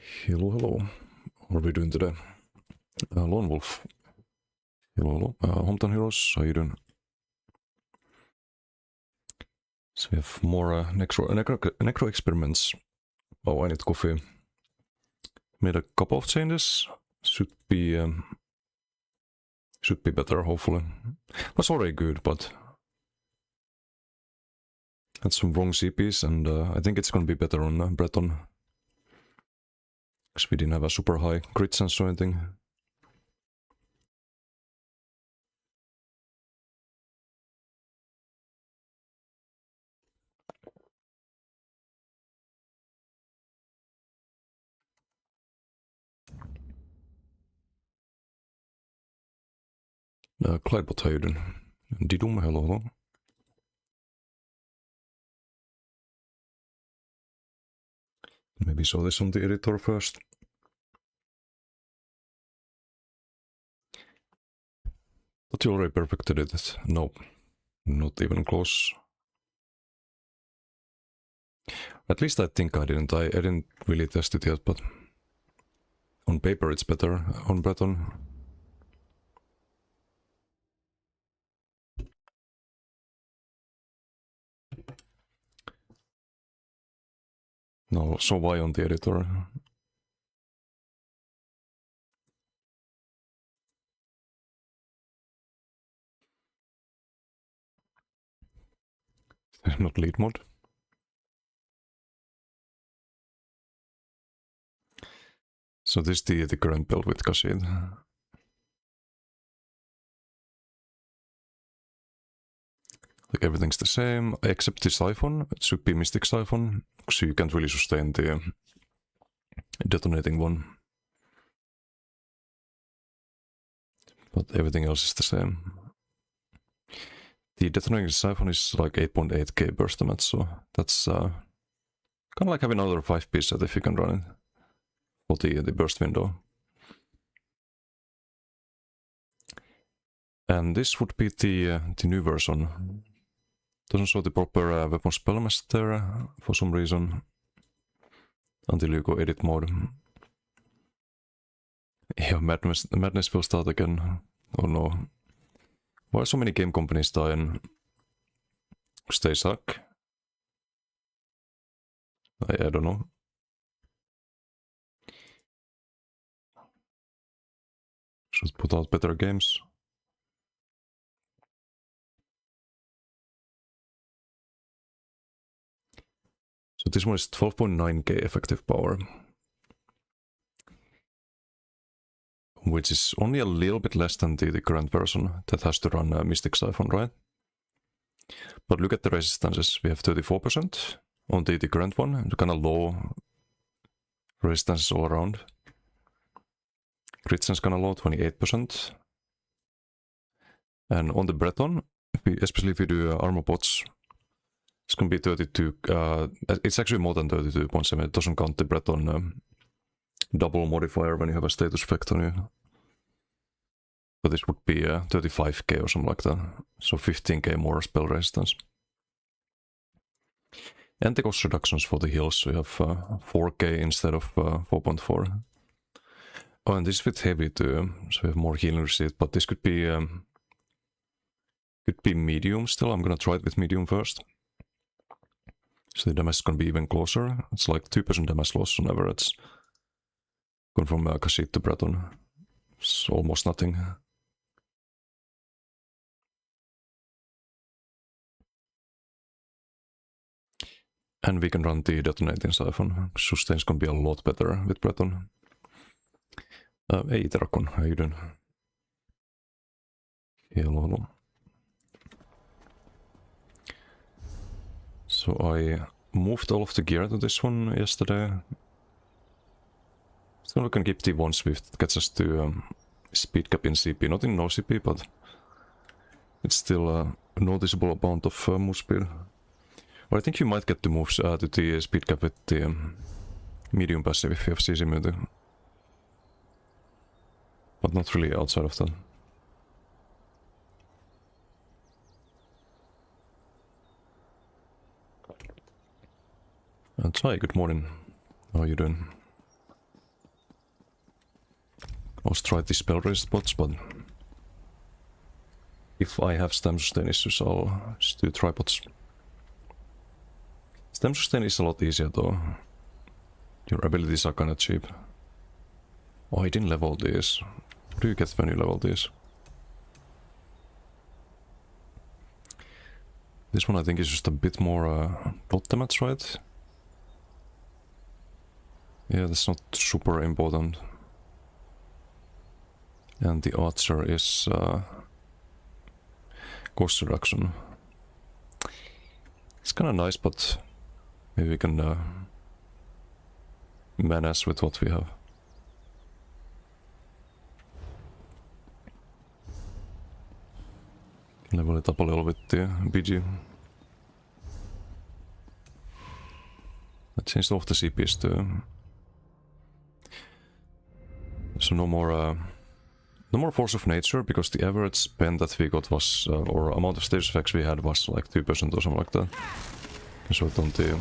Hello, hello. What are we doing today? Lone Wolf. Hello, hello. Hometown Heroes, how you doing? So we have more necro experiments. Oh, I need coffee. Made a couple of changes. Should be better, hopefully. Was already good, but had some wrong CPs, and I think it's gonna be better on Breton. Because we didn't have a super high crit sense or anything. Clydebot, how you doing? Didum, hello, hello. Maybe show this on the editor first. But you already perfected it. No, not even close. At least I think I didn't. I didn't really test it yet, but on paper it's better on Breton. No, so why on the editor? Not lead mode. So this is the current build with Khazid. Like everything's the same, except the Siphon. It should be Mystic Siphon, so you can't really sustain the detonating one. But everything else is the same. The detonating Siphon is like 8.8k burst damage, so that's kind of like having another 5p set if you can run it for the burst window. And this would be the new version. Doesn't show the proper weapon spellmaster for some reason until you go edit mode. Yeah, madness will start again. Oh no. Why are so many game companies dying? Because they suck? I don't know. Should put out better games. So this one is 12.9k effective power. Which is only a little bit less than the current version that has to run Mystic Siphon, right? But look at the resistances. We have 34% on the current one, kind of low resistances all around. Crit sense kind of low, 28%. And on the Breton, especially if you do armor bots, it's going to be 32. It's actually more than 32.7. It doesn't count the Breton double modifier when you have a status effect on you. But this would be 35k or something like that. So 15k more spell resistance. And the cost reductions for the heals, so you have 4k instead of 4.4. Oh, and this is with heavy too, so we have more healing receipt, but this could be medium still. I'm gonna try it with medium first. So the damage is gonna be even closer. It's like 2% damage loss on average. Going from Khazid to Breton. It's almost nothing. And we can run the detonating Siphon. Sustain's gonna be a lot better with Breton. Hey Terakon, how you doing? Hello, hello. So I moved all of the gear to this one yesterday. So we can keep the one Swift that gets us to speed cap in CP, not in no CP, but it's still a noticeable amount of move speed. Or I think you might get to move to the speed cap with the medium passive if you have CC immunity. But not really outside of that. And hi, good morning. How are you doing? was try the spell raised spots, but if I have stem sustain issues, I'll just do tripods. Stem sustain is a lot easier though. Your abilities are kinda cheap. Oh, I didn't level these. What do you get when you level these? This one I think is just a bit more dot damage, right? Yeah, that's not super important. And the archer is cost reduction. It's kinda nice, but maybe we can manage with what we have. Level it up a little bit, the BG. I changed off the CPs too. So no more force of nature, because the average spend that we got was, or amount of stage effects we had was like 2% or something like that. So it on the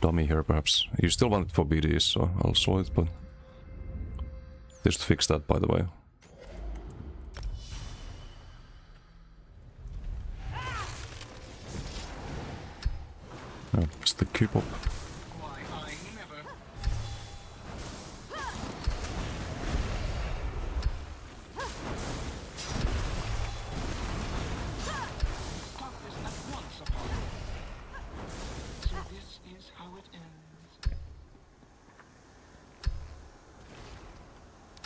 dummy here perhaps. You still want it for BDs, so I'll show it, but just fix that by the way. It's the keep up.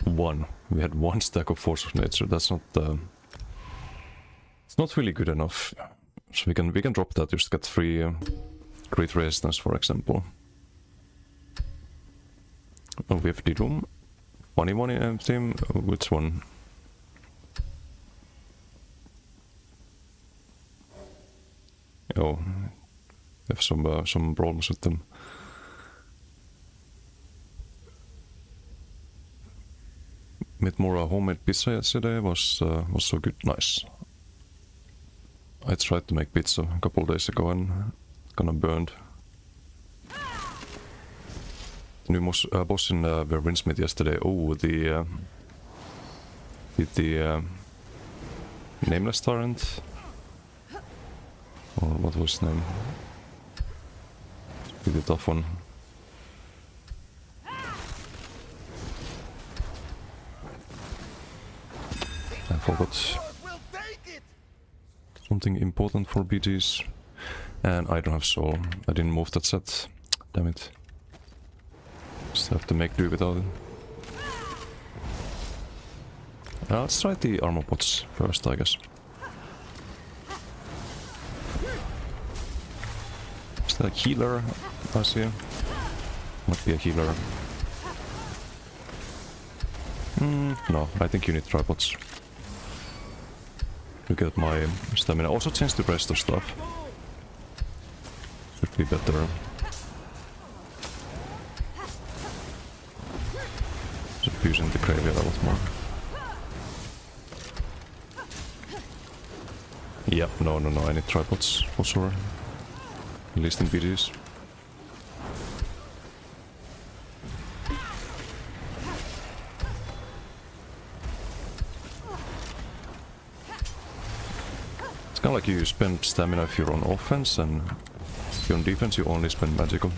One. We had one stack of force of nature. That's not. It's not really good enough. So we can drop that. Just get 3 crit resistance, for example. Oh, we have Didum. Funny one in team. Which one? Oh, we have some problems with them. Made more homemade pizza yesterday, was so good. Nice. I tried to make pizza a couple days ago and it kinda burned. The new boss in Vervinsmith yesterday. Oh, the Nameless Tyrant? Or what was his name? Pretty tough one. I forgot something important for BGs, and I don't have soul. I didn't move that set. Damn it. Just have to make do without it. Let's try the armor pots first, I guess. Is that a healer? I see. Might be a healer. No, I think you need tripods to get my stamina. Also change the rest of stuff. Should be better. Just using the graveyard a lot more. Yep, no, I need tripods for sure. At least in BDs. It's kinda like you spend stamina if you're on offense, and if you're on defense you only spend magical.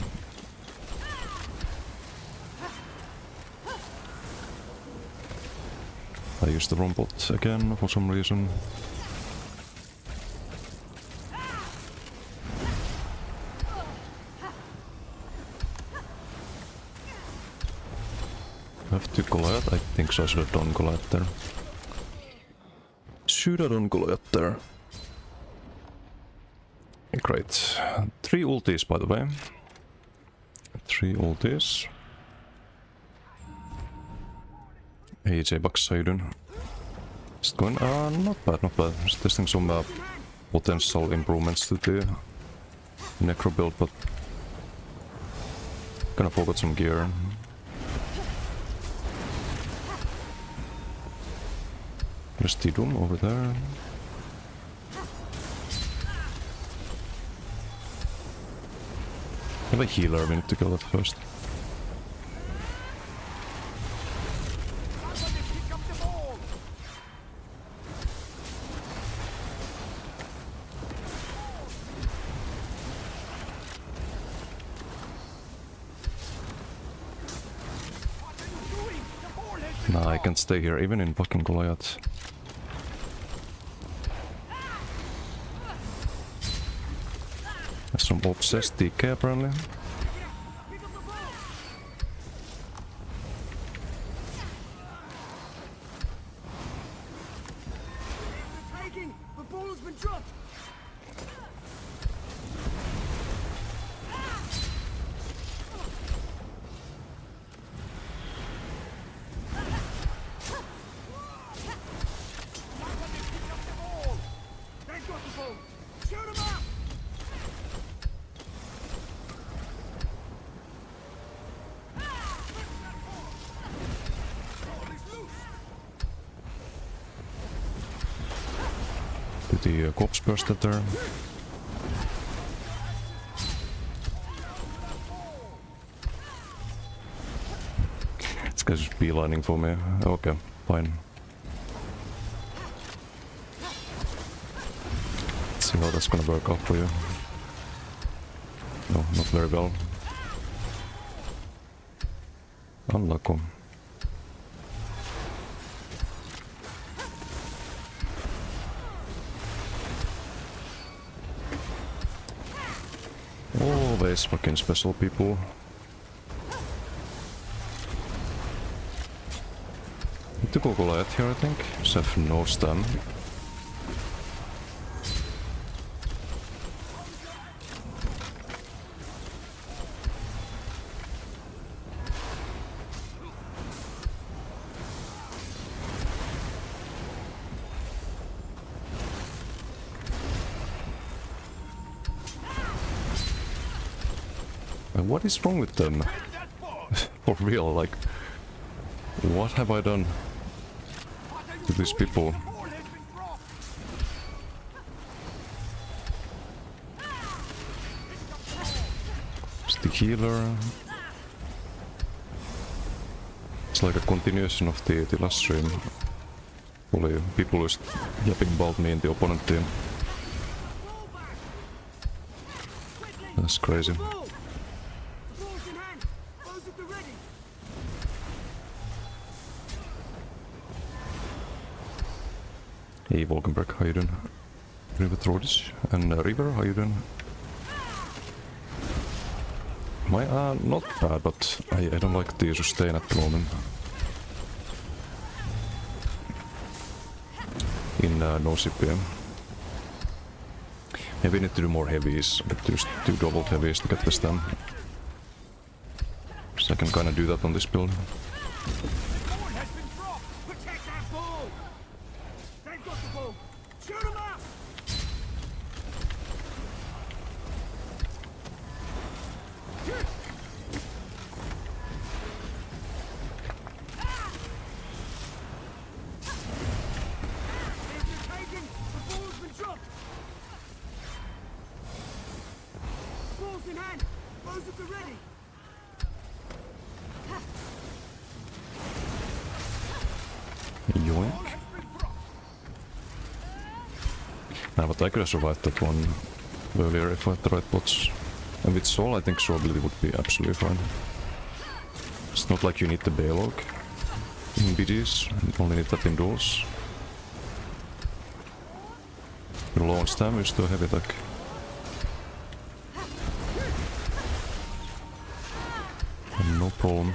I used the wrong bot again for some reason. I have to Goliath? I think so. I should have done Goliath there. Should have done Goliath there. Great. 3 ultis, by the way. 3 ultis. AJ Bucks, how you doing? Just going, not bad, not bad. Just testing some potential improvements to the Necro build, but gonna forget some gear. There's Tidum over there. I have a healer, we need to kill that first. Nah, I can't stay here, even in fucking Goliath. There's some obsessed DK apparently. The ball has been dropped. They've got the ball. Shoot 'em up. Do the corpse burst at there. This guy's just beelining for me. Okay, fine. Let's see how that's gonna work out for you. No, not very well. Unlucky. Always fucking special people. Need to go Goliath here, I think. Seth knows them. What is wrong with them? For real, like... What have I done to these people? It's the healer. It's like a continuation of the last stream. Only people just yapping about me and the opponent team. That's crazy. Hey Volkenberg, how you doing? River Throatish and River, how you doing? My not bad, but I don't like the sustain at the moment. In no CPM. Maybe I need to do more heavies, but just do doubled heavies to get this done. So I can kinda do that on this build. Yoink. Nah, but I could have survived that one earlier if I had the right bots. And with Soul I think Soul ability would be absolutely fine. It's not like you need the Baylog in BDs, you only need that in duels. Your launch time is to heavy attack. No problem.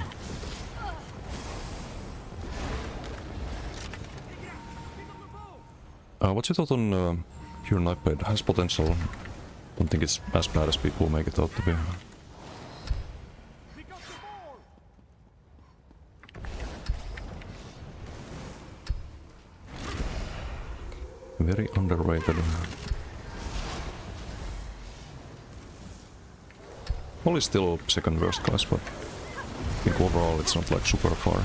What's your thought on Pure Nightblade? Has potential. Don't think it's as bad as people make it out to be. Very underrated. Probably still second worst class, but I think overall it's not like super far.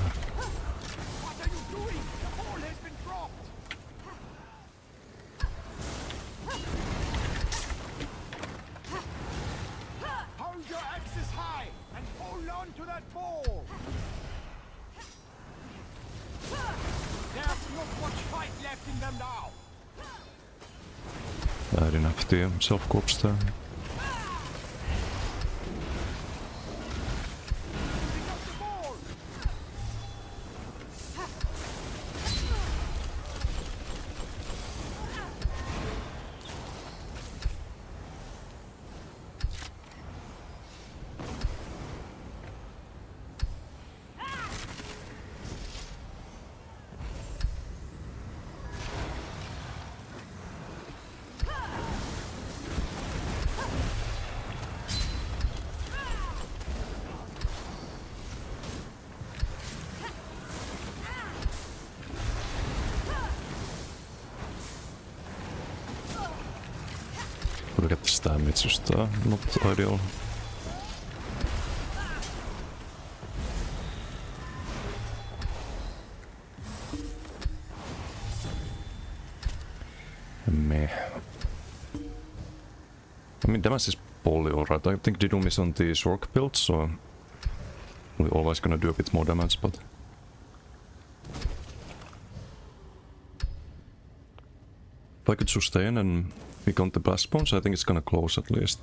I didn't have the self-corpse there. Look at this damage, it's just not ideal. Meh. I mean, damage is probably alright. I think Didum is on the Shork build, so we're always gonna do a bit more damage, but if I could sustain and pick on the blast bones, I think it's gonna close at least.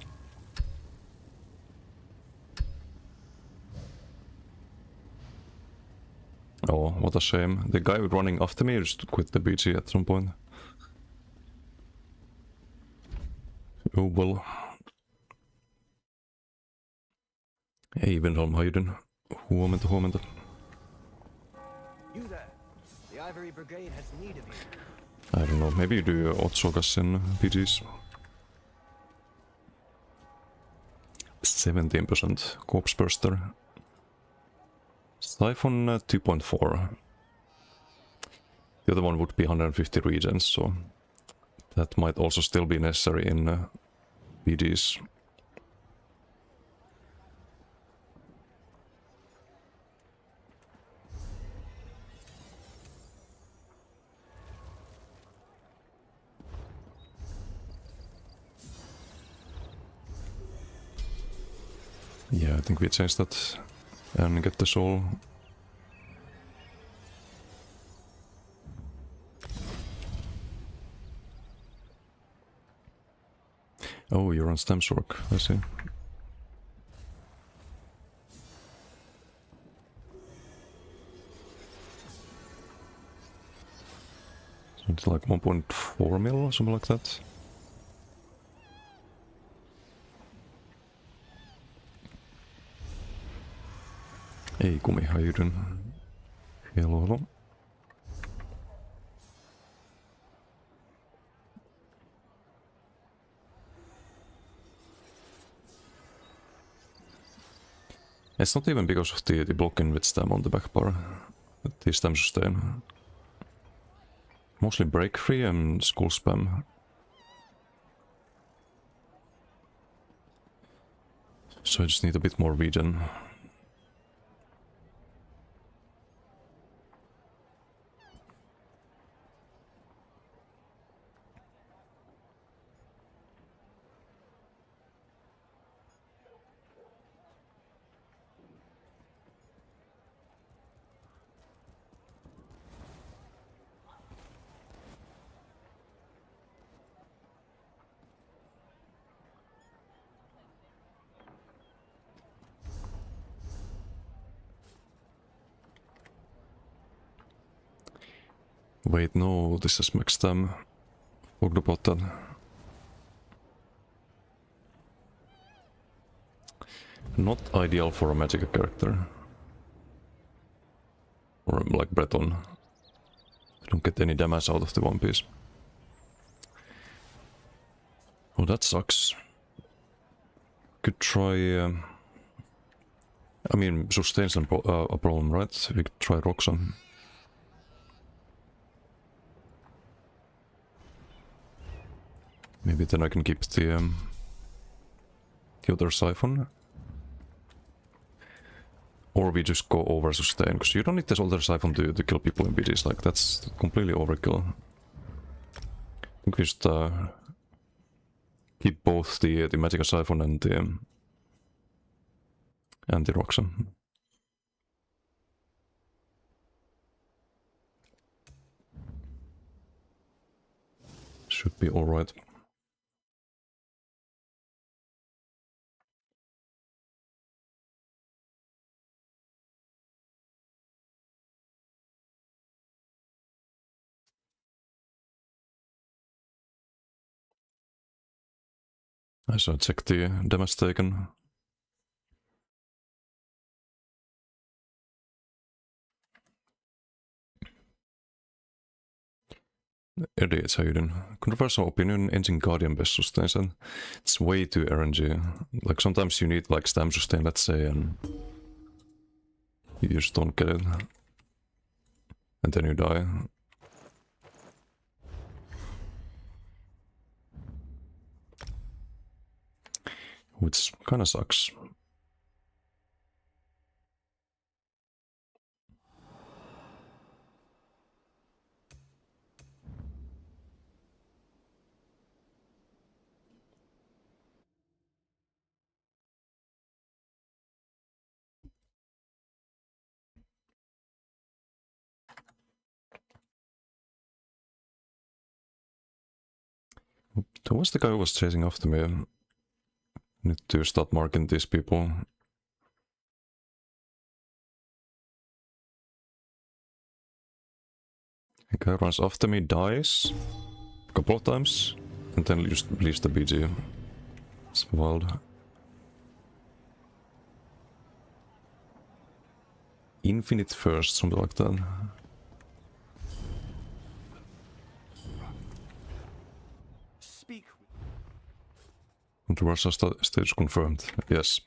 Oh, what a shame. The guy running after me just quit the BG at some point. Oh well. Ei Venholm Hayden. Huomenta, huomenta. You there. The Ivory Brigade has need of you. I don't know, maybe you do Otsokas in PGs. 17% Corpse Burster. Siphon 2.4. The other one would be 150 regens, so that might also still be necessary in PGs. Yeah, I think we changed that and get the soul. Oh, you're on Stamshork, I see. So it's like 1.4 mil or something like that. Hey Kumi, how you doing? Hello, hello. It's not even because of the blocking with stam on the back bar. The stam sustain. Mostly break free and skull spam. So I just need a bit more regen. Wait, no, this is max stam. Forgot about that. Not ideal for a magic character. Or like Breton. I don't get any damage out of the One Piece. Oh, that sucks. Could try... I mean, sustain's a problem, right? We could try Roxanne. Maybe then I can keep the other Siphon. Or we just go over sustain, because you don't need this other Siphon to kill people in BGs, like that's completely overkill. I think we just keep both the Magica Siphon and the Roxanne. Should be alright. I shall check the damage taken. Eddie, how you doing? Controversial opinion, Engine Guardian best sustains, and it's way too RNG. Like sometimes you need like stam sustain, let's say, and you just don't get it. And then you die. which kinda sucks. Who was the guy who was chasing after me? Need to start marking these people. The guy runs after me, dies a couple of times, and then just leaves the BG. It's wild. Infinite first, something like that. Speak. Controversial stage confirmed. Yes.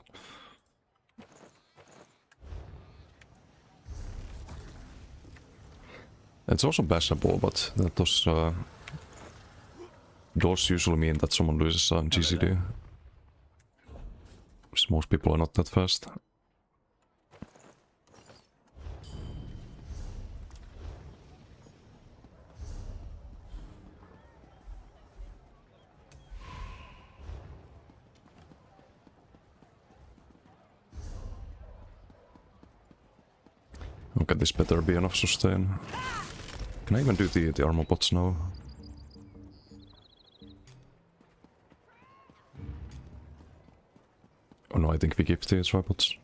It's also bashable, but that does usually mean that someone loses on GCD. Because most people are not that fast. Okay, this better be enough sustain. Can I even do the armor bots now? Oh no, I think we keep the tripods.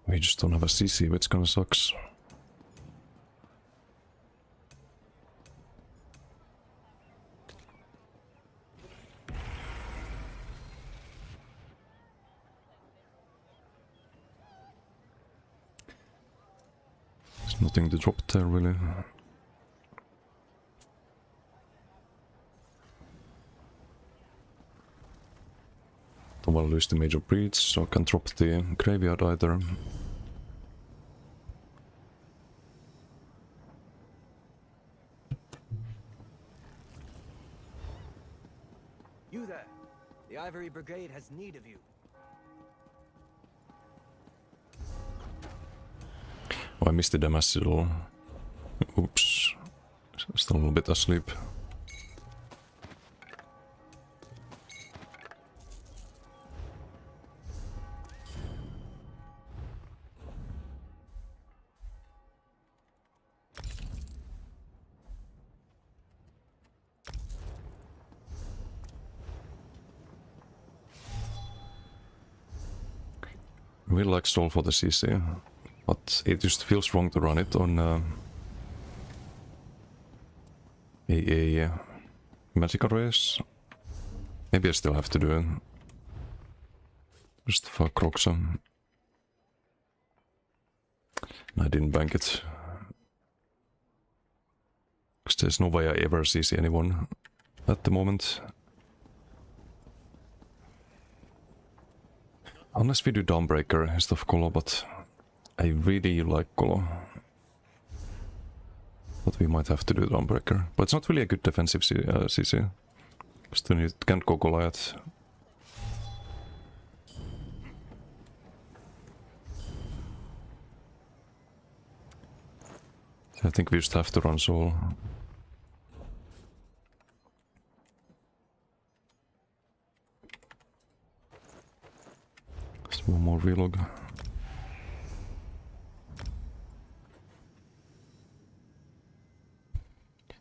We just don't have a CC, which kinda sucks. There's nothing to drop there, really. Don't wanna lose the major breach, so I can't drop the graveyard either. You there. The Ivory Brigade has need of you. Oh, I missed the damage at all. Oops. Still a little bit asleep. Really like Soul for the CC, but it just feels wrong to run it on a magical race. Maybe I still have to do it. Just fuck Roxanne. I didn't bank it. Because there's no way I ever CC anyone at the moment. Unless we do Dawnbreaker instead of Colo, but I really like Colo. But we might have to do Dawnbreaker. But it's not really a good defensive CC. Because then you can't go Goliath. I think we just have to run Soul. Just one more relog.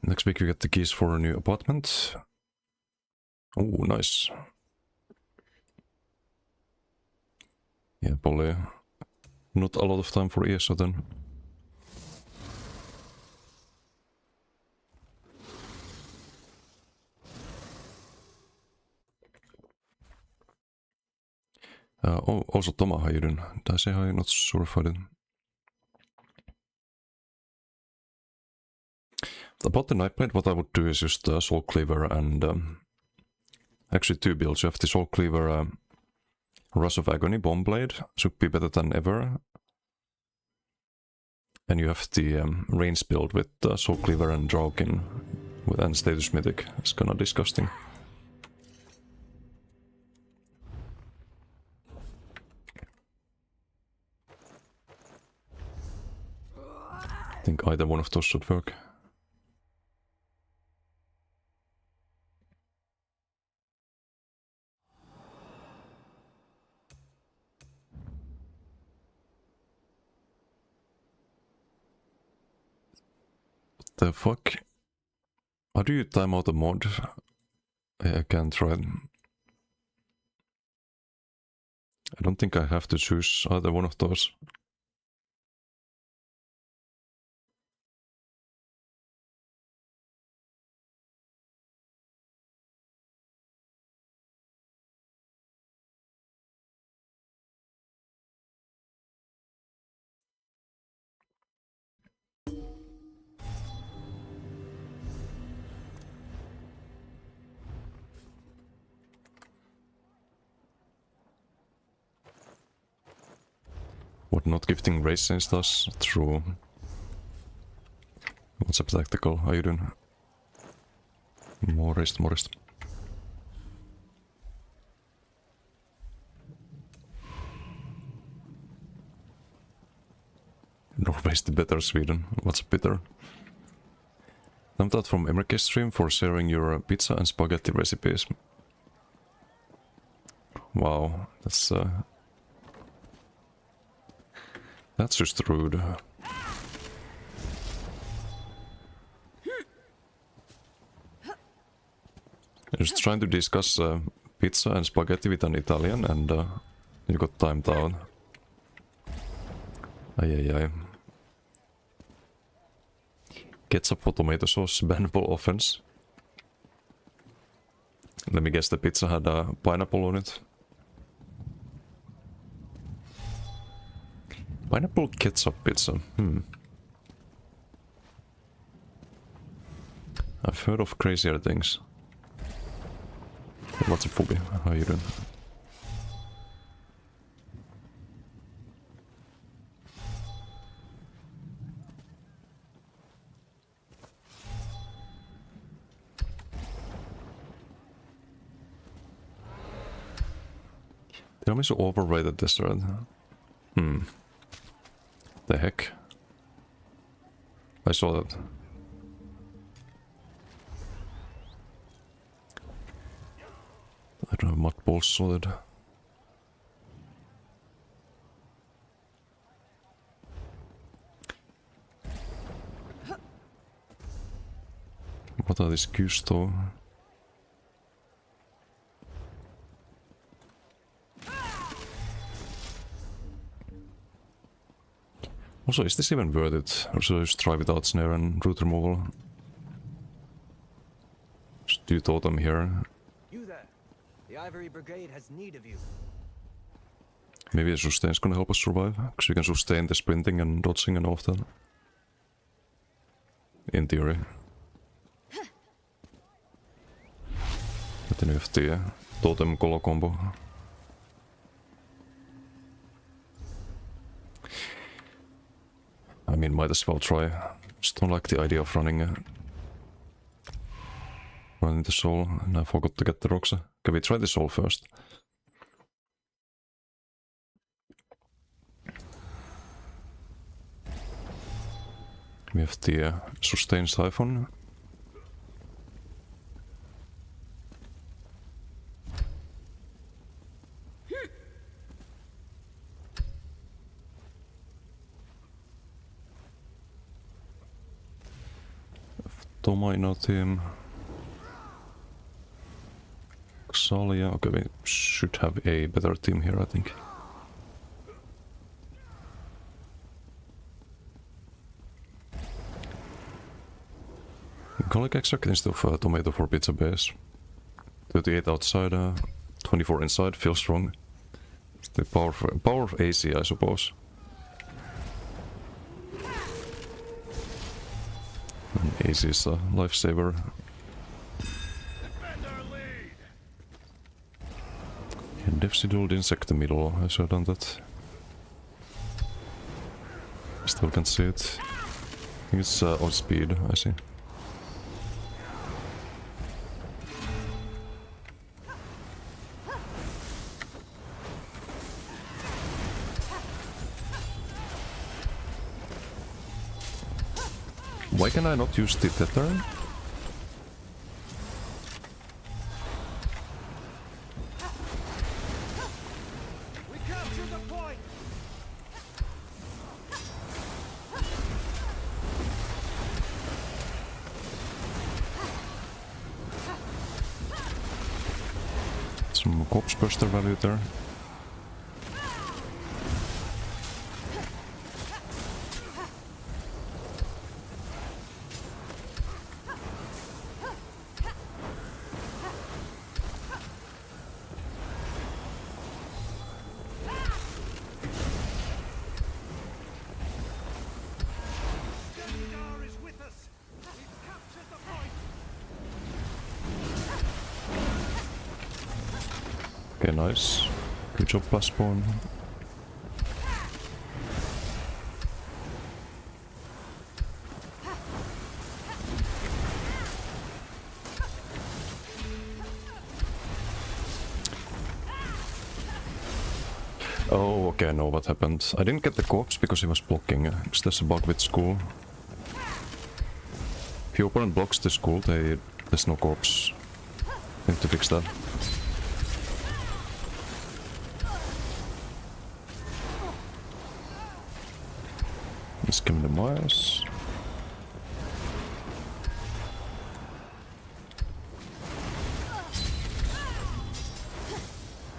Next week you get the keys for a new apartment. Oh, nice. Yeah, probably not a lot of time for ESO then. Also Toma Hayden. Did I say how not sure if I did? About the Nightblade, what I would do is just Soul Cleaver and actually 2 builds. You have the Soul Cleaver Rush of Agony Bombblade, should be better than ever. And you have the range build with Soul Cleaver and Draukin and Status Mythic. It's kinda disgusting. I think either one of those should work. The fuck? How do you time out a mod? I can't try it. I don't think I have to choose either one of those. What not gifting race sense does through WhatsApp Tactical, how you doing? Morist. Norway's the better Sweden. What's better? Thumbs out from Emrike stream for sharing your pizza and spaghetti recipes. Wow, that's just rude. I was trying to discuss pizza and spaghetti with an Italian and you got timed out. Ay. Ketchup for tomato sauce, bannable offense. Let me guess, the pizza had a pineapple on it. Pineapple ketchup pizza, I've heard of crazier things. What's up, Phoebe? How you doing? Tell me so overrated this thread. The heck? I saw that. I don't have much balls solid. What are these cues though? Also, is this even worth it? Or should I just try without snare and root removal? Just do totem here. You there. The Ivory Brigade has need of you. Maybe the sustain's gonna help us survive, because you can sustain the sprinting and dodging and all of that. In theory. But then you have the totem colo combo. I mean, might as well try. Just don't like the idea of running the soul, and I forgot to get the Roxa. Can we try the soul first? We have the sustain siphon. Tomaino team. Xalia. Okay, we should have a better team here, I think. Garlic extract instead of tomato for pizza base. 38 outside, 24 inside, feels strong. The power of AC, I suppose. And AC is a lifesaver. And Devsidul insect the middle, I should have done that. Still can't see it. I think it's on speed, I see. Why can I not use the tether? We captured the point. Some corpse buster value there. Star is with us. We've captured the point. Okay, nice. Good job, plus spawn. Oh, okay, I know what happened. I didn't get the corpse because he was blocking. Because there's a bug with school. If your opponent blocks the school, there's no corpse. I need to fix that. Let's give him the Myers.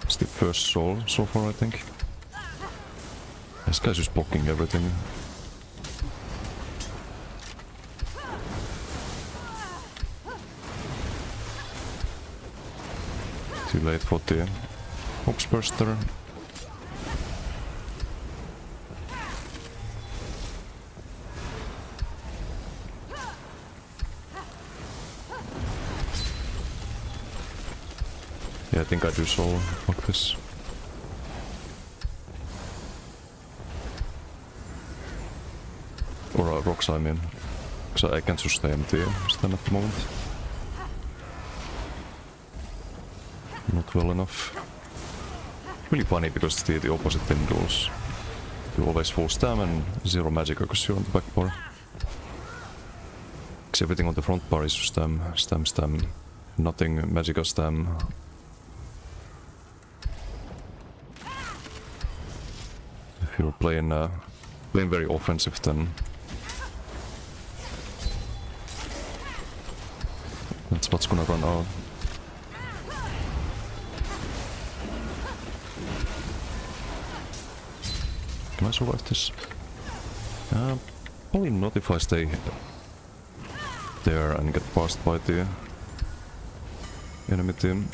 It's the first soul so far, I think. This guy's just blocking everything. Too late for the Ops Burster. Yeah, I think I do soul. Fuck this. Or rocks, I mean. Because I can sustain the stun at the moment. Not well enough. Really funny because the opposite then goes. You always full stam and zero magic because you're on the back bar. Because everything on the front bar is stam, stam, stam. Nothing magical stam. If you're playing very offensive, then that's what's gonna run out. Can I survive this? Probably not if I stay there and get passed by the enemy team.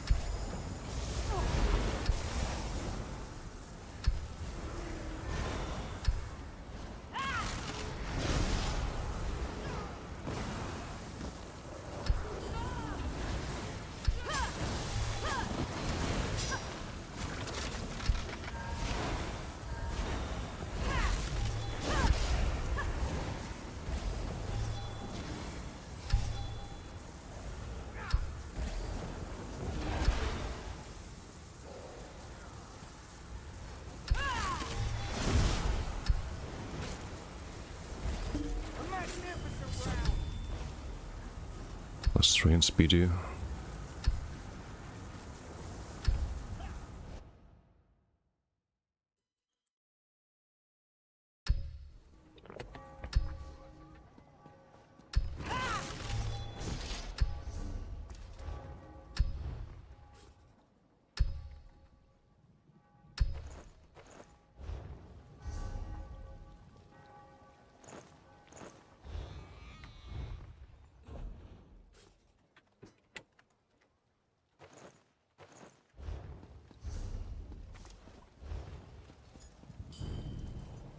Plus 3 and speedy.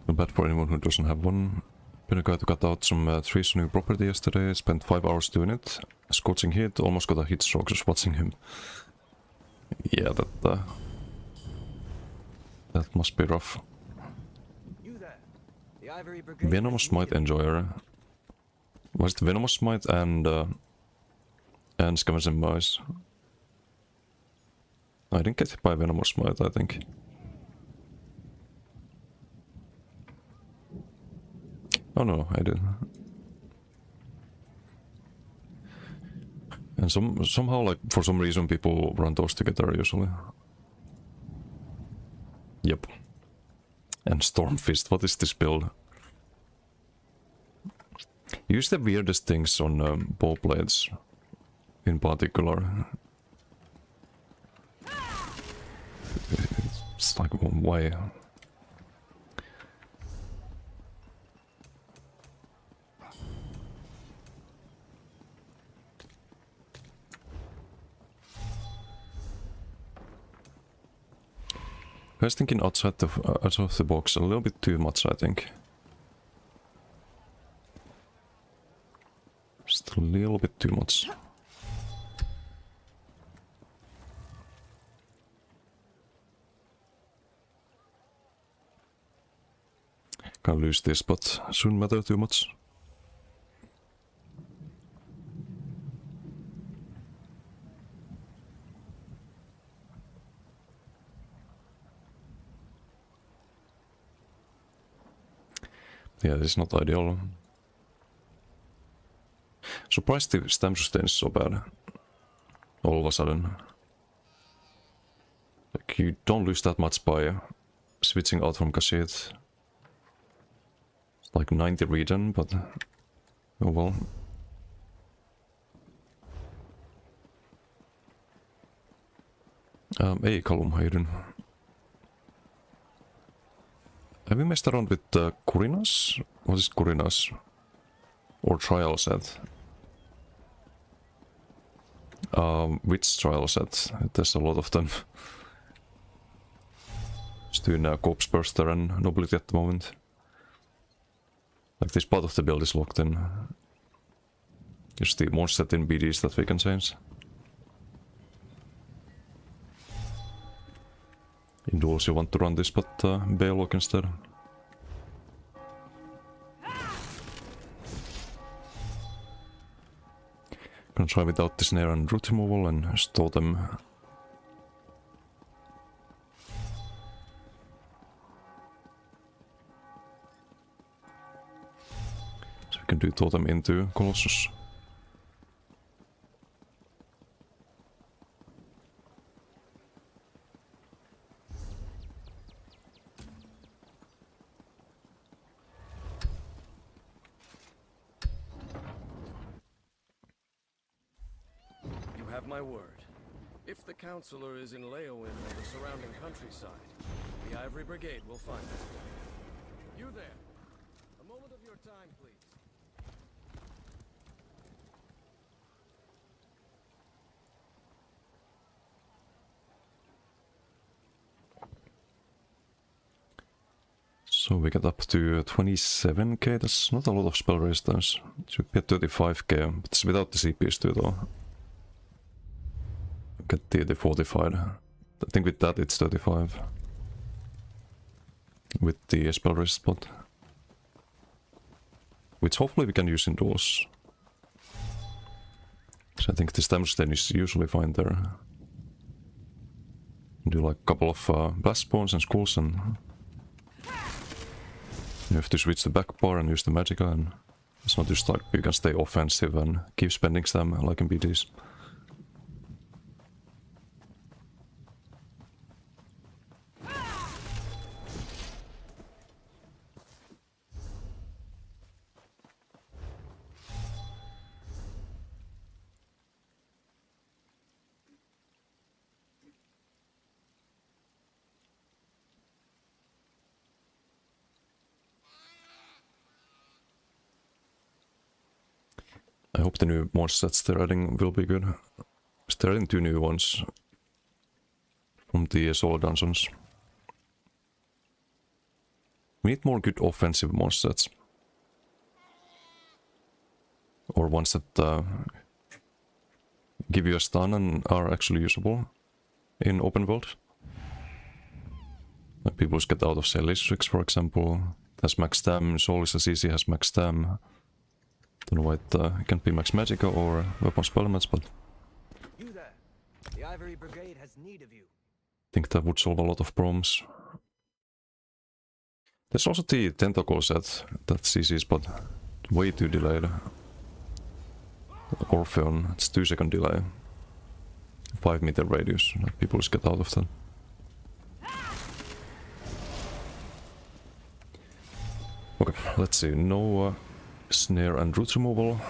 Not bad for anyone who doesn't have one. Been a guy to cut out some trees on new property yesterday. Spent 5 hours doing it. Scorching heat. Almost got a heat stroke just watching him. Yeah, that must be rough. You there. The Ivory Brigade. Venomous has Smite need of Enjoyer. Was it Venomous Smite and Scavenging Mice? I didn't get hit by Venomous Smite, I think. Oh no, I did. And somehow, like, for some reason people run those together usually. Yep. And Stormfist, what is this build? Use the weirdest things on bow blades in particular. It's like, why? I was thinking outside of the box a little bit too much, I think. Just a little bit too much. Can't lose this, but shouldn't matter too much. Yeah, this is not ideal. Surprised the stam sustain is so bad. All of a sudden. Like, you don't lose that much by switching out from Cassette. It's like 90 regen, but oh well. Hey Callum, how you doing? Have you messed around with Kurinas? What is Kurinas? Or trial set? Which trial set? There's a lot of them. Just doing Corpse Burster and Nobility at the moment. Like, this part of the build is locked in. Just the monster set in BDs that we can change. In duels you want to run this, but Baylock instead. Gonna try without the snare and root removal and store them. So we can do totem into Colossus. My word. If the Counselor is in Leowen or the surrounding countryside, the Ivory Brigade will find him. You there! A moment of your time, please. So we get up to 27k, that's not a lot of spell resistance. It should be at 35k, but it's without the CPs too though. Get the fortified. I think with that it's 35. With the spell resist spot. Which hopefully we can use in duels. So I think this damage then is usually fine there. Do like a couple of blast spawns and schools and... You have to switch the back bar and use the Magicka, and it's not just like you can stay offensive and keep spending stam like in BDs. I hope the new monster sets they're adding will be good. They're adding 2 new ones from the solo dungeons. We need more good offensive monster sets. Or ones that give you a stun and are actually usable in open world. Like people get out of Celastrix, for example, has max stam, Soulless CC has max stam. Don't know why it can't be max magicka or weapon spell match, but You there. The Ivory Brigade has need of you. I think that would solve a lot of problems. There's also the tentacle set that CCs, but way too delayed. Orpheon, it's 2-second delay. 5-meter radius, people just get out of that. Okay, let's see, no snare and root removal.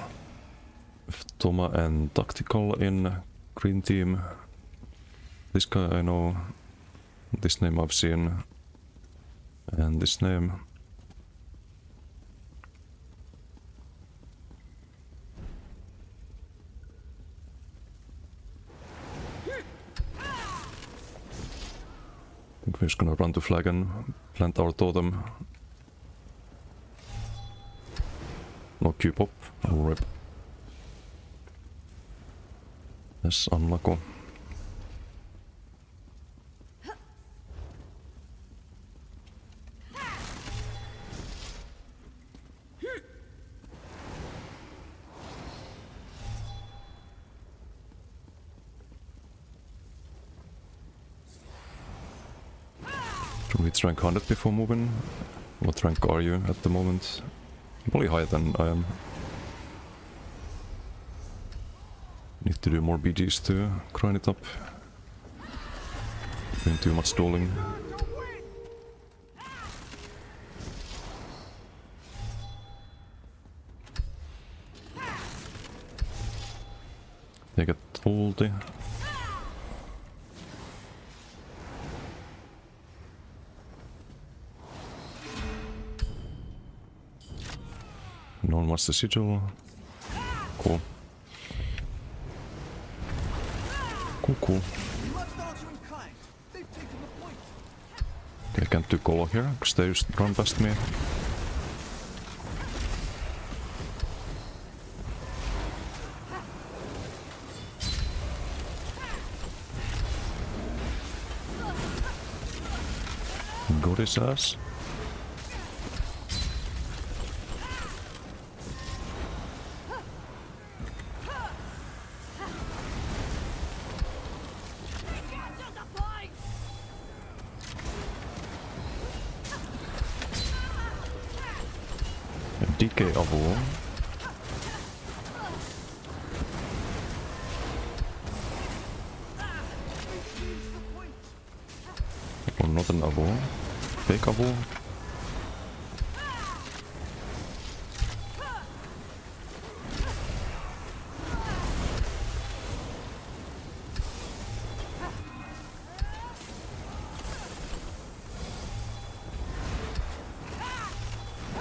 Toma and tactical in green team. This guy I know, this name I've seen, and this name. I think we're just gonna run to flag and plant our totem. No Q-pop, oh rip. That's unlucky. Should we rank 100 before moving? What rank are you at the moment? Probably higher than I am. Need to do more BGs to grind it up. Doing too much stalling. They get ulti. No one wants the sigil. Cool. Cool. Okay, I can't do Golo here, because they just run past me. Got his ass. DK Avo. Or not an Avo. Fake Avo.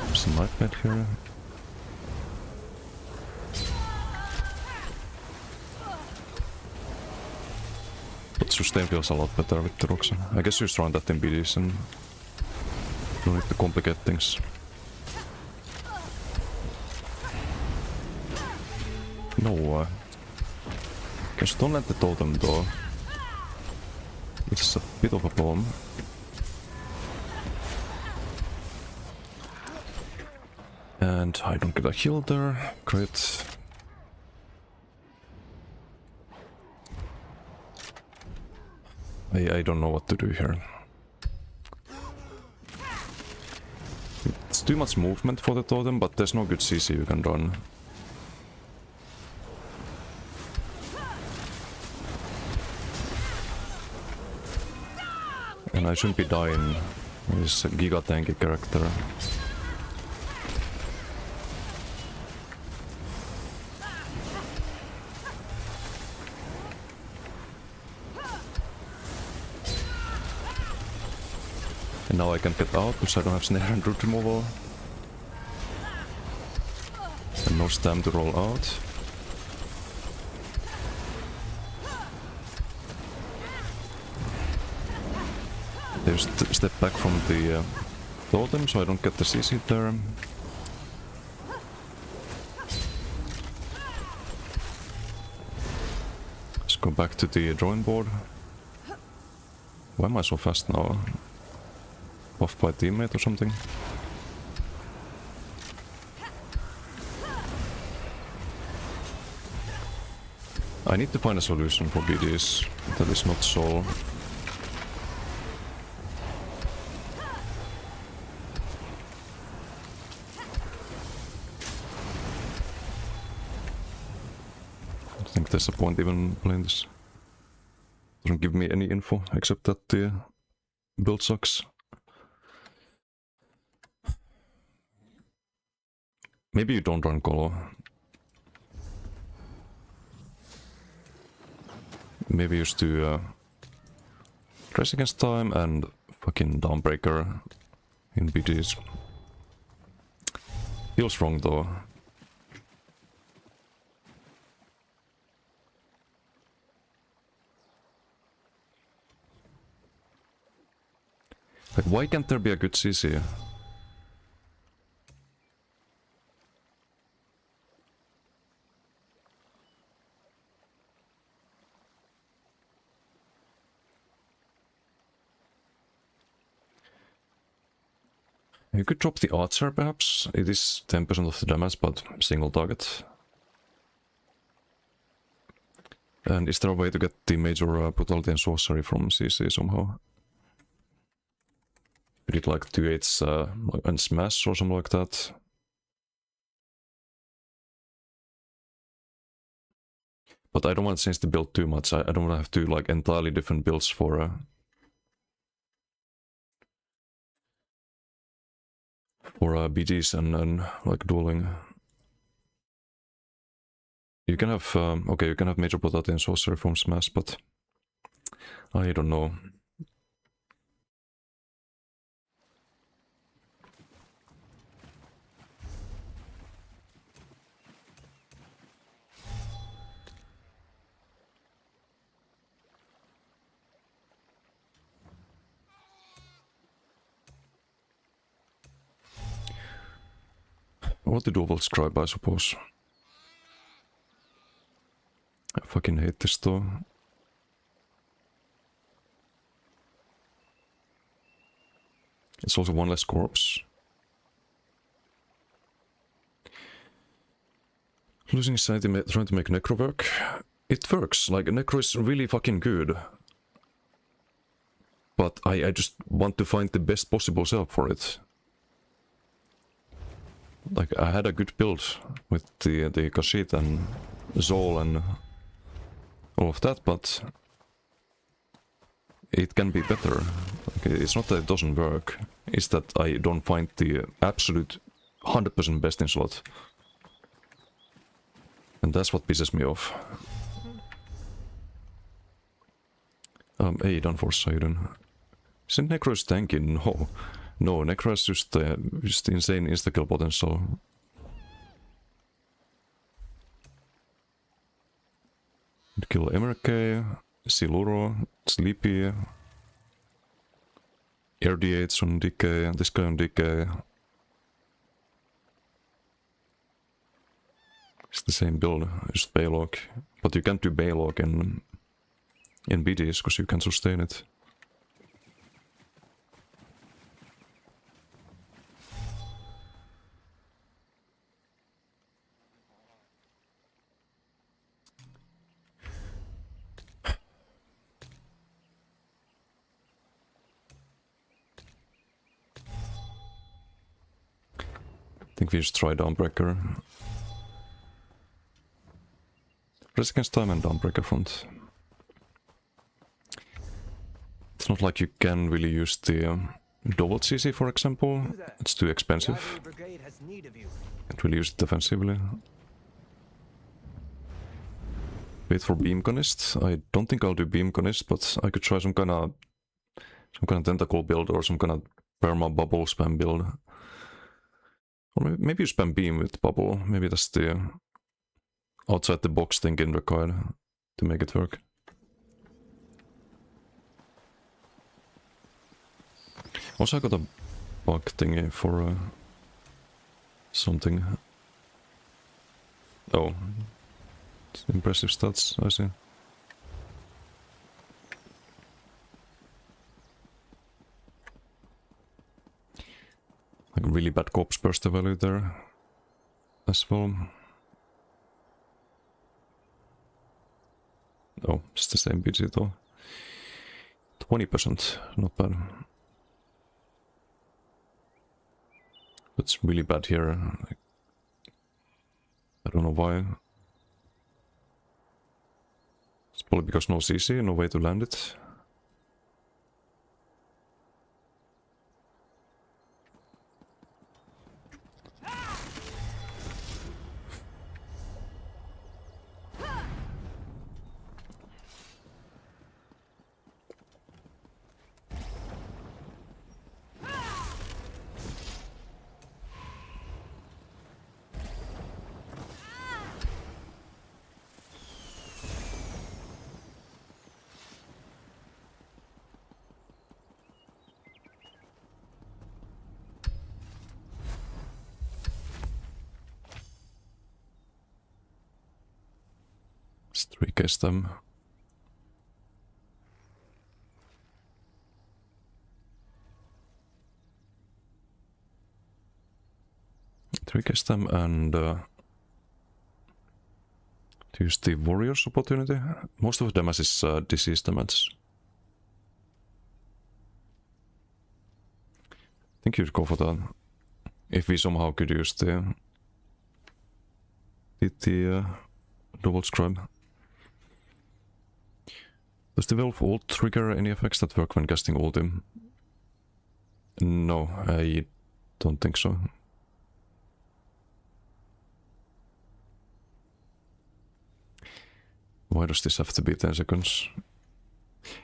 There's a nightmare here. But sustain feels a lot better with the Roxanne. I guess you just run that in BDs and don't need to complicate things. No, just don't let the totem though. It's a bit of a problem. And I don't get a heal there. Great. I don't know what to do here. It's too much movement for the totem, but there's no good CC you can run. And I shouldn't be dying. He's a giga tanky character. And now I can get out because I don't have snare and root removal. And no stam to roll out. They step back from the totem so I don't get the CC there. Let's go back to the drawing board. Why am I so fast now? Off by teammate or something? I need to find a solution for BDs that is not Soul. I don't think there's a point even playing this. Doesn't give me any info except that the build sucks. Maybe you don't run Colo. Maybe just do Dress Against Time and fucking Dawnbreaker in BDs. Feels wrong though. Like, why can't there be a good CC? You could drop the Archer perhaps. It is 10% of the damage, but single target. And is there a way to get the major brutality and sorcery from CC somehow? You did like 2/8 and smash or something like that. But I don't want to change the build too much. I don't want to have to like entirely different builds for BGs and like dueling. You can have okay, you can have major brutality and sorcery from smash, but I don't know. What the Dual Scribe, I suppose. I fucking hate this though. It's also one less corpse. Losing sanity trying to make Necro work. It works, like Necro is really fucking good. But I just want to find the best possible setup for it. Like, I had a good build with the Khajiit and Zol and all of that, but it can be better. Like, it's not that it doesn't work, it's that I don't find the absolute 100% best in slot. And that's what pisses me off. Hey, done for Sidon. Isn't Necro's tanky? No. No, Necro has just insane insta-kill potential. Kill Emerke, Siluro, Sleepy, RD8 on DK, this guy on DK. It's the same build, just Baylog. But you can't do Baylog in BDs because you can't sustain it. I think we just try Dawnbreaker. Dress Against Time and Dawnbreaker front. It's not like you can really use the double CC, for example. It's too expensive. Can't really use it defensively. Wait for Beam Gunist. I don't think I'll do Beam Gunist, but I could try some kind of tentacle build or some kind of perma bubble spam build. Or maybe you spam Beam with bubble. Maybe that's the outside the box thinking required to make it work. Also, I got a bug thingy for something. Oh, impressive stats, I see. Like really bad corpse burster value there as well. Oh, it's the same BG though. 20%, not bad. That's really bad here. Like, I don't know why. It's probably because no CC, no way to land it. Let's 3K them. Them and use the warriors opportunity. Most of the damage is disease damage. I think you'd go for that if we somehow could use the double scribe. Does the Wolf ult trigger any effects that work when casting ultim? No, I don't think so. Why does this have to be 10 seconds?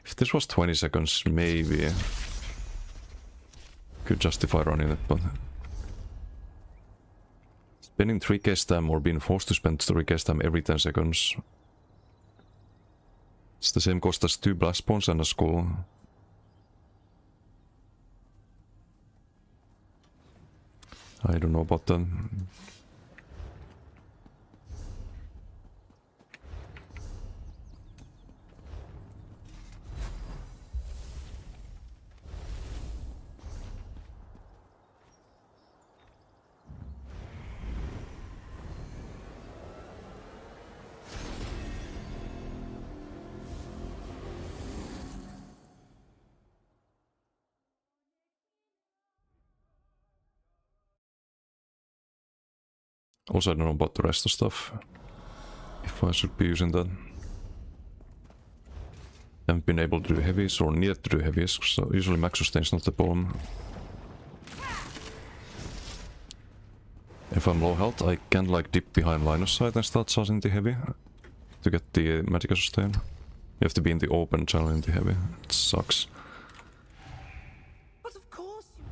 If this was 20 seconds, maybe could justify running it, but spending 3k stam or being forced to spend 3k stam every 10 seconds, it's the same cost as 2 blast spawns and a skull. I don't know about that. Also, I don't know about the rest of stuff. If I should be using that. Haven't been able to do heavies or needed to do heavies, so usually max sustain's not the problem. If I'm low health, I can like dip behind line of sight and start charging the heavy to get the magic sustain. You have to be in the open channel in the heavy. It sucks. But of course you...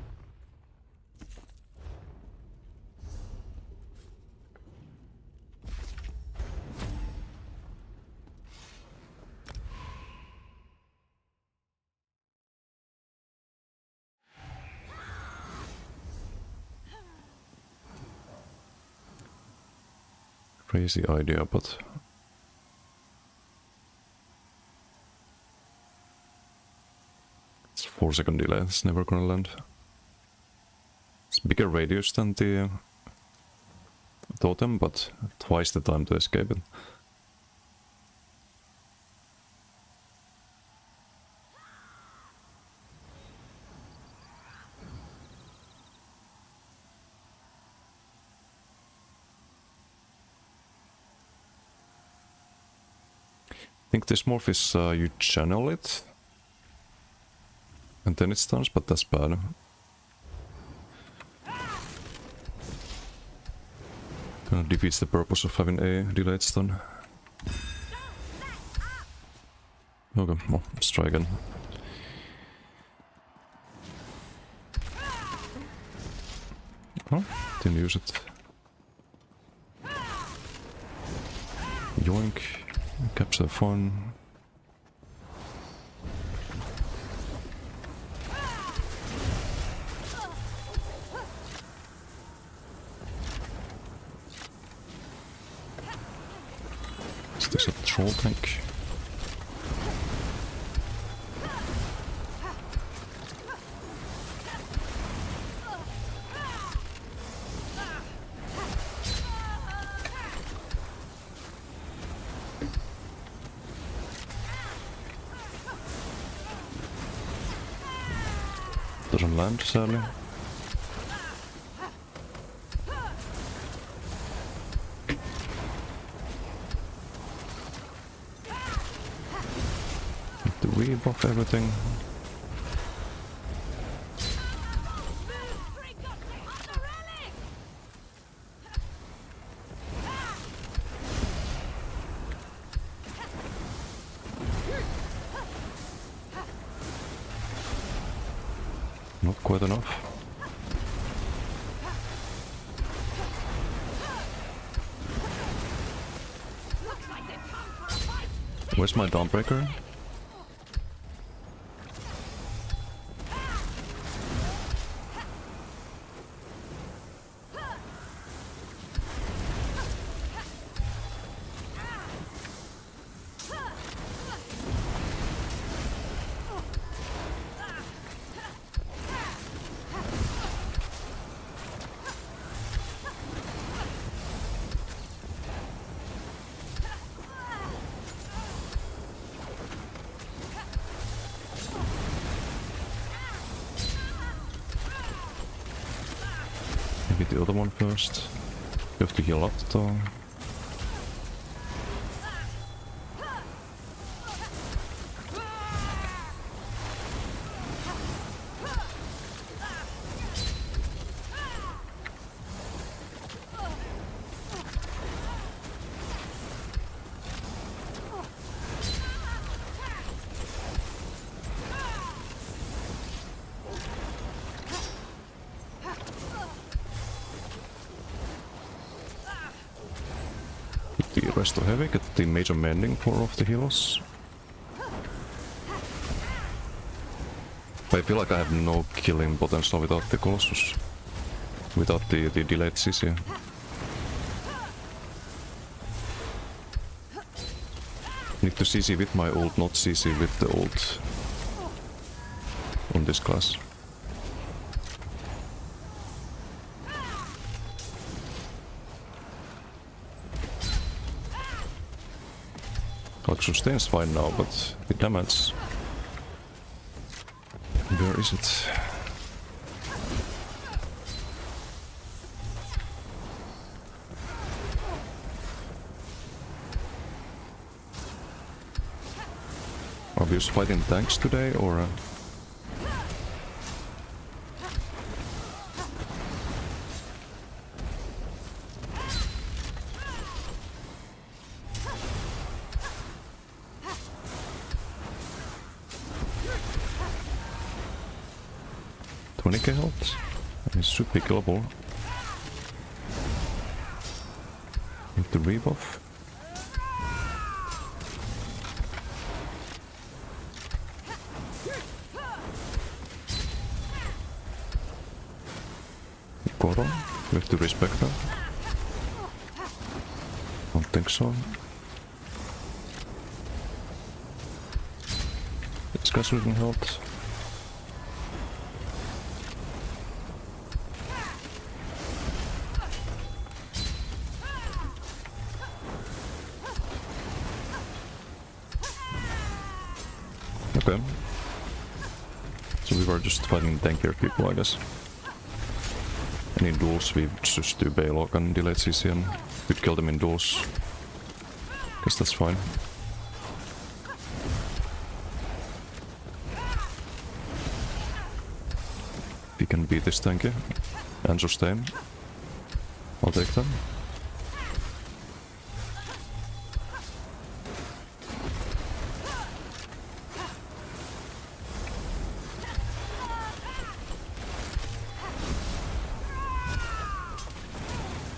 Crazy idea, but it's 4-second delay, it's never gonna land. It's bigger radius than the totem, but twice the time to escape it. I think this morph is you channel it and then it stuns, but that's bad. Kind of defeats the purpose of having a delayed stun. Okay, well, let's try again. Oh, didn't use it. Yoink. Caps are fun. Is this a troll tank? Doesn't land, sadly. Need to rebuff everything. Not quite enough. Where's my Dawnbreaker? Maybe the other one first. You have to heal up though. The rest of heavy, get the major mending for off the healers. But I feel like I have no killing potential without the Colossus. Without the delayed CC. Need to CC with my ult, not CC with the ult. On this class. Like sustain's fine now, but the damage... Where is it? Are we just fighting tanks today, or... ...20k health? It should be killable. Need to rebuff. Goro, we have to respect that. Don't think so. This guy's losing health. Okay. So we were just fighting tankier people, I guess. And in duels we just do Balog and delayed CC and we'd kill them in duels. Guess that's fine. We can beat this tanky and sustain. I'll take them.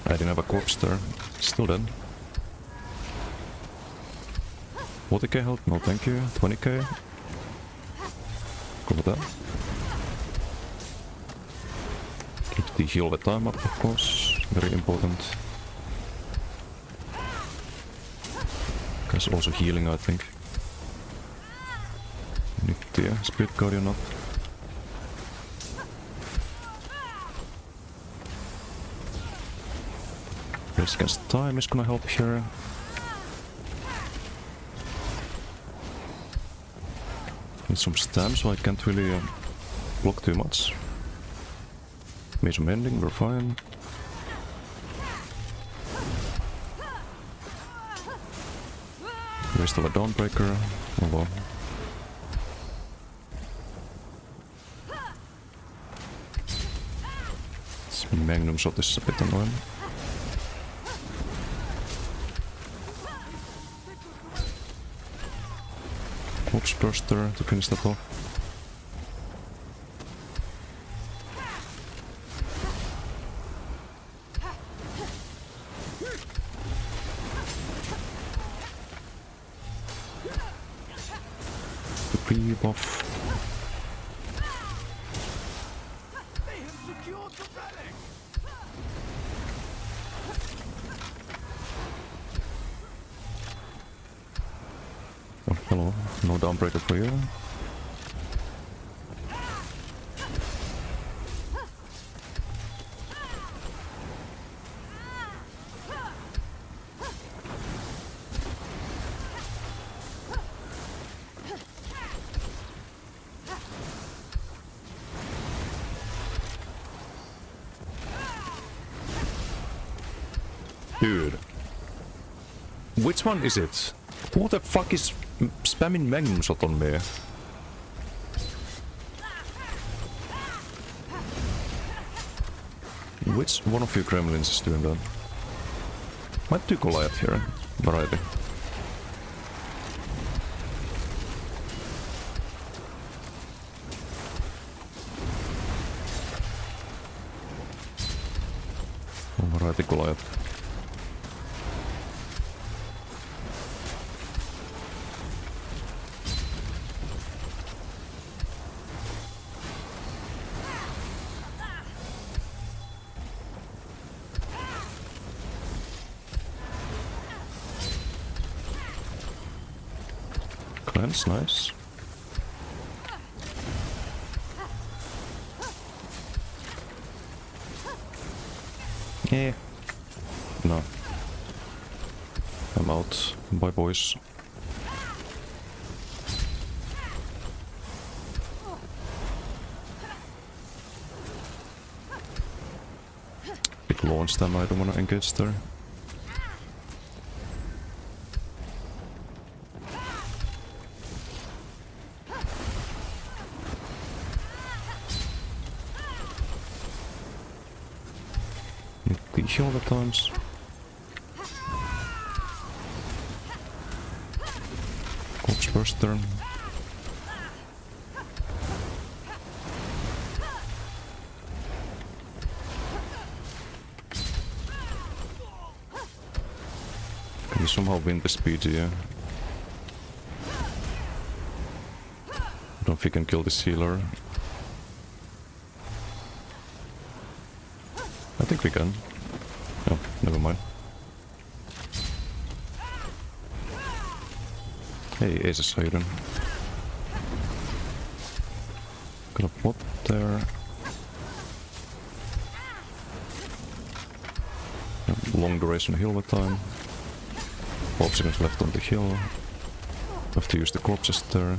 I didn't have a corpse there. Still dead. 40k health? No thank you. 20k? Go with that. Keep the heal the time up, of course. Very important. There's also healing, I think. Need the Spirit Guardian up. Race against time is gonna help here. Need some stam, so I can't really block too much. Made some ending, we're fine. We still a Dawnbreaker. Oh well. This Magnum shot is a bit annoying. Corpse Burster to finish that off. The pre-buff. They have secured the relic! Oh, hello. No Dawnbreaker for you. Dude. Which one is it? Who the fuck is spamming Magnum shot on me? Which one of you gremlins is doing that? Might do Goliath here. Variety. Oh, variety Goliath. Cleanse, nice. Yeah. No. I'm out. Bye, boys. Big launch them, I don't wanna engage there. All the times. Corpse Burster. Can you somehow win the speed here? I don't know if you can kill this healer. I think we can. Oh, never mind. Hey, Aces, how you doing? Gonna pop there. Long duration heal the time. 12 seconds left on the hill. Have to use the corpses there.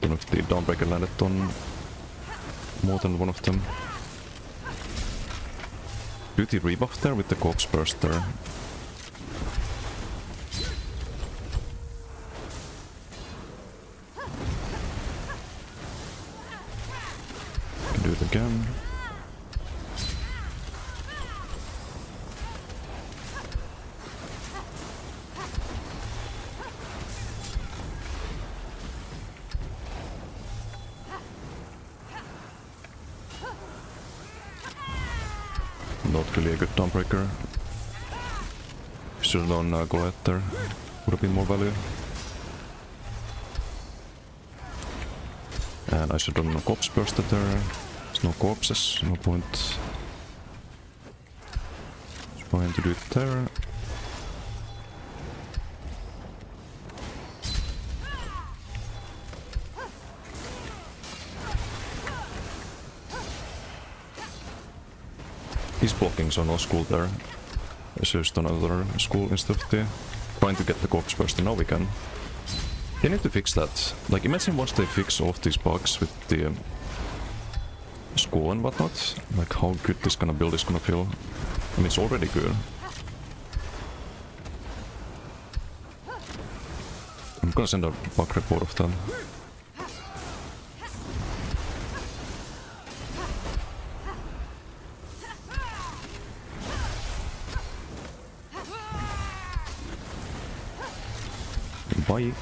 Don't know if the Dawnbreaker landed on more than one of them. Do the rebuff there with the Corpse Burster. Can do it again. Not really a good Dawnbreaker. Should have done Goliath there. Would have been more value. And I should have done a Corpse Burster there. There's no corpses, no point Going to do it there. His blockings are no school there. It's just another school instead of the trying to get the corpse first, and now we can. They need to fix that. Like, imagine once they fix all of these bugs with the school and whatnot, like how good this kind of build is gonna feel. I mean, it's already good. I'm gonna send a bug report of that. Bye.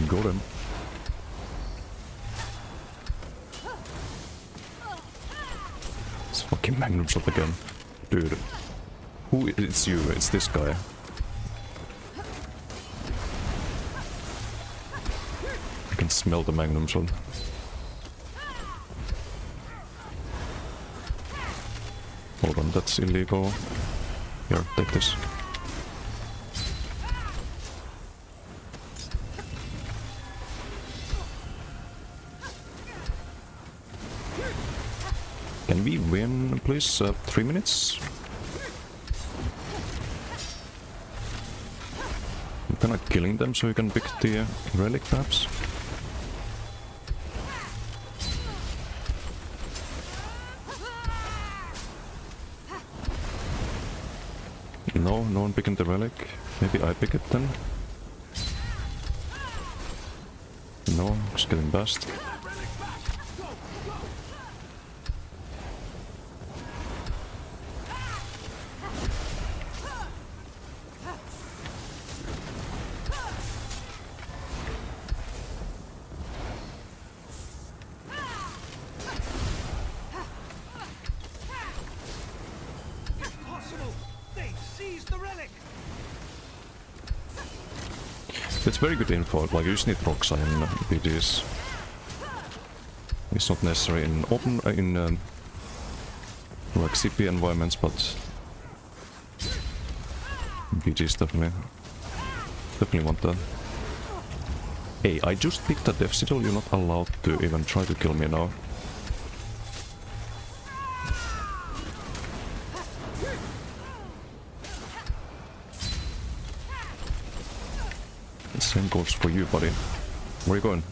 Got him. It's fucking Magnum shot again. Dude. Who? It's you, it's this guy. I can smell the Magnum shot. Hold on, that's illegal. Here, take this. Can we win, please? 3 minutes? I'm kinda killing them so you can pick the relic, perhaps? No, no one picking the relic. Maybe I pick it then? No, just getting bashed. It's very good info, like you just need Roxa in BGs. It's not necessary in open, like CP environments, but BGs definitely want that. Hey, I just picked a Death Sigil, you're not allowed to even try to kill me now. Same goes for you, buddy. Where are you going?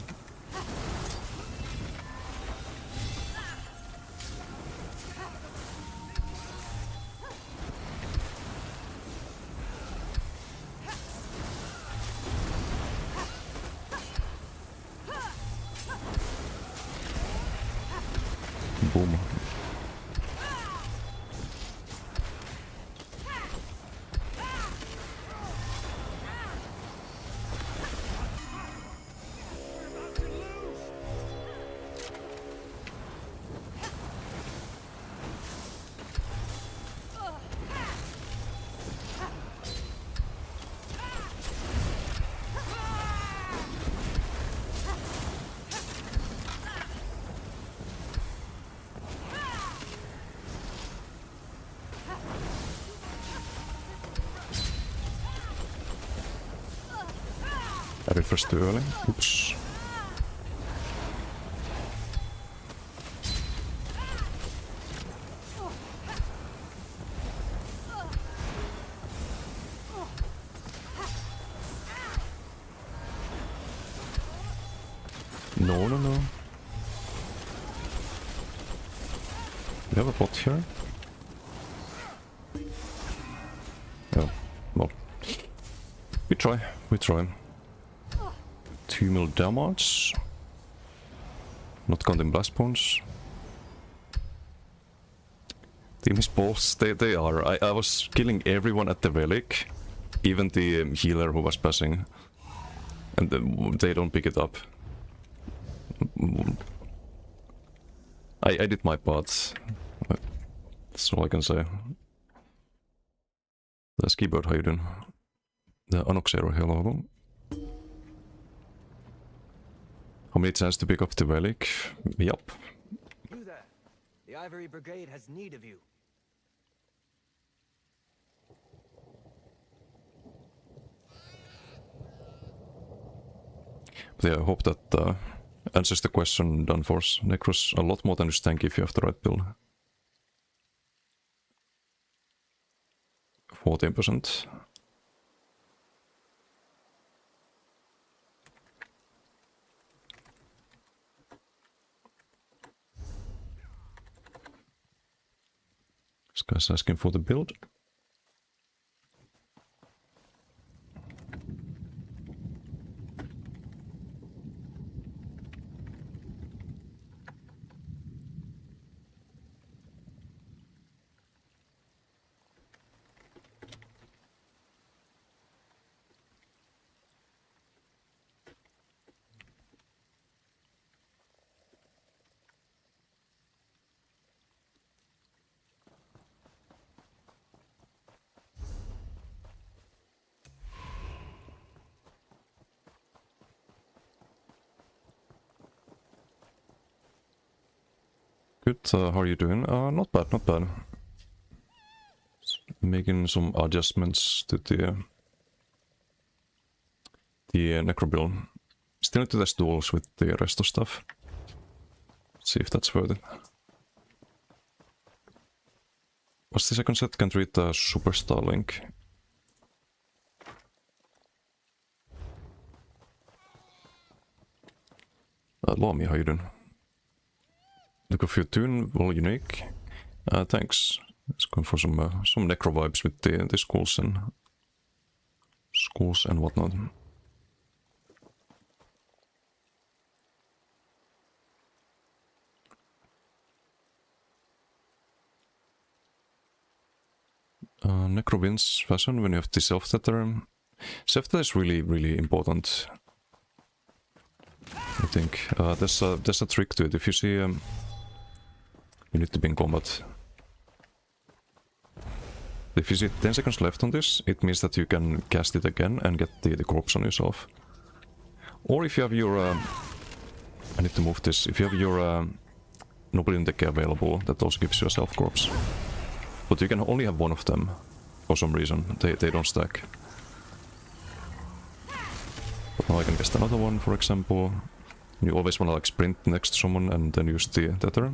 Boom. I refreshed too early. Oops. No, no, no. We have a bot here. Oh, well. We try. 2 mil damage. Not counting blast points. Team is boss. They are. I was killing everyone at the relic. Even the healer who was passing. And they don't pick it up. I did my part. That's all I can say. The Skibird, how you doing? The Anoxero, hello. How many chance to pick up the relic? Yup. You there. The Ivory Brigade has need of you. But yeah, I hope that answers the question, Dunforce. Necros a lot more than just tanky if you have the right build. 14%. This guy's asking for the build. Good, how are you doing? Not bad, not bad. Making some adjustments to the Necro build. Still need to test duels with the rest of stuff. See if that's worth it. What's the second set? Can't read the Superstar link. Lami, how you doing? Look of your tune, well unique. Thanks. It's going for some Necro vibes with the schools and whatnot. Necro wins fashion when you have the self-tether. Self-tether is really, really important. I think there's a trick to it. If you see you need to be in combat. If you see 10 seconds left on this, it means that you can cast it again and get the corpse on yourself. Or if you have your... I need to move this. If you have your Noble in Decay available, that also gives you a self-corpse. But you can only have one of them, for some reason. They don't stack. But now I can cast another one, for example. You always want to like sprint next to someone and then use the tether.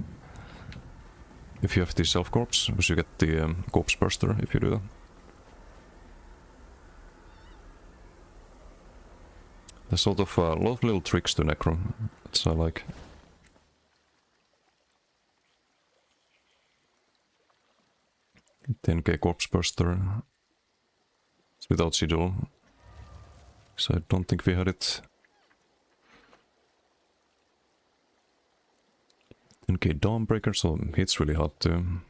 If you have the self-corpse, because you get the corpse burster if you do that. There's sort of a lot of little tricks to Necro, which I like. $10k corpse burster. It's without sigil. So I don't think we had it. 10k Dawnbreaker, so hits really hard too.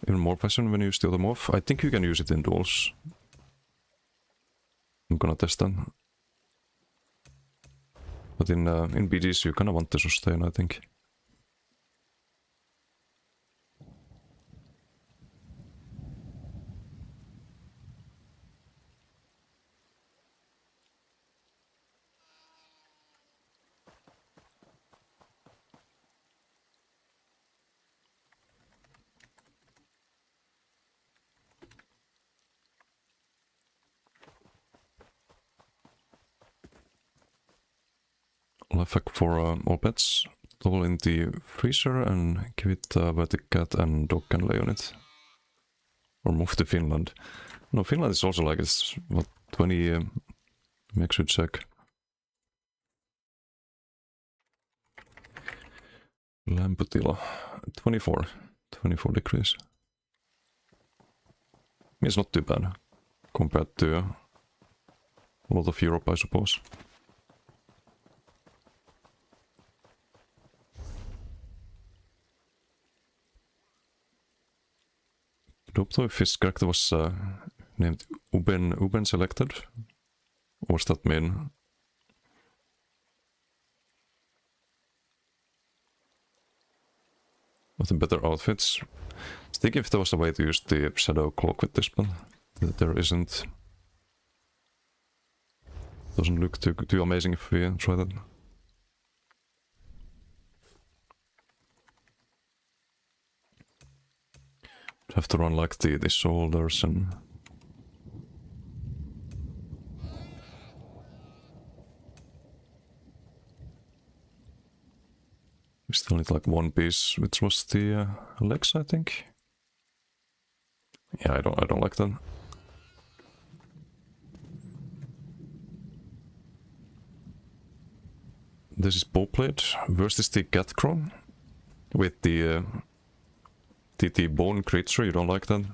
Even more passion when you steal them off. I think you can use it in duels. I'm gonna test that. But in BGs you kinda want to sustain, I think. Lifehack for all pets. All in the freezer and give it where the cat and dog can lay on it. Or move to Finland. No, Finland is also like it's what 20 maybe I should check. Lämpötila 24 degrees. It's not too bad compared to a lot of Europe, I suppose. I don't know if his character was named Uben selected. What's that mean? with the better outfits. I think if there was a way to use the shadow cloak with this, but there isn't. Doesn't look too amazing if we try that. Have to run like the shoulders and... We still need like one piece, which was the legs, I think. Yeah, I don't like that. This is bowplate versus the cat crow with the bone creature. You don't like that?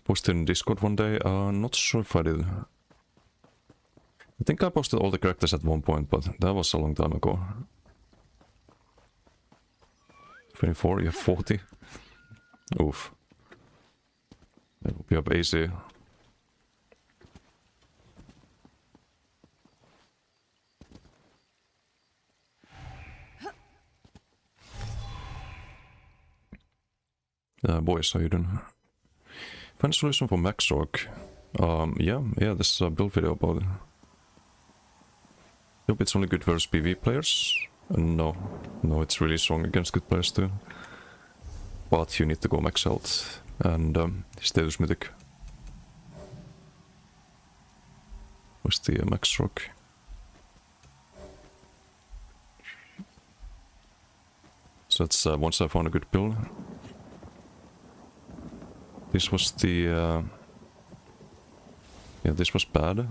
Posted in Discord one day. Not sure if I did. I think I posted all the characters at one point, but that was a long time ago. 24, yeah, 40. Oof. That will be up easy. Boys, how you doing? Find a solution for Maxorg. Yeah, there's a build video about it. Hope it's only good versus PV players. No, it's really strong against good players too. But you need to go max health and status mythic. Where's the Maxorg? So that's once I found a good build. This was the... yeah, this was bad.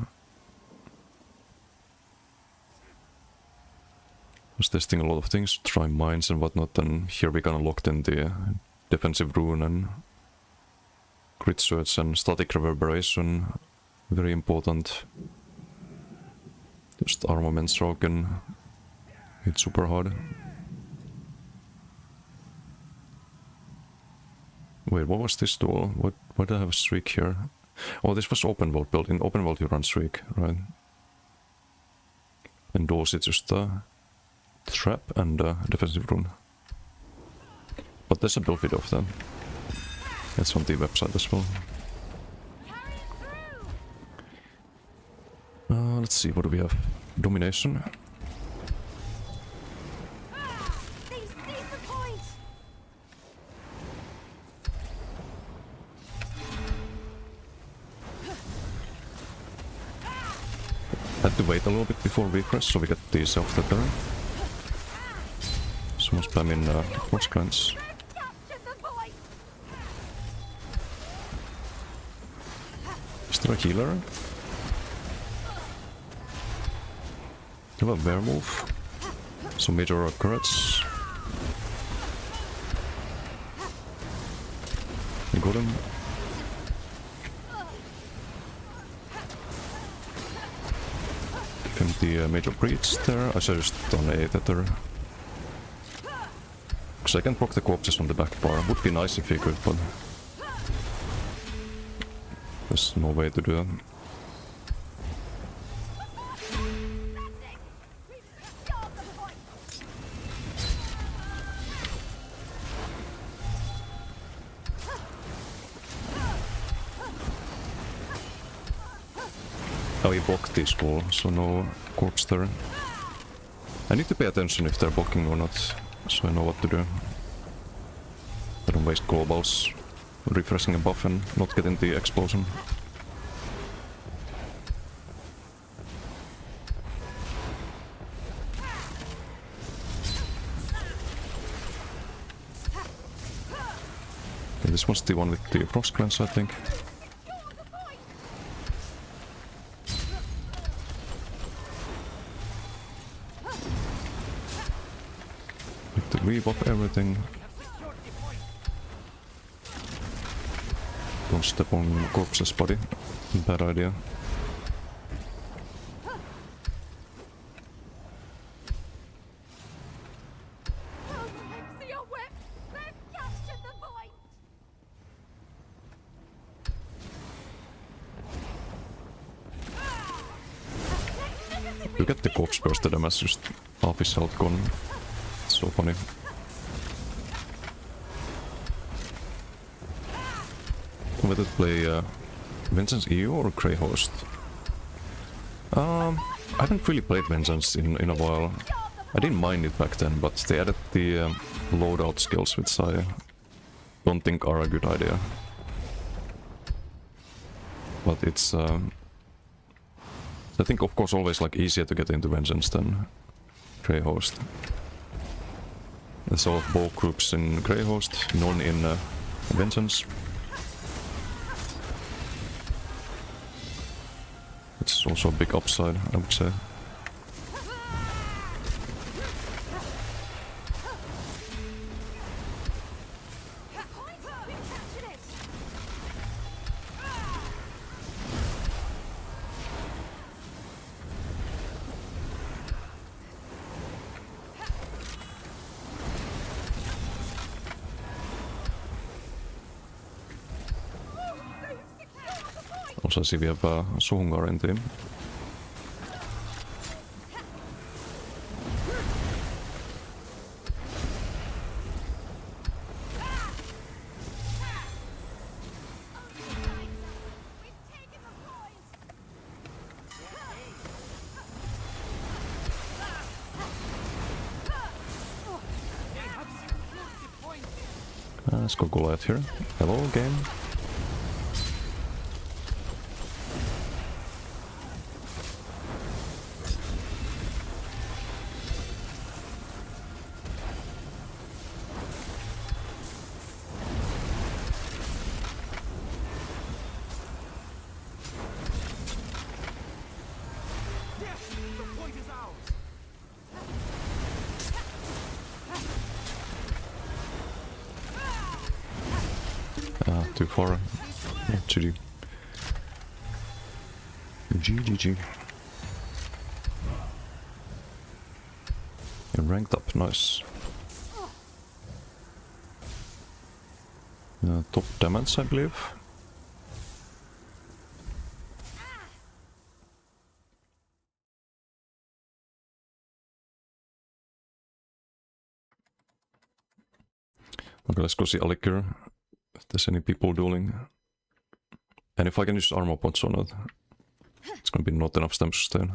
Was testing a lot of things, try mines and whatnot, and here we kind of locked in the defensive rune and crit surge and static reverberation. Very important. Just armament stroke and hit super hard. Wait, what was this duel? Why did I have a streak here? Oh, this was open world build. In open world you run streak, right? And those it's just a trap and a defensive rune. But there's a build video of them. It's on the website as well. Let's see, what do we have? Domination. Had to wait a little bit before refresh so we get the self-tether. Someone spamming force grants. Is there a healer? Do you have a werewolf? Some major occurrence. You got him. Give him the major breach there. I should just done a tether. Because I can proc the corpses on the back bar. Would be nice if you could, but there's no way to do that. Oh, he blocked this wall, so no corpse there. I need to pay attention if they're blocking or not, so I know what to do. I don't waste globals refreshing a buff and not getting the explosion. Okay, this was the one with the frost cleanse, I think. Need to re-buff everything. Don't step on corpses, buddy. Bad idea. Look at the corpse burst damage, just half his health gone. It's so funny. Whether to play Vengeance EU or Grey Host? I haven't really played Vengeance in a while. I didn't mind it back then, but they added the loadout skills, which I don't think are a good idea. But it's I think of course always like easier to get into Vengeance than Grey Host. There's all both groups in Grey Host, none in Vengeance. It's also a big upside, I would say. Also, I see we have Suhungar in team. Let's go Goliath here. Hello, game. Too far. GG. GG. You're ranked up, nice. Top damage, I believe. Okay, let's go see Alikir. If there's any people dueling. And if I can use armor pots or not. It's gonna be not enough stamina sustain. I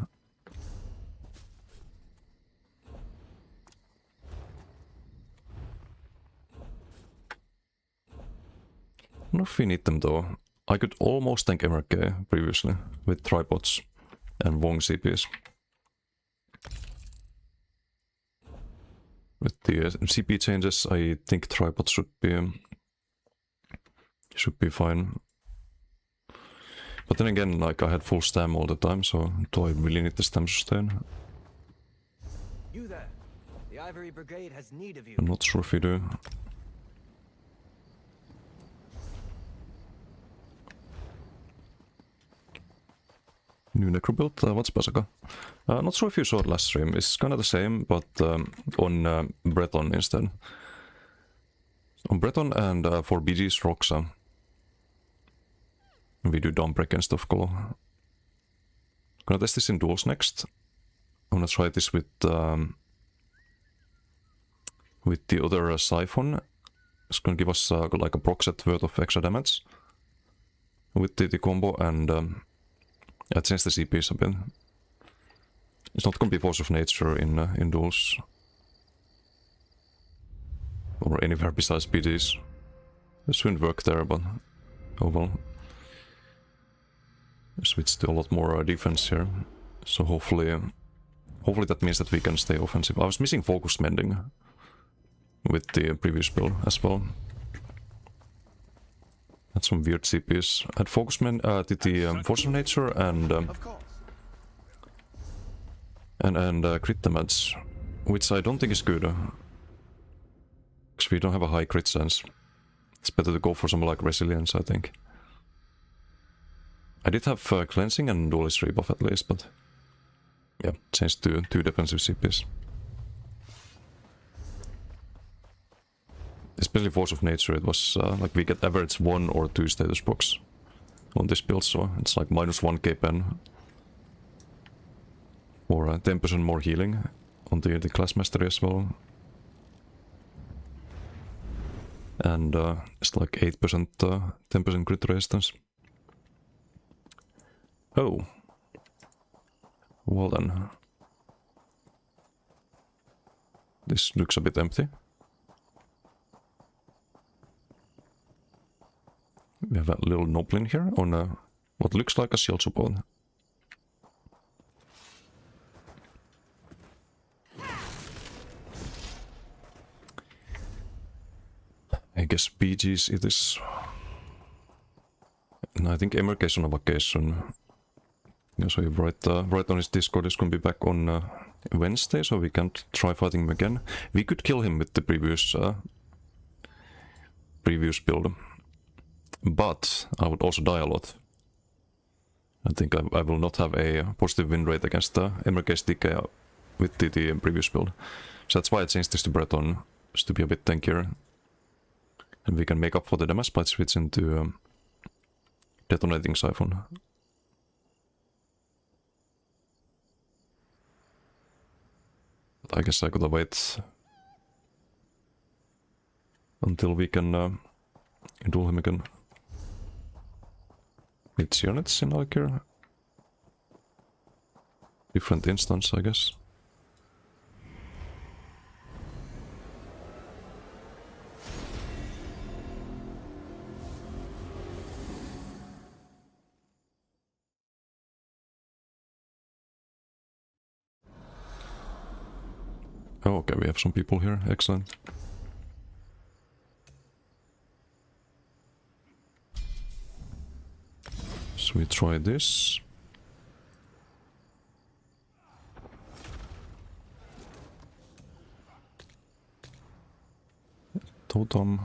don't know if we need them though. I could almost tank MRK previously with tripods and Wong CPs. With the CP changes, I think tripods should be fine. But then again, like I had full stam all the time, so do I really need the stam sustain? You there. The Ivory Brigade has need of you. I'm not sure if we do. New necro build, what's Pasaka? Not sure if you saw it last stream. It's kind of the same, but on Breton instead. On Breton and for BG's Roxa. We do Dawnbreak and stuff cool. Gonna test this in duels next. I'm gonna try this with the other Siphon. It's gonna give us like a proc set worth of extra damage with the combo, and yeah, change the CPs a bit. It's not gonna be Force of Nature in duels or anywhere besides BDs. It shouldn't work there, but oh well. Switch to a lot more defense here, so hopefully that means that we can stay offensive. I was missing focus mending with the previous build as well. Had some weird CPs. I had focus mend, did the Force of Nature and crit damage, which I don't think is good, because we don't have a high crit chance. It's better to go for some like resilience, I think. I did have cleansing and duelist rebuff at least, but yeah, changed to 2 defensive CPs. Especially Force of Nature, it was like we get average 1 or 2 status box on this build, so it's like -1k pen. or 10% more healing on the class mastery as well. And it's like 8%, 10% crit resistance. Oh. Well then. This looks a bit empty. We have a little Noblin here on what looks like a shield support. I guess PGs it is. And I think Emercation on vacation. Yeah, so you write on his Discord he's gonna be back on Wednesday, so we can try fighting him again. We could kill him with the previous build. But I would also die a lot. I think I will not have a positive win rate against the Emercase DK with the previous build. So that's why I changed this to Breton, just to be a bit tankier. And we can make up for the damage by switching to Detonating Siphon. But I guess I gotta wait until we can duel him again. It's units in Alkir. Different instance, I guess. Oh, okay, we have some people here. Excellent. So we try this. Totem.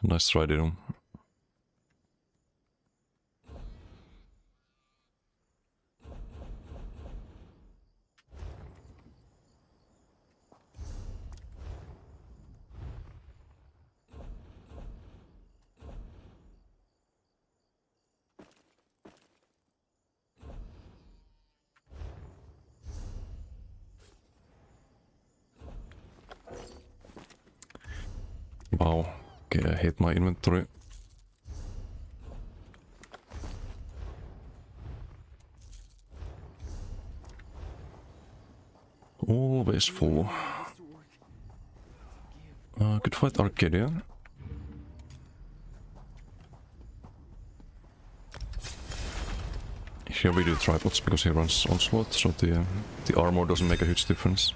Nice try, Dino. Wow. Okay, I hate my inventory. Always full. Could fight Arcadia. Here we do tripods because he runs onslaught, so the armor doesn't make a huge difference.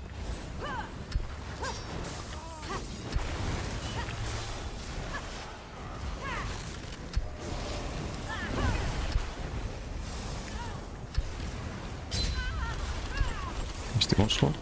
Is the onslaught?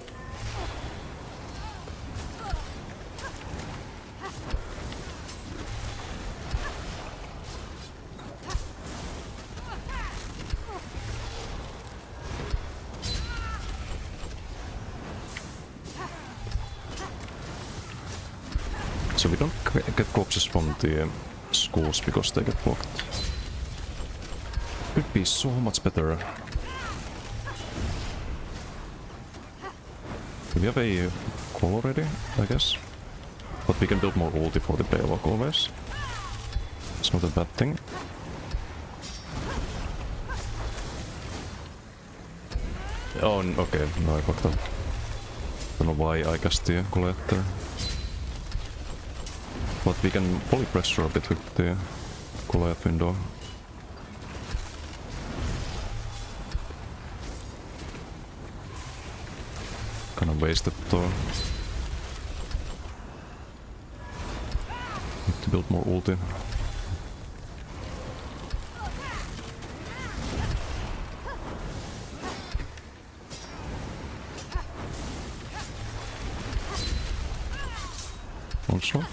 So we don't get corpses from the schools because they get blocked. Could be so much better. Do we have a call already, I guess? But we can build more ulti for the Baylock always. It's not a bad thing. Oh, okay, no, I fucked up. Don't know why I cast the collector. But we can poly pressure a bit with the Goliath window. Kinda wasted though. Need to build more ulti. One shot.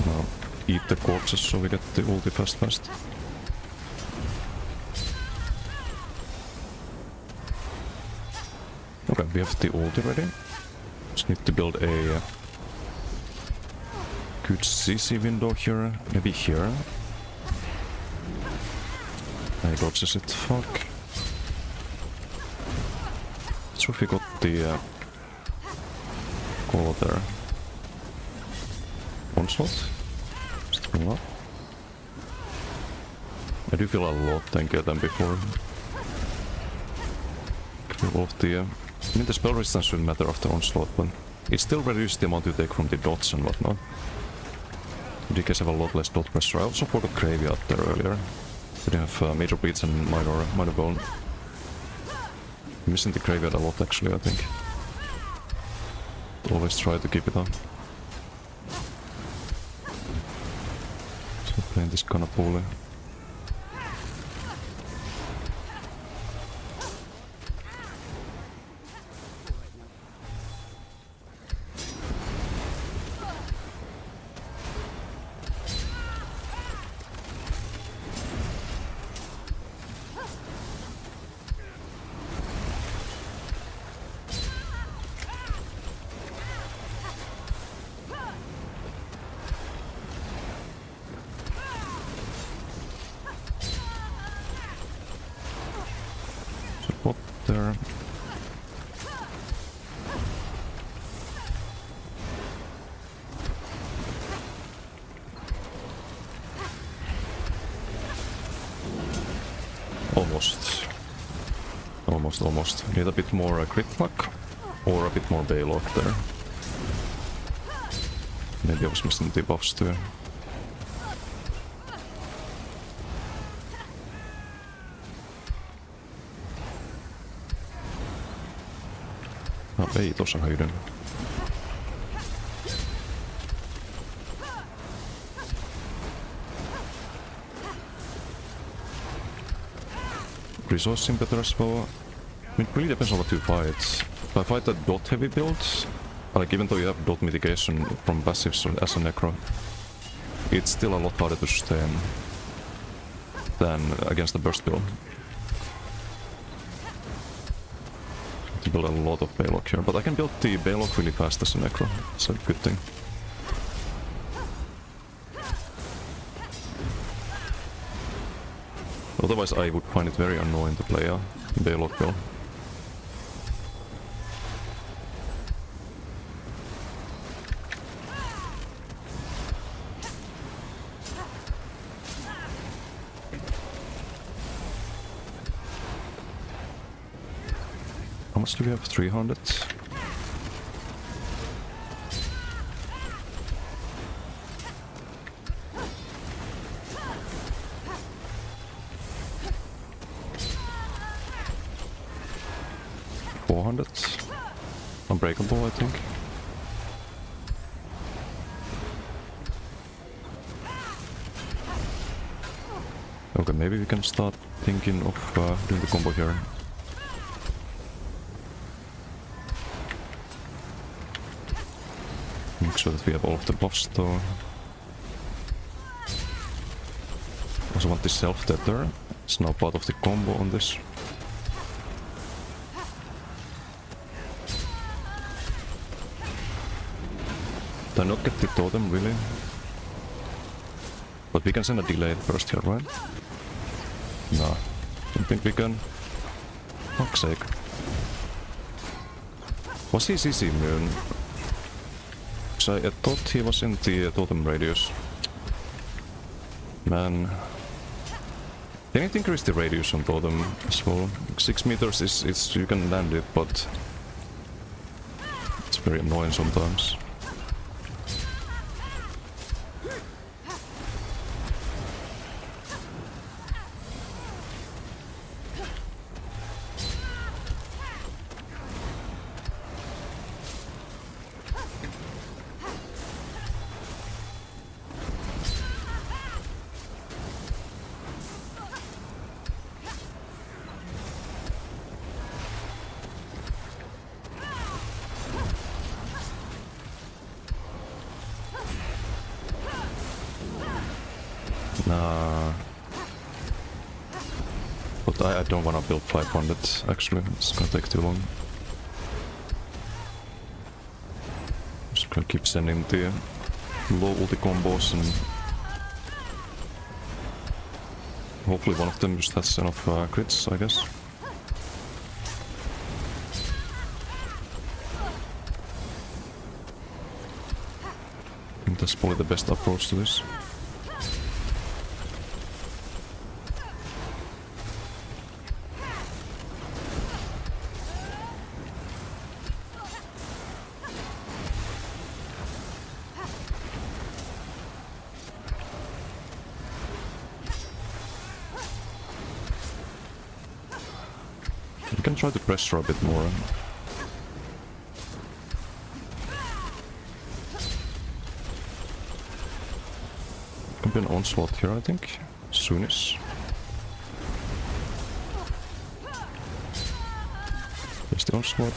Now eat the corpses so we get the ulti fast. Okay, we have the ulti ready. Just need to build a good CC window here, maybe here. I dodges it, fuck. Not sure if we got the call there. One shot. Still up. I do feel a lot tankier than before. Kill off the... I mean, the spell resistance shouldn't matter after onslaught, but it still reduces the amount you take from the dots and whatnot. You guys have a lot less dot pressure. I also forgot Graveyard there earlier. We didn't have Major Bleeds and Minor Bone. I'm missing the Graveyard a lot actually, I think. Always try to keep it on. So playing this kinda poorly. What there? Almost. Need a bit more crit luck or a bit more Baylock there. Maybe I was missing the buffs too. Ei tossa höjden. Resourcing better as well. I mean, it really depends on what you fight. If I fight a dot heavy build, like even though you have dot mitigation from passives as a necro, it's still a lot harder to sustain than against the burst build. To build a lot of Baylock here, but I can build the Baylock really fast as a necro. It's a good thing. Otherwise I would find it very annoying to play a Baylock build. How much do we have? 300? Unbreakable, I think. Okay, maybe we can start thinking of doing the combo here. Make sure that we have all of the buffs though. Also want the self-tether. It's now part of the combo on this. Do I not get the totem, really? But we can send a delayed burst here, right? No. Don't think we can. Fuck's sake. Was he CC immune? I thought he was in the totem radius. Man. They need to increase the radius on totem as well. 6 meters is you can land it, but it's very annoying sometimes. Nah. But I don't wanna build 500 actually, it's gonna take too long. Just gonna keep sending the low ulti combos and hopefully one of them just has enough crits, I guess. I think that's probably the best approach to this. You can try to pressure a bit more. Can be an onslaught here, I think. Soonish. There's the onslaught.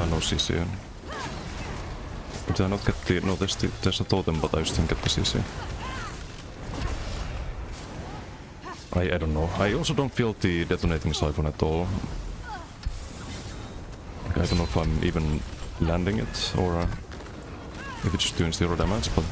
No CC. Did I not get the... No, there's a totem, but I just didn't get the CC. I don't know. I also don't feel the detonating siphon at all. I don't know if I'm even landing it or if it's just doing 0 damage, but...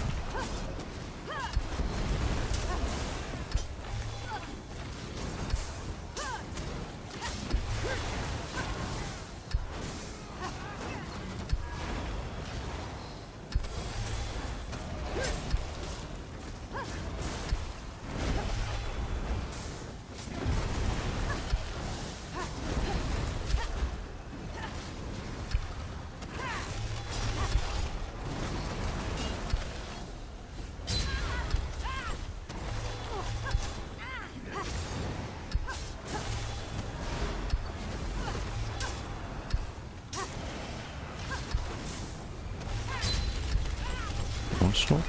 Onslaught?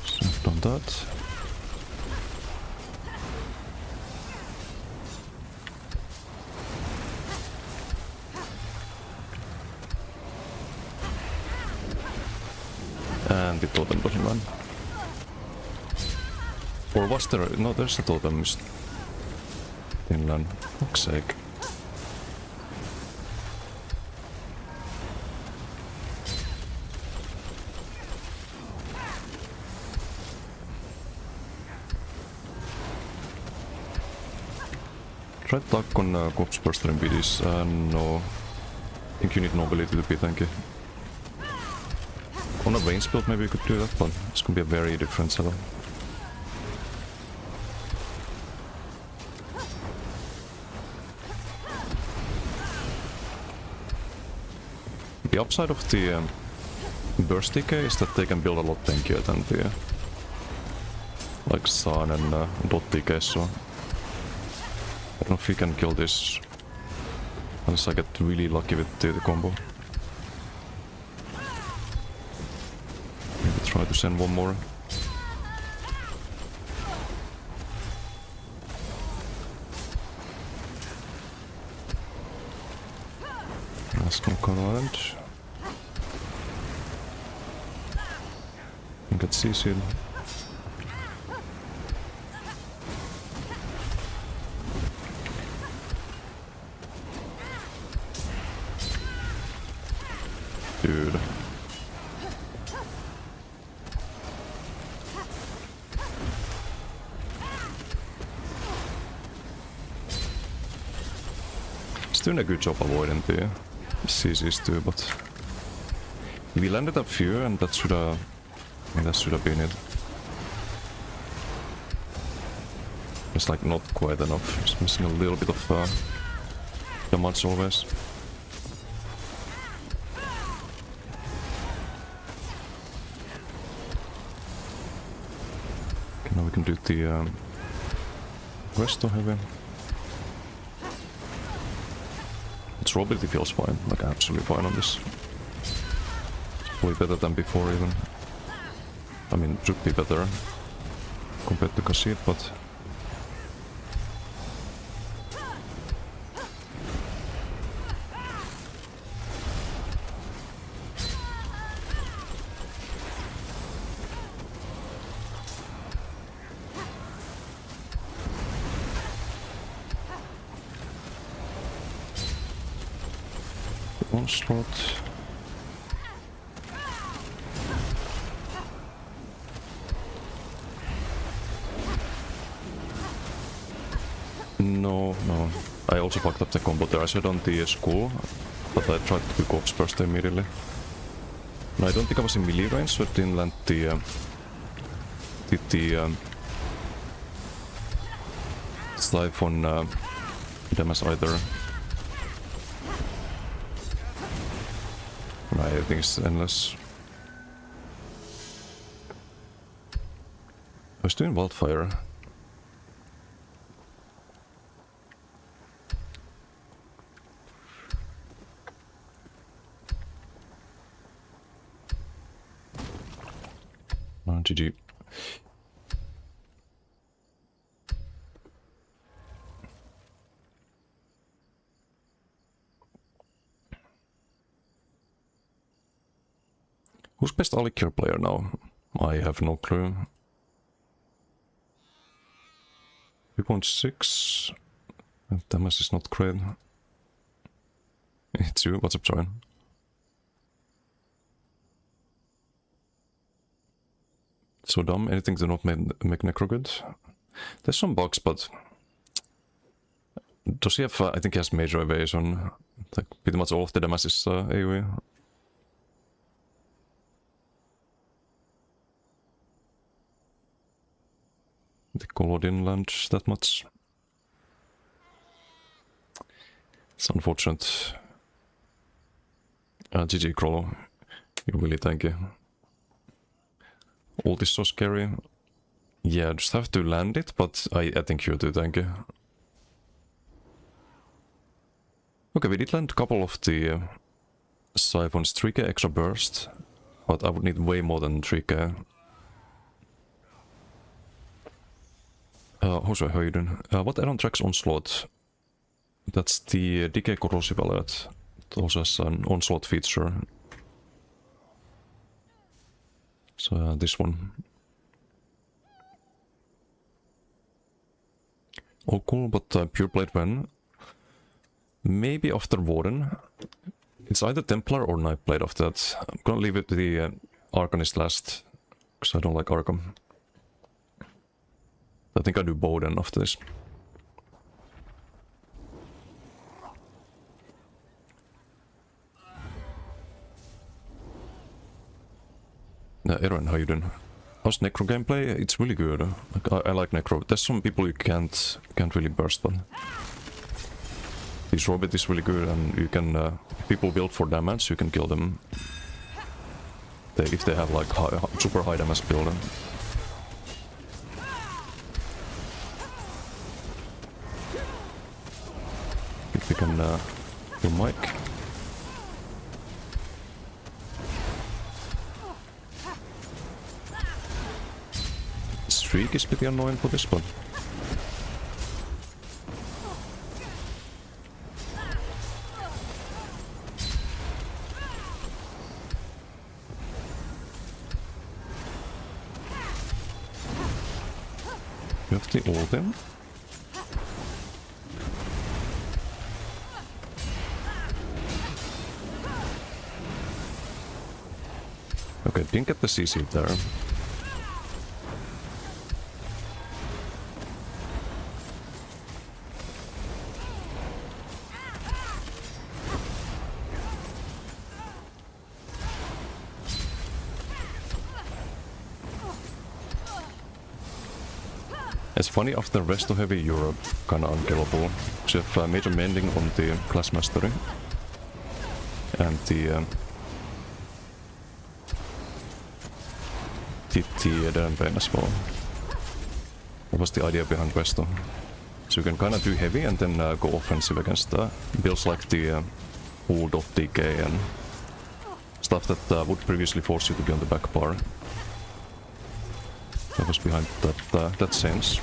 So I've done that. And the totem doesn't run. Or was there? No, there's a totem inland. Fuck's sake. Try to attack on Corpse Burster in BDs. No. I think you need nobility to be tanky. On a range build maybe you could do that, but it's gonna be a very different setup. The upside of the burst TK is that they can build a lot tankier than the like San and Dot TK, so I don't know if we can kill this unless I get really lucky with the combo. Maybe try to send one more. That's gonna come around. And get CC'd. Dude. He's doing a good job avoiding the CCs too, but we landed a few and that should have been it. It's like not quite enough. It's missing a little bit of damage always. Okay, now we can do the resto heavy. Its rollability feels fine, like absolutely fine on this. Way better than before even. I mean, should be better compared to Kha'Zit, but onslaught. No. I also fucked up the combo there. I said on the skull, but I tried to do corpse burst immediately. No, I don't think I was in melee range, so I didn't land the Slife on damage either. I think it's endless. I was doing wildfire. Oh, GG. Who's best Alikir player now? I have no clue. 3.6. Damage is not great. It's you, what's up, Joanne? So dumb, anything to not make Necro good? There's some bugs, but... Does he have, I think he has major evasion. Like, pretty much all of the damage is AoE. The Colo didn't land that much. It's unfortunate. GG Crollo. You're really tanky. Ult is so scary. Yeah, just have to land it, but I think you're too tanky. Okay, we did land a couple of the Siphons. 3k extra burst, but I would need way more than 3k. Jose, how are you doing? What add-on tracks Onslaught? That's the Decay Corrosive Alert. It also has an Onslaught feature. So this one. Oh cool, but Pure Blade when? Maybe after Warden. It's either Templar or Nightblade after that. I'm gonna leave it to the Arcanist last, because I don't like Arkham. I think I do Bowden after this. Aaron, how you doing? How's Necro gameplay? It's really good. Like, I like Necro. There's some people you can't really burst, but this Robit is really good, and you can if people build for damage, you can kill them. If they have like super high damage build. If we can kill Mike. Streak is pretty annoying for this one. You have the ulti. Okay, didn't get the CC there. It's funny, after Resto Heavy Europe, kinda unkillable. So you have major mending on the class mastery. And the Edenpain as well. What was the idea behind Resto? So you can kinda do heavy and then go offensive against builds like the Hold of DK and stuff that would previously force you to be on the back bar. That was behind that sense.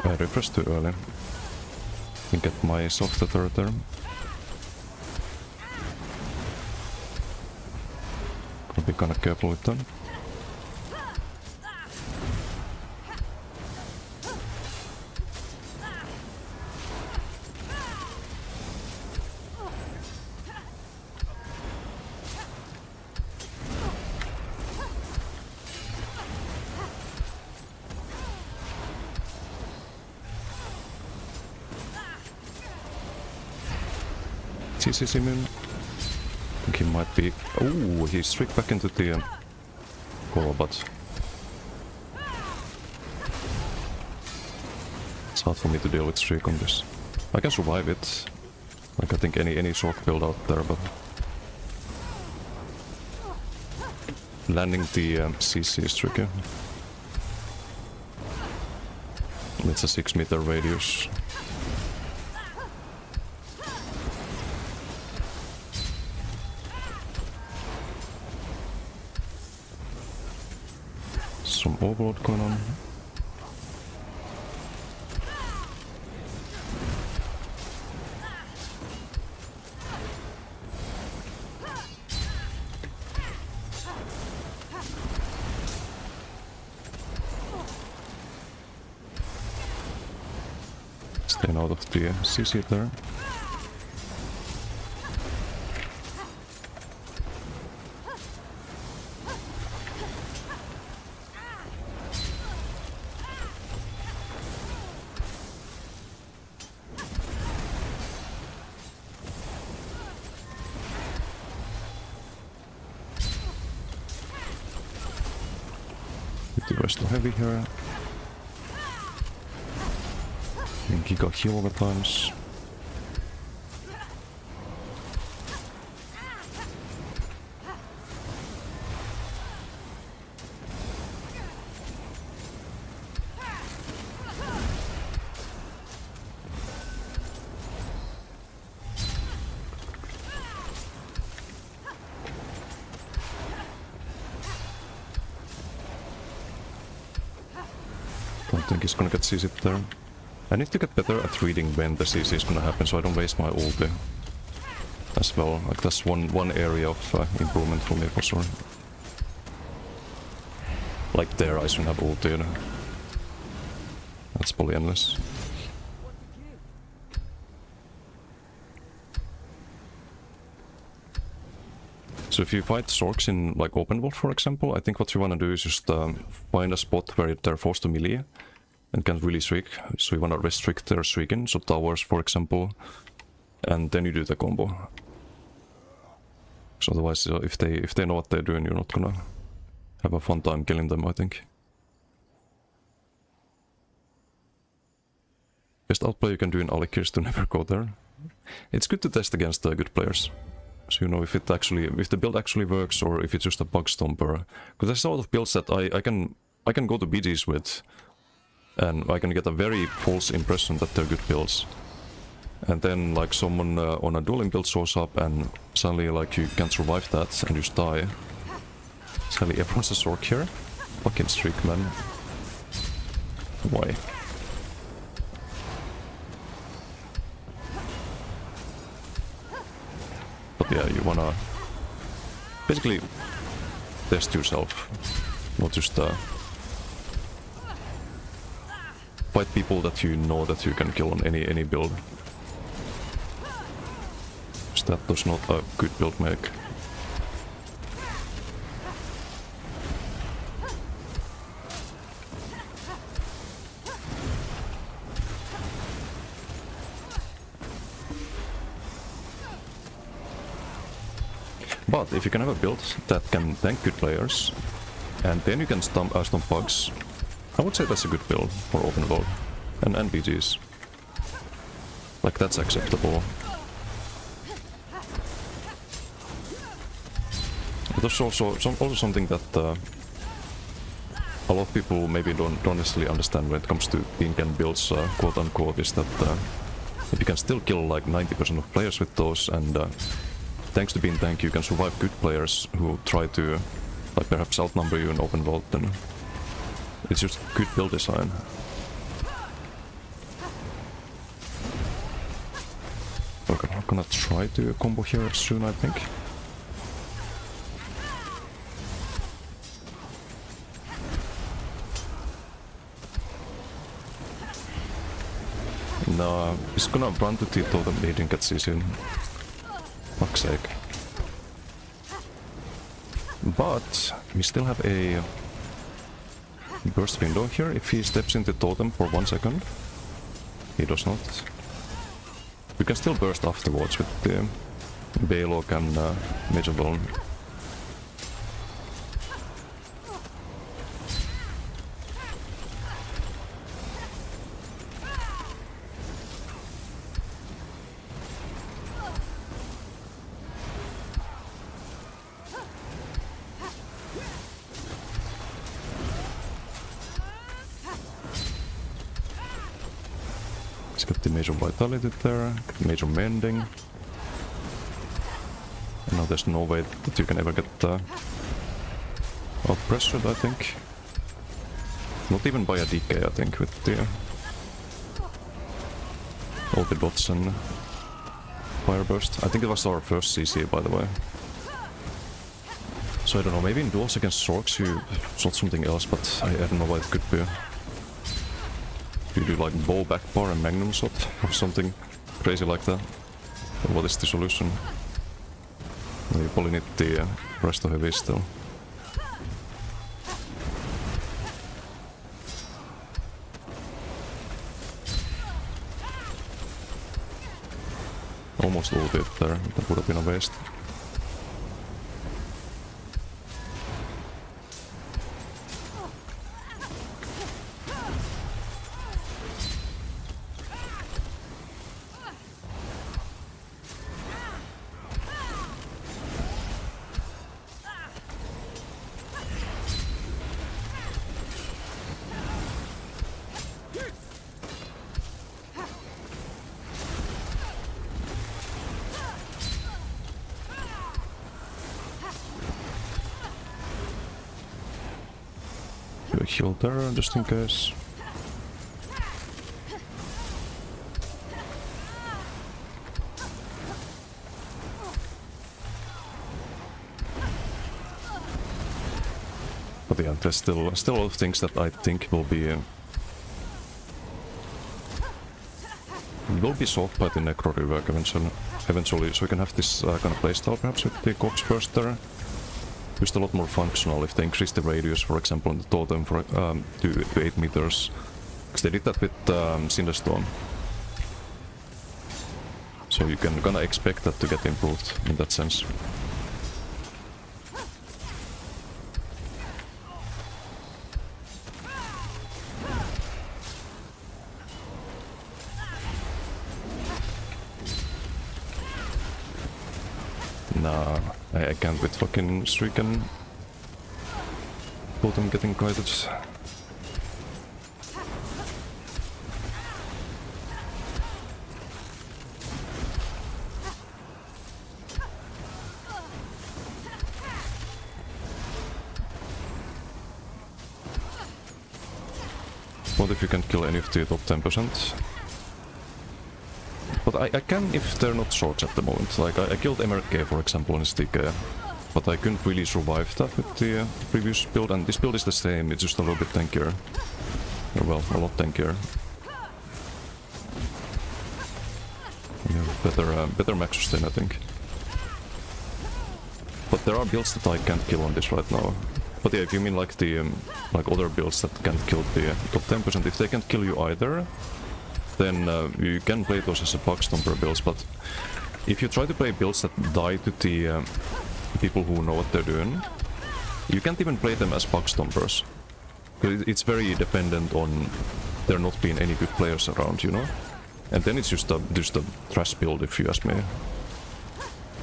I refreshed too early. Can get myself the third term. Gotta be kinda careful with them. CC Moon. I think he might be... Oh, he streaked back into the goal, but... It's hard for me to deal with streak on this. I can survive it. Like I think any short build out there, but... Landing the CC is tricky. It's a 6 meter radius. Some overload going on. Staying out of the CC there. The rest of heavy here. And Giga heal over times. Don't think he's gonna get CC'd there. I need to get better at reading when the CC is gonna happen, so I don't waste my ulti as well. Like that's one area of improvement for me for sure. Like there, I shouldn't have ulti. That's probably endless. So if you fight Zorks in like open world, for example, I think what you wanna do is just find a spot where they're forced to melee and can't really streak. So you wanna restrict their streaking, so towers, for example, and then you do the combo. So otherwise, if they know what they're doing, you're not gonna have a fun time killing them, I think. Best outplay you can do in Alikir is to never go there. It's good to test against good players. So you know if the build actually works or if it's just a bug stomper. Because there's a lot of builds that I can go to BGs with, and I can get a very false impression that they're good builds. And then like someone on a dueling build shows up and suddenly like you can't survive that and you just die. Suddenly everyone's a Zork here. Fucking streak, man. Why? But yeah, you wanna basically test yourself, not just fight people that you know that you can kill on any build. 'Cause that does not a good build make. But if you can have a build that can tank good players, and then you can stomp bugs, I would say that's a good build for open world and NPGs. Like, that's acceptable. But there's also something that a lot of people maybe don't necessarily understand when it comes to bean can builds, quote unquote, is that if you can still kill like 90% of players with those, and thanks to bean tank you can survive good players who try to like perhaps outnumber you in open world, then it's just good build design. Okay, I'm gonna try to combo here soon, I think. No, he's gonna run to Tito, the he didn't get CC. Fuck's sake. But we still have a burst window here. If he steps into totem for 1 second, he does not. We can still burst afterwards with the Balog and Major Bone. He's got the Major Vitality there, Major Mending. And now there's no way that you can ever get out-pressured, I think. Not even by a DK, I think, with the ulti bots and Fire Burst. I think it was our first CC, by the way. So I don't know, maybe in duels against Sorks you shot something else, but I don't know what it could be. You do like bow backbar and magnum shot or something crazy like that. What is the solution? You probably need the rest of heavy still. Almost ulted there, that would have been a waste. Do a heal there, just in case. But yeah, there's still a lot of things that I think will be solved by the Necro rework eventually, so we can have this kind of playstyle perhaps with the Cox Burst there. Just a lot more functional if they increase the radius, for example, on the totem for, to 8 meters. Because they did that with Cinderstorm. So you can gonna expect that to get improved in that sense. Nah, I can't with fucking Streak and Totem getting guided. But difficult if you can't kill any of the top 10%. But I can if they're not shorts at the moment. Like I killed MRK for example on his TK. But I couldn't really survive that with the previous build, and this build is the same, it's just a little bit tankier. Or well, a lot tankier. Yeah, better max sustain I think. But there are builds that I can't kill on this right now. But yeah, if you mean like the like other builds that can't kill the top 10%, if they can't kill you either, then you can play those as a bug stomper builds. But if you try to play builds that die to the people who know what they're doing, you can't even play them as bug stompers. It's very dependent on there not being any good players around, you know? And then it's just a trash build if you ask me.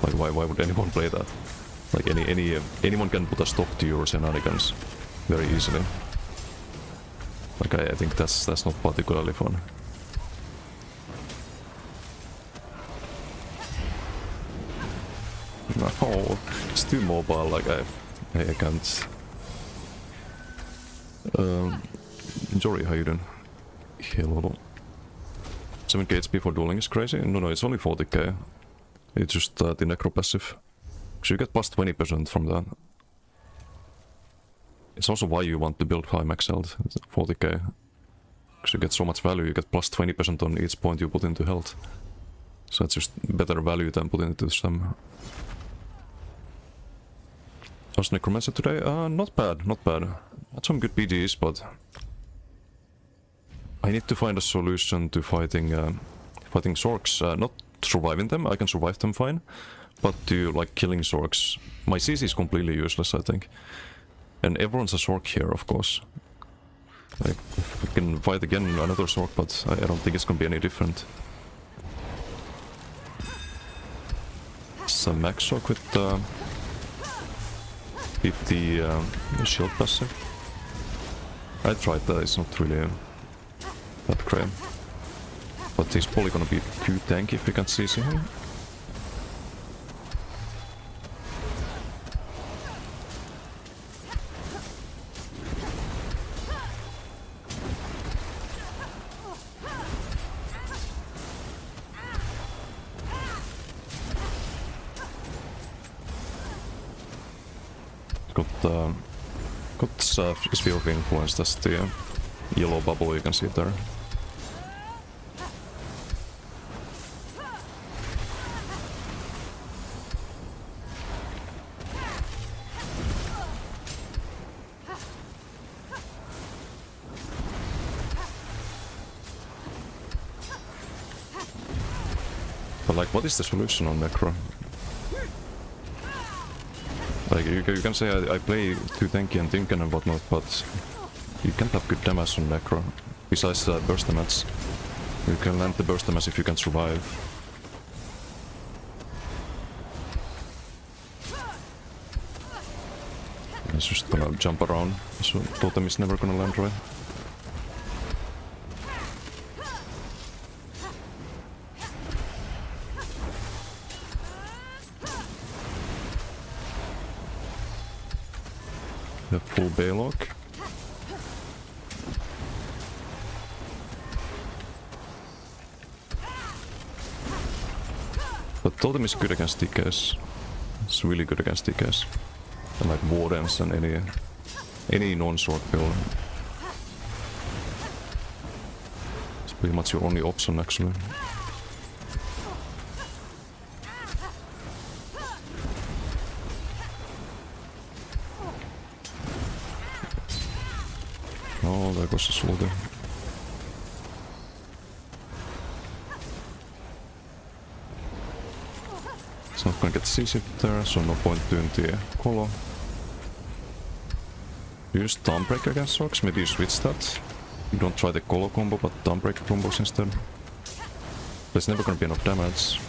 Like why would anyone play that? Like anyone can put a stop to your shenanigans very easily. Like I think that's not particularly fun. No, it's too mobile, like I can't. Jory, how you doing? Hello. 7k HP for dueling is crazy? No, it's only 40k. It's just the necro passive. So you get plus 20% from that. It's also why you want to build high max health, 40k. Because you get so much value, you get plus 20% on each point you put into health. So it's just better value than putting it into some. How's Necromancer today? Not bad, not bad. Had some good BGs, but I need to find a solution to fighting Zorks. Not surviving them, I can survive them fine, but to like killing Zorks, my CC is completely useless, I think. And everyone's a Zork here, of course. Like, I can fight again another Zork, but I don't think it's gonna be any different. Some max Zork with the shield passive. I tried that, it's not really that great. But he's probably gonna be too tanky if we can't CC him. Got this sphere of influence, that's the yellow bubble you can see there. But like, what is the solution on Necro? Like, you can say I play too tanky and Tinken and whatnot, but you can't have good damage on Necro. Besides burst damage. You can land the burst damage if you can survive. It's just gonna jump around, so Totem is never gonna land right. The full Baylock. But Totem is good against TKs. It's really good against TKs. And like Wardens and any non-sword build. It's pretty much your only option actually. Oh, there goes the soldier. It's not gonna get CC there, so no point doing the Colo. Use Dawnbreaker against Zorks, maybe you switch that. You don't try the Colo combo, but Dawnbreaker combos instead. There's never gonna be enough damage.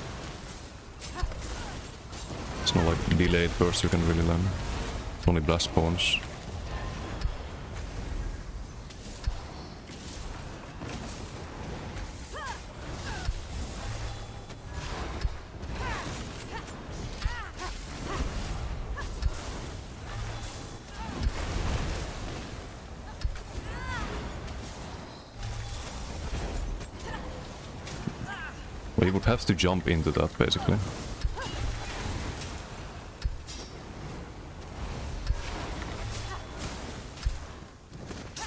It's not like delayed burst you can really land. Only blast bones. Well, he would have to jump into that, basically.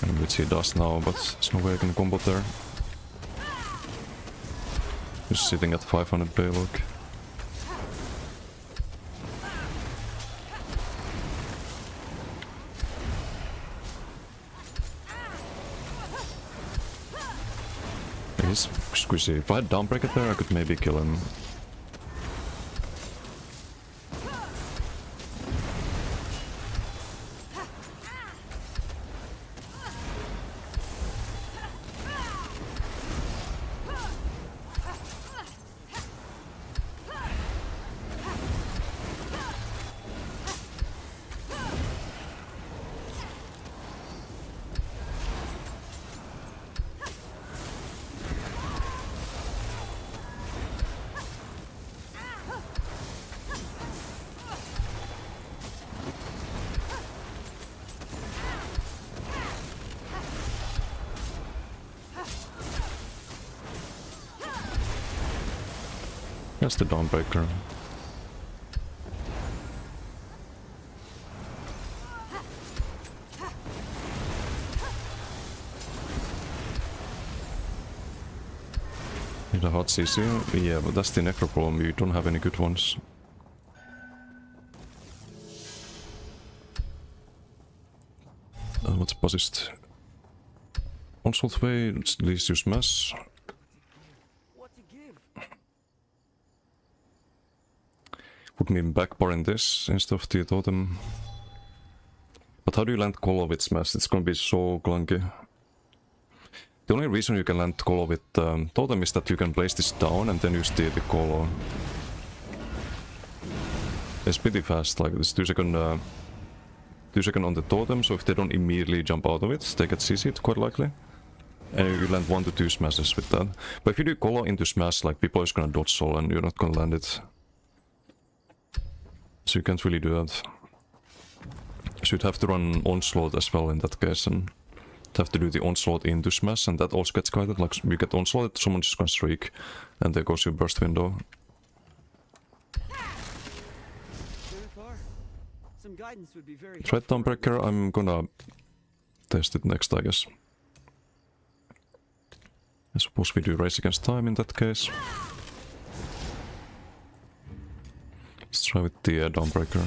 And which he does now, but there's no way I can combo there. He's sitting at 500 payload. He's squishy. If I had Dawnbreaker there, I could maybe kill him. That's the Dawnbreaker. Need a hot CC? Yeah, but that's the Necro problem, you don't have any good ones. What's possessed? Onslaught Way, at least use Mass. What to give? Put me back bar in this instead of the totem. But how do you land Colo with Smash? It's gonna be so clunky. The only reason you can land Colo with totem is that you can place this down and then use the Colo. It's pretty fast, like this 2 second on the totem, so if they don't immediately jump out of it, they get CC'd quite likely. And you land 1 to 2 smashes with that. But if you do Colo into Smash, like people are just gonna dodge soul and you're not gonna land it. So you can't really do that. So you'd have to run Onslaught as well in that case, and have to do the Onslaught into Smash, and that also gets guided. Like you get Onslaught, someone just gonna streak, and there goes your burst window. Some guidance would be very Tried Dawnbreaker, I'm gonna test it next, I guess. I suppose we do Race Against Time in that case. Let's try with the Dawnbreaker.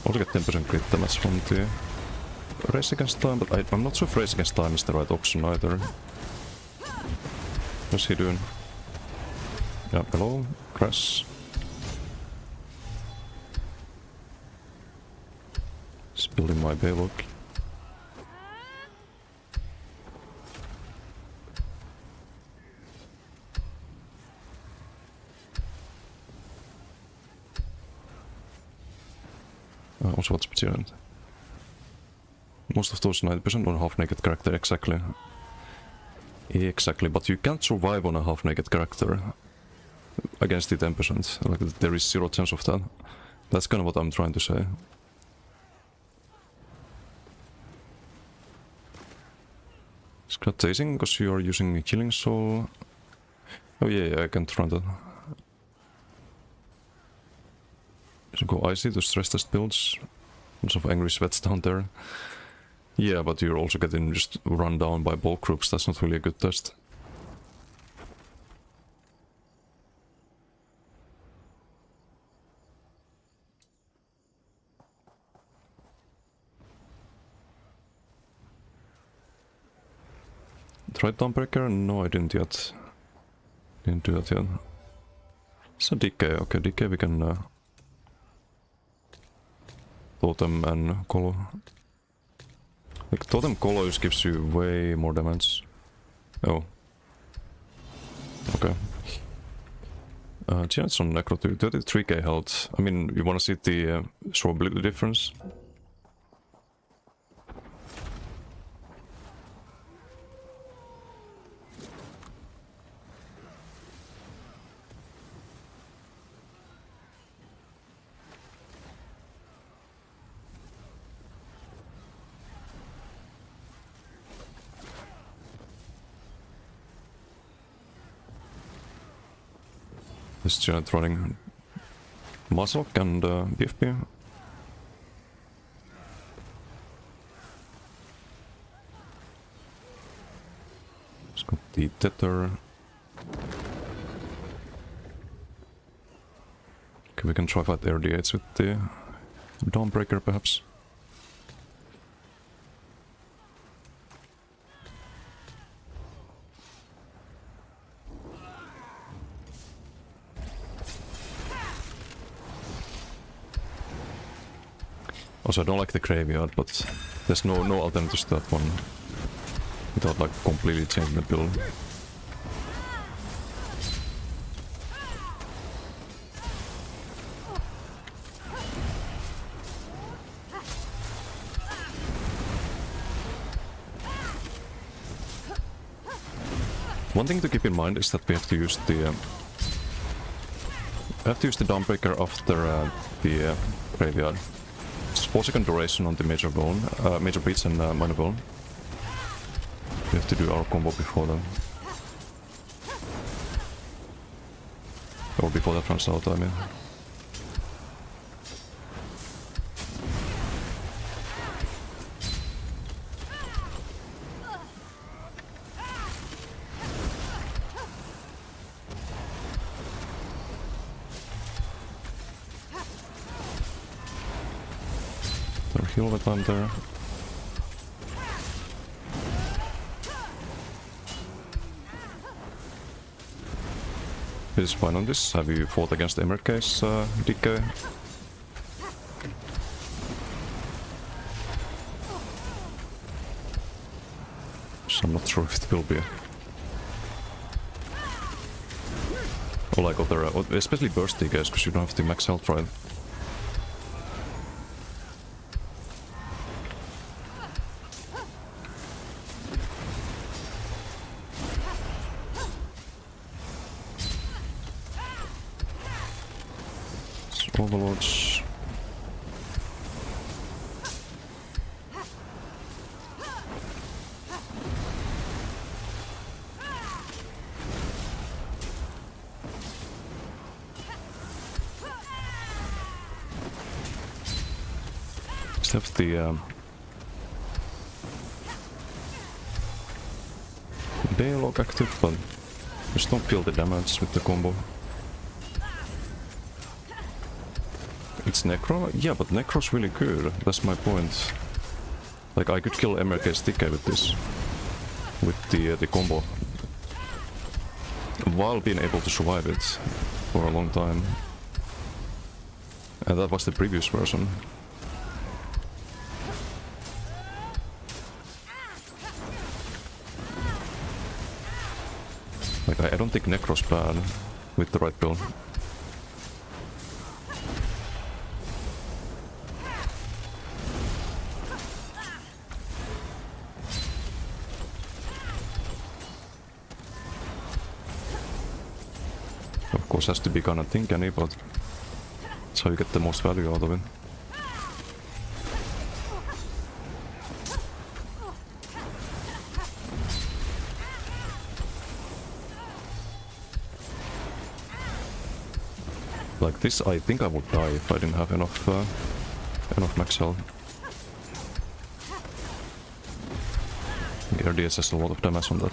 Also get 10% crit damage from the Race Against Time, but I'm not sure if Race Against Time is the right option either. What's he doing? Yeah, hello, crash. Just building my Baylock. Also what's particular. Most of those 90% on half-naked character, exactly. Exactly, but you can't survive on a half-naked character against the 10%. Like, there is 0 chance of that. That's kind of what I'm trying to say. Scrap tasing, because you are using Killing Soul. Oh yeah, I can't run that. So go Icy to stress test builds. Lots of angry sweats down there. Yeah, but you're also getting just run down by bulk groups. That's not really a good test. try Dawnbreaker? No, I didn't yet. Didn't do that yet. It's a decay. Okay, decay we can Totem and Colo. Like Totem Colors gives you way more damage. Oh. Okay. Chance on Necro 2, 33k health. I mean, you wanna see the survivability difference? This giant running Mazok and BFP. Just got the Tether. Okay, we can try fight air D8s with the Dawnbreaker perhaps. Also, I don't like the graveyard, but there's no alternatives to that one without like completely changing the build. One thing to keep in mind is that we have to use the Dawnbreaker after the graveyard. It's 4-second duration on the major bone, major beats and minor bone. We have to do our combo before them. Or before that runs out, I mean. Heal that one there. This is fine on this. Have you fought against Emercase, DK? So I'm not sure if it will be. Or like other, especially burst DKs, because you don't have the max health, right? Overlords. Just have the Daylog active, but just don't feel the damage with the combo. It's Necro? Yeah, but Necro's really good. That's my point. Like, I could kill MRK's DK with this. With the combo. While being able to survive it for a long time. And that was the previous version. Like, I don't think Necro's bad with the right build. Of course, has to be kind of tinky, but that's how you get the most value out of it. Like this, I think I would die if I didn't have enough max health. RDS has a lot of damage on that.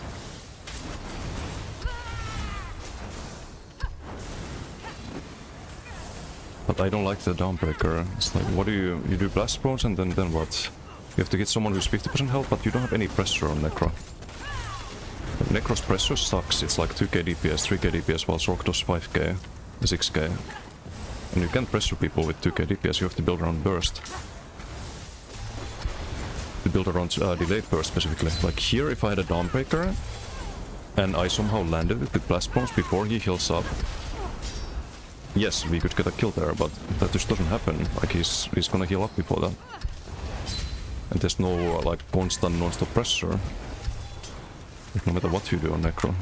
But I don't like the Dawnbreaker. It's like, what do you do blast bones and then what? You have to get someone who's 50% health, but you don't have any pressure on Necro. Necros pressure sucks. It's like 2k DPS, 3k DPS, while Sork does 5k, 6k. And you can't pressure people with 2k DPS, you have to build around burst. To build around delayed burst specifically. Like here, if I had a Dawnbreaker, and I somehow landed it with blast bombs before he heals up, yes, we could get a kill there, but that just doesn't happen. Like he's gonna heal up before that. And there's no like constant non-stop pressure. No matter what you do on Necro.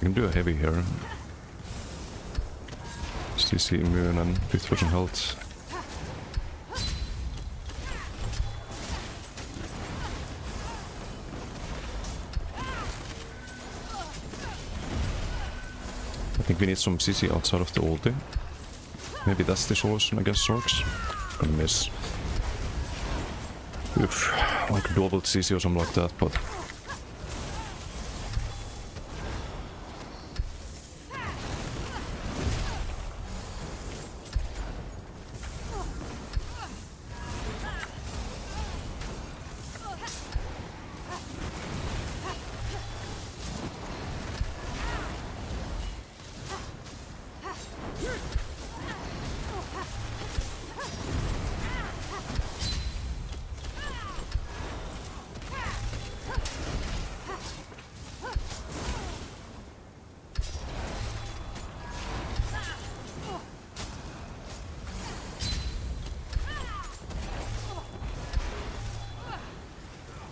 You can do a heavy here. CC immune and 50% health. I think we need some CC outside of the ulti. Maybe that's the solution against Sorks. Gonna miss. Oof, like double CC or something like that, but...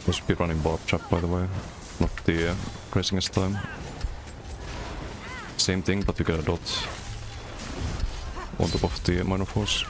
I should be running Barb Trap, by the way, not the craziness time. Same thing, but you get a dot on top of the Minor Force.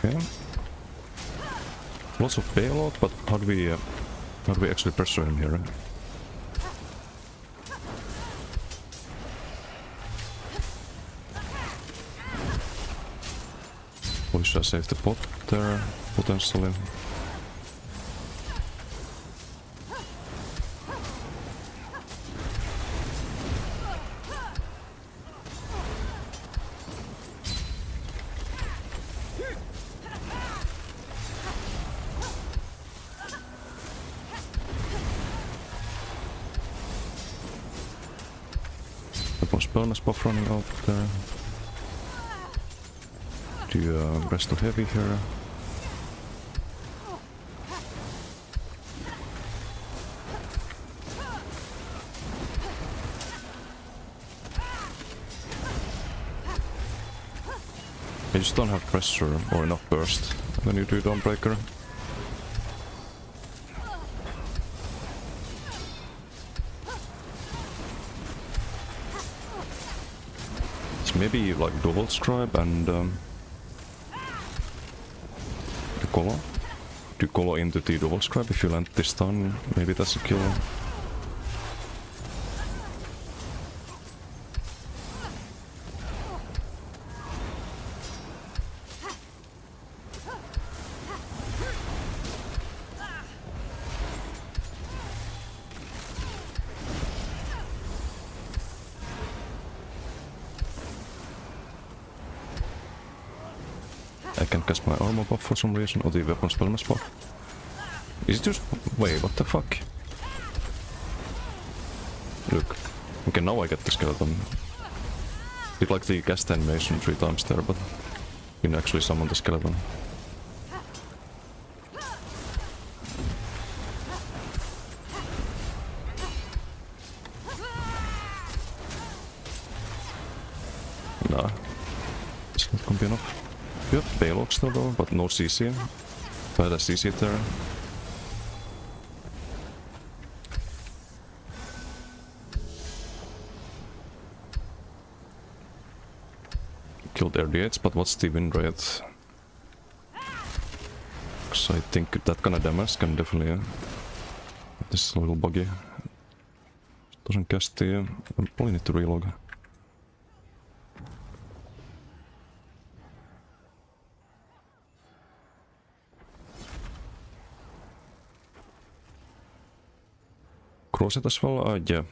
Okay. Lots of bailout, but how do we actually pressure him here? We should save the pot there, potentially. Bonus buff running out there. Do rest of heavy here. You just don't have pressure or enough burst when you do Dawnbreaker. Maybe like double scribe and the Colo. Do Colo into the double scribe if you land this stun, maybe that's a kill. I can't cast my armor buff for some reason, or the weapon spellmass buff. Is it just... wait, what the fuck? Look. Okay, now I get the skeleton. Did like the cast animation 3 times there, but you can actually summon the skeleton. Nah. It's not gonna be enough. We have Balog still though, but no CC. If I had a CC there. Killed RDH, but what's the win rate? Because I think that kind of damage can definitely... this is a little buggy. Doesn't cast the... I probably need to relog. Crosset as well? Yeah.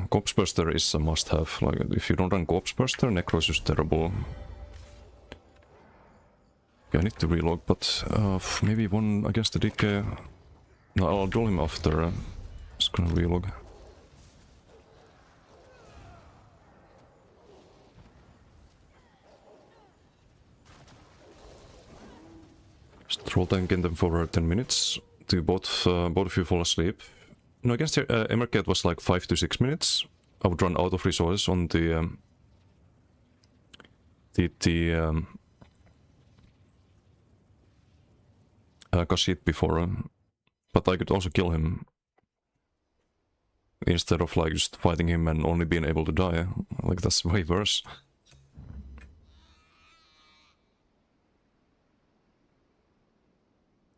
Corpse Burster is a must-have. Like, if you don't run Corpse Burster, Necro is just terrible. Okay, I need to relog, but maybe one against the DK. No, I'll duel him after. Just gonna relog. Just troll tank in them for 10 minutes. To both of you fall asleep. No, against Emercat was like 5 to 6 minutes. I would run out of resources on the Khajiit before, but I could also kill him instead of like just fighting him and only being able to die. Like that's way worse.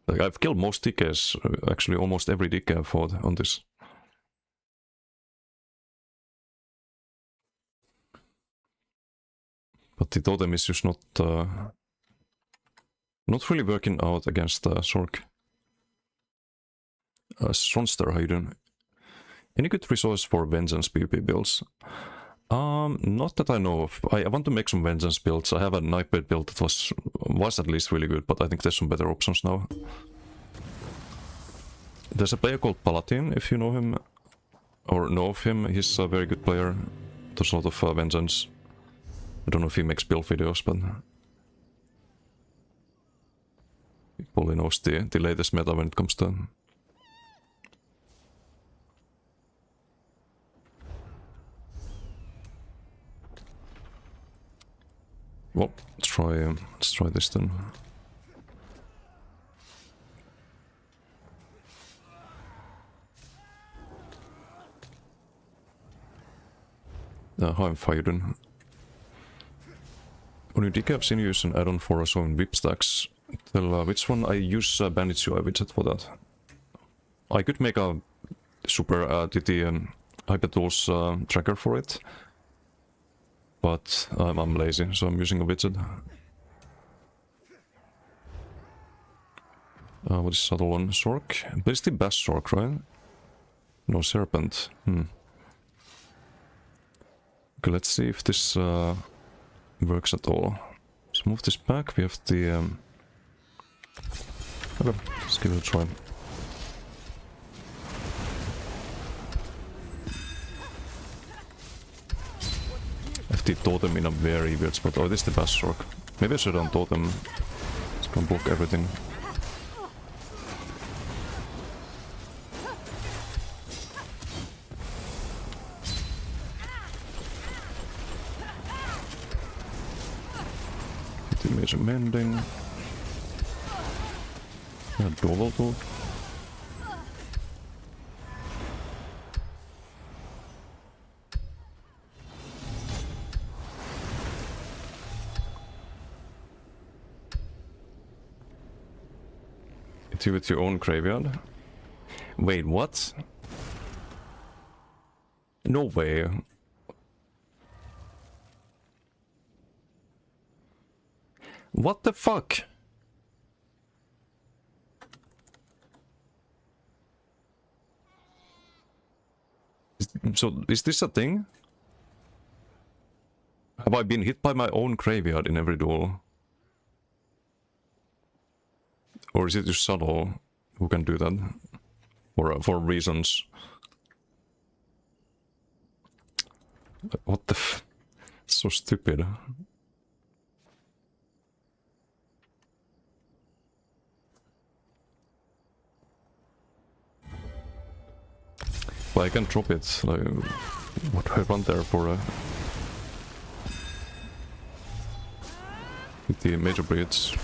Like I've killed most DKs, actually almost every DK I've fought on this. But the totem is just not really working out against Sork. Stronster, how you doing? Any good resource for Vengeance PvP builds? Not that I know of. I want to make some Vengeance builds. I have a Nightblade build that was at least really good, but I think there's some better options now. There's a player called Paladin, if you know him, or know of him. He's a very good player. Does a lot of Vengeance. I don't know if he makes build videos, but he probably knows the latest meta when it comes to... Well, let's try this then. How I'm firing. On your DK, I've seen you use an add-on for showing whip stacks. Tell which one. I use Bandit UI widget for that. I could make a super Hypertools tracker for it. But I'm lazy, so I'm using a widget. What is the other one? Sork? But it's the best Sork, right? No, Serpent. Okay, let's see if this works at all. Let's move this back. We have the... Okay, let's give it a try. I have the totem in a very weird spot. Oh, this is the best Sork. Maybe I should run totem. It's gonna block everything. Major mending. Double tool. Hit you with your own graveyard. Wait, what? No way. What the fuck? So, is this a thing? Have I been hit by my own graveyard in every duel? Or is it just Shadow who can do that? For reasons. What the f... So stupid. Well, I can drop it, like... What do I run there for? With the major breeds.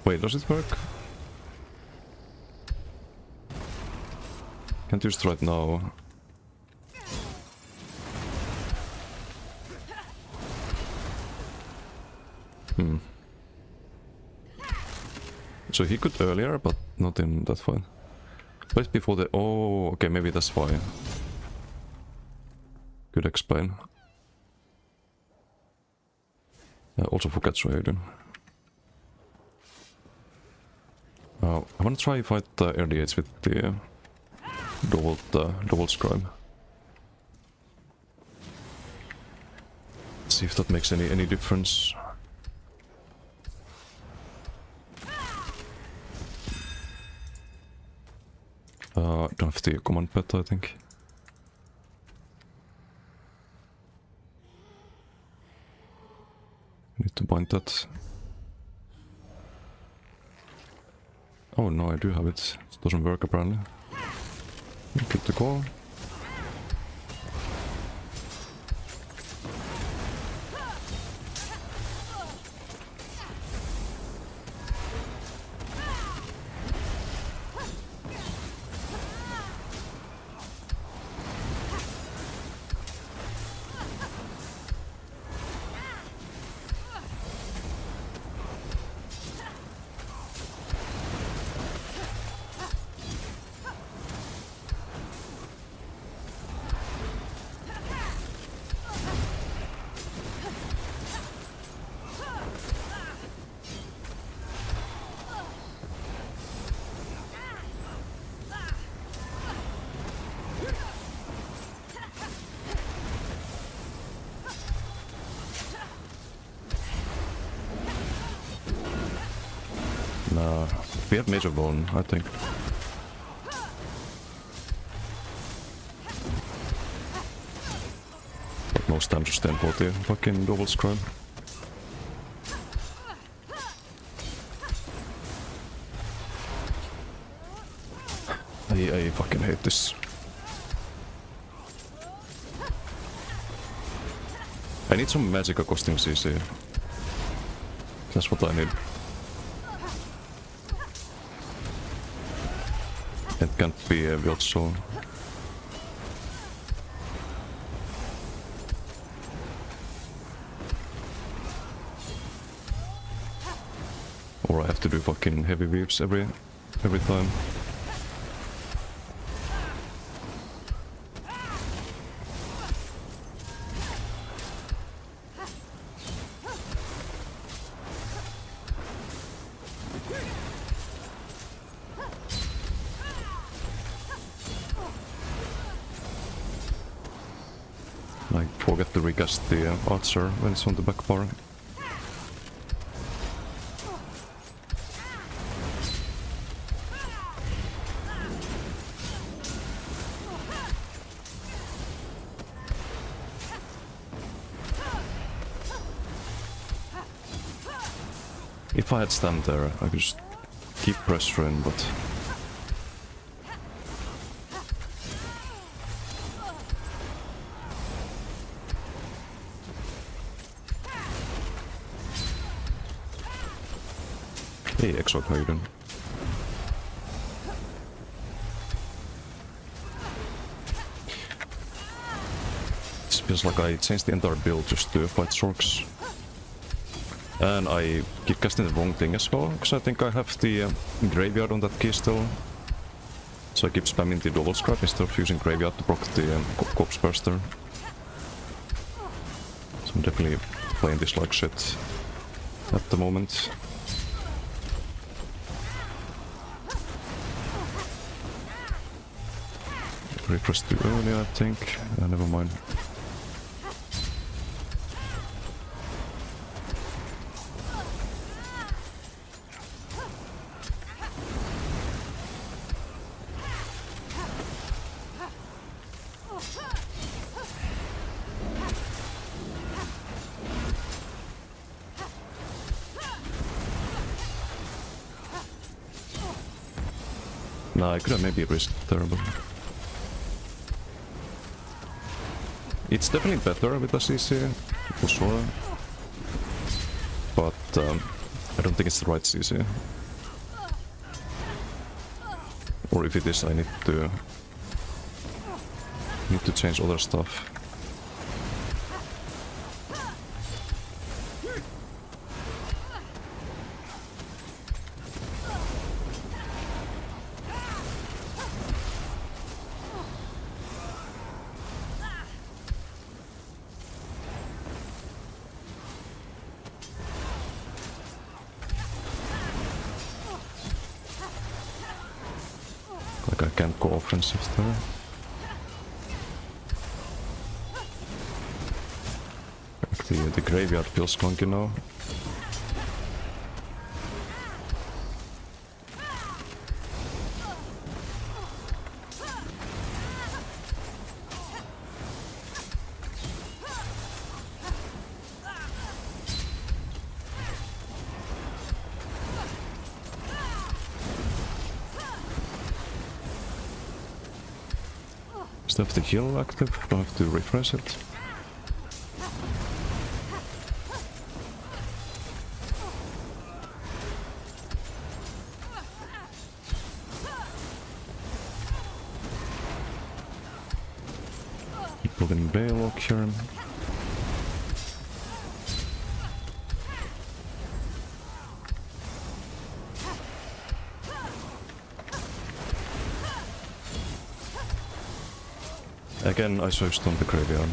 Wait, does it work? Can't use it right now. So he could earlier, but not in that fight. But before the... Oh, okay, maybe that's why. Could explain. Also forget Raiden. I wanna try fight RDH with the double scribe. See if that makes any difference. Don't have the command pet, I think. Need to bind that. Oh no, I do have it. It doesn't work apparently. Good to go. Nah, we have Major Bone, I think. But no stand to stand for the fucking double scribe. I fucking hate this. I need some magic costing CC. That's what I need. It can't be a build so. Or I have to do fucking heavy weaves every time. I forget to recast the archer when it's on the back bar. If I had stand there, I could just keep pressuring, but... Hey, Exoc, how you doing? It feels like I changed the entire build just to fight Sorks. And I keep casting the wrong thing as well, because I think I have the graveyard on that key still. So I keep spamming the double scribe instead of using graveyard to block the corpse burster. So I'm definitely playing this like shit at the moment. Refresh too early, I think. Never mind. Nah, I could have maybe risked there, but... It's definitely better with a CC, for sure. But I don't think it's the right CC. Or if it is, I need to change other stuff. Like I can't go offensive there. Like the graveyard feels clunky now. Still have the heal active, don't have to refresh it. Put in Baylock here. Again, I searched on the graveyard.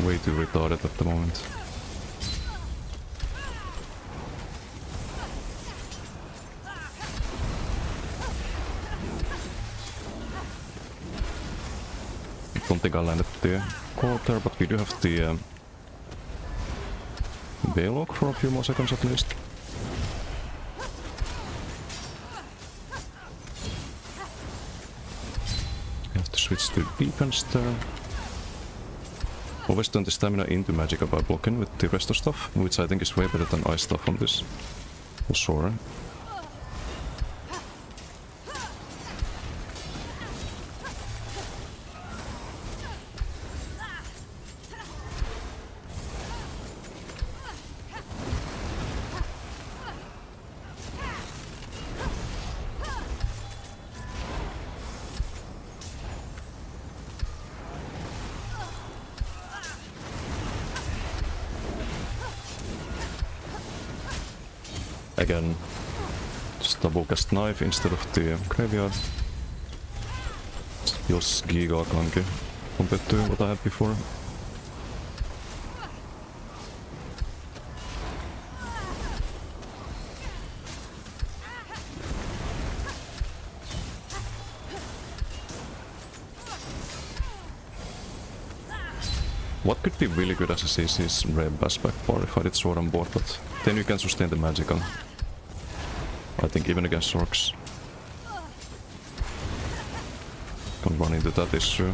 Way too retarded at the moment. Don't think I landed the quarter, but we do have the Baylock for a few more seconds at least. Switch to defense there. Always turn the stamina into Magicka by blocking with the rest of stuff, which I think is way better than ice stuff on this. For sure. Again, just double cast knife instead of the graveyard. Feels giga clunky compared to what I had before. What could be really good as a CC is Red Bass back bar if I did sword on board, but then you can sustain the Magicka. I think even against orcs. Can't run into that issue.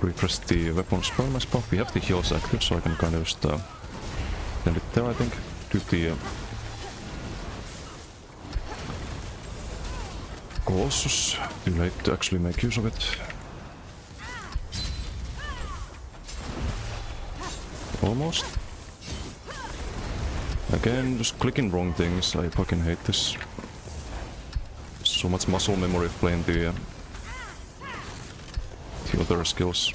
Refresh the weapon spell my spell. We have the heals active, so I can kind of just end it there, I think. Do the Colossus. Too late to actually make use of it. Almost. Again, just clicking wrong things. I fucking hate this. So much muscle memory playing the other skills.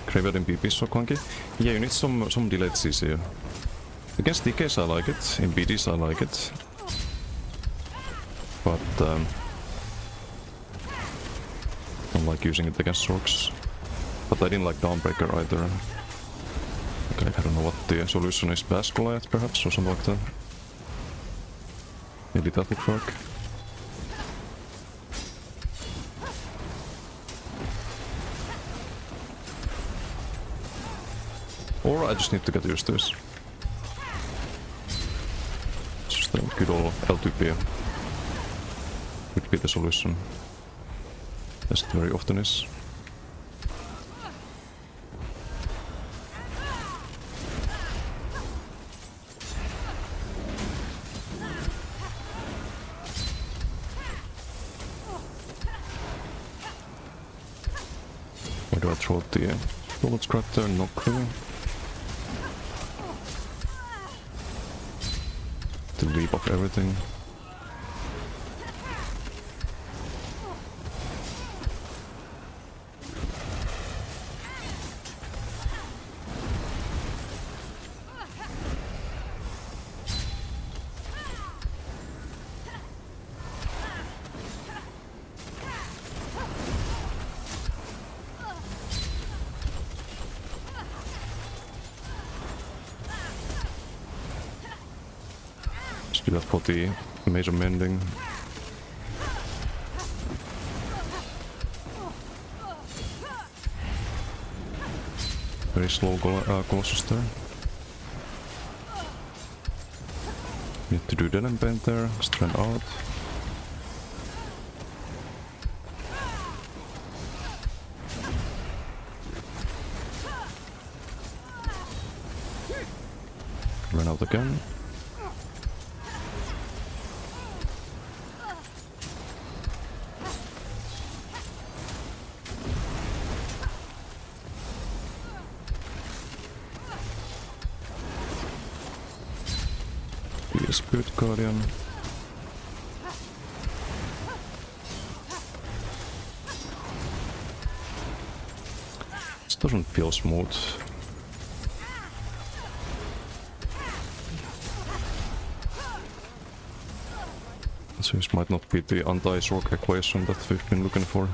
Graveyard in PP is so clunky. Yeah, you need some delayed CC. Against DKs I like it, in BDs I like it. But don't like using it against orcs. But I didn't like Dawnbreaker either. Okay, I don't know what the solution is. Bass Goliath perhaps, or something like that. Maybe that would work. Or I just need to get used to this. good old L2P would be the solution, as it very often is. Where do I throw the bullet scrap there? Not clear. To leap off everything. Do that for the major mending. Very slow Colossus there. Need to do dead and bend there, strand out. Run out again. Spirit Guardian. This doesn't feel smooth. So this might not be the anti-Sork equation that we've been looking for.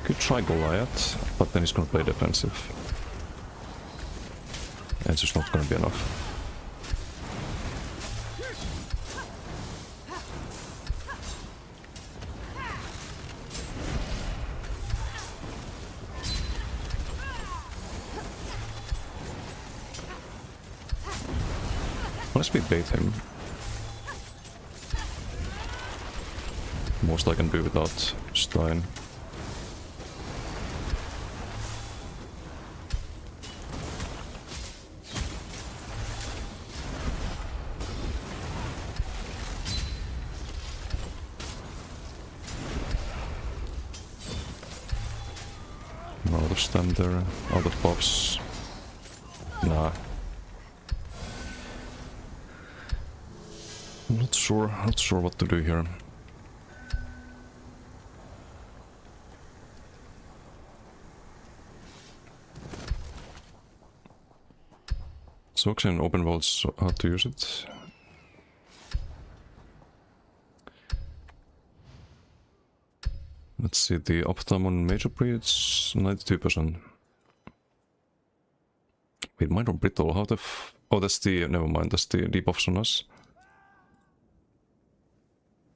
Could try Goliath, but then he's gonna play defensive. And it's just not gonna be enough. Let's speed bait him. Most I can do without Stein. Out of stand there, out of pops. Nah. I'm not sure what to do here. Sox in open worlds, how to use it. Let's see, the uptime on Major Breeds, 92%. Wait, mine on Brittle, how the f... Oh, that's the... never mind, that's the debuffs on us.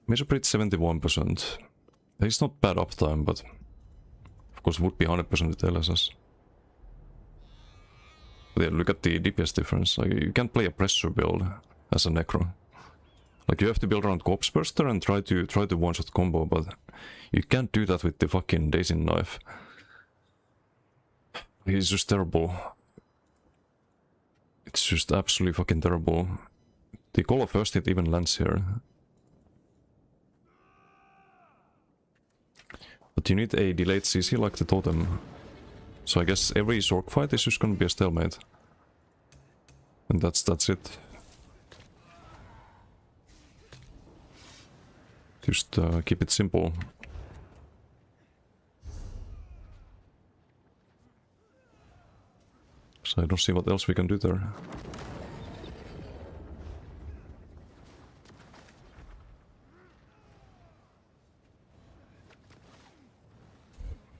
Major Breed 71%. It's not bad uptime, but... Of course, it would be 100% with LSS. But yeah, look at the DPS difference. Like, you can't play a pressure build as a Necro. Like, you have to build around Corpse Burster and try to one-shot combo, but you can't do that with the fucking Daisy Knife. He's just terrible. It's just absolutely fucking terrible. The Call of First Hit even lands here. But you need a delayed CC like the Totem. So I guess every Zork fight is just gonna be a stalemate. And that's it. Just keep it simple. So I don't see what else we can do there.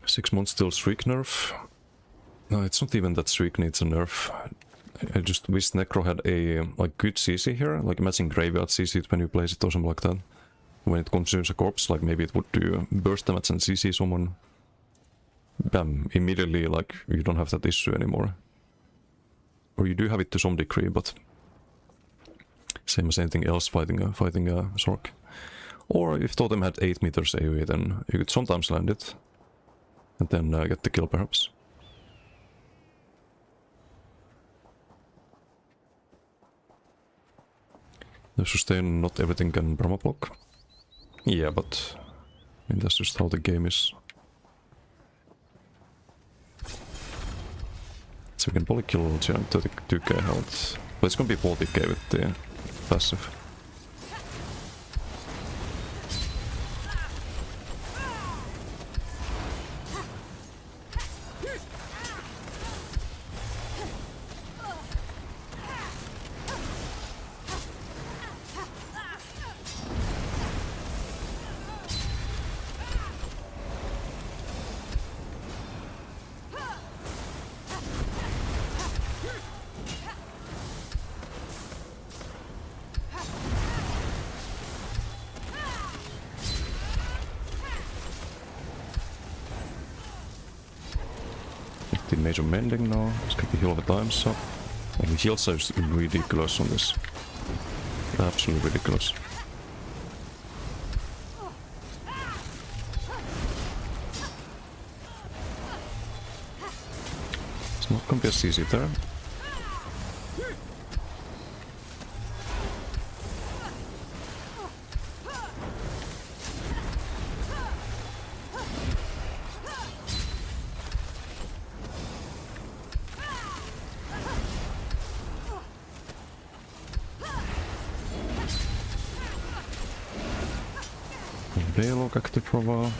Six months till streak nerf. No, it's not even that Shriek needs a nerf. I just wish Necro had a like good CC here, like imagine Graveyard CC it when you place it or something like that. When it consumes a corpse, like maybe it would do burst damage and CC someone. Bam, immediately like you don't have that issue anymore. Or you do have it to some degree, but same as anything else fighting a Sork. Or if Totem had 8 meters AoE, then you could sometimes land it. And then get the kill perhaps. The sustain, not everything can Brahma block. Yeah, but I mean that's just how the game is. So we can probably kill Giant 32k health. But it's gonna be 40k with the passive. The major mending now. Let's get the heal over time, so. And the heal size is ridiculous on this. Absolutely ridiculous. It's not gonna be as easy there. Daylog active for a while.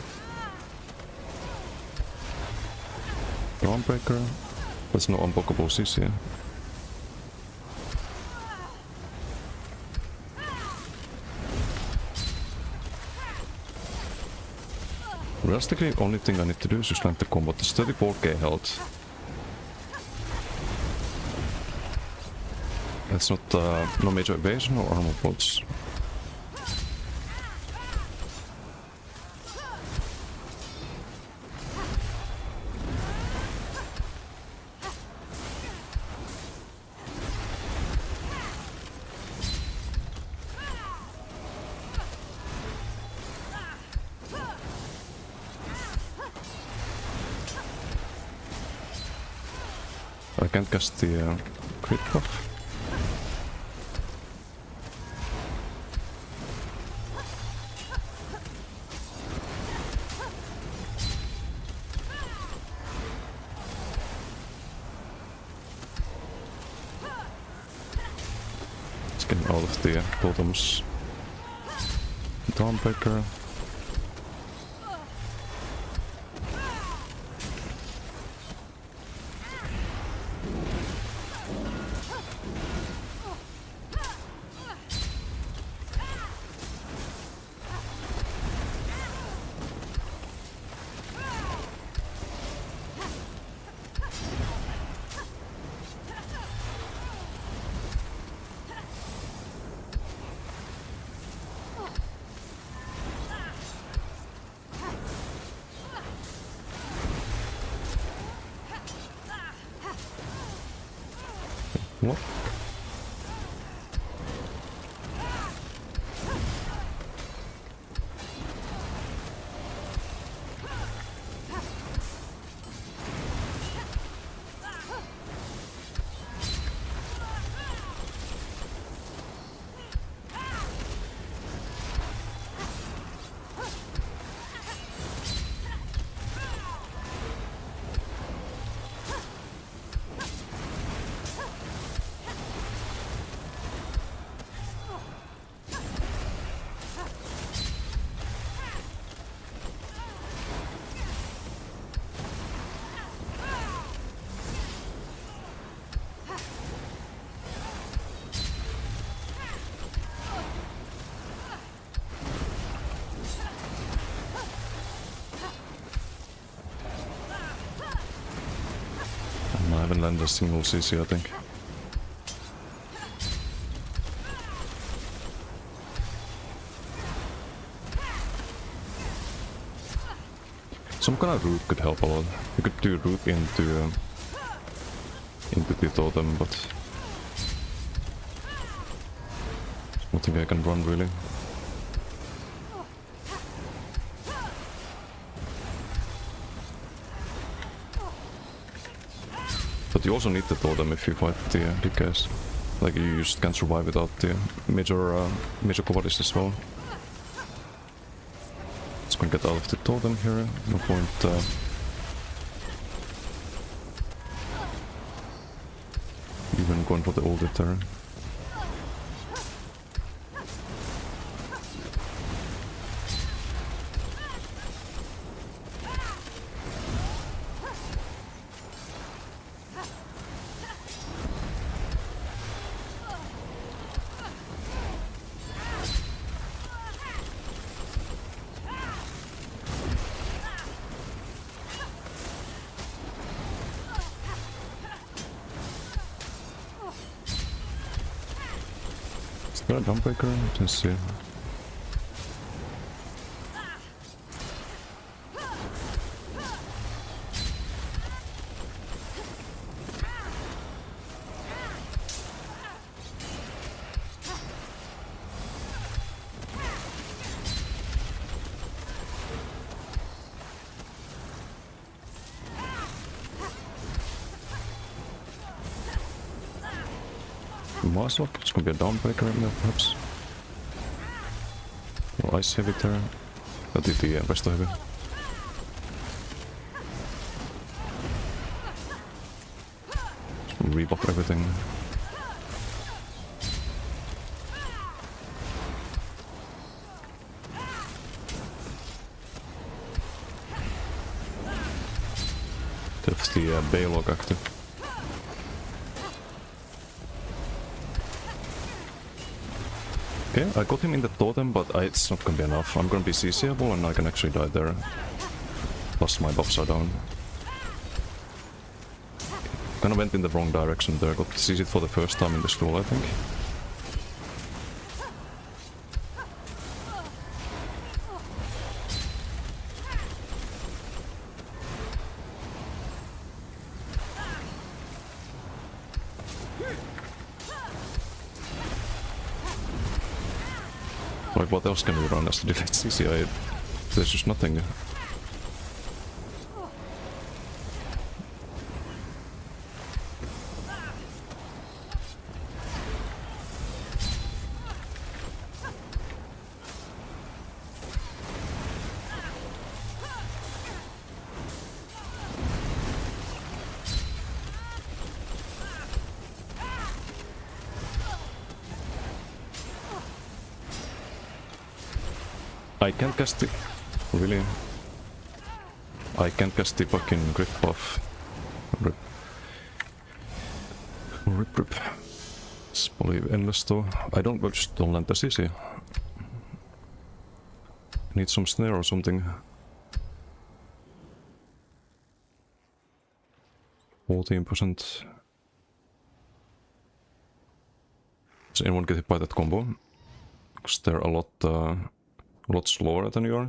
Dawnbreaker. That's no unblockable CC. Realistically, the only thing I need to do is just land the combat. It's 34k health. That's not no major evasion or armor bolts. I can't cast the crit buff. It's getting out of the totems. Dawnbreaker. What? haven't landed a single CC, I think. Some kind of root could help a lot. You could do root into the totem, but I don't think I can run really. But you also need the totem if you fight the DKs. Like you just can't survive without the major covardies as well. Let's go and get out of the totem here. No point. Even going for the old there. Is there a Dawnbreaker? Let's see. Marslock, it's gonna be a Dawnbreaker in there perhaps. Or Ice Heavy there. That did the Resto Heavy. Rebuff everything. That's the Baylog active. Okay, I got him in the totem, but it's not gonna be enough. I'm gonna be CCable and I can actually die there. Plus my buffs are down. Kinda went in the wrong direction there, got CC'd for the first time in this duel, I think. Like, what else can we run as to delete CC? There's just nothing. I can't cast the... Really? I can't cast the fucking grip buff. Rip. Rip rip. It's probably endless though. I just don't land the CC. Need some snare or something. 14%. Does anyone get hit by that combo? Because they're a lot slower than you are.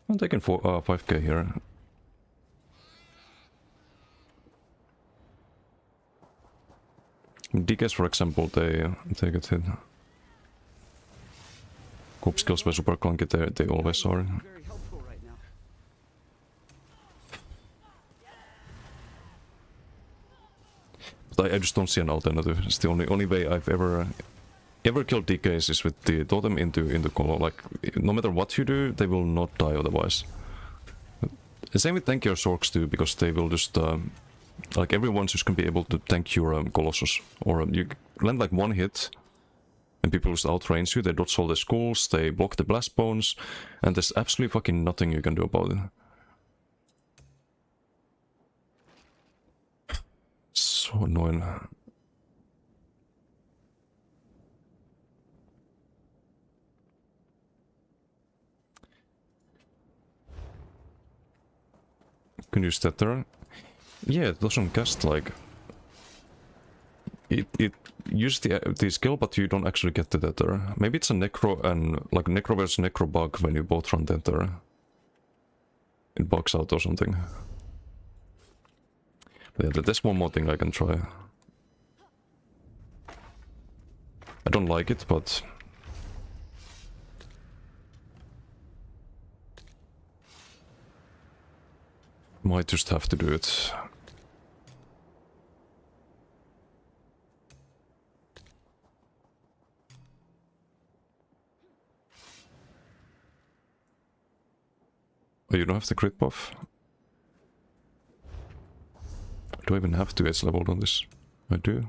I'm taking 5k here. DKs, for example, they get hit. Coop skills were super clunky, they always are. Very helpful right now. But I just don't see an alternative. It's the only way I've ever killed DKs is with the totem into combo. Like, no matter what you do, they will not die otherwise. The same with tankier Sorks too, because they will just like everyone's just gonna be able to tank your Colossus. Or you land like one hit and people just outrange you, they dodge all the skulls, they block the blast bones, and there's absolutely fucking nothing you can do about it. So annoying. Can use that there. Yeah, it doesn't cast like... It uses the skill, but you don't actually get the tether. Maybe it's a necro and like necro versus necro bug when you both run tether. It bugs out or something. But yeah, there's one more thing I can try. I don't like it, but... might just have to do it. Oh, you don't have the crit buff? Do I even have 2 edge leveled on this? I do.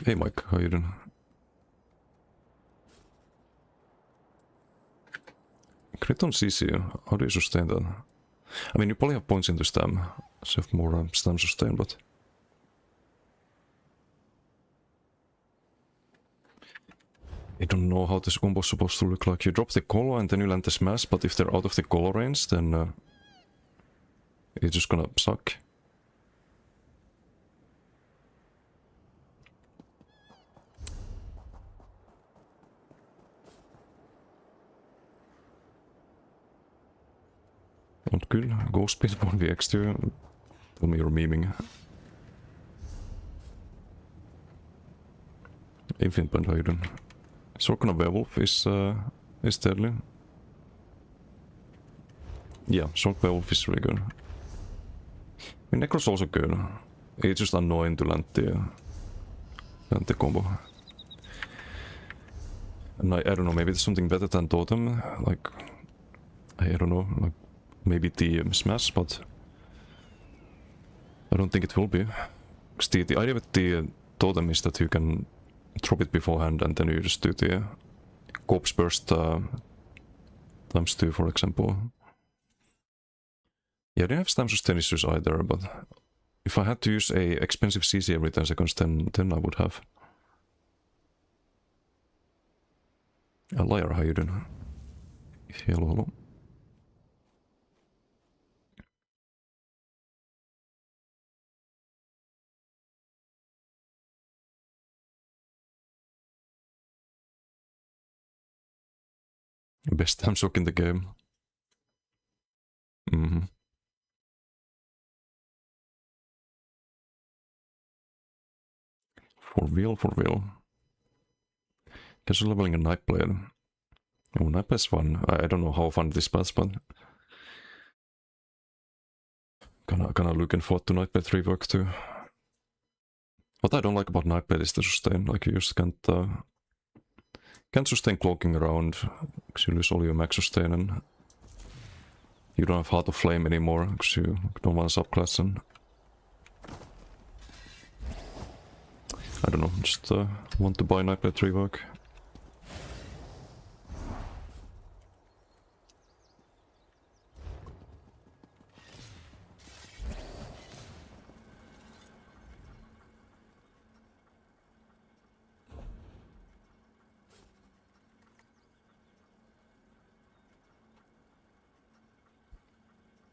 Hey Mike, how you doing? Crit on CC, how do you sustain that? I mean, you probably have points into stam, so you have more stam sustain, but... I don't know how this combo is supposed to look like. You drop the colo and then you land the smash, but if they're out of the colo range, then it's just gonna suck. Not good. Go speed 1vx2. Tell me you're memeing. Infinite Band, how you doing? Sorkin of Werewolf is deadly. Yeah, Sork Werewolf is really good. I mean, Necro's also good. It's just annoying to land the combo. And I don't know, maybe there's something better than Totem, like... I don't know, like... maybe the smash, but... I don't think it will be. Because the idea with the Totem is that you can drop it beforehand and then you just do the corpse burst times 2, for example. Yeah, I didn't have stam sustain issues either, but if I had to use a expensive CC every 10 seconds, then I would have. A liar, how you doing? Hello, hello. Best time shock in the game. For real. Guess we're leveling a Nightblade. Oh, Nightblade's fun. I don't know how fun this is, but... Kinda looking forward to Nightblade rework too. What I don't like about Nightblade is the sustain. Like, you just can't sustain cloaking around, because you lose all your max sustain, and you don't have Heart of Flame anymore, because you don't want to subclass, and... I don't know, just want to buy Nightblade rework.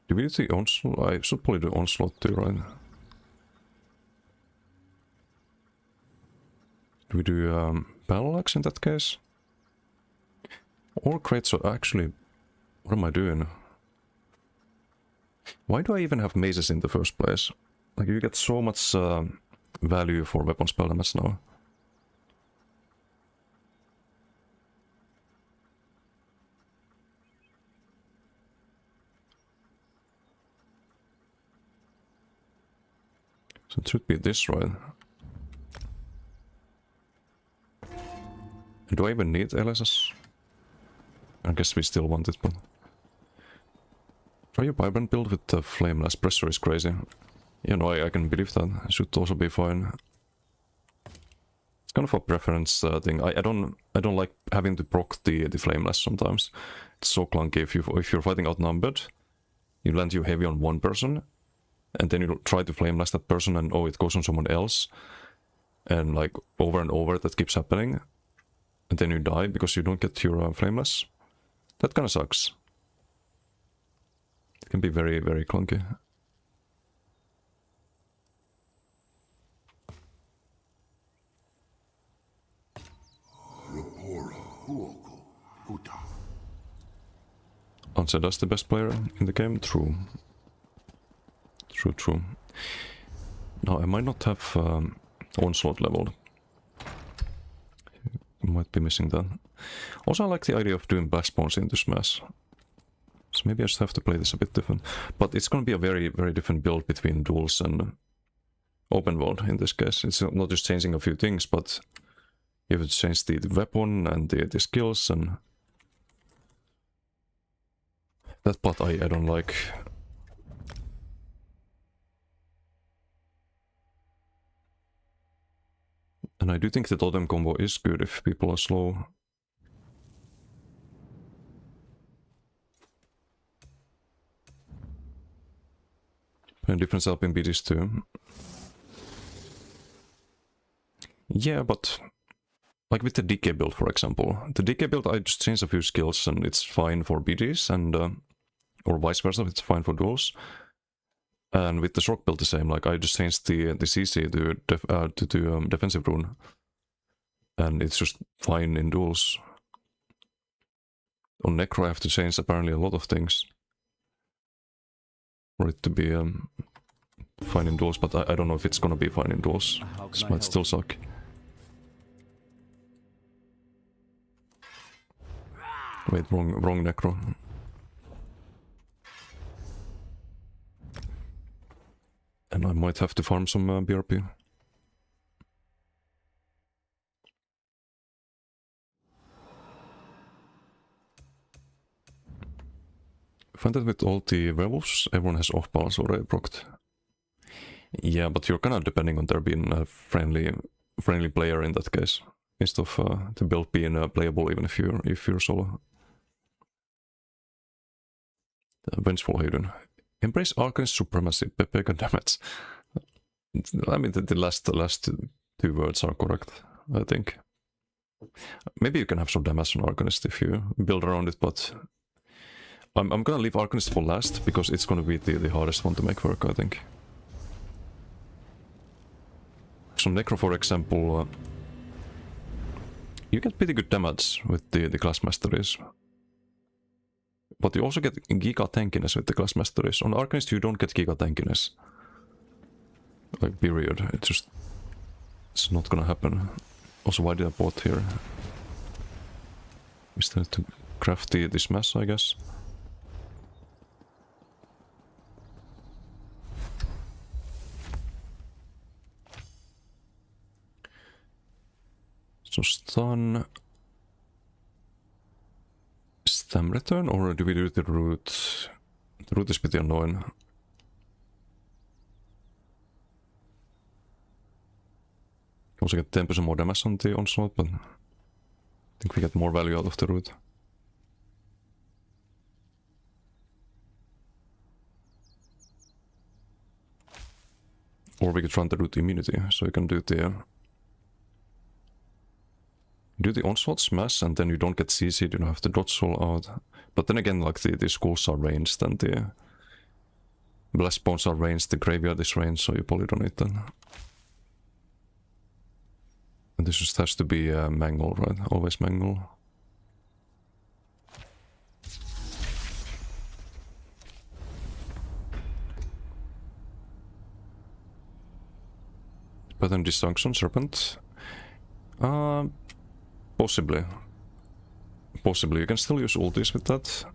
Do we do the onslaught? I should probably do onslaught too, right? Do we do battle axe in that case? Or crate, so actually, what am I doing? Why do I even have mazes in the first place? Like, you get so much value for weapon spell damage now. So it should be this, right? Do I even need LSS? I guess we still want it, but... Try your Vibrant build with the Flameless. Pressure is crazy. You know, I can believe that. It should also be fine. It's kind of a preference thing. I don't like having to proc the Flameless sometimes. It's so clunky. If you're fighting outnumbered, you land you heavy on one person, and then you try to Flameless that person, and oh, it goes on someone else. And like, over and over that keeps happening. And then you die because you don't get your Flameless. That kinda sucks. can be very, very clunky. Anseda's the best player in the game? True. True. Now, I might not have Onslaught leveled. Might be missing that. Also, I like the idea of doing blast bones into Smash. So maybe I just have to play this a bit different. But it's gonna be a very, very different build between duels and open world in this case. It's not just changing a few things, but you have to change the weapon and the skills, and that part I don't like. And I do think the totem combo is good if people are slow. And different helping BDs too. Yeah, but like with the DK build, for example. The DK build, I just change a few skills and it's fine for BDs, and or vice versa, it's fine for duels. And with the Shock build the same, like I just changed the CC to defensive rune. And it's just fine in duels. On Necro I have to change apparently a lot of things for it to be fine in duels, but I don't know if it's gonna be fine in duels. This might still suck. Wait, wrong Necro. And I might have to farm some BRP. I find that with all the werewolves, everyone has off balance already procced. Yeah, but you're kind of depending on there being a friendly player in that case, instead of the build being playable even if you're solo. Vengeful Hayden. Embrace Arcanist Supremacy, Pepe damage. I mean, the last two words are correct, I think. Maybe you can have some damage on Arcanist if you build around it, but I'm gonna leave Arcanist for last, because it's gonna be the hardest one to make work, I think. So Necro, for example, you get pretty good damage with the class masteries. But you also get Giga Tankiness with the class masteries. On Arcanist you don't get Giga Tankiness. Like, period. It's not gonna happen. Also, why did I bought here? We still need to craft the smash, I guess. So stun... Stam return, or do we do the root? The root is pretty annoying. Also get 10% more damage on the onslaught, but I think we get more value out of the root. Or we could run the root immunity, so you can do the onslaught smash, and then you don't get CC, you don't have to dodge soul out. But then again, like the skulls are ranged, and the blast bones are ranged, the graveyard is ranged, so you polydon it then. And this just has to be mangle, right? Always mangle. Pattern Disjunction Serpent. Possibly. You can still use ultis with that.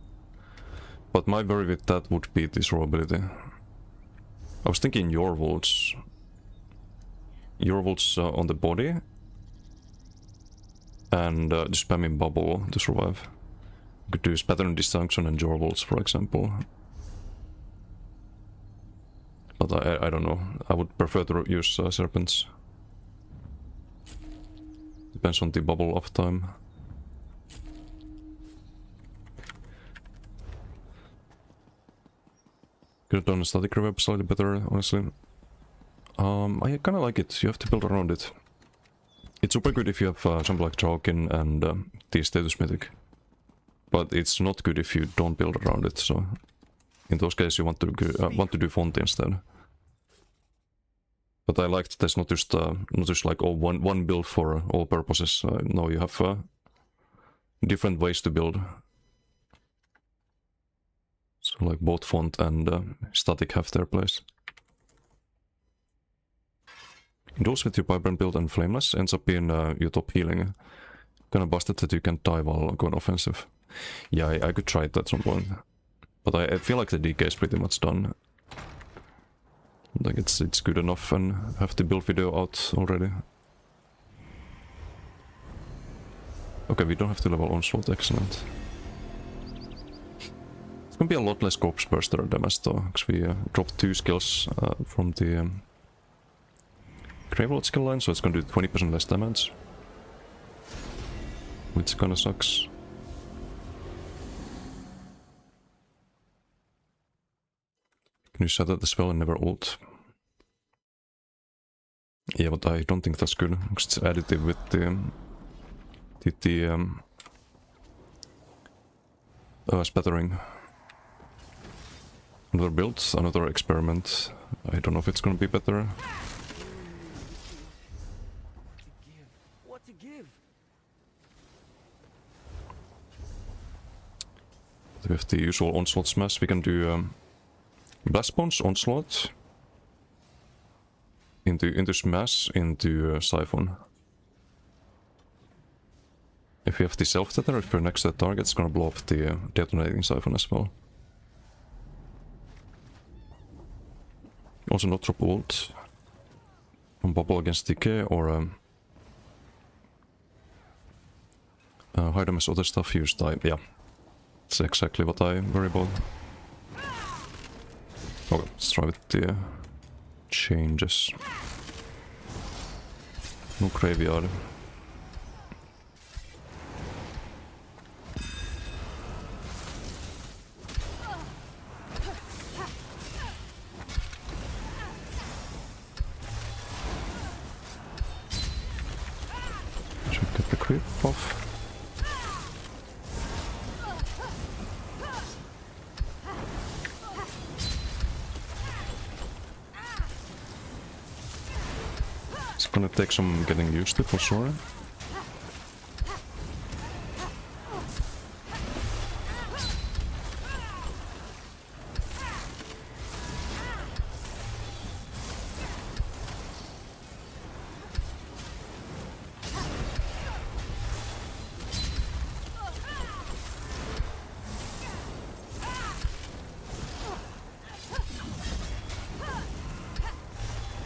But my worry with that would be this raw ability. I was thinking Yorwolves. Yorwolves on the body. And just spamming bubble to survive. You could use Pattern Disjunction and Yorwolves, for example. But I don't know. I would prefer to use serpents. Depends on the bubble uptime. Could have done a static reverb slightly better, honestly. I kinda like it. You have to build around it. It's super good if you have something like Chalkin and the Status Mythic. But it's not good if you don't build around it, so... in those cases you want to do font instead. But I liked there's not just like one build for all purposes. No, you have different ways to build. So like both font and static have their place. Duels with your vibrant build and flameless ends up being your top healing. Kinda busted that you can die while going offensive. Yeah, I could try it at some point. But I feel like the DK is pretty much done. Like it's good enough and have the build video out already. Okay, we don't have to level Onslaught, excellent. It's gonna be a lot less Corpse Burster damage though, because we dropped 2 skills from the Gravelord skill line, so it's gonna do 20% less damage. Which kinda sucks. Can you set that as well and never ult? Yeah, but I don't think that's good, because it's additive with the spattering. Another build, another experiment. I don't know if it's gonna be better. What to give? We have the usual Onslaught smash. We can do Blast Bones, Onslaught into smash, into Siphon. If you have the self-tether, if you're next to the target, it's gonna blow up the detonating Siphon as well. Also not drop ult on Bubble against DK or high damage other stuff, use die. Yeah, that's exactly what I worry about. Okay, let's try with the changes. No graveyard. Should get the creep off. It's gonna take some getting used to for sure.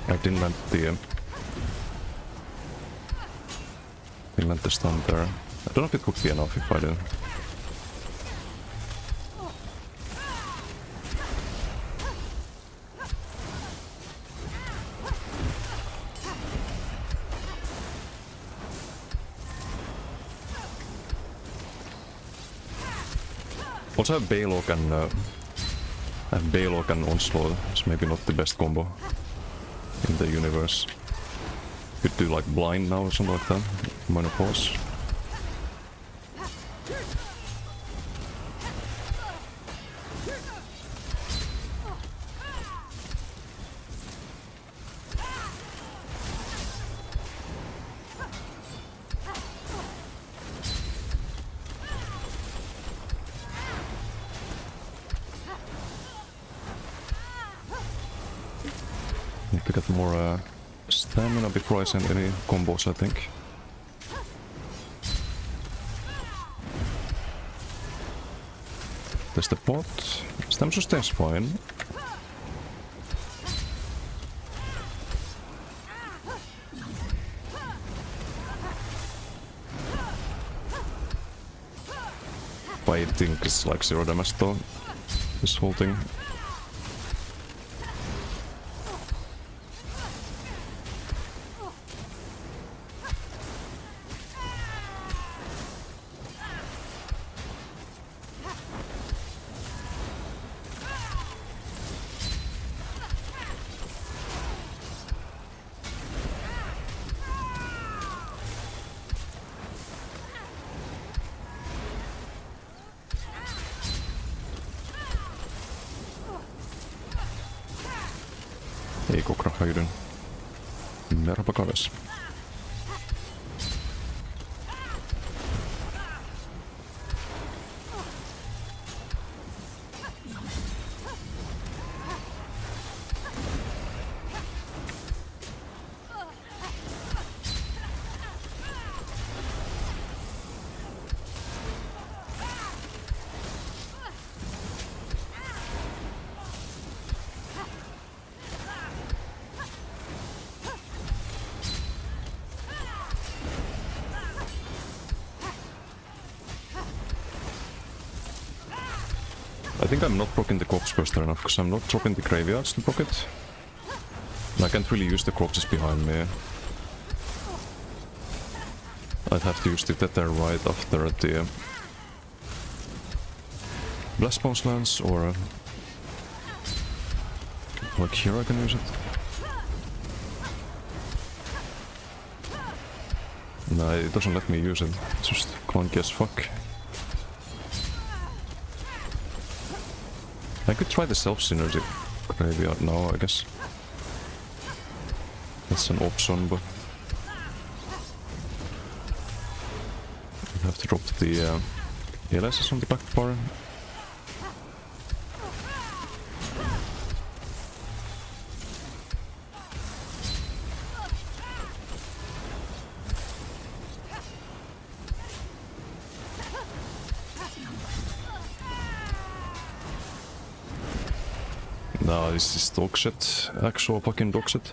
I didn't land the stun there. I don't know if it would be enough if I do. Also have Balog and Onslaught. It's maybe not the best combo in the universe. Could do like blind now or something like that. Minor pause. Need to get more stamina before I send any combos, I think. There's the pot. Stem sustain's fine. I think it's like 0 damage though, this whole thing. Hej Kokra, how you doing? Merhaba kaves. I think I'm not proccing the corpse burster enough, because I'm not dropping the graveyards to proc it. And I can't really use the corpses behind me. I'd have to use the tether right after the Blast Bones lands, or like here I can use it. No, it doesn't let me use it. It's just clunky as fuck. I could try the self-synergy graveyard now, I guess. That's an option, but I have to drop the ELSs on the back bar. No, this is dog shit. Actual fucking dog shit.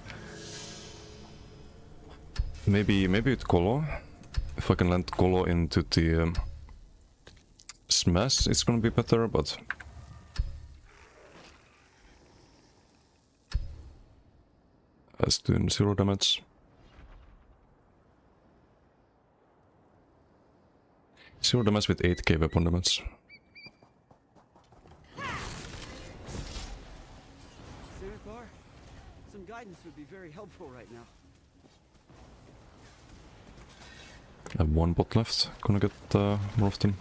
Maybe with Colo. If I can land Colo into the smash, it's gonna be better, but that's doing 0 damage. 0 damage with 8k weapon damage. Siricar, some guidance would be very helpful right now. I have one bot left. Gonna get more of them.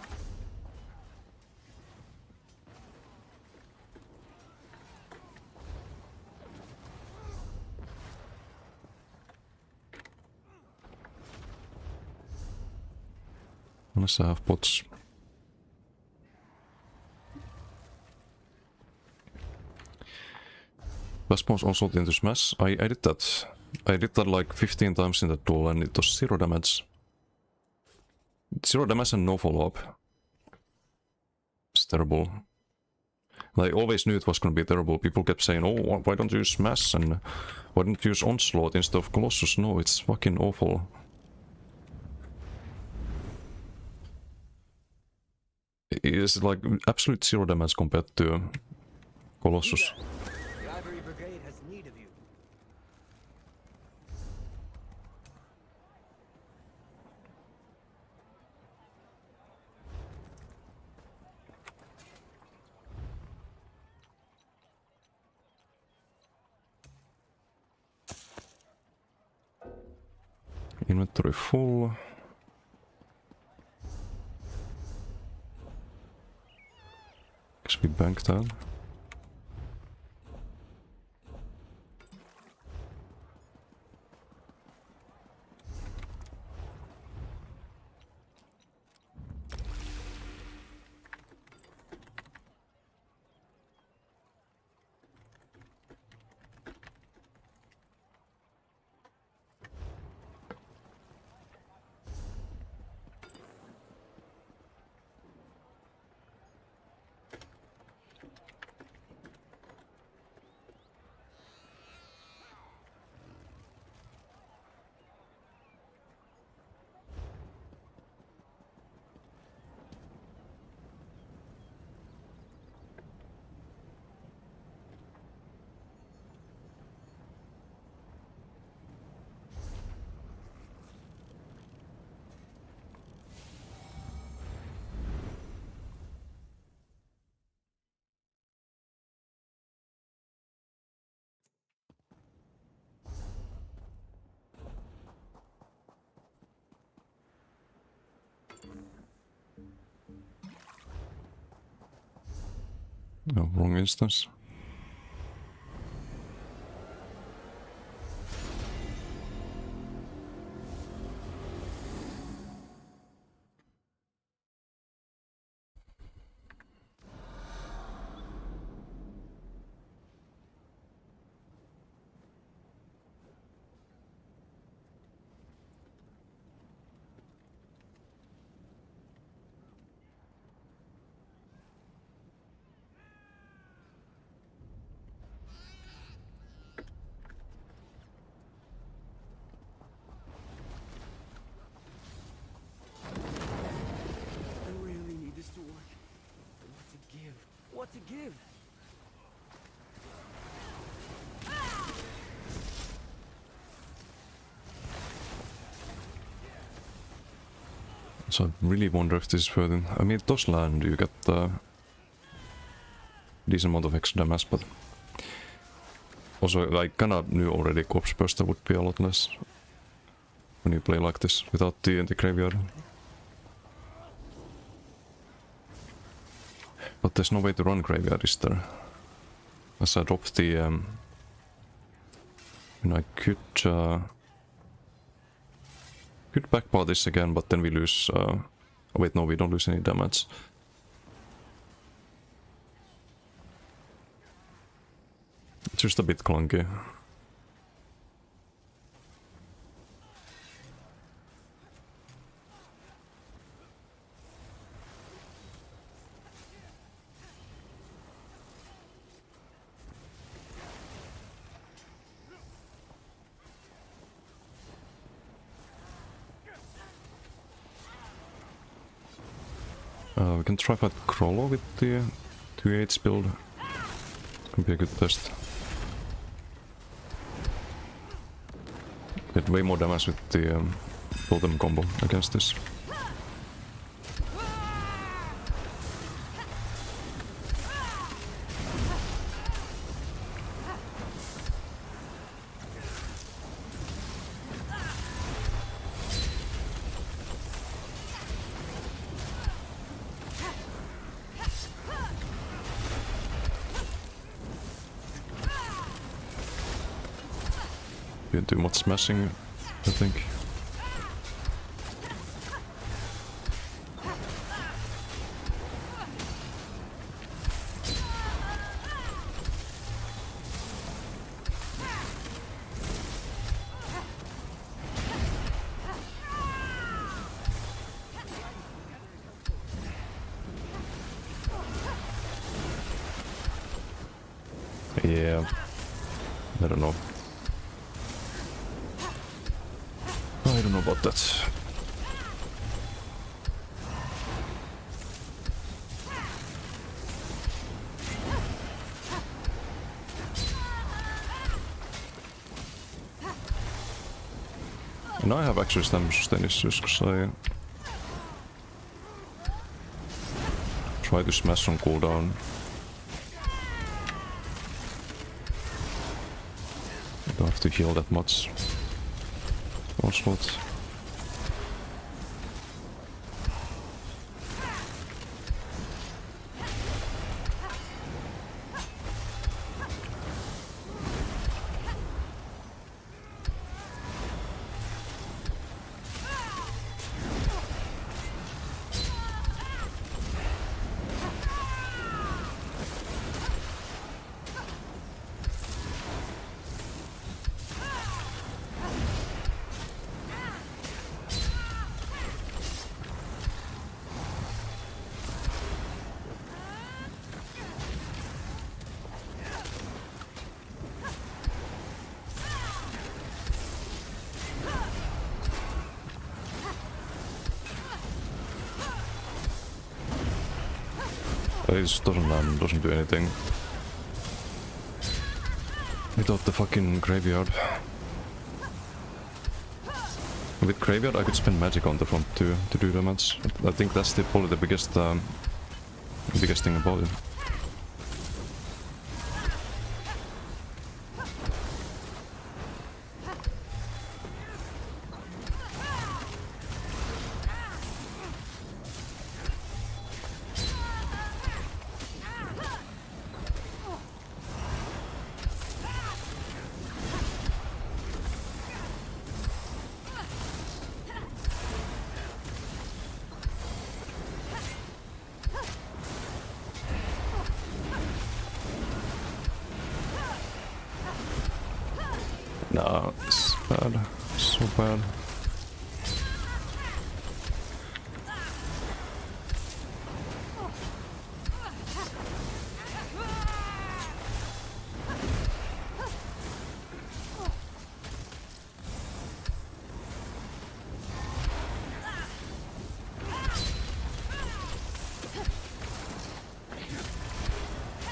Unless I have bots. Blast Bones also into smash. I did that. I did that like 15 times in that duel and it was 0 damage. 0 damage and no follow-up. It's terrible. I always knew it was gonna be terrible. People kept saying, oh, why don't you use smash and why don't you use onslaught instead of Colossus? No, it's fucking awful. It's like absolute 0 damage compared to Colossus. The Ivory Brigade has need of you. Inventory full. Guess we bank that. No, wrong instance. to give. So I really wonder if this is further. I mean, it does land, you get decent amount of extra damage, but also I kinda knew already Corpse Burster would be a lot less when you play like this without the graveyard. But there's no way to run graveyard, is there? As I dropped the I could backbar this again, but then we lose oh wait, no, we don't lose any damage. It's just a bit clunky. We can try fight Krollo with the 2-8 build. Can be a good test. Get way more damage with the totem combo against this. Didn't do much smashing, I think. Yeah, I don't know. I don't know about that. And I have actually stamina sustain issues because I try to smash on cooldown. I don't have to heal that much. Onslaught. It just doesn't land, doesn't do anything. Without the fucking graveyard. With graveyard I could spend magic on the front too, to do damage. I think that's probably the biggest thing about it. Nah, it's bad. So bad.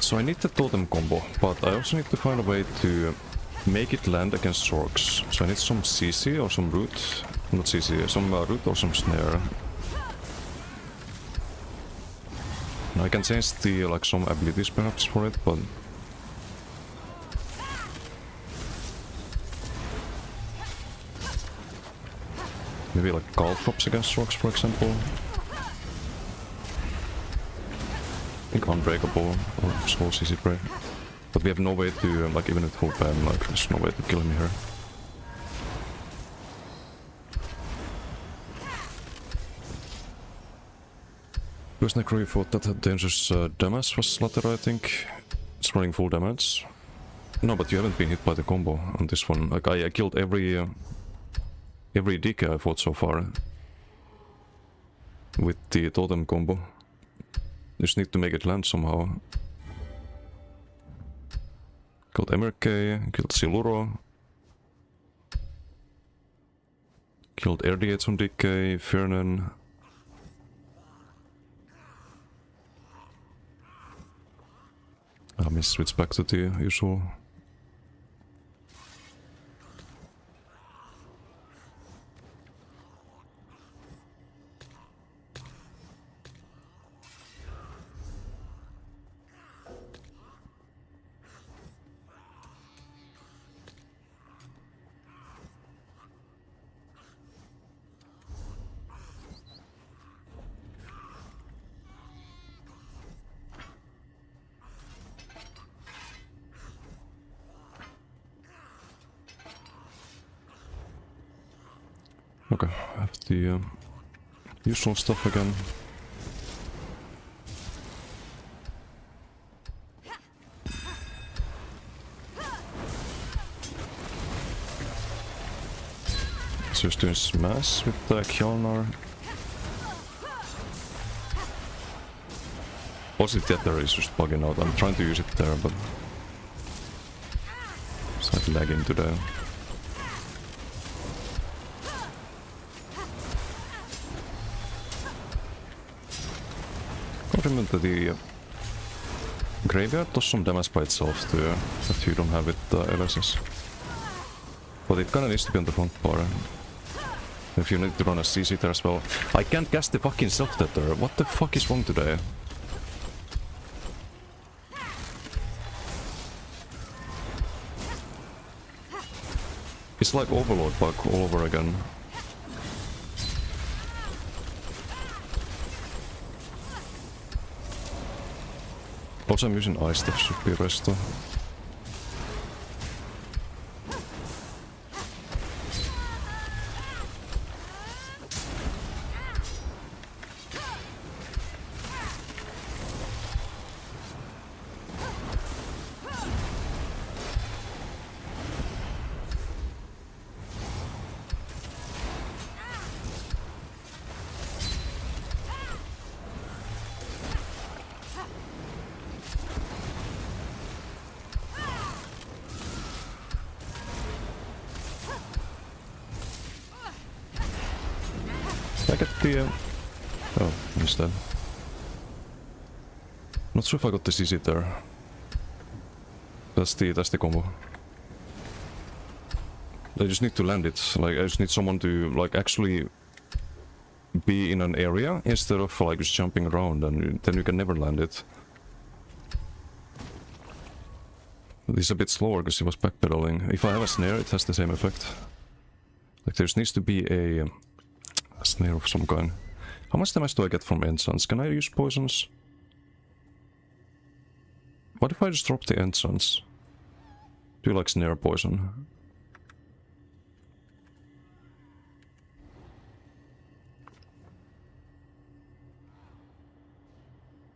So I need the totem combo, but I also need to find a way to make it land against orcs. So I need some CC or some root. Not CC, some root or some snare. And I can change the like some abilities perhaps for it, but maybe like caltrops against orcs, for example. I think unbreakable or small CC break. But we have no way to, like, even with full ban, like, there's no way to kill him here. Because Necro, you thought that had dangerous damage was Slater, I think. It's running full damage. No, but you haven't been hit by the combo on this one. Like, I killed every DK I fought so far with the totem combo. Just need to make it land somehow. Killed MRK, killed Siluro. Killed RDH on DK, Fernan. Let me switch back to the usual. Okay, I have the usual stuff again. So just doing smash with the Kjolnar. Also the Tether is just bugging out. I'm trying to use it there, but it's like lagging today. Remember the graveyard does some damage by itself too, that you don't have with LSS. But it kinda needs to be on the front bar. If you need to run a CC there as well. I can't cast the fucking self-tether. What the fuck is wrong today? It's like Overlord bug all over again. Also, I'm using ice, that should be resto. I get the... oh, missed that. Not sure if I got the CC there. That's the combo. I just need to land it. Like, I just need someone to, like, actually be in an area instead of, like, just jumping around, and then you can never land it. This is a bit slower because he was backpedaling. If I have a snare, it has the same effect. Like, there needs to be a snare of some kind. How much damage do I get from enchants? Can I use poisons? What if I just drop the enchants? Do you like snare poison?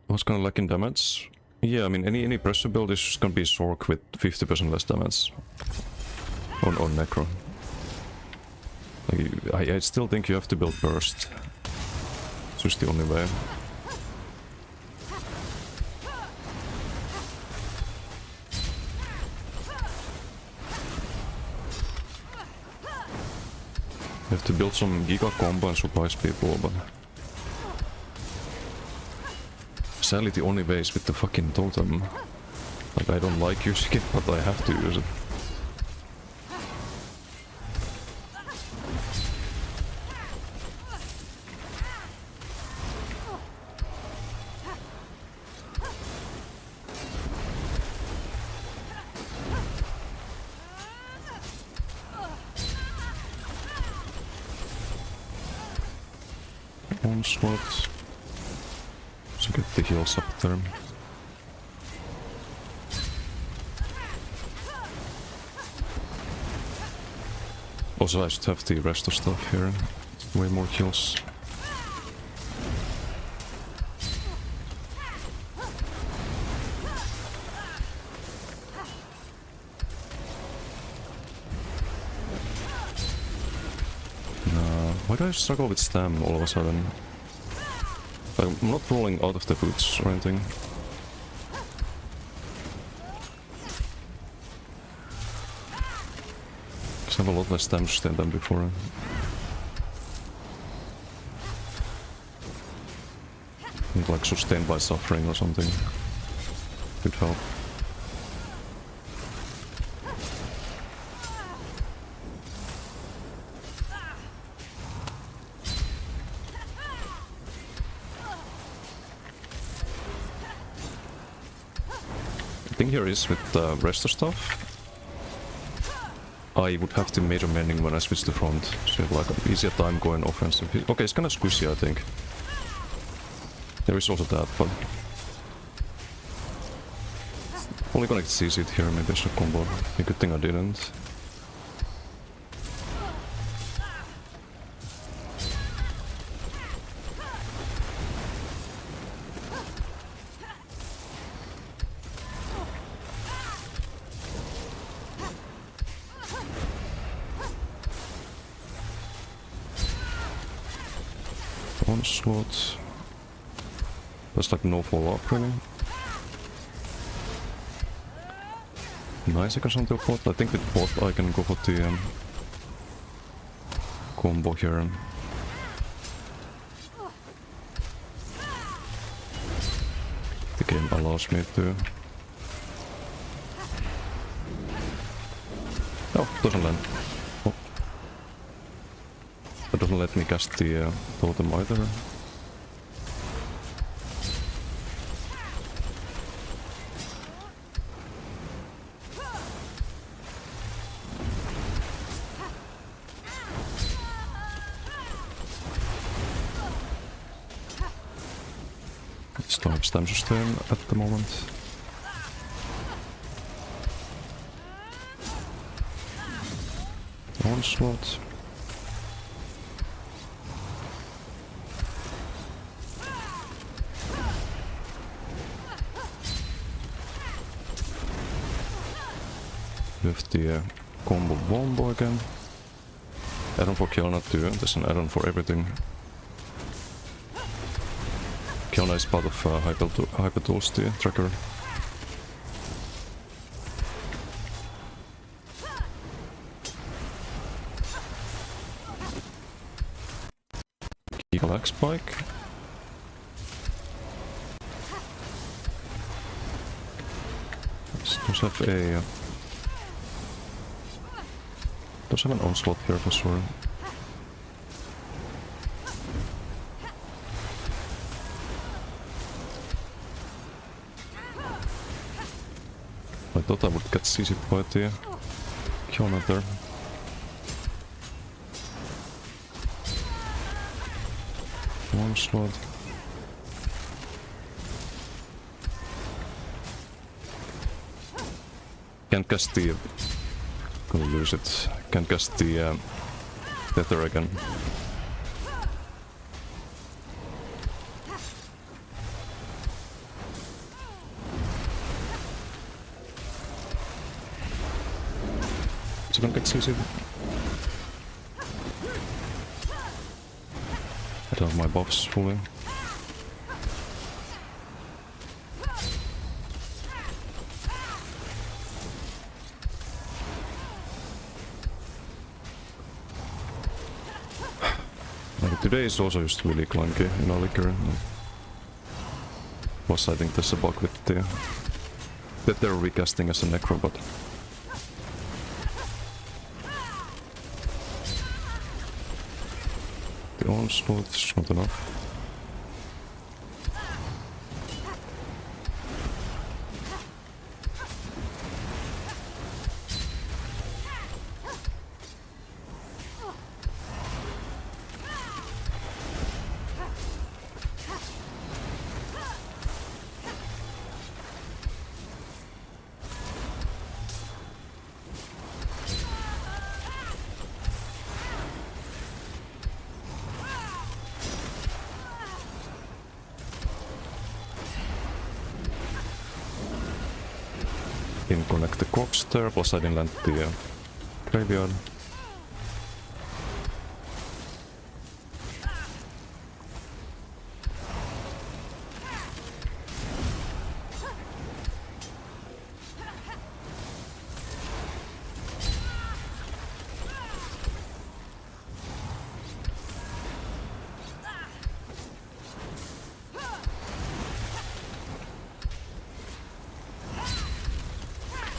What's gonna lack in damage? Yeah, I mean any pressure build is just gonna be Sork with 50% less damage. On Necro. Like, I still think you have to build burst. It's just the only way. You have to build some giga combo and surprise people, but sadly the only way is with the fucking totem. Like, I don't like using it, but I have to use it. Onslaught. So get the heals up there. Also, I should have the rest of stuff here. Way more heals. Why do I struggle with stam all of a sudden? Like, I'm not rolling out of the boots or anything. Cause I have a lot less damage than before. Need like sustained by suffering or something. Could help. The thing here is with the rest of stuff, I would have to major mending when I switch to front, so like an easier time going offensive. Okay, it's kinda squishy, I think. There is also that, but only gonna seize it here, maybe I should combo. A good thing I didn't. Onslaught. There's like no follow-up really. 9 seconds until bot. I think with bot I can go for the combo here. The game allows me to. Oh, doesn't land. Oh. That doesn't let me cast the totem either. Start stam system at the moment. Onslaught. With the combo bombo again. Add-on for Kiana too, there's an add-on for everything. Kiana is part of Hypertools, the tracker. Eagle Axe Spike. Does have a... does have an onslaught here for sure. I thought I would get CC by the Kiana there. Onslaught. Can't cast the... gonna lose it. Can't cast the tether again. Is it gonna get CC'd? I don't have my buffs fully. Like today is also just really clunky in Aliker. Plus I think there's a bug with the better recasting as a Necrobot. The onslaught is not enough. Didn't connect the cogs there, plus I didn't land the graveyard.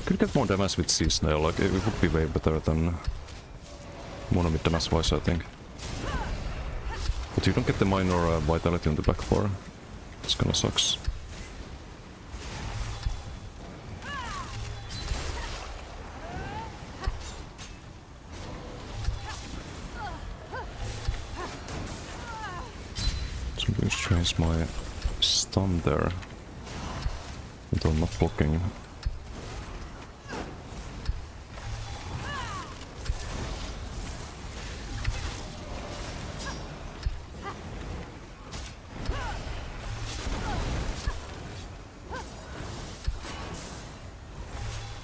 Could get more damage with Sea Snail, like it would be way better than Monomid damage wise, I think. But you don't get the minor vitality on the back bar. It's kinda sucks. So I'm going to change my stun there. Until I'm not blocking.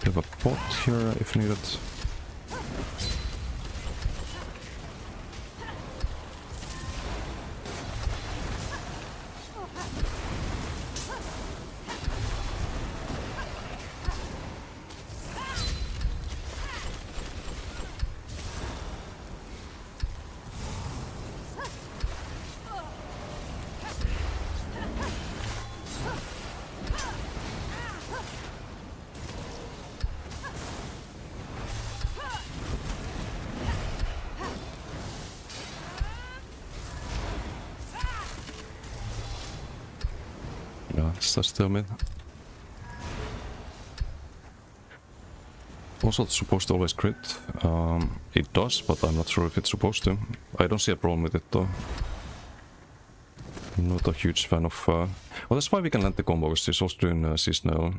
Have a pot here if needed. Yeah, that's still mid. Also, it's supposed to always crit. It does, but I'm not sure if it's supposed to. I don't see a problem with it though. I'm not a huge fan of... Well, that's why we can land the combos. She's also doing Sea Snail.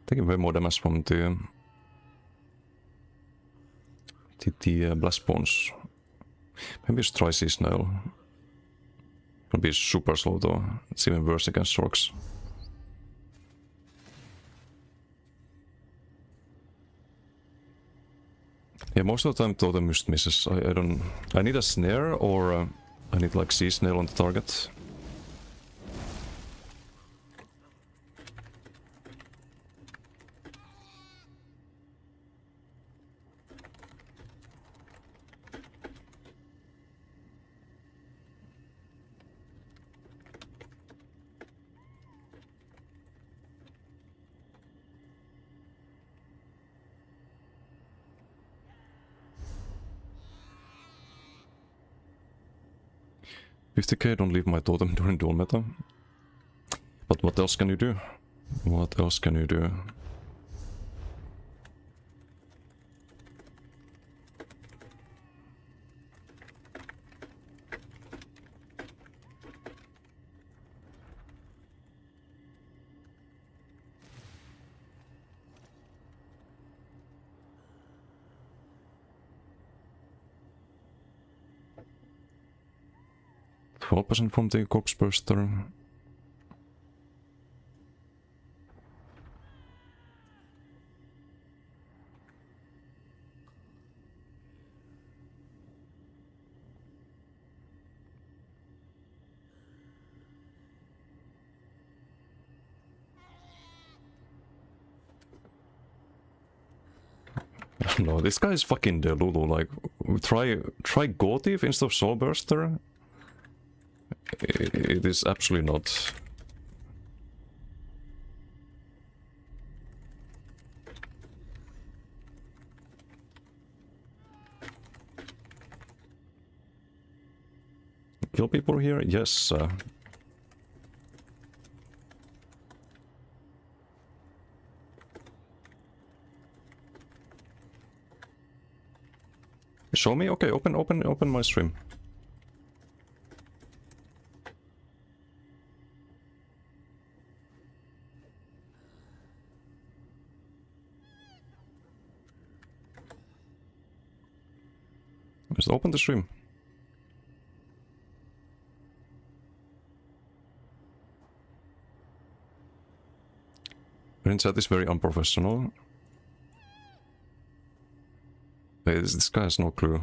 Taking way more damage from the blast bones. Maybe it's try Sea Snail. It'll be super slow though. It's even worse against orcs. Yeah, most of the time Totem just misses. I don't... I need a snare or I need like Sea Snail on the target. $50k, don't leave my totem during dual meta. But what else can you do? What else can you do? 12% from the corpse burster. No, this guy is fucking Delulu. Like, try Gore Thief instead of Soul Burster. It is absolutely not. Kill people here? Yes. Show me? Okay, open my stream. Just open the stream. Green chat is very unprofessional. This guy has no clue.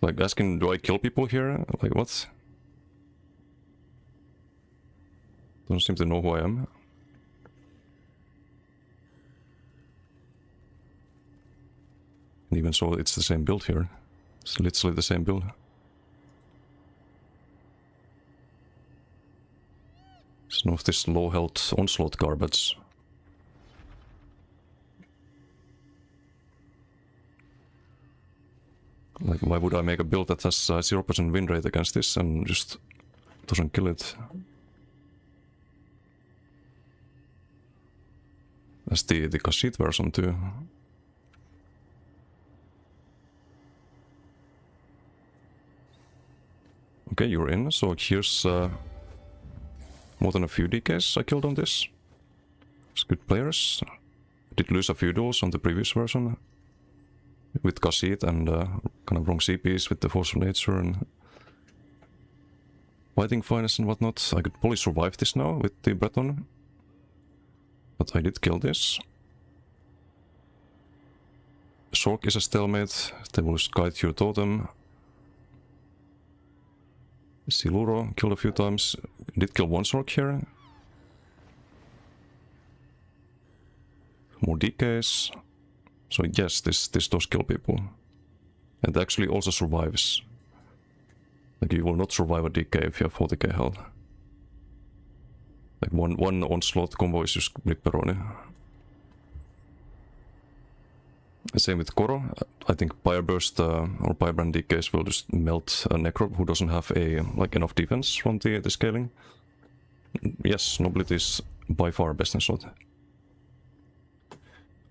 Like asking, do I kill people here? Like what? Don't seem to know who I am. And even so, it's the same build here. It's literally the same build. It's none of this low health onslaught garbage. Like, why would I make a build that has 0% win rate against this and just doesn't kill it? That's the Khajiit version too. Okay, you're in, so here's more than a few DKs I killed on this. It's good players. I did lose a few duels on the previous version. With Khajiit and kind of wrong CPs with the Force of Nature and fighting finance and whatnot. I could probably survive this now with the Breton. But I did kill this. Sork is a stalemate. They will just guide your totem. Siluro killed a few times. Did kill one Sork here. More DKs. So yes, this does kill people. And actually also survives. Like you will not survive a DK if you have 40k health. Like one onslaught combo is just Nipperoni. Same with Koro. I think Pyre Burst or Pyrebrand DKs will just melt a Necro who doesn't have like enough defense from the scaling. Yes, Nobility is by far best in slot.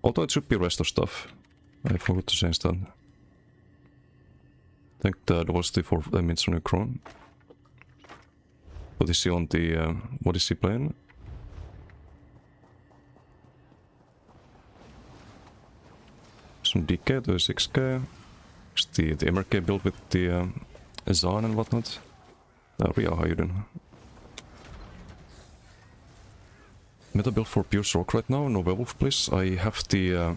Although it should be rest of stuff. I forgot to change that. I think that was the 4 damage on your Crown. What is he on the... what is he playing? Some DK, 36k. It's the MRK build with the Zaan and whatnot. Ria, how you doing? Meta build for pure Sork right now, no Werewolf please. I have the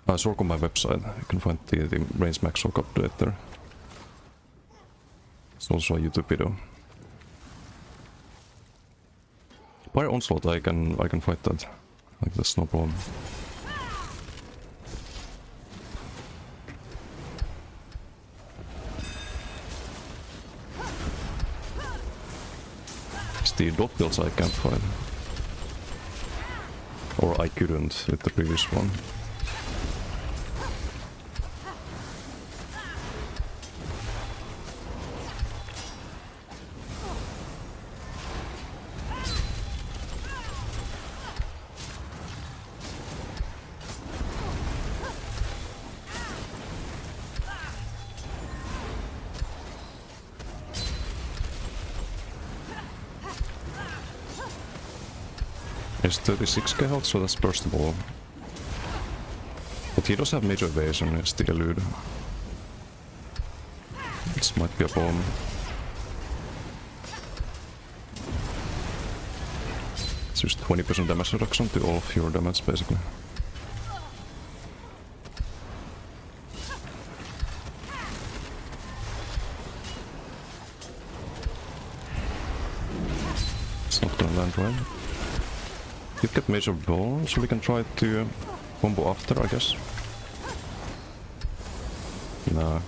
Sork on my website. You can find the range max Sork update there. It's also a YouTube video. Pyre Onslaught, I can fight that. Like that's no problem. It's the dot builds I can't fight. Or I couldn't with the previous one. It's 36k health, so that's burstable. But he does have major evasion, it's the elude. This might be a bomb. It's just 20% damage reduction to all of your damage, basically. It's not gonna land right. You get major ball, so we can try to combo after, I guess. Nah.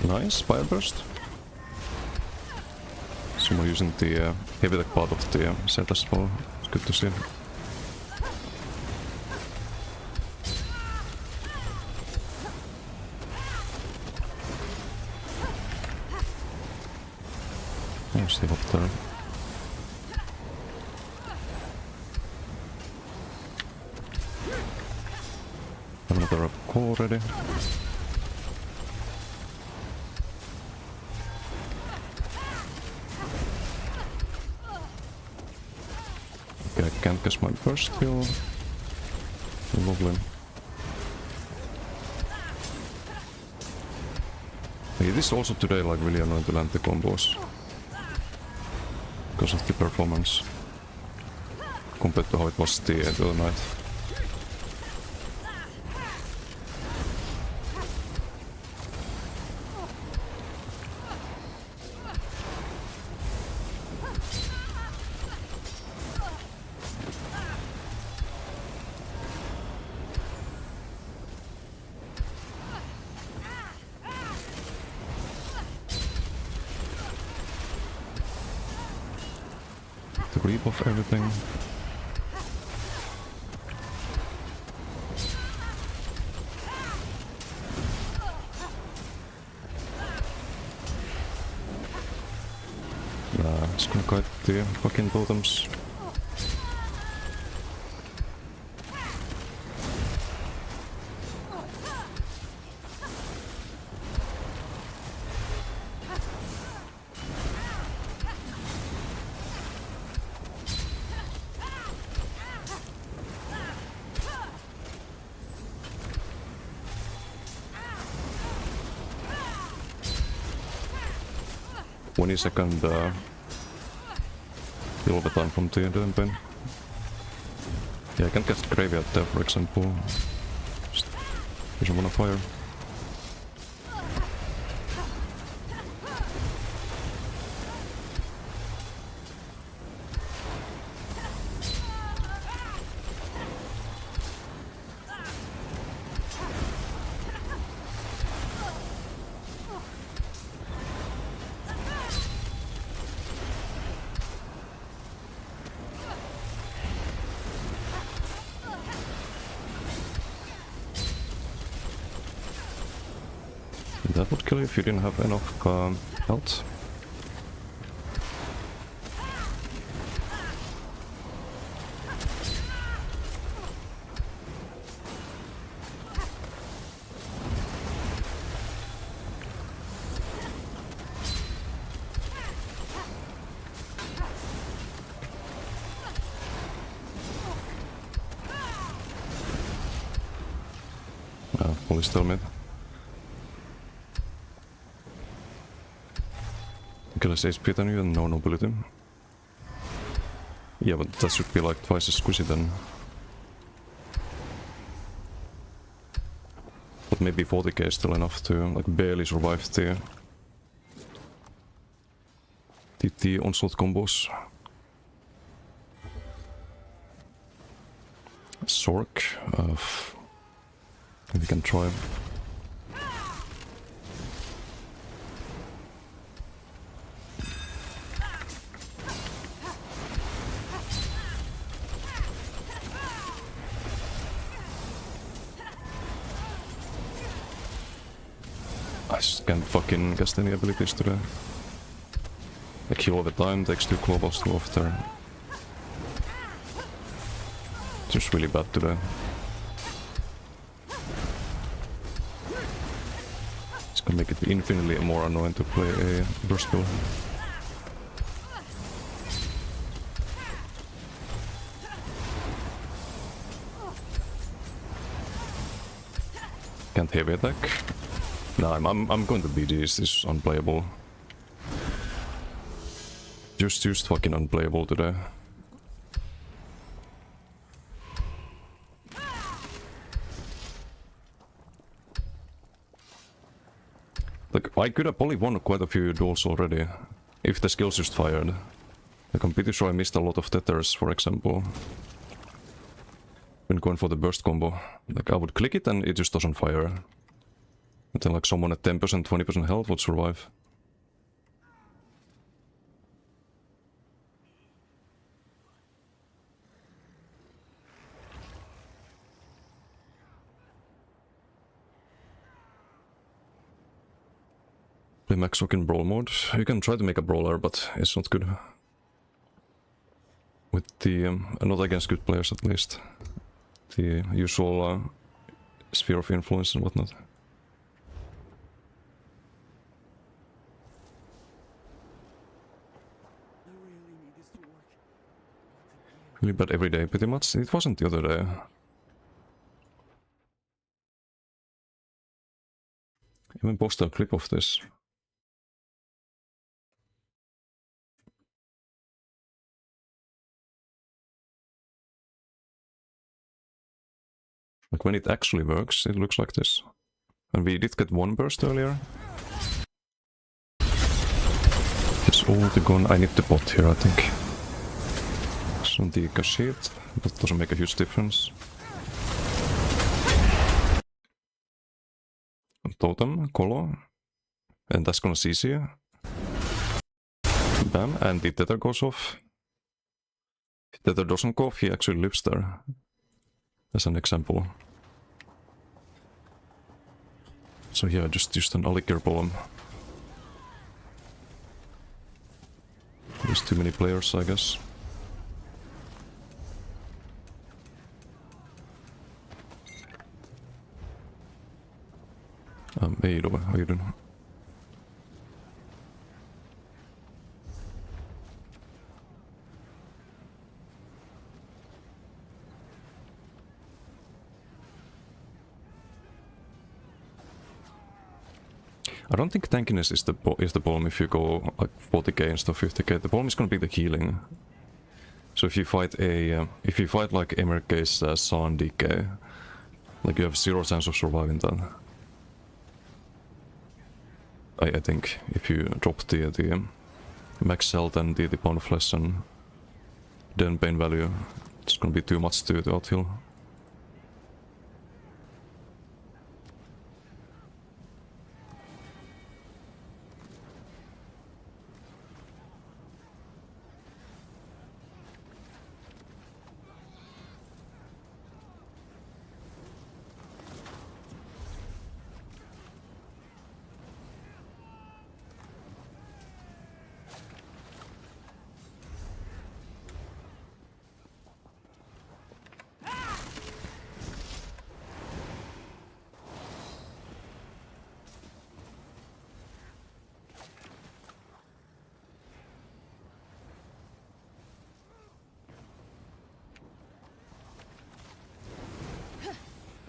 Nice, Fire Burst. Someone using the heavy attack part of the set as well. It's good to see. Oh, Steve up there. Have another call already. Okay, I can't guess my burst still. Lovely. It is also today like really annoying to land the combos because of the performance compared to how it was the other night. To reap off everything. Nah, it's gonna cut the fucking totems. Second kill the time from the Dunpin. Yeah, I can cast Graveyard there, for example. Just use one on fire. That would kill you if you didn't have enough health. Fully still mid. Less HP than you and no nobility. Yeah, but that should be like twice as squishy then. But maybe 40k is still enough to like barely survive the onslaught combos. Sork. We can try. I just can't fucking cast any abilities today. A kill all the time, takes 2 globals to off there. Just really bad today. It's gonna make it infinitely more annoying to play a burst build. Can't heavy attack. No, I'm going to BG. This is unplayable. Just fucking unplayable today. Like, I could have probably won quite a few duels already, if the skills just fired. Like, I'm pretty sure I missed a lot of tethers, for example. When going for the burst combo. Like, I would click it and it just doesn't fire. And then like someone at 10%, 20% health would survive. Play Max Rock in Brawl mode. You can try to make a brawler, but it's not good. With the... not against good players at least. The usual sphere of influence and whatnot. Really bad every day, pretty much. It wasn't the other day. Even posted a clip of this. Like when it actually works, it looks like this. And we did get one burst earlier. It's all the gone. I need the bot here, I think. Some Dika shit, but doesn't make a huge difference. Totem, Colo. And that's gonna CC. Bam, and the tether goes off. If tether doesn't go off, he actually lives there. As an example. So yeah, just an Alikir Golem. There's too many players, I guess. Hey, Dove, how you doing? I don't think tankiness is the problem if you go like 40k instead of 50k. The problem is going to be the healing. So if you fight like MRK's San DK, like you have 0 chance of surviving that. I think if you drop the max health and the pound of flesh and then pain value, it's going to be too much to outheal.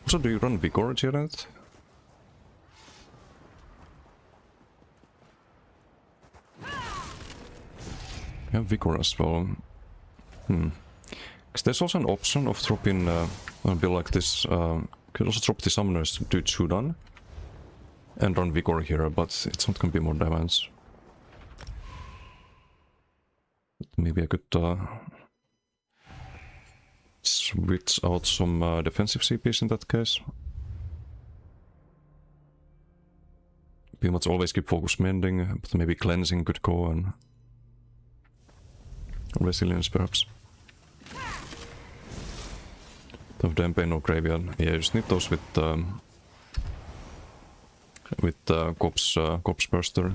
So do you run Vigor, Jared? Yeah, Vigor as well. Because there's also an option of dropping a build like this. You could also drop the summoners to do Chudan and run Vigor here, but it's not gonna be more damage. Maybe I could switch out some defensive CPs in that case. Pretty much always keep focus mending, but maybe cleansing could go and resilience perhaps. Of Dampen or Graveyard. Yeah, you just need those with Corpse Burster.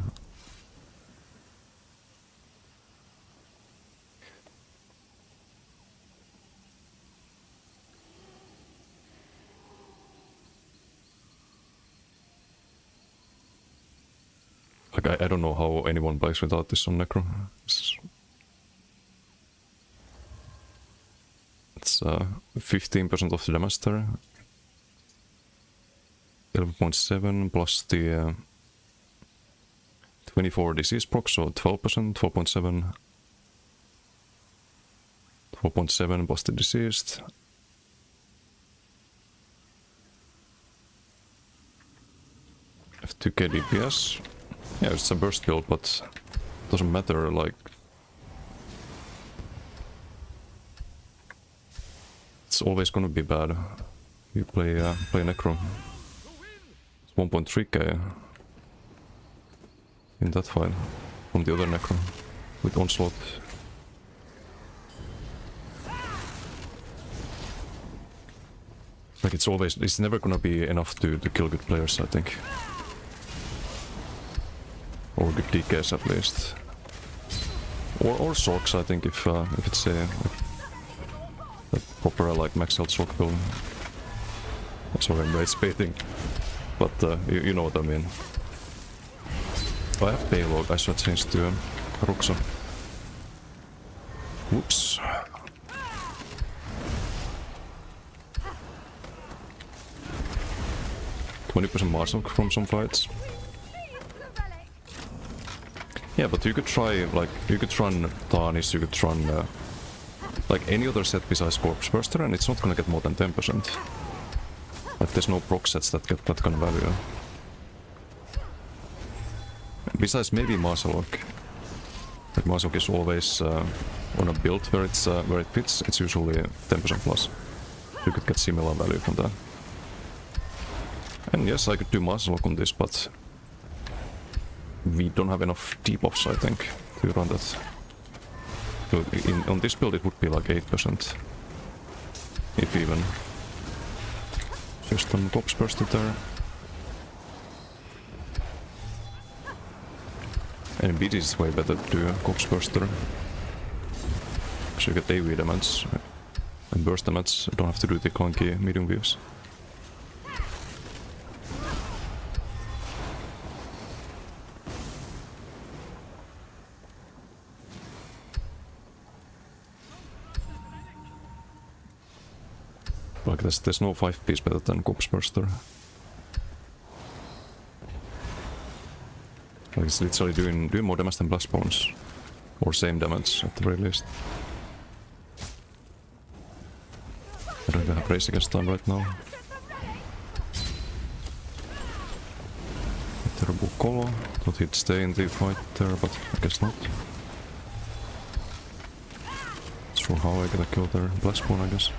Like, I don't know how anyone plays without this on Necro. It's 15% of the damage there. 11.7 plus the 24 disease proc, so 12%, 12.7. 12.7 plus the diseased. F2k DPS. Yeah, it's a burst build, but doesn't matter, like... It's always gonna be bad. You play Necro. It's 1.3k in that fight from the other Necro with Onslaught. Like it's never gonna be enough to kill good players, I think. Or good DKs at least. Or Sorks, I think, if it's a proper like max health Sork build. Sorry, I'm rage baiting, but you know what I mean. Oh, I have Paylog, I should change to Roxa. Whoops. %20 margin from some fights. Yeah, but you could try, like, you could run Tarnish, you could run, like, any other set besides Corpse Burster, and it's not gonna get more than 10%. Like, there's no proc sets that get that kind of value. Besides maybe Marzalok. Like, Marzalok is always on a build where it fits, it's usually 10% plus. You could get similar value from that. And yes, I could do Marzalok on this, but we don't have enough debuffs, I think, to run that. So on this build it would be like 8%. If even. Just some Corpse Burster there. And BD is way better to do Corpse Burster. So you get AoE damage and burst damage, don't have to do the clunky medium views. Like there's no 5-piece better than Corpse Burster. Like it's literally doing more damage than Blast Bones. Or same damage at the very least. I don't even have race against time right now. Terrible Colo. Thought he'd stay in the fight there, but I guess not. Not sure how I get a kill there. Blast Bone, I guess.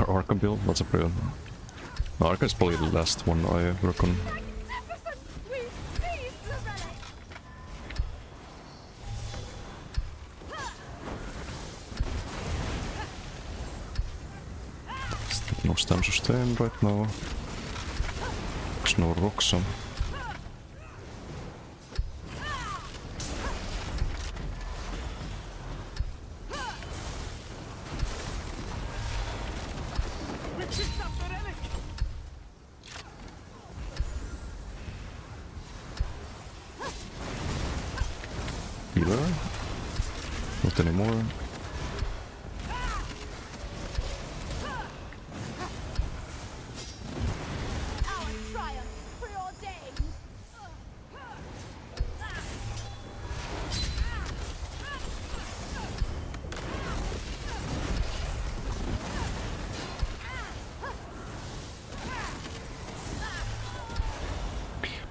Arca build, that's a brilliant. No, Arca is probably the last one I work on. No stam sustain right now. There's no Roxa. Healer? Not anymore.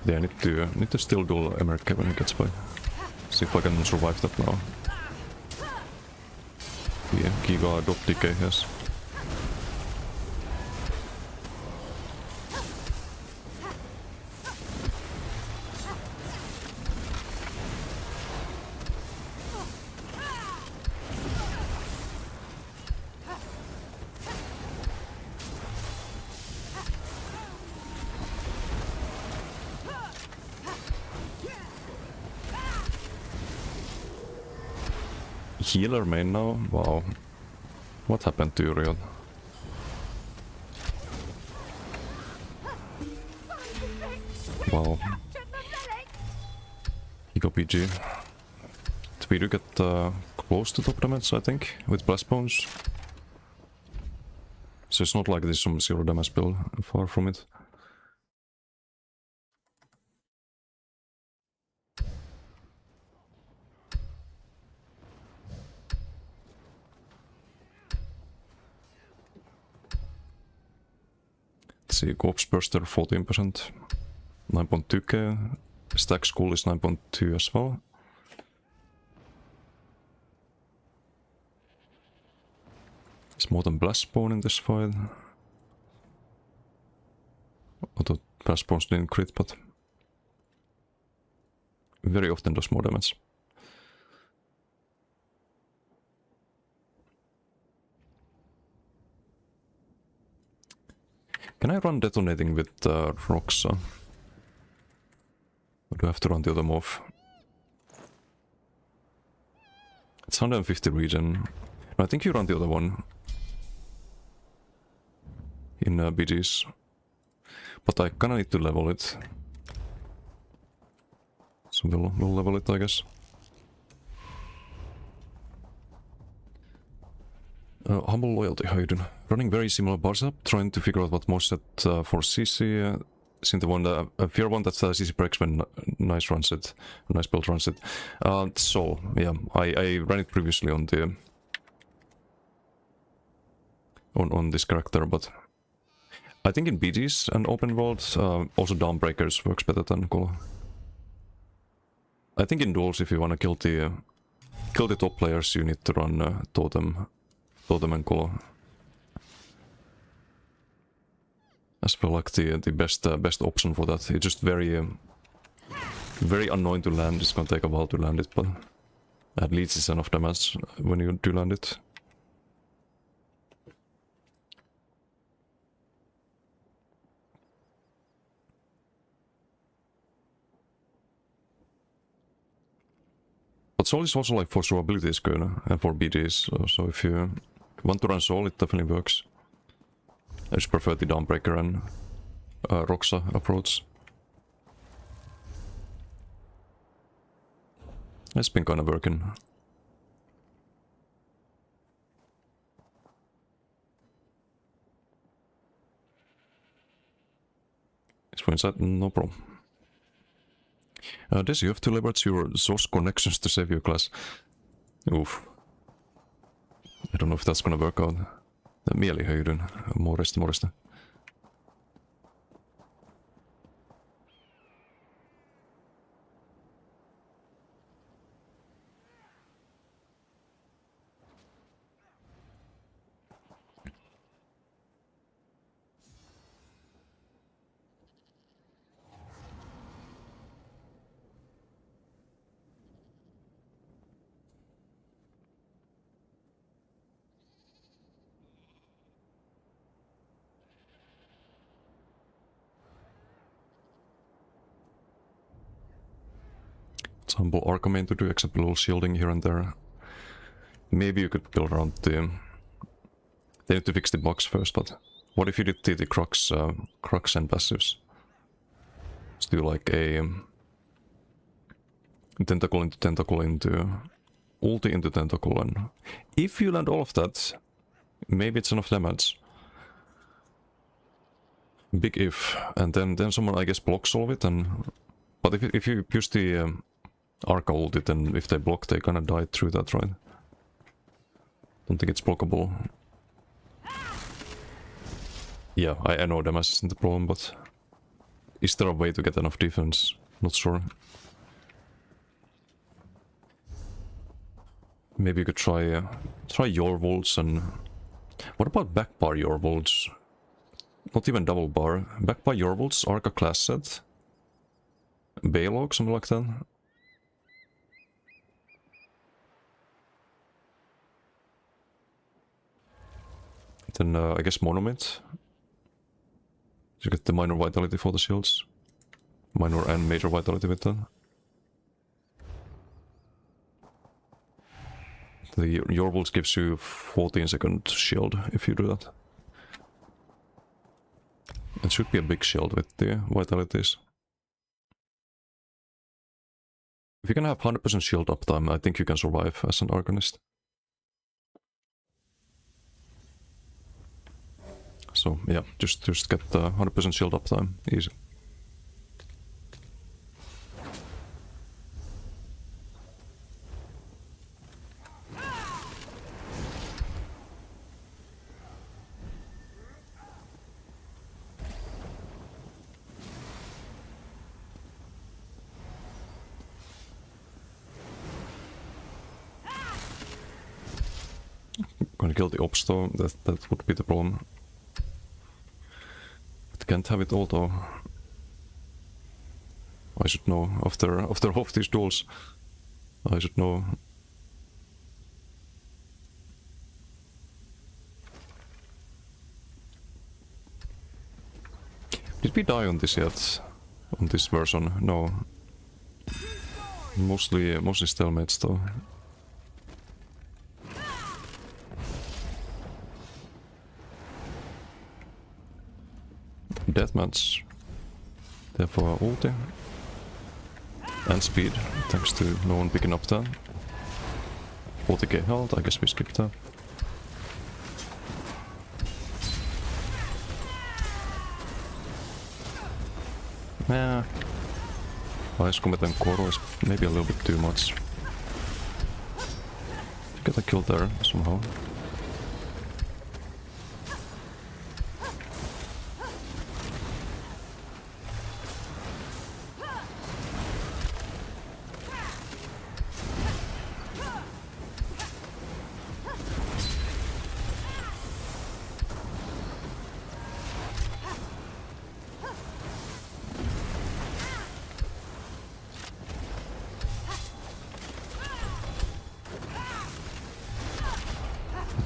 Yeah, I need to still do America when he gets by. See if I can survive that now. Yeah, Giga dot decay, yes. healer main now? Wow. What happened to Uriel? Wow. He got PG. We do get close to top damage, I think, with Blast Bones. So it's not like there's some zero damage build, far from it. Let's see, Corpse Burster 14%, 9.2k, Stack Skull is 9.2 as well. It's more than Blastbone in this fight. Although Blastbones didn't crit, but very often does more damage. Can I run detonating with Roxa? Or do I have to run the other move? It's 150 regen. No, I think you run the other one. In BGs. But I kinda need to level it. So we'll level it, I guess. Humble Loyalty, how you doing? Running very similar bars up, trying to figure out what most set for CC. Since the one that I fear one that CC breaks when nice runs it, nice build runs it. So yeah, I ran it previously on the on this character, but I think in BGs and open world, also Dawnbreakers works better than Kolo. I think in duels, if you wanna kill the top players, you need to run Totem and Kolo. As for like the best option for that. It's just very annoying to land. It's gonna take a while to land it, but at least it's enough damage when you do land it. But Soul is also like for survivability is good and for BGs. So if you want to run Soul, it definitely works. I just prefer the Dawnbreaker and Roxa approach. It's been kinda working. It's for inside, no problem. Desi, you have to leverage your source connections to save your class. Oof. I don't know if that's gonna work out. Mieli, how you doing? Morjesta. Humble Arcamain to do except a little shielding here and there. Maybe you could build around the... They need to fix the bugs first, but what if you did the Crux and passives? Let's do like a tentacle into ulti into tentacle, and if you land all of that, maybe it's enough damage. Big if, and then someone I guess blocks all of it, and but if you use the Arca ulti, then if they block, they gonna die through that, right? Don't think it's blockable. Yeah, I know damage isn't the problem, but is there a way to get enough defense? Not sure. Maybe you could try your volts, and what about backbar your volts? Not even double bar. Backbar your volts, Arca class set, Baylog, something like that. Then I guess Monomid. You get the minor vitality for the shields. Minor and major vitality with that. Your Wolves gives you 14-second shield if you do that. It should be a big shield with the vitalities. If you can have 100% shield uptime, I think you can survive as an Arcanist. So yeah, just get 100% shield uptime, easy. Gonna kill the ops though, that would be the problem. But can't have it all though. I should know after all of these duels. I should know. Did we die on this yet? On this version? No. Mostly stalemates though. Deathmatch. Therefore ulti. And speed, thanks to no one picking up that. 40k health, I guess we skipped that. Nah. Ice Comet and Koro is maybe a little bit too much. Get a kill there somehow.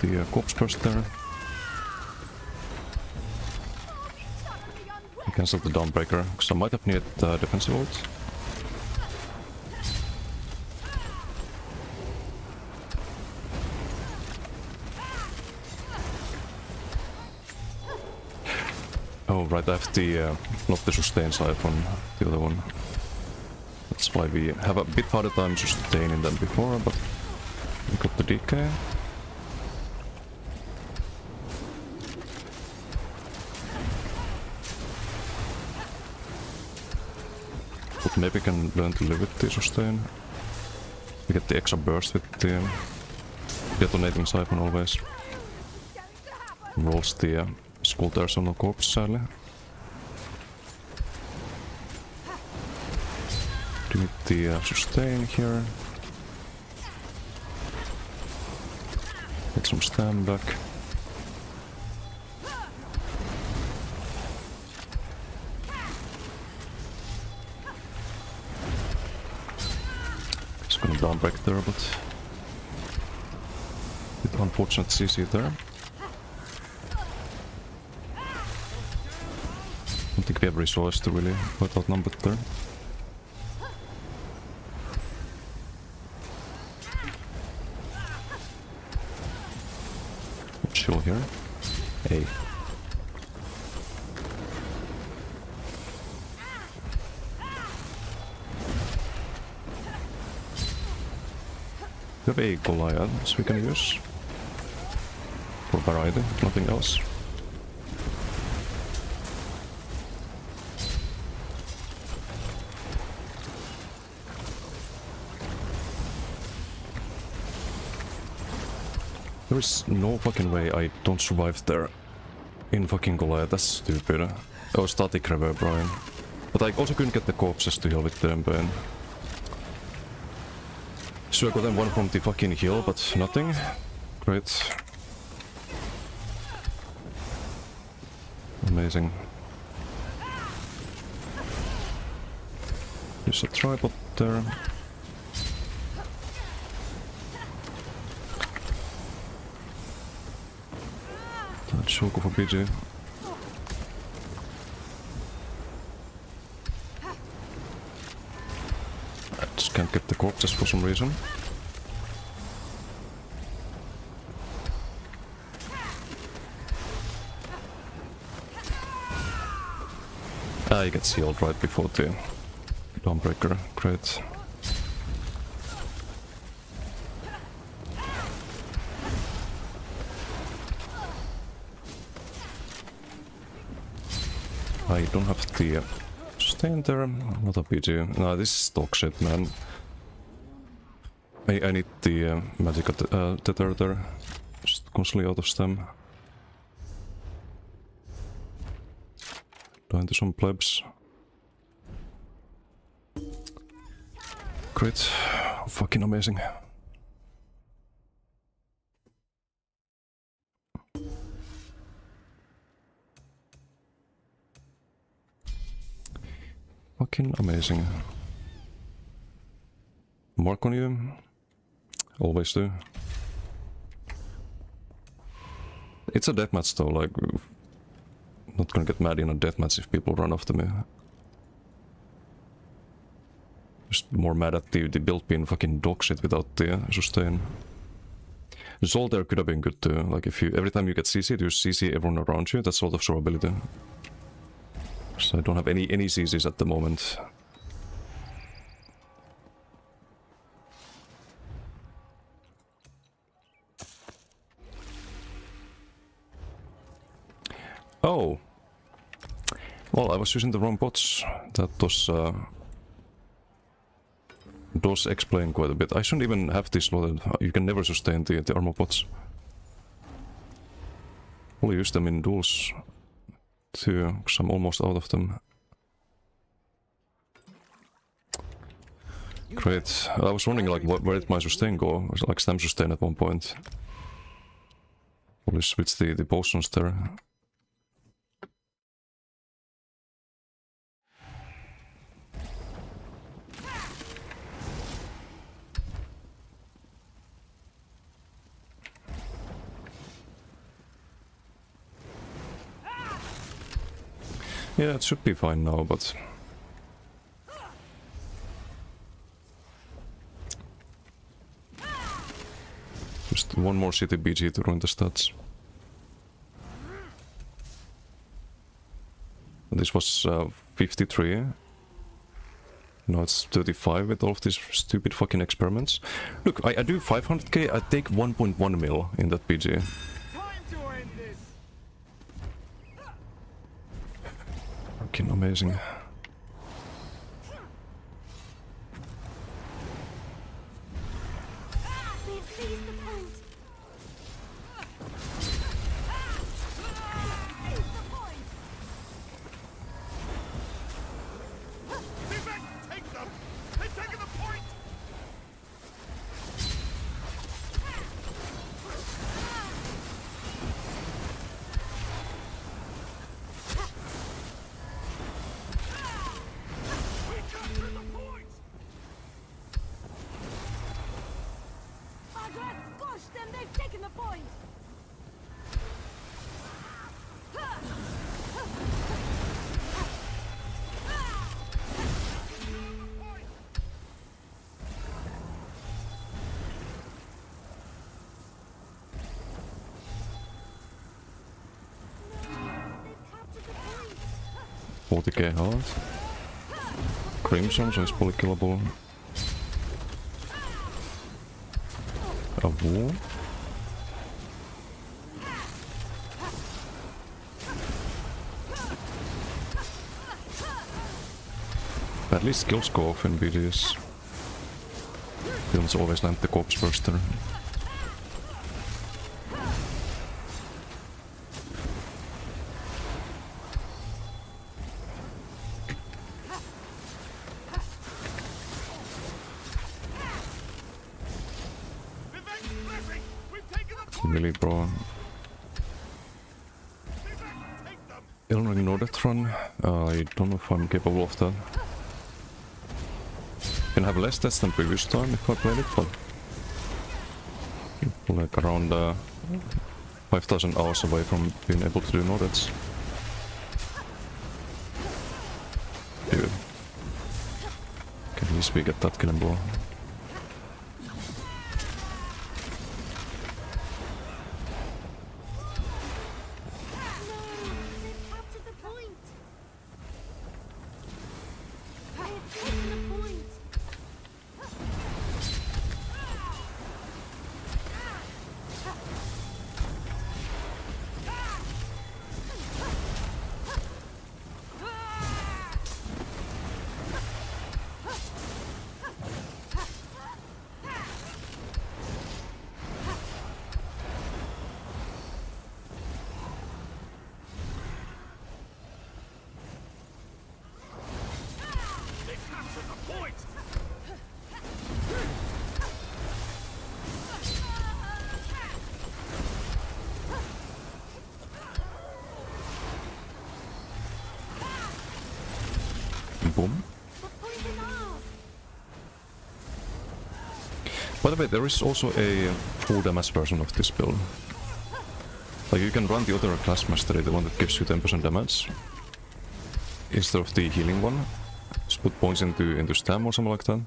The corpse burst there. I cancelled the Dawnbreaker, because I might have needed defensive ult. Oh right, I have the, not the sustain siphon, the other one. That's why we have a bit harder time sustaining than before, but we got the DK. But maybe we can learn to live with the sustain. We get the extra burst with the detonating siphon always. Rolls the Skull Arsenal corpse sadly. Do need the sustain here. Get some stam back. Just gonna downbreak there, but bit unfortunate CC there. I don't think we have resource to really put outnumbered there. Chill here. Hey. We have a Goliath, so we can use for variety, if nothing else. There is no fucking way I don't survive there in fucking Goliath, that's stupid. Oh, static reverb, Brian. But I also couldn't get the corpses to heal with the burn. So I got them one from the fucking hill, but nothing. Great. Amazing. There's a tripod there. Shoku for BG. I just can't get the corpses for some reason. He gets healed right before the Dawnbreaker. Great. I don't have the sustain there. What a PG. No, this is dog shit, man. I need the magic tether there. Just constantly out of stem. Go into some plebs. Great. Fucking amazing. Fucking amazing. Mark on you. Always do. It's a deathmatch though, like... Not gonna get mad in a deathmatch if people run after me. Just more mad at the build being fucking dog shit without the sustain. The Soul there could have been good too, like if you... Every time you get CC'd, you CC everyone around you, that's sort of survivability. So I don't have any CCs at the moment. Oh! Well, I was using the wrong bots. That was... does explain quite a bit. I shouldn't even have this loaded. You can never sustain the armor bots. Only use them in duels too, because I'm almost out of them. Great. I was wondering like where did my sustain go? It was like stem sustain at one point. Probably switch the potions there. Yeah, it should be fine now, but... Just one more city BG to ruin the stats. This was 53. Now it's 35 with all of these stupid fucking experiments. Look, I do 500k, I take 1.1 mil in that BG. Fucking amazing. $40k hard. Crimson, so it's fully killable. A wall. At least skills go off in BDs. Villains always land the corpse burster. Really, bro. Elden Ring Nordeath run? I don't know if I'm capable of that. Can have less stats than previous time if I played it, but like around 5,000 hours away from being able to do Nordeaths. Dude. Can at least we get that killing blow. Boom. By the way, there is also a full damage version of this build. Like, you can run the other class mastery, the one that gives you 10% damage, instead of the healing one. Just put points into stam or something like that.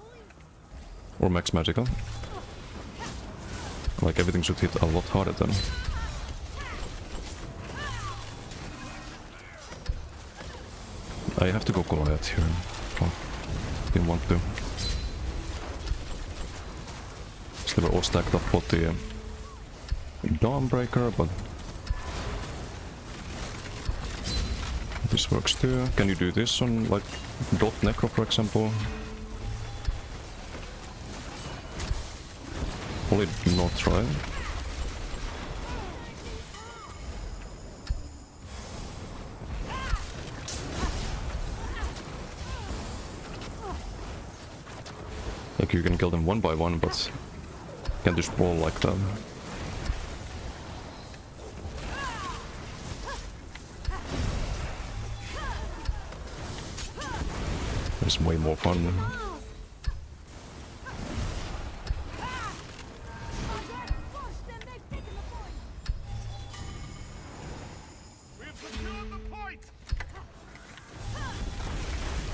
Or max magical. Like, everything should hit a lot harder then. I have to go Goliath here. Oh, didn't want to. They were all stacked up for the Dawnbreaker, but this works too. Can you do this on like Dot Necro, for example? Probably not try. Like, you can kill them one by one, but can't just roll like that. It's way more fun.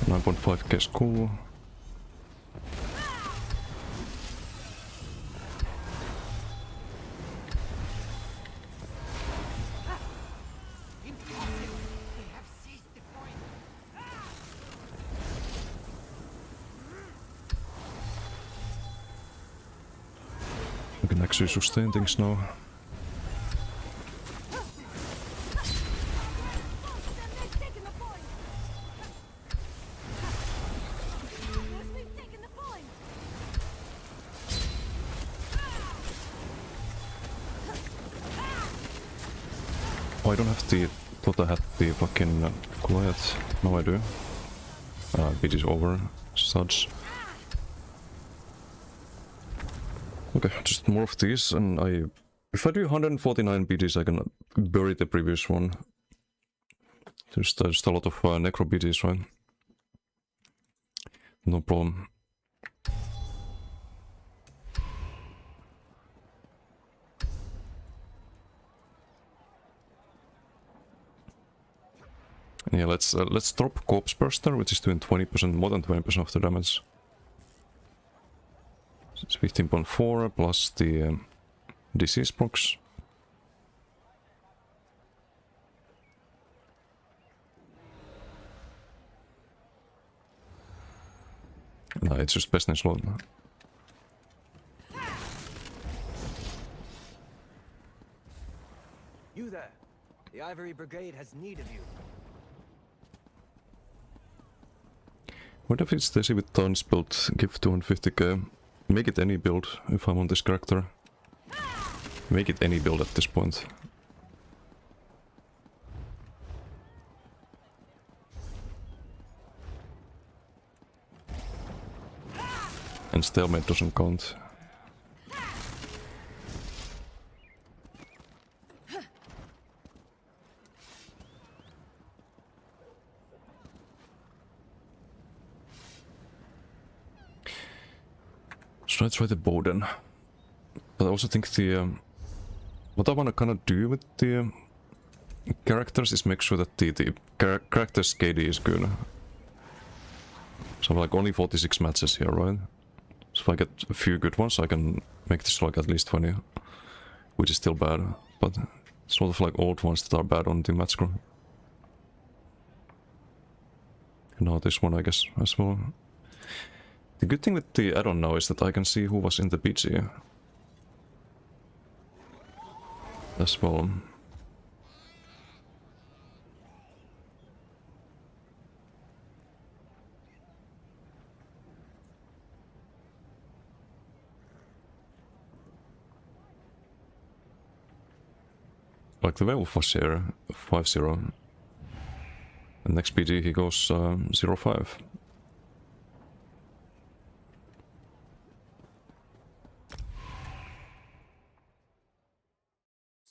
$9.5k is cool. We can actually sustain things now. Oh, I don't have the... thought I had the fucking Goliath. Now I do. Beat is over. Such. Okay, just more of these, and if I do 149 BDs, I can bury the previous one. There's just a lot of Necro BDs, right? No problem. Yeah, let's drop Corpse Burster, which is doing 20%, more than 20% of the damage. It's 15.4 plus the disease procs. No, it's just best in slot. You there! The Ivory Brigade has need of you. What if it's Desi with Tons build, give 250k? Make it any build if I'm on this character. Make it any build at this point. And stalemate doesn't count. So let's try the bow then. But I also think the... what I want to kind of do with the characters is make sure that the character's KD is good. So like only 46 matches here, right? So if I get a few good ones, I can make this like at least 20. Which is still bad, but it's sort of like old ones that are bad on the match scroll. And now this one, I guess, as well. The good thing with the add-on now is that I can see who was in the PG as well. Like the Werewolf was here, 5-0. And next PG he goes 0-5.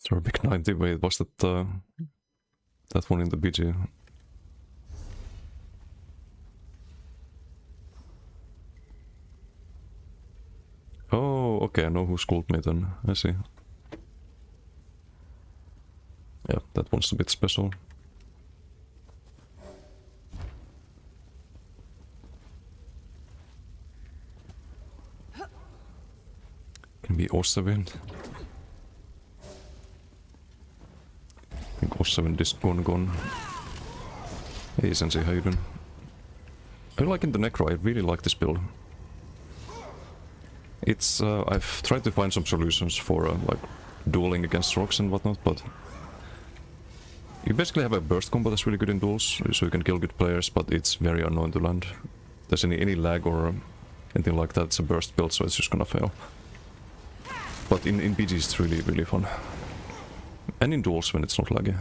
So a big 90, wait, was that that one in the BG? Okay, I know who schooled me then. I see. Yeah, that one's a bit special. Can be Ossavin. I think Ossavin is gone. Hey Sensei, how you doing? I like in the Necro, I really like this build. It's, I've tried to find some solutions for, like, dueling against rocks and whatnot, but... You basically have a burst combo that's really good in duels, so you can kill good players, but it's very annoying to land. If there's any lag or anything like that, it's a burst build, so it's just gonna fail. But in BG it's really fun. And in duels when it's not laggy.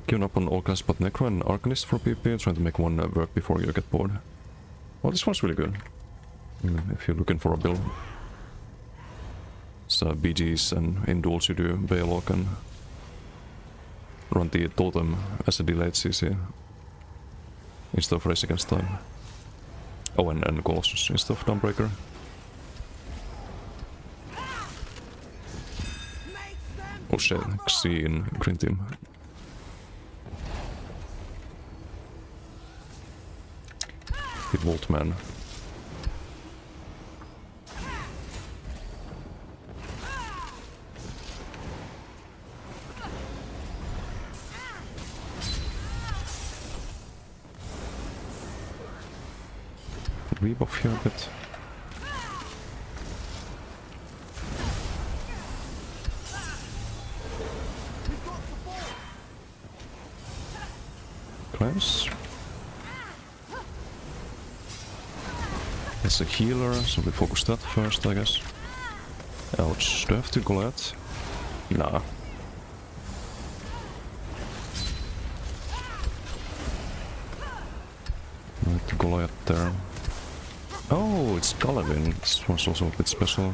Queuing up on all class but Necro and Arcanist for PP, trying to make one work before you get bored. Well, this one's really good. If you're looking for a build. So BGs and in duels you do Veillock and run the Totem as a delayed CC. Instead of Race Against Time. Oh, and Colossus instead of Dawnbreaker. Oh shit, Xi in Green Team. Hit Voltman. Rebuff here a bit. Close. It's a healer, so we focus that first, I guess. Ouch, do I have to Goliath? Nah. Right, to Goliath there. Oh, it's Galavin. This one's also a bit special.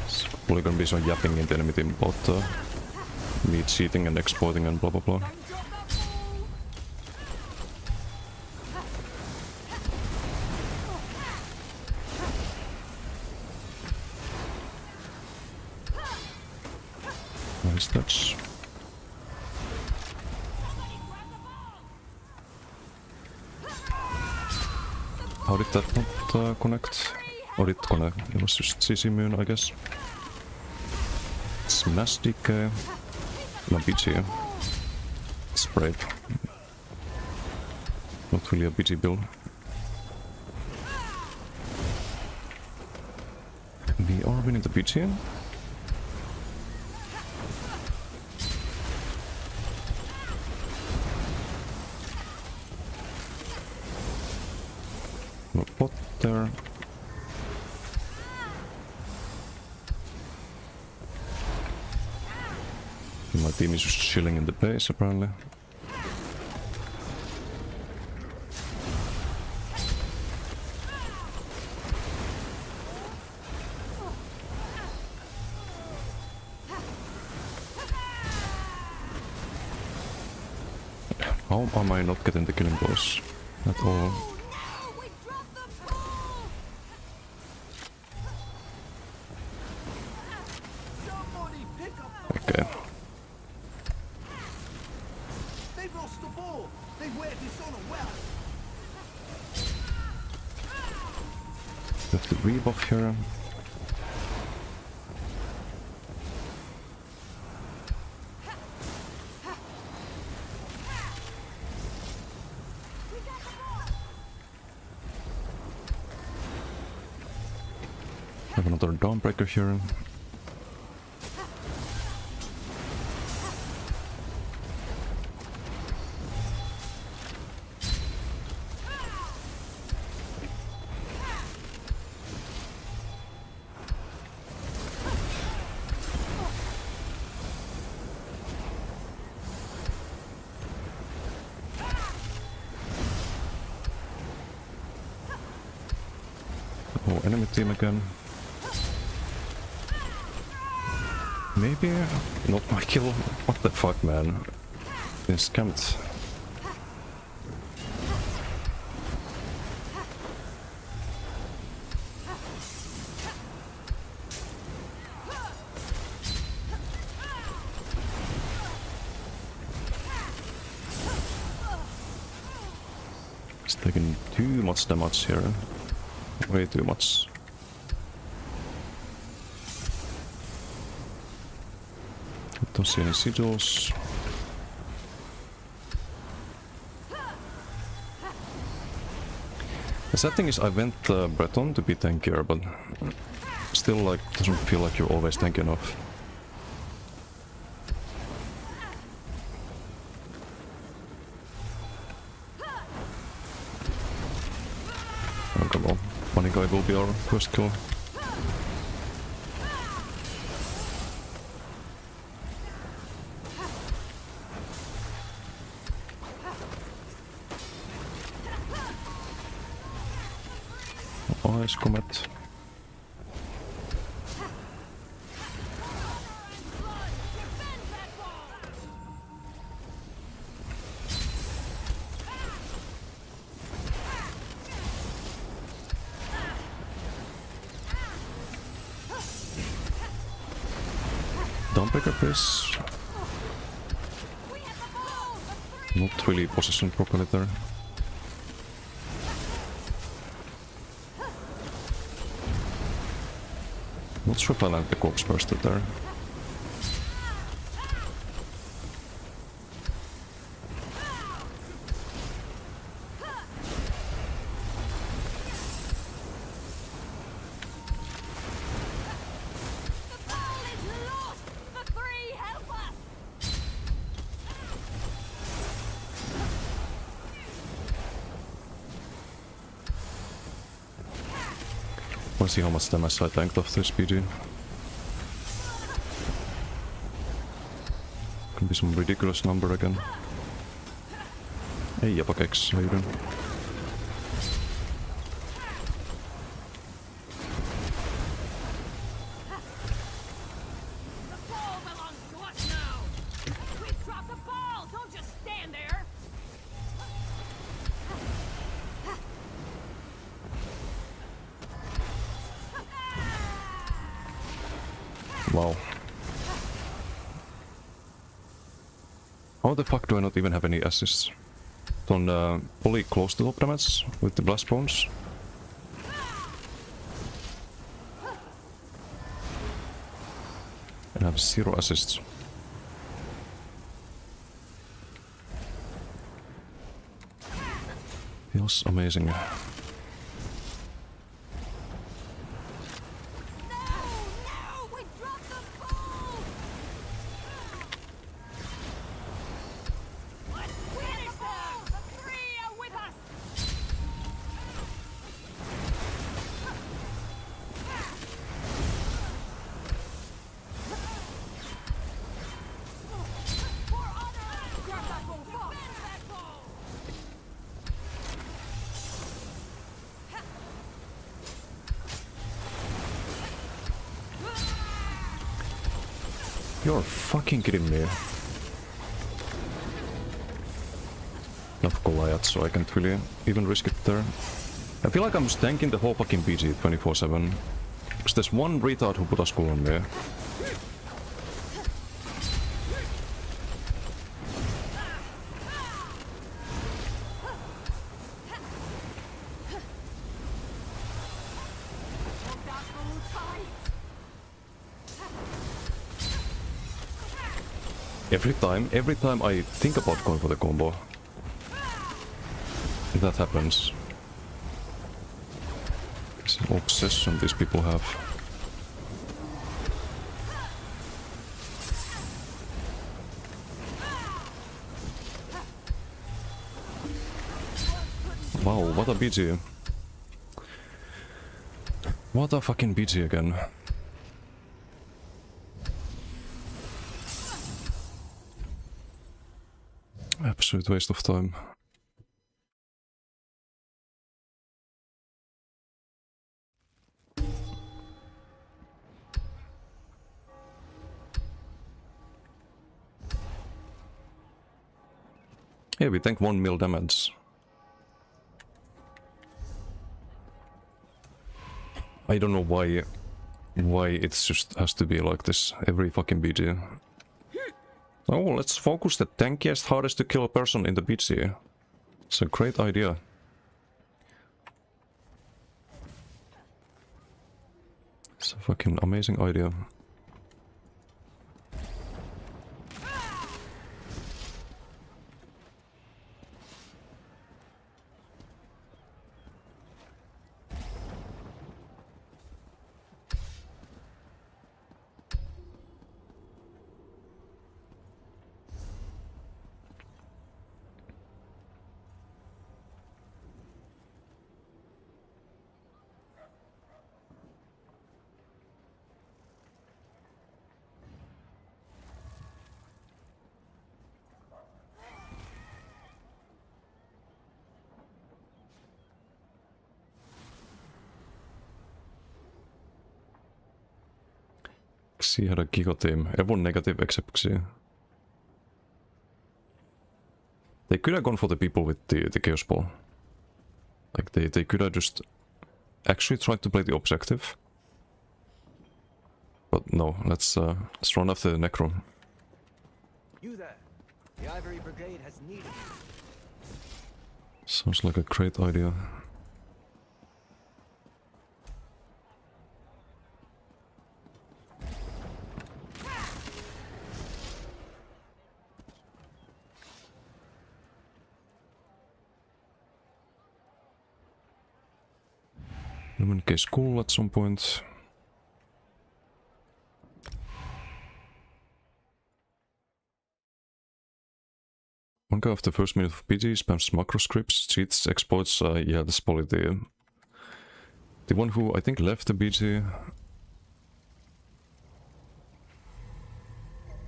It's probably gonna be some yapping in the enemy team about me cheating and exploiting and blah blah blah. Nice touch. How did that not connect? Or did it connect? It was just CC Moon, I guess. Smash DK. No BG. Spray. Not really a BG build. We are winning the BG. No pot there. My team is just chilling in the base apparently. How am I not getting the killing blows at all? Okay. They've lost the ball. They wear dishonor well. We have to rebuff here. Have another Dawnbreaker here. Oh, enemy team again. Maybe not my kill. What the fuck, man? Been scammed. Taking too much damage here. Way too much. Don't see any sigils. The sad thing is I went Breton to be tankier, but still like doesn't feel like you're always tanky enough. Oh come on, funny guy will be our first kill. Ice Comet. Dawnbreaker please. Not really positioned properly there. Not sure if I like the corpse burster there. Wanna see how much damage I tanked off this PG. Could be some ridiculous number again. Hey Apokex, how you doing? Wow. How the fuck do I not even have any assists? On fully close to top damage with the blast bones. And I have 0 assists. Feels amazing. You're fucking kidding me. Enough Goliath, so I can't really even risk it there. I feel like I'm just tanking the whole fucking BG 24/7. Because there's one retard who put a skull on me. Every time I think about going for the combo, that happens. It's an obsession these people have. Wow, what a BG. What a fucking BG again. Absolute waste of time. Yeah, we tank 1 mil damage. I don't know why it's just has to be like this every fucking BG. Oh, let's focus the tankiest, hardest to kill person in the BG. It's a great idea. It's a fucking amazing idea. Xi had a Giga team. Everyone negative except Xi. They could have gone for the people with the Chaos Ball. Like they could have just actually tried to play the objective. But no, let's run after the Necro. You there. The Ivory Brigade has need of you. Sounds like a great idea. Lemon case cool at some point. One guy after the first minute of PG spams macro scripts, cheats, exploits. Yeah, that's probably the one who I think left the BG.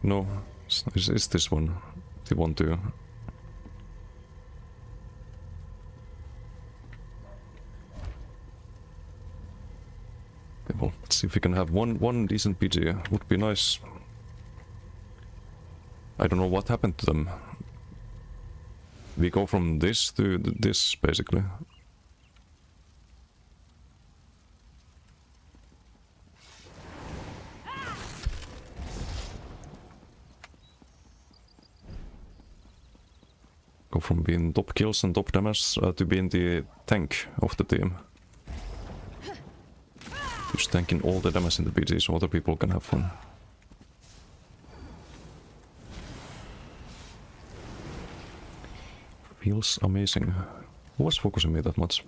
No, it's this one. The one too. Well, let's see if we can have one decent PG. Would be nice. I don't know what happened to them. We go from this to this, basically. Go from being top kills and top damage to being the tank of the team. Just tanking all the damage in the BG so other people can have fun. Feels amazing. Who was focusing me that much?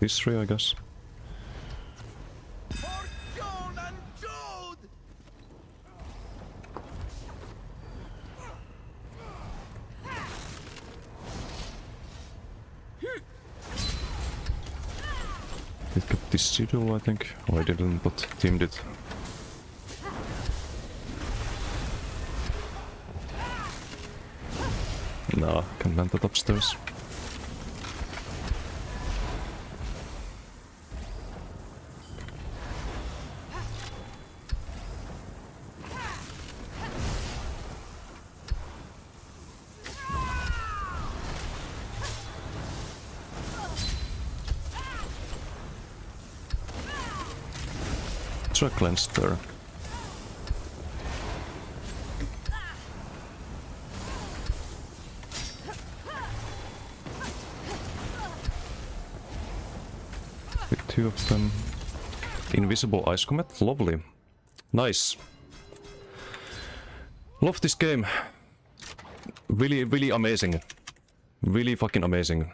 These three, I guess. Fortune and Jude! It got this Sigil, I think. Oh, I didn't, but team did. Nah, can land that upstairs. Try cleansed there. With two of them. Invisible Ice Comet, lovely. Nice. Love this game. Really, really amazing. Really fucking amazing.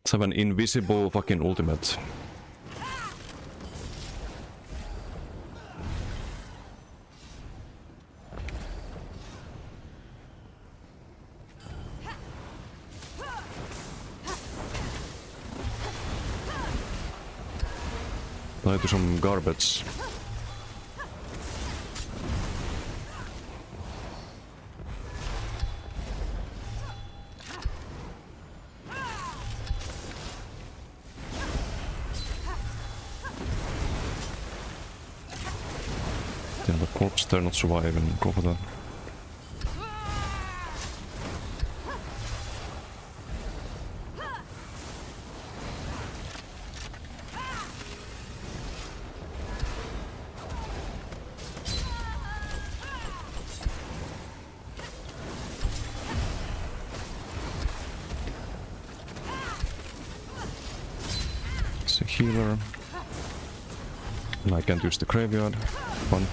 Let's have an invisible fucking ultimate. Die to some garbage. Yeah, the corpse there not surviving. Go for that. healer. And I can't use the graveyard. Fun.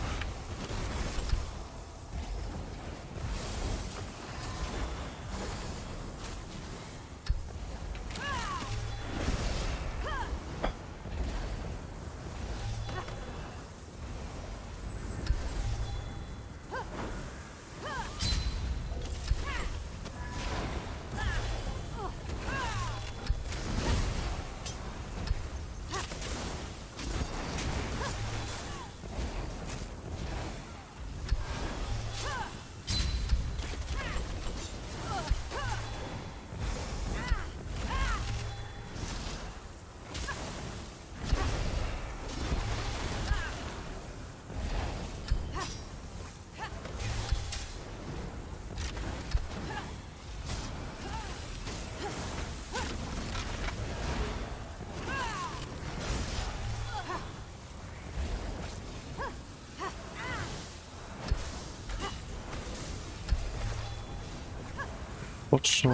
So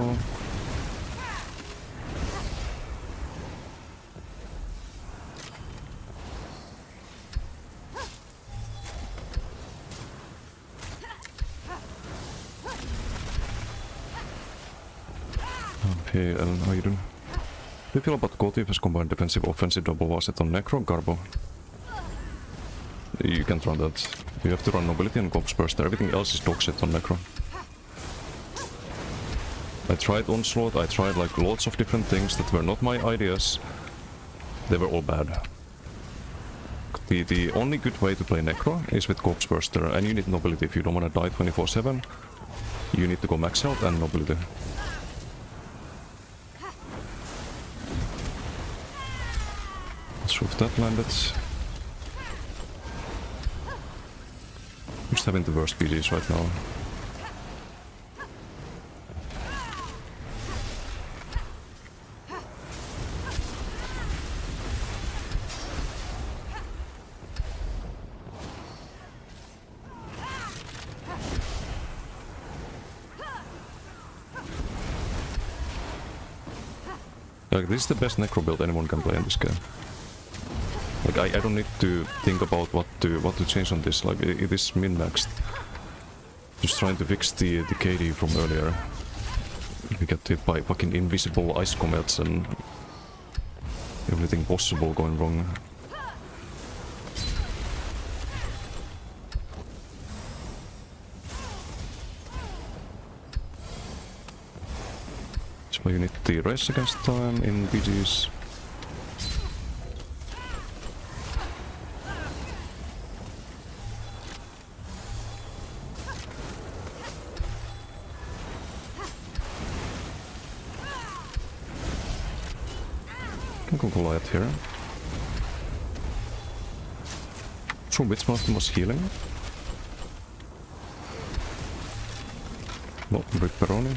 hey Ellen, how you doing? How do you feel about Gotifa's combined defensive offensive double asset on Necro Garbo? You can't run that. You have to run Nobility and Corpse Burster. Everything else is dog set on Necro. I tried Onslaught, I tried like lots of different things that were not my ideas. They were all bad. The only good way to play Necro is with Corpse Burster, and you need Nobility if you don't want to die 24/7. You need to go max health and Nobility. Let's see if that landed. I'm just having the worst PGs right now. Like, this is the best Necro build anyone can play in this game. Like, I don't need to think about what to change on this. Like, it is min-maxed. Just trying to fix the KD from earlier. We get hit by fucking invisible ice comets and everything possible going wrong. So you need the race against time in BGs. Can go Goliath here. True Witchmaster was healing. No, Brick Peroni.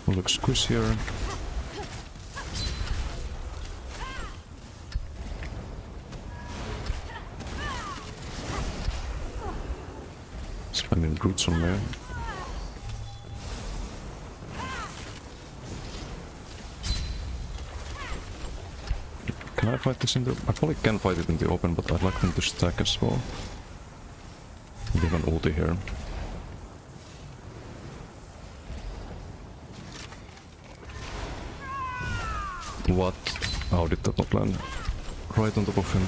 Looks squish here. Spamming roots on there. Can I fight this in the... I probably can fight it in the open, but I'd like them to stack as well. We have an ulti here. What? How did that not land? Right on top of him.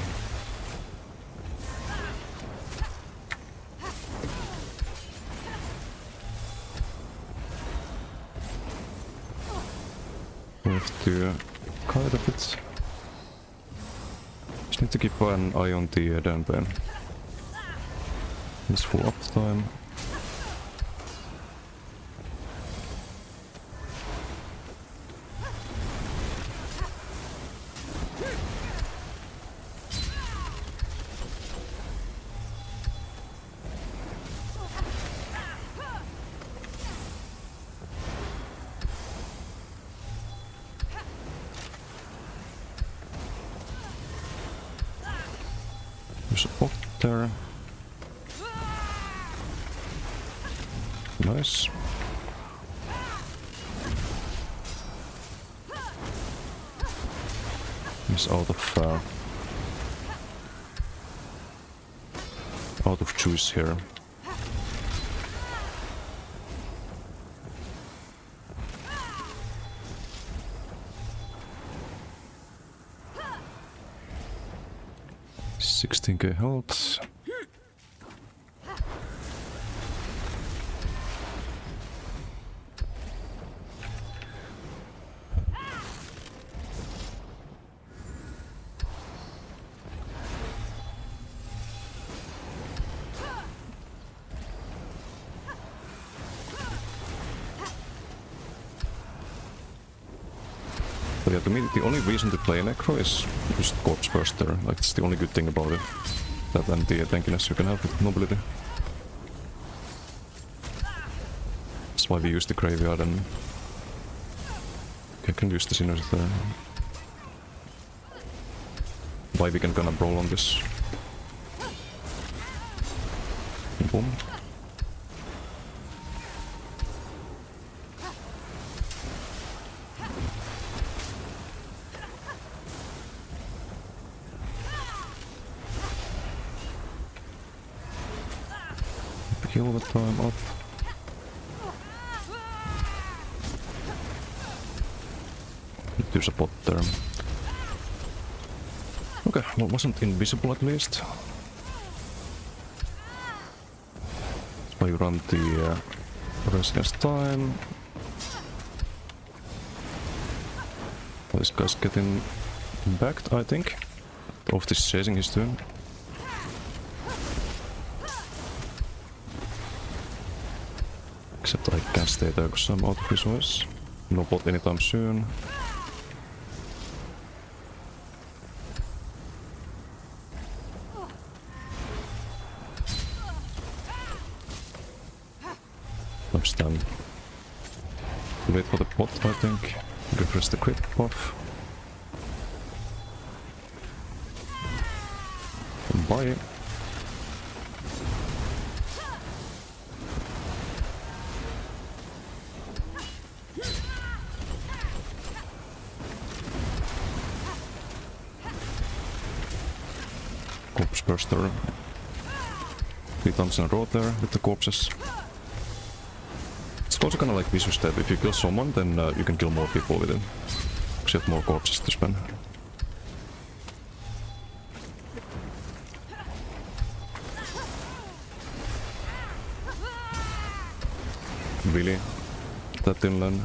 We have to kite a bit. Just need to keep an eye on the Danbane. It's full uptime. There's a bot there. Nice. He's out of juice here. $16k health. But yeah, to me, the only reason to play Necro is just Corpse Burster. Like, it's the only good thing about it. That and the tankiness you can have with Mobility. That's why we use the Graveyard and... I can use the Sinners there. Why we can gonna brawl on this. Boom. Heal the time up. There's a bot there. Okay, well, wasn't invisible at least. So you run the race against time. This guy's getting backed, I think. Of this chasing he's doing. Except I can't stay there because I'm out of resource. No bot anytime soon. I'm stunned. Wait for the bot, I think. Refresh the crit buff. Bye. Corpse Burster. 3 times in a row there with the corpses. It's also kinda like Vicious that if you kill someone, then you can kill more people with it. Because you have more corpses to spend. Really? That didn't land.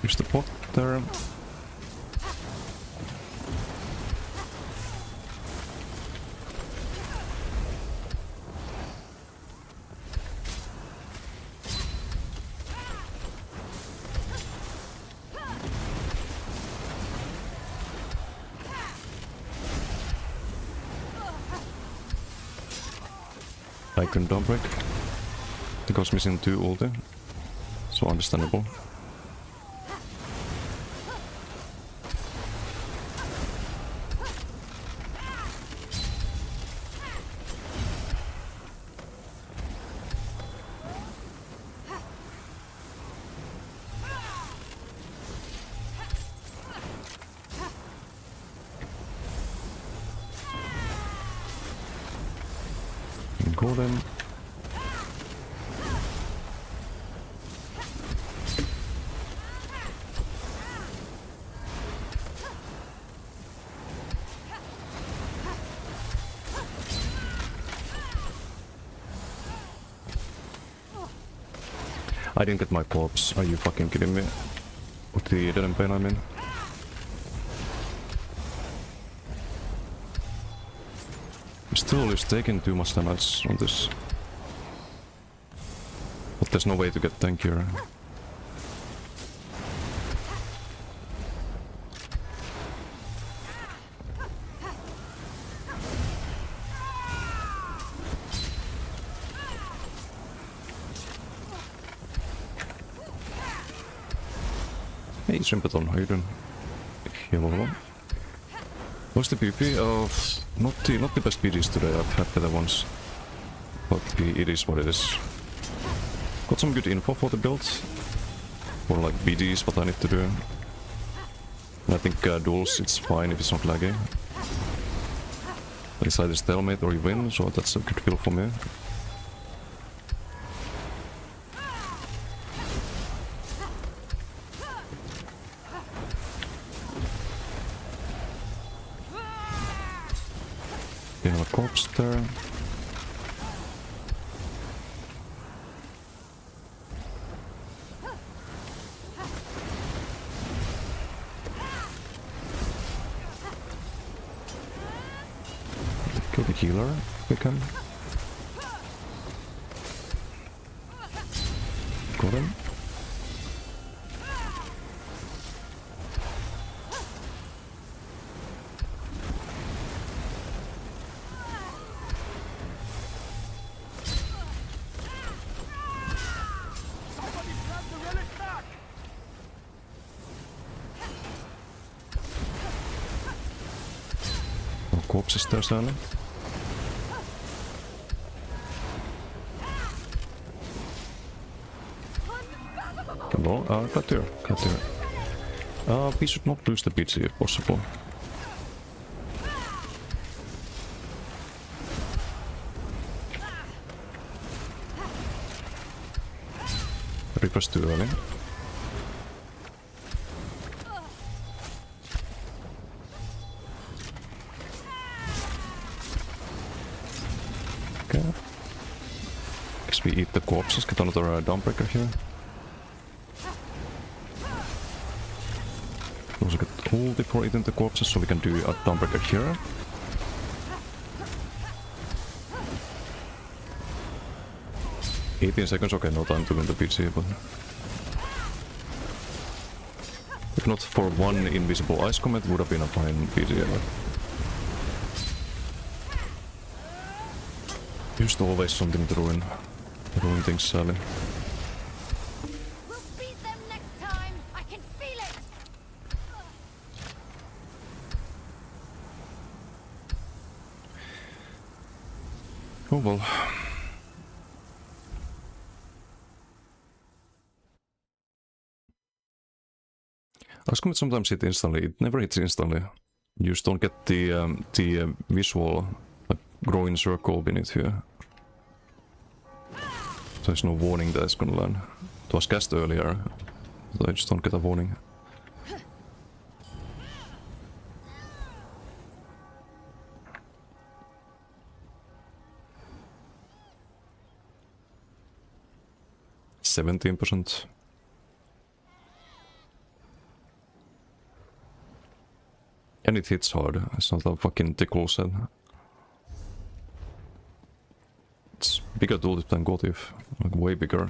Here's the bot there. I couldn't dump break. Because missing 2 ulti. So understandable. Golden. I didn't get my corpse. Are you fucking kidding me? With the dead pain, I mean. Still is taking too much damage on this. But there's no way to get tankier. Hey, Shrimpathon, how you doing? Hello. What's the PP? Not the best PDs today, I've had better ones. But it is what it is. Got some good info for the build. For like BDs, what I need to do. And I think duels, it's fine if it's not laggy. But it's either stalemate or you win, so that's a good build for me. We have a corpse there. Kill the healer if we can. Got him. No corpses there, sadly. Hello, got here. We should not lose the BC if possible. Reaper's too early. Okay. Guess we eat the corpses, get another Dawnbreaker here. Also get ult before eating the corpses, so we can do a Dawnbreaker here. "18 seconds, okay, no time to win the PC, but... If not for one invisible Ice Comet, would have been a fine PC ever. Just always something to ruin things, Sally. We'll beat them next time. I can feel it. Oh well. Ice Comet sometimes hit instantly, it never hits instantly. You just don't get the visual like growing circle beneath you. So there's no warning that it's gonna land. It was cast earlier, so I just don't get a warning. %. And it hits hard, it's not a fucking tickle set. It's bigger tooltip than Gotif, like way bigger.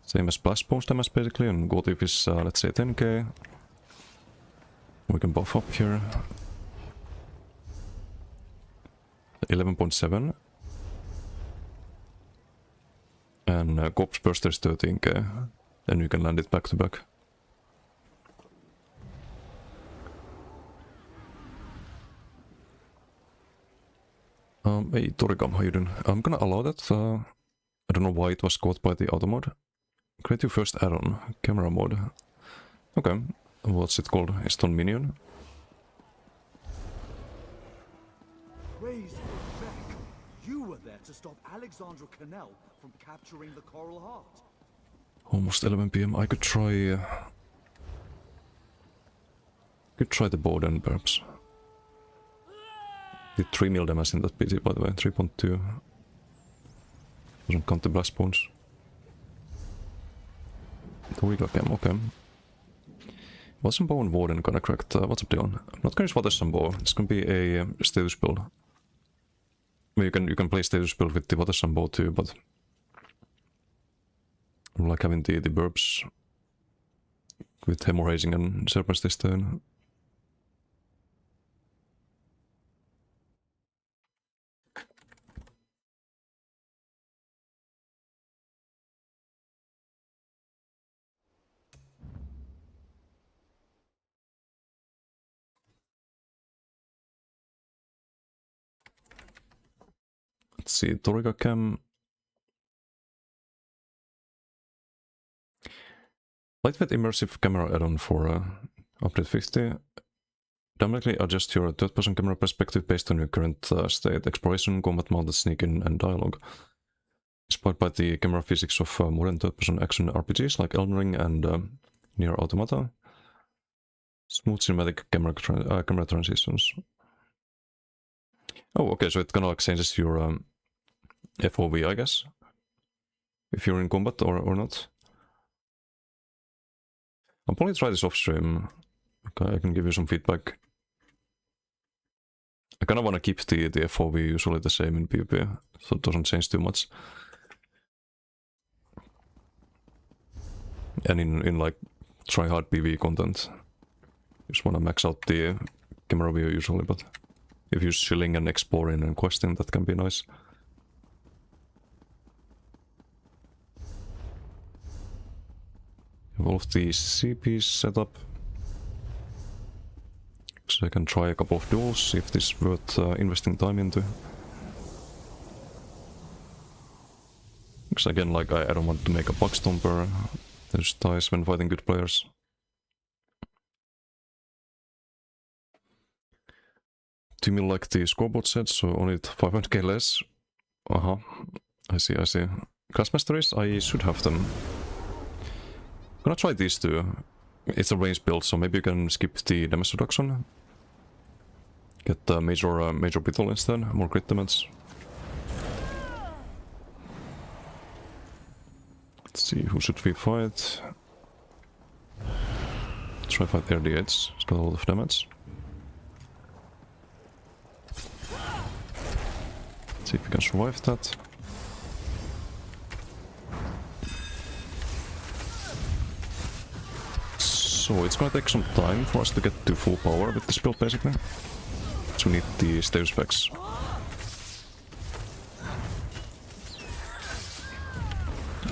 Same as Blast Bones damage basically, and Gotif is let's say 10k. We can buff up here. 11.7. And Corpse Burster is 13k. Then you can land it back to back. Hey Torigam, how you doing? I'm gonna allow that. I don't know why it was caught by the auto mode. Create your first add-on, camera mode. Okay, what's it called? It's on minion. Raise back. You were there to stop Alexandra Cannell from capturing the Coral Heart. Almost 11 PM. I could try. Could try the bow then, perhaps. Did 3 mil damage in that PC, by the way. 3.2. Doesn't count the blast bones. Toriga cam, okay. Watersun Bow and Warden gonna cracked. What's up, Dion? I'm not gonna use Watersun Bow. It's gonna be a status build. I mean, you can play status build with the Watersun Bow too, but I like having the burbs with hemorrhaging and Serpent's Disdain. Let's see, Toriga Cam. Lightweight immersive camera add-on for update 50. Dynamically adjust your third-person camera perspective based on your current state, exploration, combat, mounted sneaking, and dialogue. Inspired by the camera physics of modern third-person action RPGs like Elden Ring and Nier Automata. Smooth cinematic camera transitions. Oh, okay, so it kind of like changes your FOV, I guess, if you're in combat or not. I'll probably try this off stream. Okay, I can give you some feedback. I kind of want to keep the FOV usually the same in PvP, so it doesn't change too much. And in like try hard PvE content, just want to max out the camera view usually, but if you're chilling and exploring and questing, that can be nice. Have all of the CPs set up. So I can try a couple of duels, see if this is worth investing time into. Because again, like I don't want to make a bug stomper. There's dice when fighting good players. Timmy like the scoreboard said, so only 500k less. Uh-huh. I see. Class masteries, I should have them. I'm gonna try these two. It's a range build, so maybe you can skip the damage reduction. Get the major beetle instead, more crit damage. Let's see, who should we fight? Try fight RD8, it's got a lot of damage. Let's see if we can survive that. So it's gonna take some time for us to get to full power with this build basically. So we need the stave specs.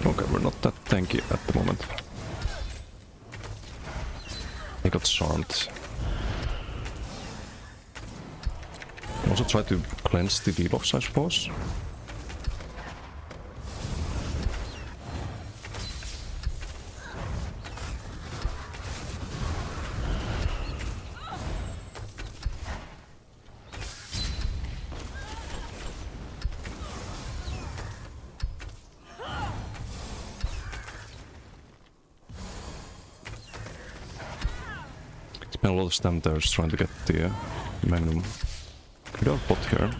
Okay, we're not that tanky at the moment. I got charmed. Also try to cleanse the debuffs, I suppose. Spent a lot of stamina there just trying to get the Magnum. We don't bot here.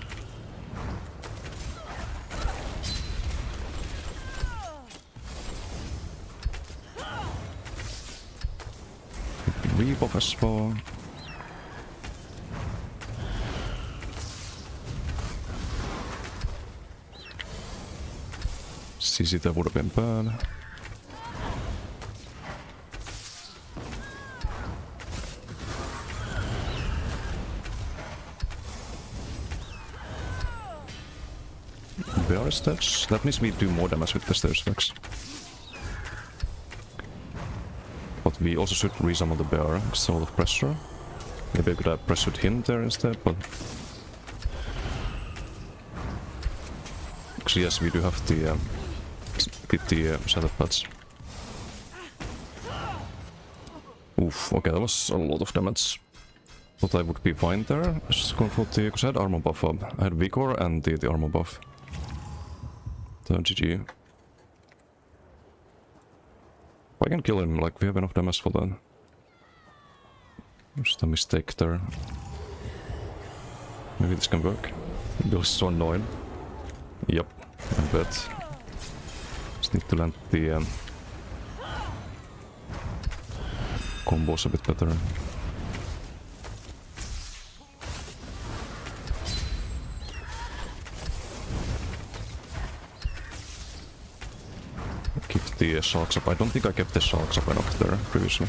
Rebuff as well. CC that would have been bad. Bear stats. That means we do more damage with the stave specs. But we also should resummon the bear, it's a lot of pressure. Maybe I could have pressured him there instead, but... Actually, yes, we do have the... get the setup pads. Oof, okay, that was a lot of damage. But I would be fine there. Just going for the... because I had armor buff up. I had Vigor and the armor buff. So GG. I can kill him, like we have enough damage for that. Just a mistake there. Maybe this can work. Bill is so annoying. Yep, I bet. Just need to land the combos a bit better. Keep the sharks up. I don't think I kept the sharks up enough there previously.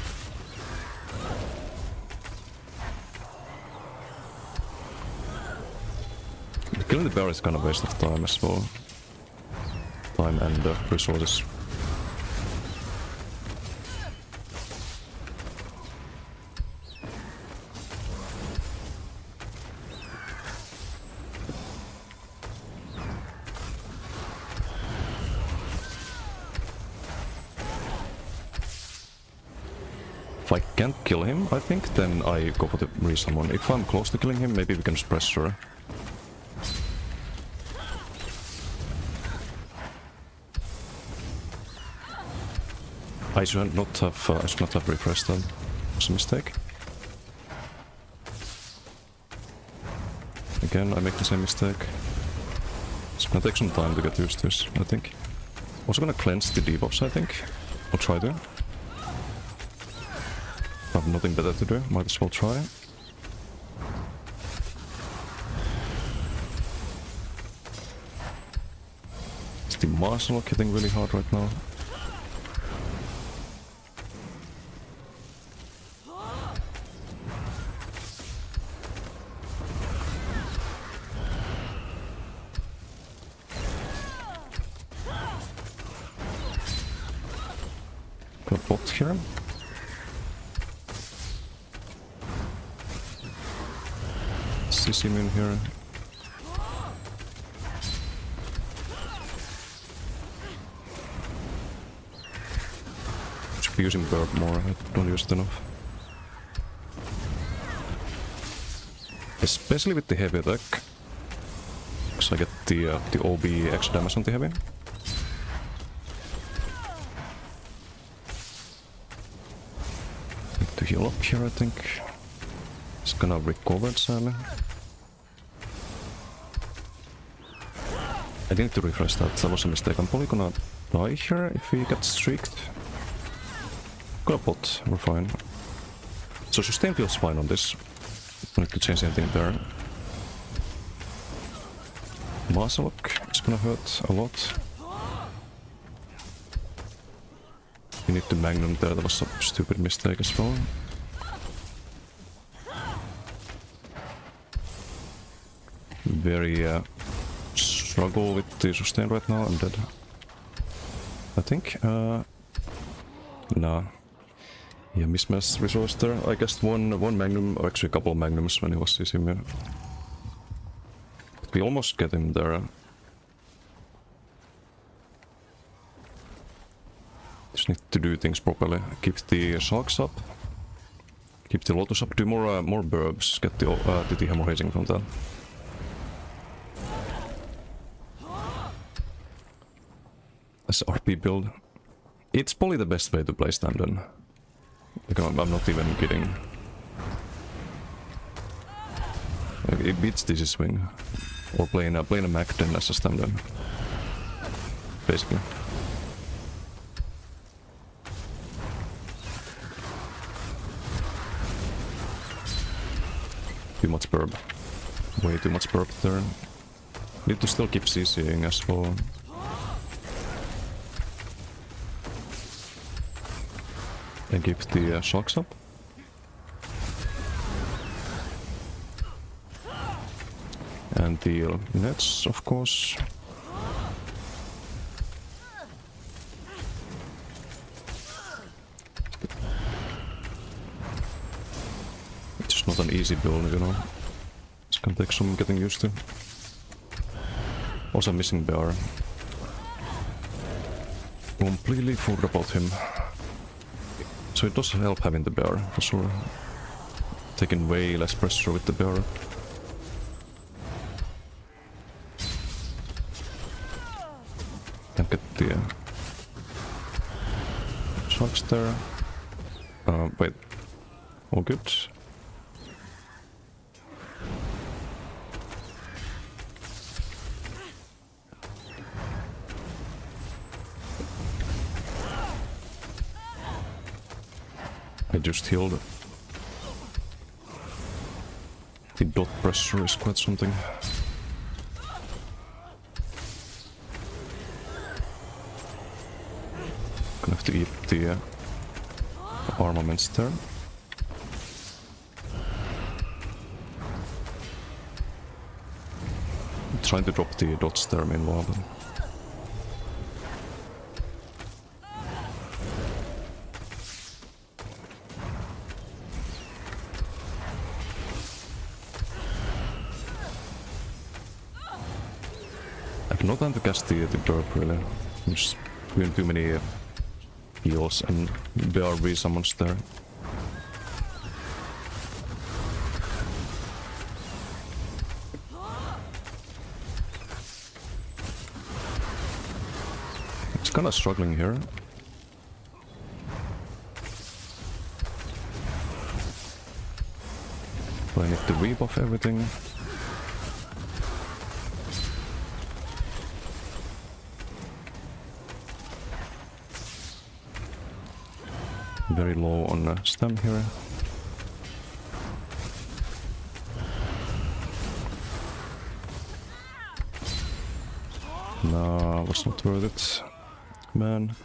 Killing the bear is kind of a waste of time as well. Time and resources. I can't kill him, I think, then I go for the resummon. If I'm close to killing him, maybe we can just pressure. I should not have refreshed that. It was a mistake. Again, I make the same mistake. It's gonna take some time to get used to this, I think. Also gonna cleanse the debuffs, I think. Or try to. I have nothing better to do, might as well try. Is the martial lock hitting really hard right now? Got a bot here. CC me in here. Should be using burp more, I don't use it enough. Especially with the heavy attack. Because I get the OB extra damage on the heavy. Need to heal up here, I think. It's gonna recover it, sadly. I need to refresh that, that was a mistake. I'm probably gonna die here if he gets streaked. Got a bot, we're fine. So sustain feels fine on this. Don't need to change anything there. Masalok is gonna hurt a lot. You need to Magnum there, that was a stupid mistake as well. Very struggle with the sustain right now, I'm dead. I think. Nah. Yeah, mismatched resource there. I guessed one Magnum, or actually a couple of Magnums when he was CC me. We almost get him there. Just need to do things properly. Keep the Sharks up. Keep the Lotus up. Do more burbs. Get the hemorrhaging from that. As RP build. It's probably the best way to play Stand-in. Like, I'm not even kidding. Like, it beats Dizzy Swing. Or playing a Macden as a Stand-in. Basically. Too much burb. Way too much burb there. Need to still keep CCing as well. And keep the shocks up. And the nets, of course. It's just not an easy build, you know. It's gonna take some getting used to. Also missing bear. Completely forgot about him. So it does help having the bear, for sure. Taking way less pressure with the bear. Can't get the sharks there. Wait. All good. I just healed. The dot pressure is quite something. Gonna have to eat the armaments there. I'm trying to drop the dots there meanwhile. But no time to cast the burp really. I'm just doing too many heals and there are resummons there. Kinda struggling here. But I need to rebuff everything. Very low on stem here. No, was not worth it. Man.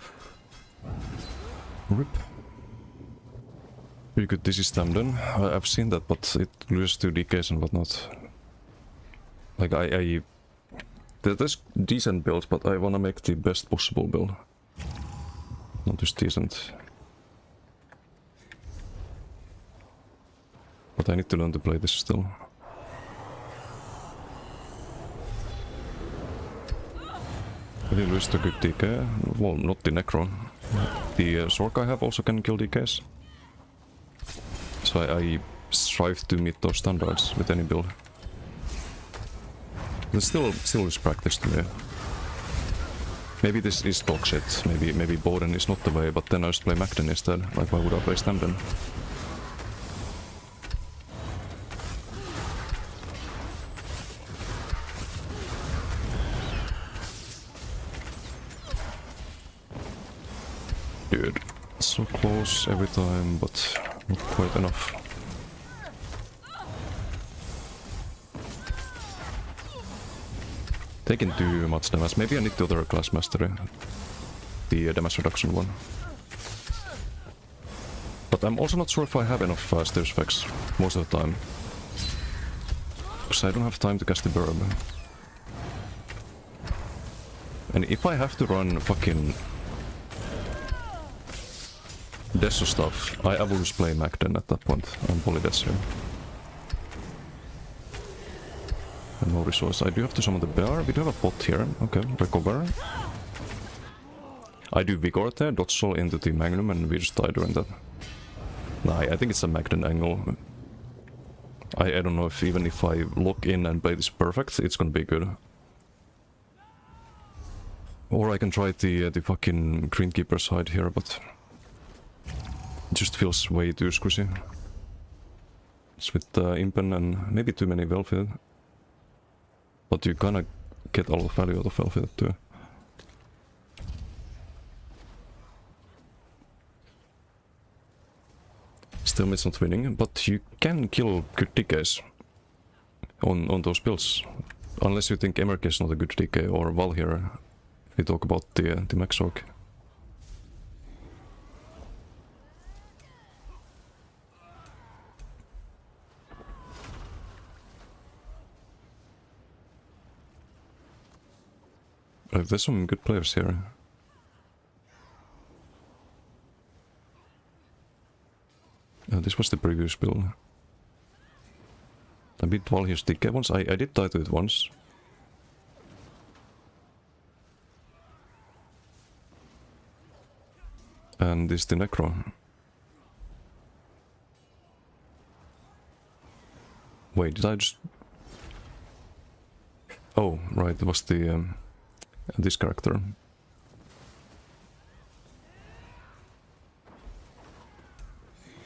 Rip. You could DC stem then. I've seen that, but it loses to DKs and whatnot. Like there's decent build, but I wanna make the best possible build. Not just decent. But I need to learn to play this still. I did lose to good DK. Well, not the Necro. The Sork I have also can kill DKs. So I strive to meet those standards with any build. But still is practice to me. Maybe this is dog shit. Maybe Bowden is not the way, but then I just play Magden instead. Like, why would I play Stem then? Dude, so close every time, but not quite enough. Taking too much damage. Maybe I need the other class mastery. The damage reduction one. But I'm also not sure if I have enough Stairs effects most of the time. Because I don't have time to cast the Burb. And if I have to run fucking Deso stuff, I will just play Magden at that point. I'm Polydes here. And no resource. I do have to summon the bear. We do have a bot here. Okay, recover. I do Vigor there, dodge soul into the Magnum, and we just die during that. Nah, I think it's a Magden angle. I don't know if even if I lock in and play this perfect, it's gonna be good. Or I can try the fucking Greenkeeper side here, but it just feels way too squishy. It's with Impen and maybe too many Velfid. But you kinda get all the value out of Velfid too. Still it's not winning, but you can kill good DKs on those builds. Unless you think Emerk is not a good DK, or Val here, if we talk about the Max Orc. There's some good players here. This was the previous build. I beat Valhir's DK once. I did die to it once. And this is the Necro. Wait, did I just... Oh, right, it was the... this character.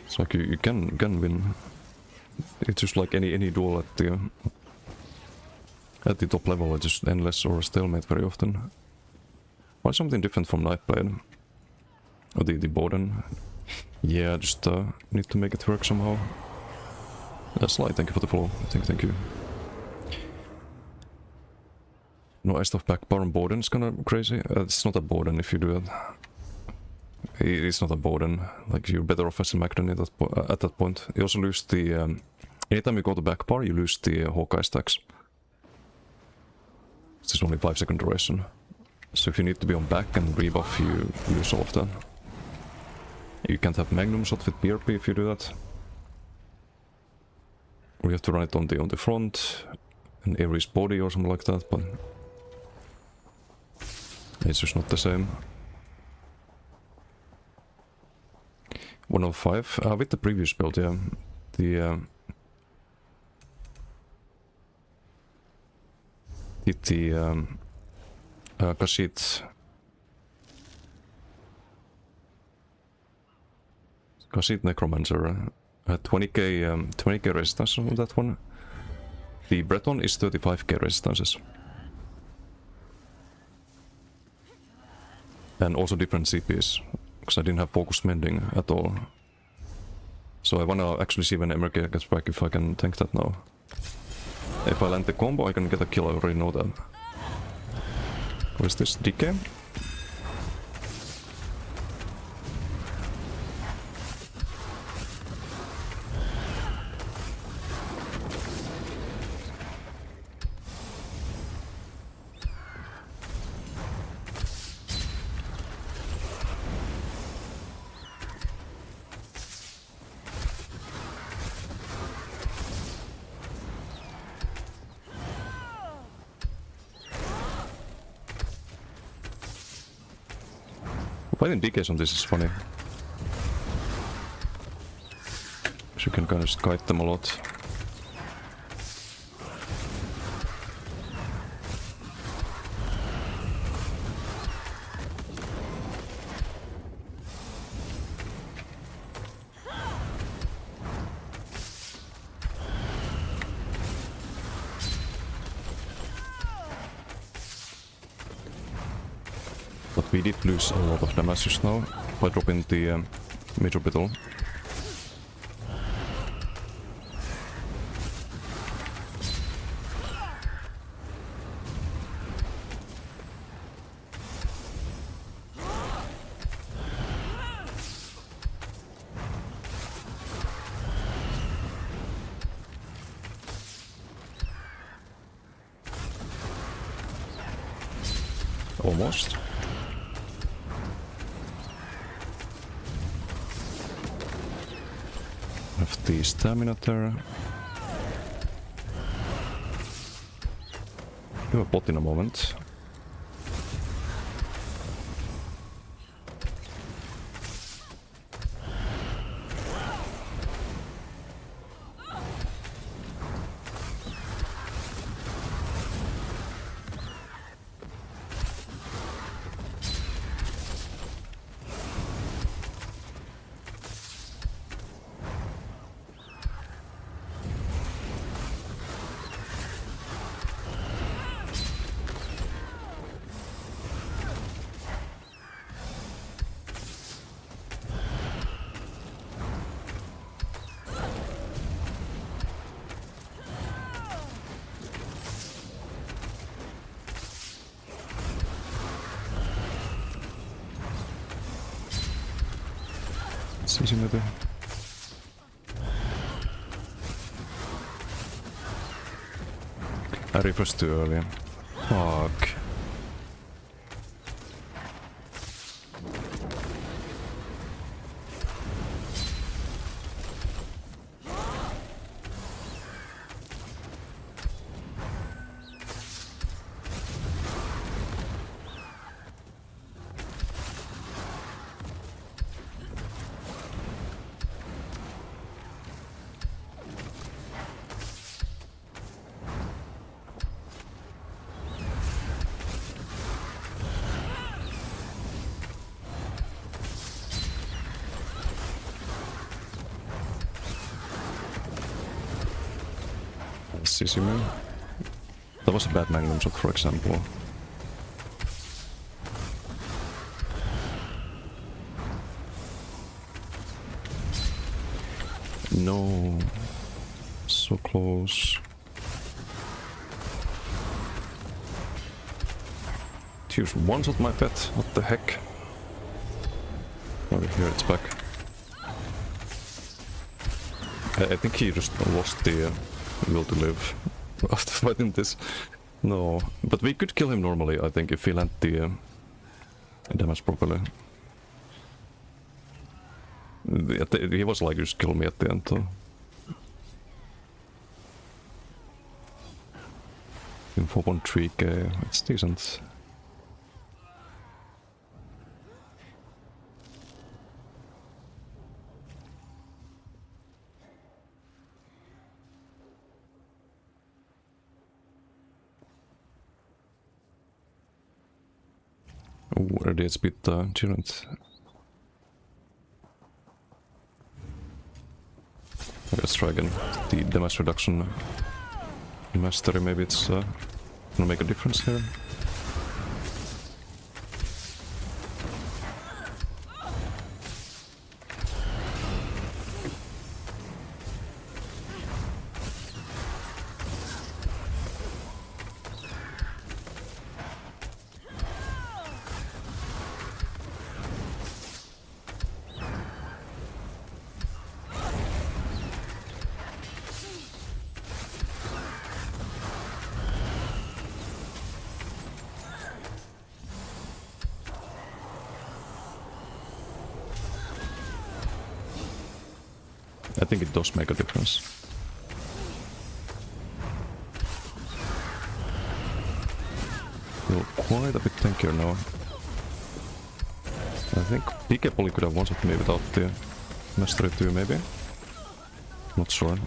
It's like you can win. It's just like any duel at the top level. It's just endless or stalemate very often. Why something different from Nightblade? Or the Bowden. Yeah, just need to make it work somehow. That's light. Thank you for the follow. Thank you. No, I stuff back bar on Bowden is kinda crazy. It's not a Bowden if you do that. It's not a Bowden. Like, you're better off as a Magden at that point. You also lose the... anytime you go to back bar, you lose the Hawkeye stacks. It's only 5-second duration. So if you need to be on back and rebuff, you lose all of that. You can't have Magnum shot with BRP if you do that. Or you have to run it on the front, an Ares body or something like that, but... it's just not the same. 105. With the previous build, yeah. The Khajiit Khazit Necromancer. I had 20k resistance on that one. The Breton is 35k resistances. And also different CPs, because I didn't have focus mending at all. So I wanna actually see when Emerge gets back if I can tank that now. If I land the combo I can get a kill, I already know that. What is this? Decay? Fighting DKs on this is funny. You can kind of just kite them a lot. But we did lose a lot of damage just now by dropping the Major Battle. Almost. Have the stamina there. Do a bot in a moment. It's easy maybe. I refreshed too early. Fuck. Sissy man. That was a bad Magnum shot, for example. No. So close. Use one shot my pet. What the heck? Over here, it's back. I think he just lost the will to live after fighting this. No, but we could kill him normally, I think, if he landed the damage properly. He was like, just kill me at the end, though. In 4.3k, it's decent. Radiates bit Gyrant. Let's try again. The damage reduction mastery, maybe it's gonna make a difference here. I think it does make a difference. Feel quite a bit tankier now. I think PK probably could have one-shot me without the Mastery 2 maybe. Not sure.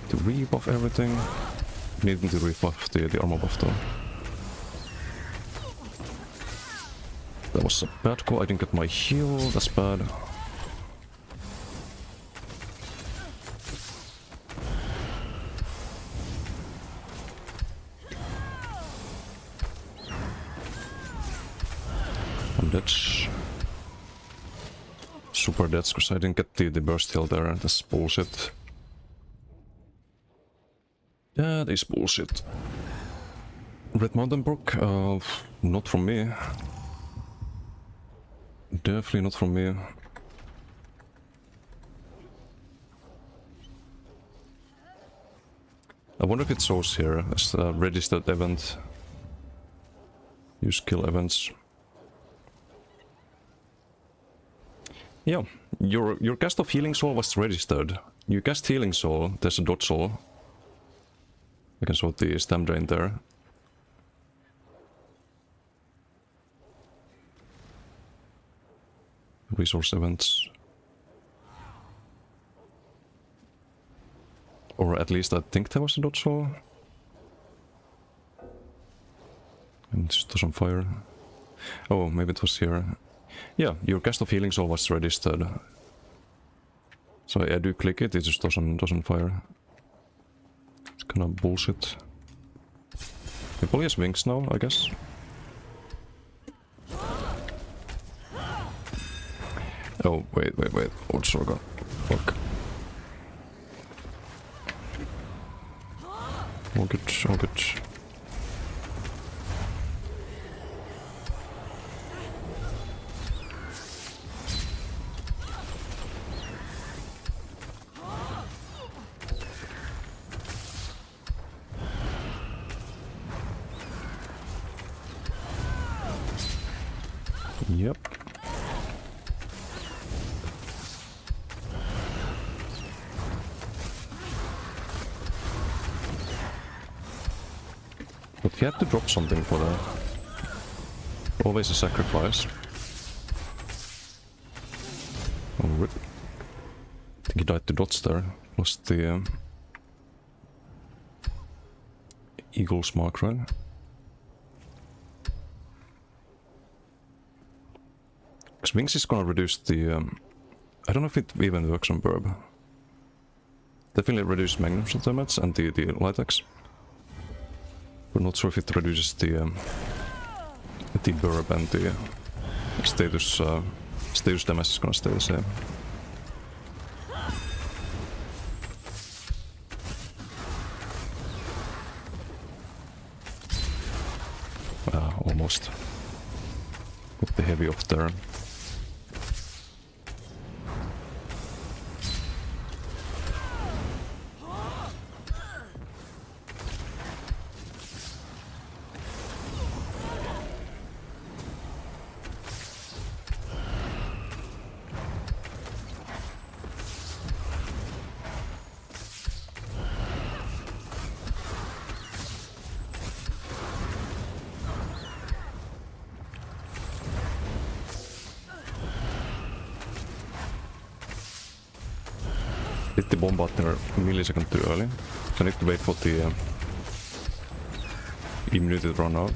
To rebuff everything. Needing to rebuff the armor buff though. That was a bad call, I didn't get my heal, that's bad. That's super dead because I didn't get the burst heal there. That's bullshit. That is bullshit. Red Mountain Brook? Not from me. Definitely not from me. I wonder if it shows here as a registered event. Use kill events. Yeah, your cast of Healing Soul was registered. You cast Healing Soul, there's a dot soul. I can show the stam drain there. Resource events. Or at least I think there was a dot soul. And it doesn't fire. Oh, maybe it was here. Yeah, your cast of Healing Soul was registered. So I do click it, it just doesn't fire. It's kind of bullshit. He probably has wings now, I guess. Oh, wait. Old Sorga. Fuck. All good. Yep. But you have to drop something for that. Always a sacrifice. Oh, rip. I think he died to dots there. Lost the Eagle's Mark, right? Because Wings is gonna reduce the... I don't know if it even works on Burb. Definitely reduce Magnum shot damage and the light axe. We're not sure if it reduces the Burb and the status damage is gonna stay the same. Almost. Got the heavy off there. Hit the bomb button a millisecond too early. So I need to wait for the immunity to run out.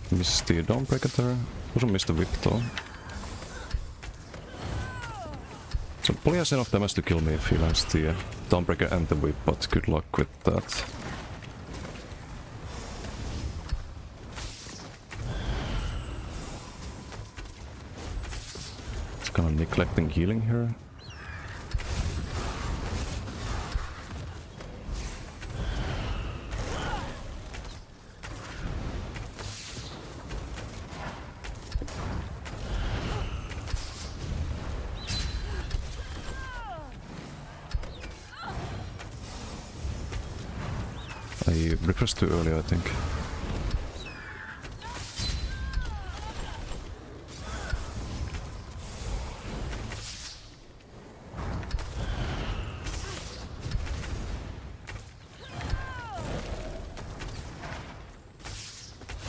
Misses the Dawnbreaker there. Also missed the whip though. So Polly has enough damage to kill me if he lands the Dawnbreaker and the whip, but good luck with that. It's kind of neglecting healing here. I refreshed too early, I think.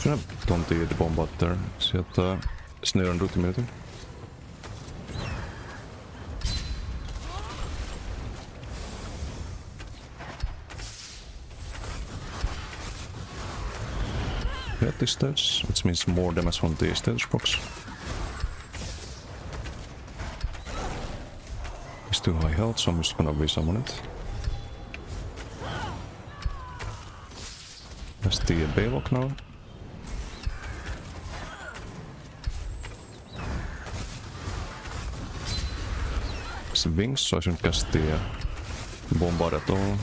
Should have done the bomb out there. See att snören drog till mig. At this stage, which means more damage from the status box. It's too high health, so I'm just gonna resummon it. That's the Baylock now. It's wings, so I shouldn't cast the bombard at all.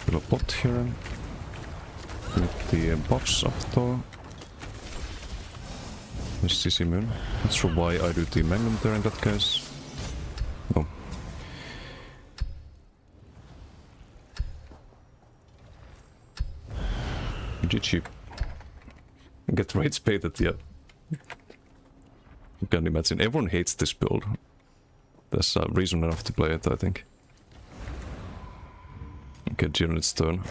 Little plot here. With the buffs up though. This is immune. Not sure why I do the magnum there in that case. Oh. GG. Get rage baited, yeah. You can imagine. Everyone hates this build. There's reason enough to play it, I think. Okay, Jiren's turn.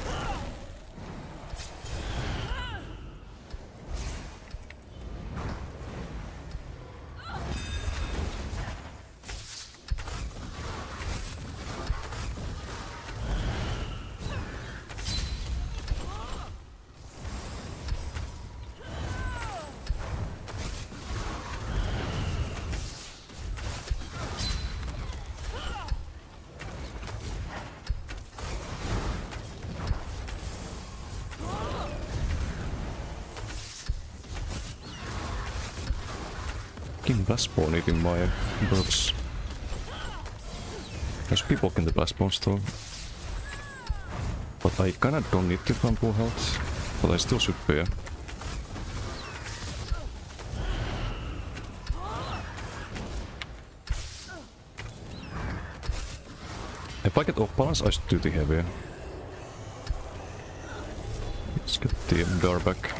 Blastborn eating my birds. There's people in the Blastborn still. But I kinda don't need to find full health. But I still should be. If I get off balance, I should do the heavy. Let's get the door back.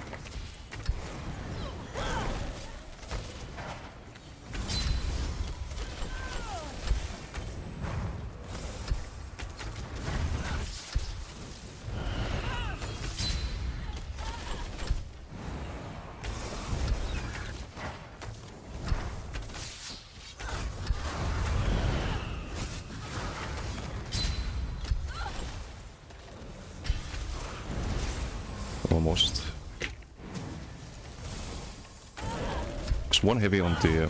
Almost. It's one heavy on the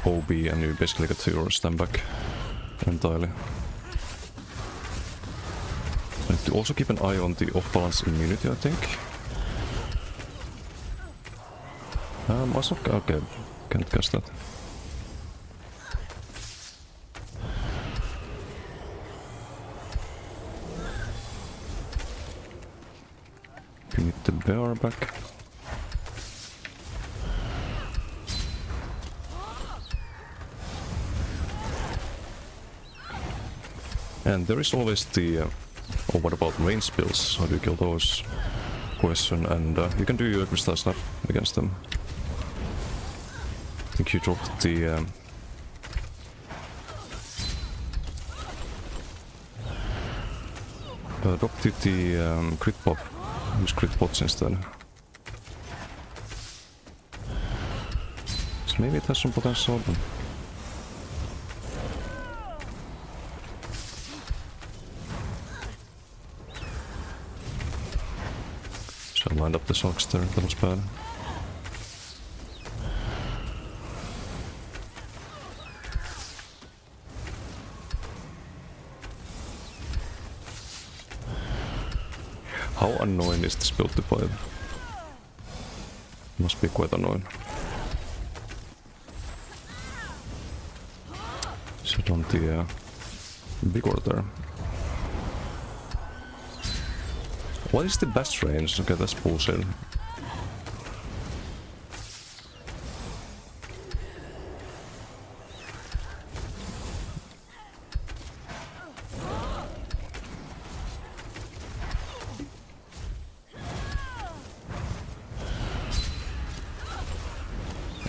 OB and you basically get to your stand back entirely. I need to also keep an eye on the off-balance immunity, I think. Also, okay, can't cast that. You need the bear back. And there is always the oh, what about range spills? How do you kill those? Question, and you can do your crystal snap against them. I think you dropped the crit buff. Use crit bots instead. So maybe it has some potential. So I lined up the socks there, that was bad. How annoying is this build to fight? Must be quite annoying. Shut on the vigor there. What is the best range? Okay, that's bullshit.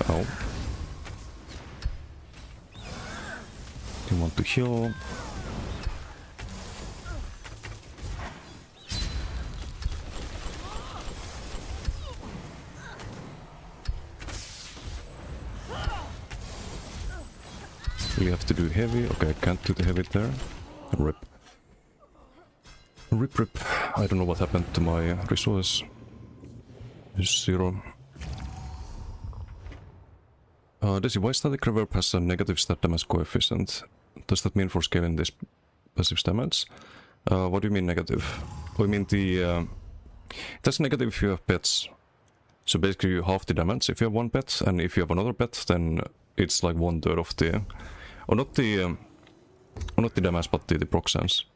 Oh. You want to heal? We have to do heavy. Okay, I can't do the heavy there. Rip. Rip, rip. I don't know what happened to my resource. It's 0. Desi, why static reverb has a negative stat damage coefficient? Does that mean for scaling this passive damage? What do you mean negative? Oh, you mean the... that's negative if you have pets. So basically you halve the damage if you have one pet, and if you have another pet, then it's like 1/3 of the... Or not the damage, but the proc sense.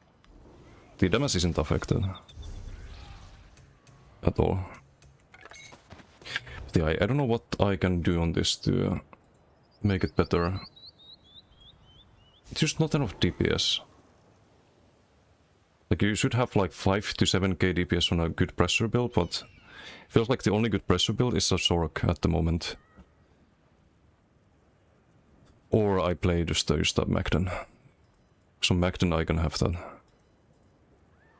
The damage isn't affected. At all. But yeah, I don't know what I can do on this to make it better. It's just not enough DPS. Like, you should have like 5 to 7k DPS on a good pressure build, but it feels like the only good pressure build is a Sork at the moment. Or I play just a Magden. So Magden I can have that.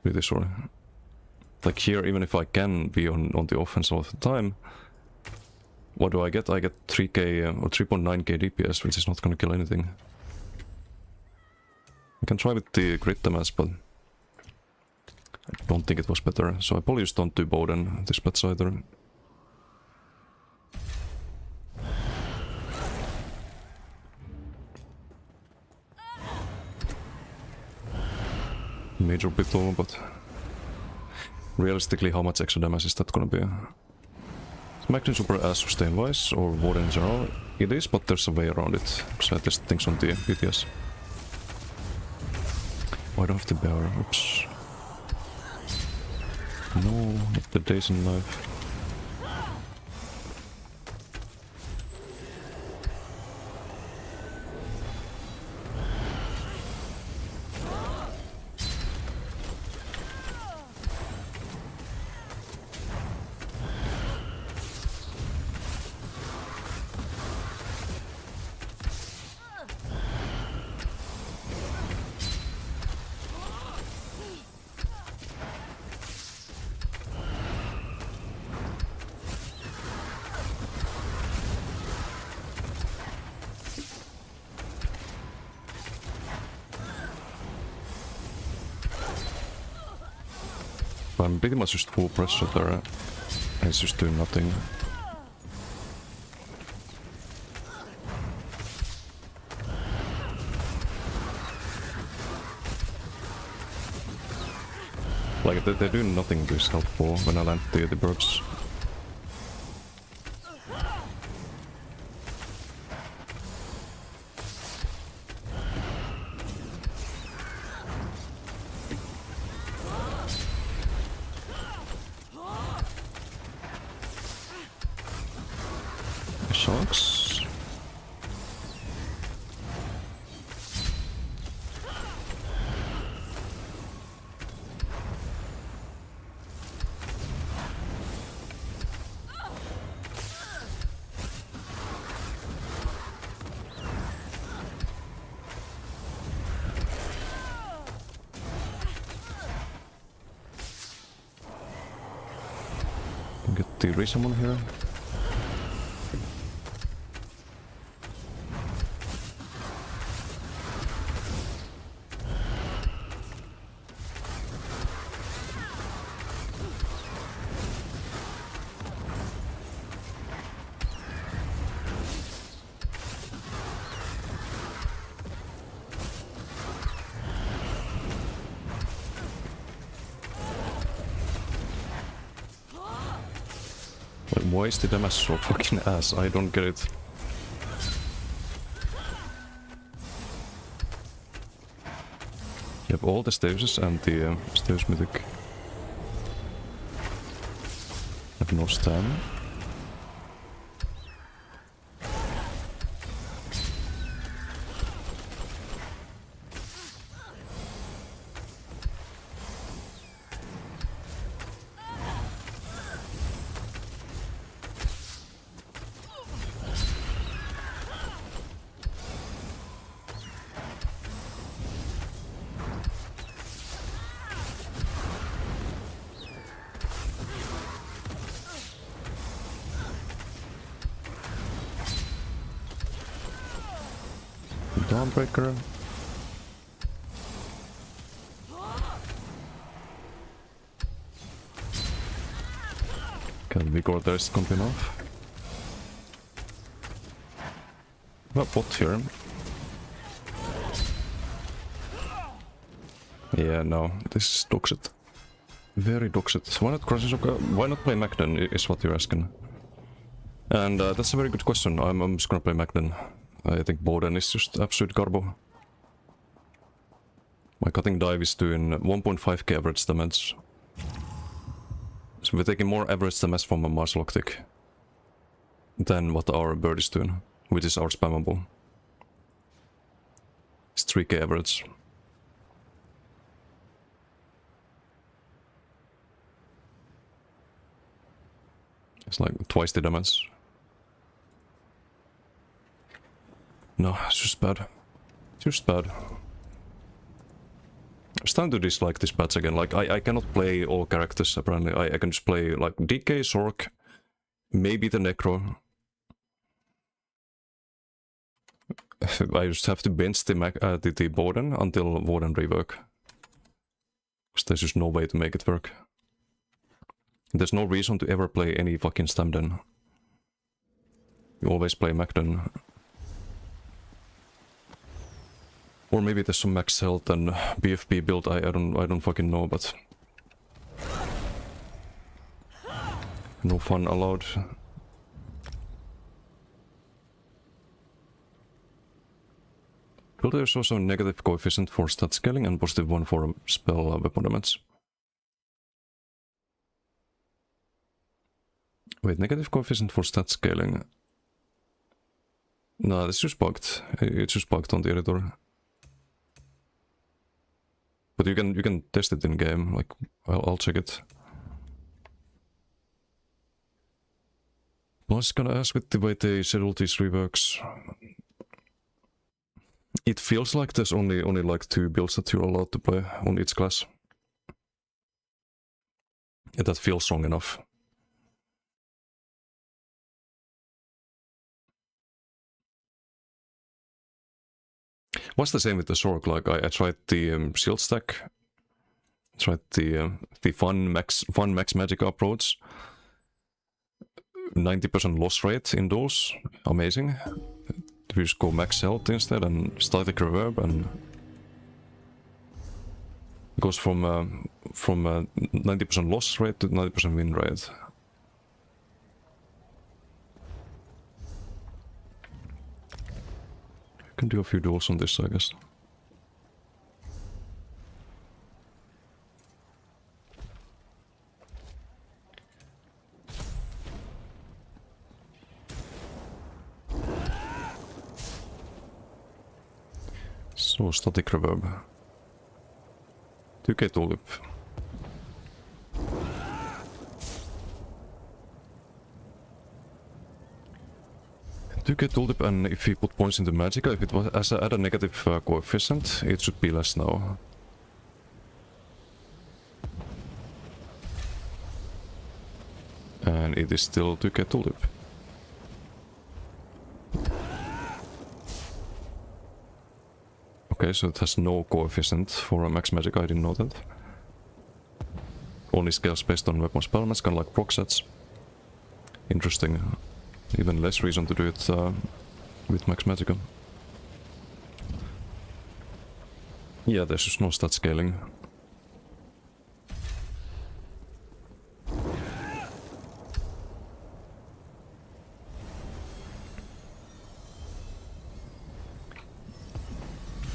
Really sorry. Like here, even if I can be on the offense all the time, what do I get? I get 3k or 3.9k DPS, which is not gonna kill anything. I can try with the crit damage, but I don't think it was better. So I probably just don't do Bowden this patch either. Major bit low, but realistically, how much extra damage is that gonna be? Is Magden super as sustain wise or Warden in general? It is, but there's a way around it. So I test things on the BTS. Oh, I don't have the bear. Oops. No, not the days in life. I'm pretty much just full pressure there, and it's just doing nothing. Like, they're doing nothing to helpful when I land the burps. Sharks. Get the resummon here. Why is the damage so fucking ass? I don't get it. You have all the stages and the Staves Mythic. Have no stamina. Dawnbreaker. Can Vigor there is coming off? Well, bot here. Yeah, no, this is Doxit. Very Doxit. Why not Krasnizhok? Why not play Magden is what you're asking. And that's a very good question. I'm just gonna play Magden. I think Boden is just absolute garbo. My cutting dive is doing 1.5k average damage. So we're taking more average damage from a Martial Octic than what our bird is doing, which is our spammable. It's 3k average. It's like twice the damage. No, it's just bad. Just bad. I'm starting to dislike this patch again. Like, I cannot play all characters, apparently. I can just play, like, DK, Sork, maybe the Necro. I just have to bench the Boden until Boden rework. Because there's just no way to make it work. There's no reason to ever play any fucking Stamden. You always play Magden. Or maybe there's some max health and BFB build, I don't fucking know, but no fun allowed. Well, there's also a negative coefficient for stat scaling and positive one for spell weapon damage. Wait, negative coefficient for stat scaling? No, it's just bugged. It's just bugged on the editor. But you can test it in game. Like, I'll check it. I was gonna ask with the way they schedule these reworks. It feels like there's only like 2 builds that you're allowed to play on each class. And that feels strong enough. Was the same with the Sork. Like I tried the shield stack, tried the fun max magic approach. 90% loss rate in those, amazing. If you just go max health instead and static reverb, and it goes from 90% loss rate to 90% win rate. I can do a few duels on this, I guess. So, static reverb. 2k tulip. To get tulip, and if we put points into Magicka, if it was at a negative coefficient, it should be less now. And it is still 2k tulip. Okay, so it has no coefficient for a max magic, I didn't know that. Only scales based on weapon spellmats, kind of like proc sets. Interesting. Even less reason to do it with max magicka. Yeah, there's just no stat scaling.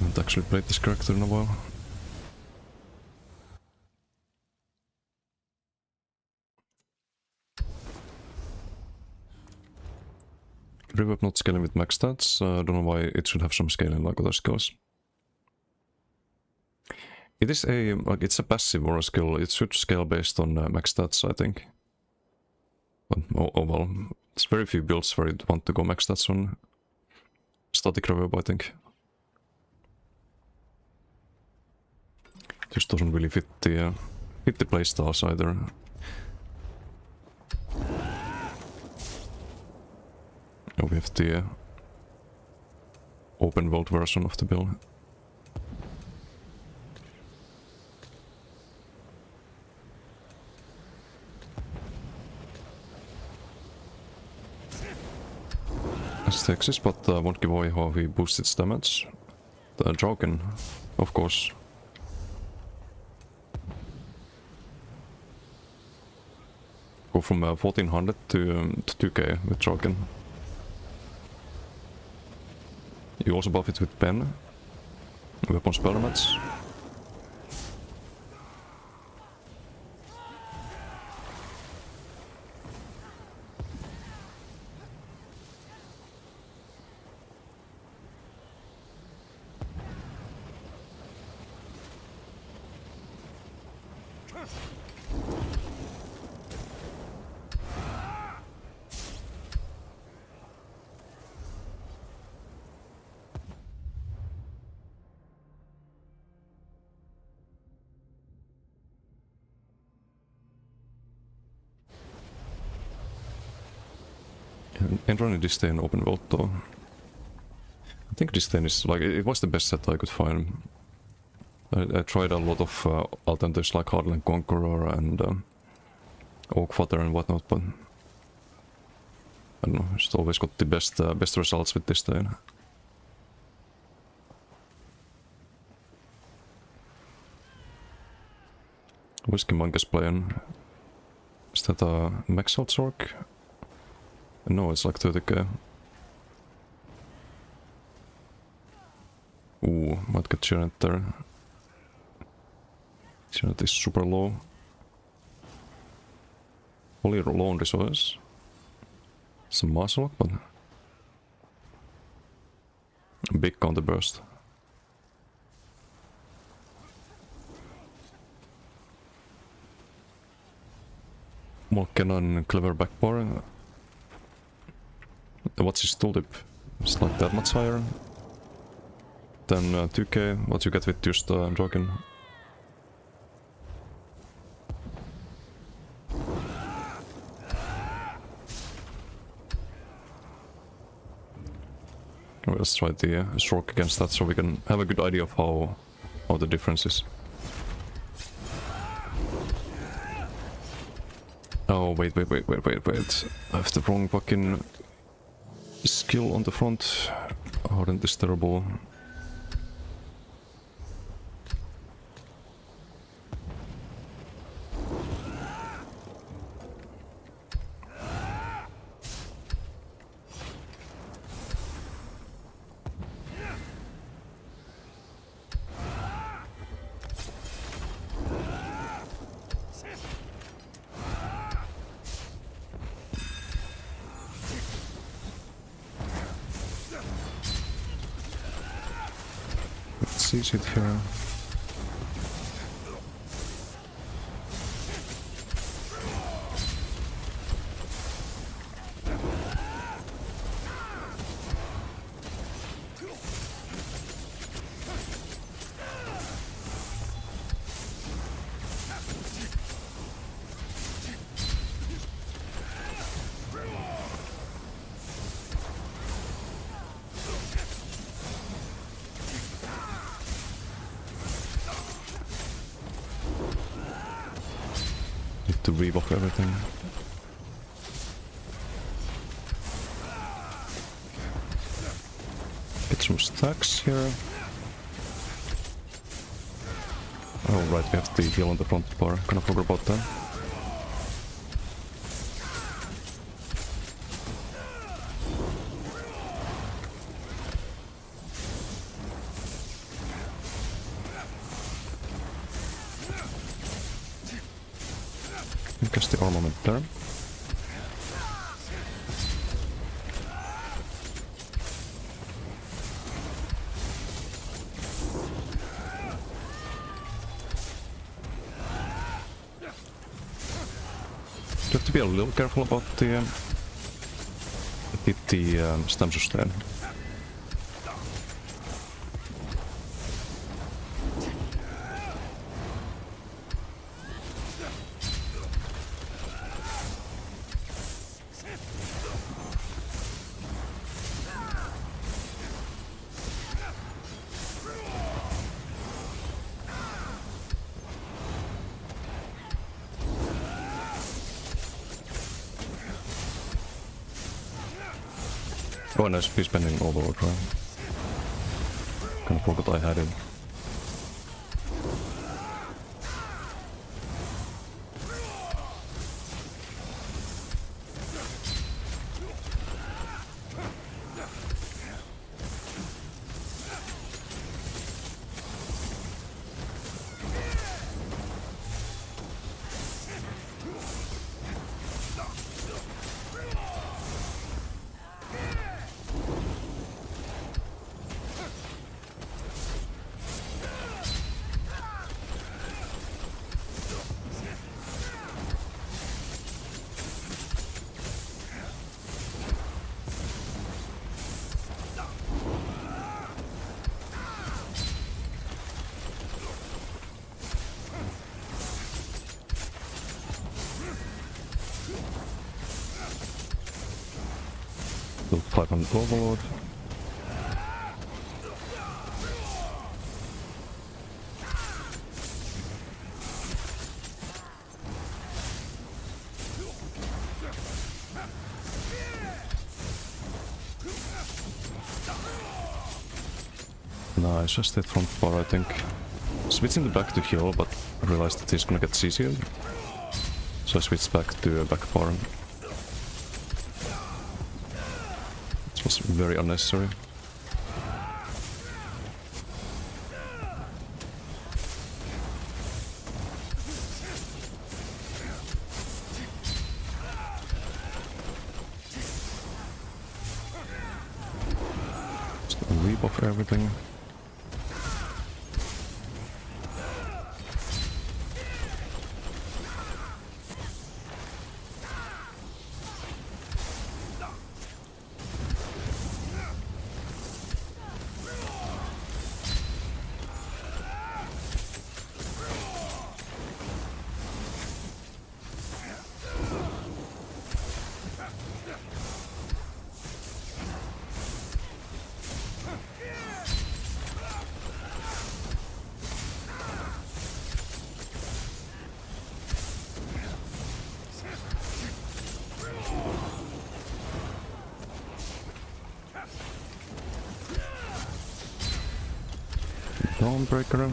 haven't actually played this character in a while. Reverb not scaling with max stats. I don't know why it should have some scaling like other skills. It is a like it's a passive or a skill. It should scale based on max stats, I think. But oh well, it's very few builds where you want to go max stats on static reverb, I think. Just doesn't really fit the playstyles either. We have the open world version of the build. As the exist, but won't give away how he boosts its damage. The Draken, of course. Go from 1400 to 2k with Draken. You also buff it with Pen, weapon spell damage. And running Disdain open world though. I think Disdain is like, it was the best set I could find. I tried a lot of alternatives like Hardland Conqueror and Oakfather and whatnot, but I don't know, just always got the best results with Disdain. Whiskey Monk is playing. Is that a max out Zork? No, it's like 30k. Ooh, might get Janet there. Janet is super low. Only low on resource. Some muscle, but big counter burst. Malkin clever backbar. What's his tooltip? It's not that much higher than 2k, what you get with just Draken. Let's try the stroke against that so we can have a good idea of how the difference is. Oh, wait. I have the wrong fucking skill on the front. Ardent is terrible. Seize it here. To reave off everything. Get some stacks here. Oh right, we have the heal on the front bar. Kinda forgot about that. guess the armament there. You have to be a little careful about the stem sustain. Oh, nice, be spending overload, right? Kinda forgot I had it. Still 500 overload. Nice, I stayed front bar, I think. Switching the back to heal, but I realized that he's gonna get CC'd. So I switched back to back bar. It was very unnecessary. Just reap off everything. Dawnbreaker.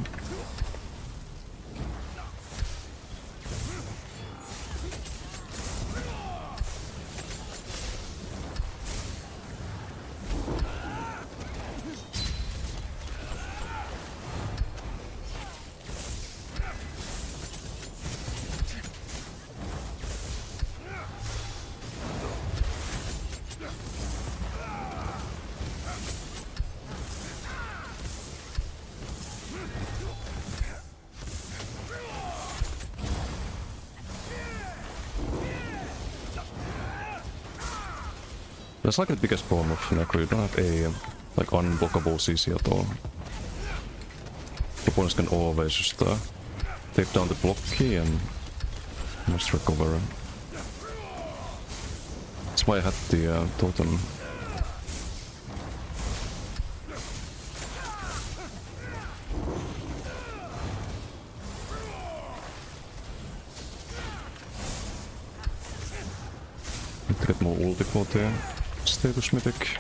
That's like the biggest problem of Necro, you don't have a like unblockable CC at all. Opponents can always just take down the block key and just recover. That's why I had the totem. Need to get more ulti for the status mythic.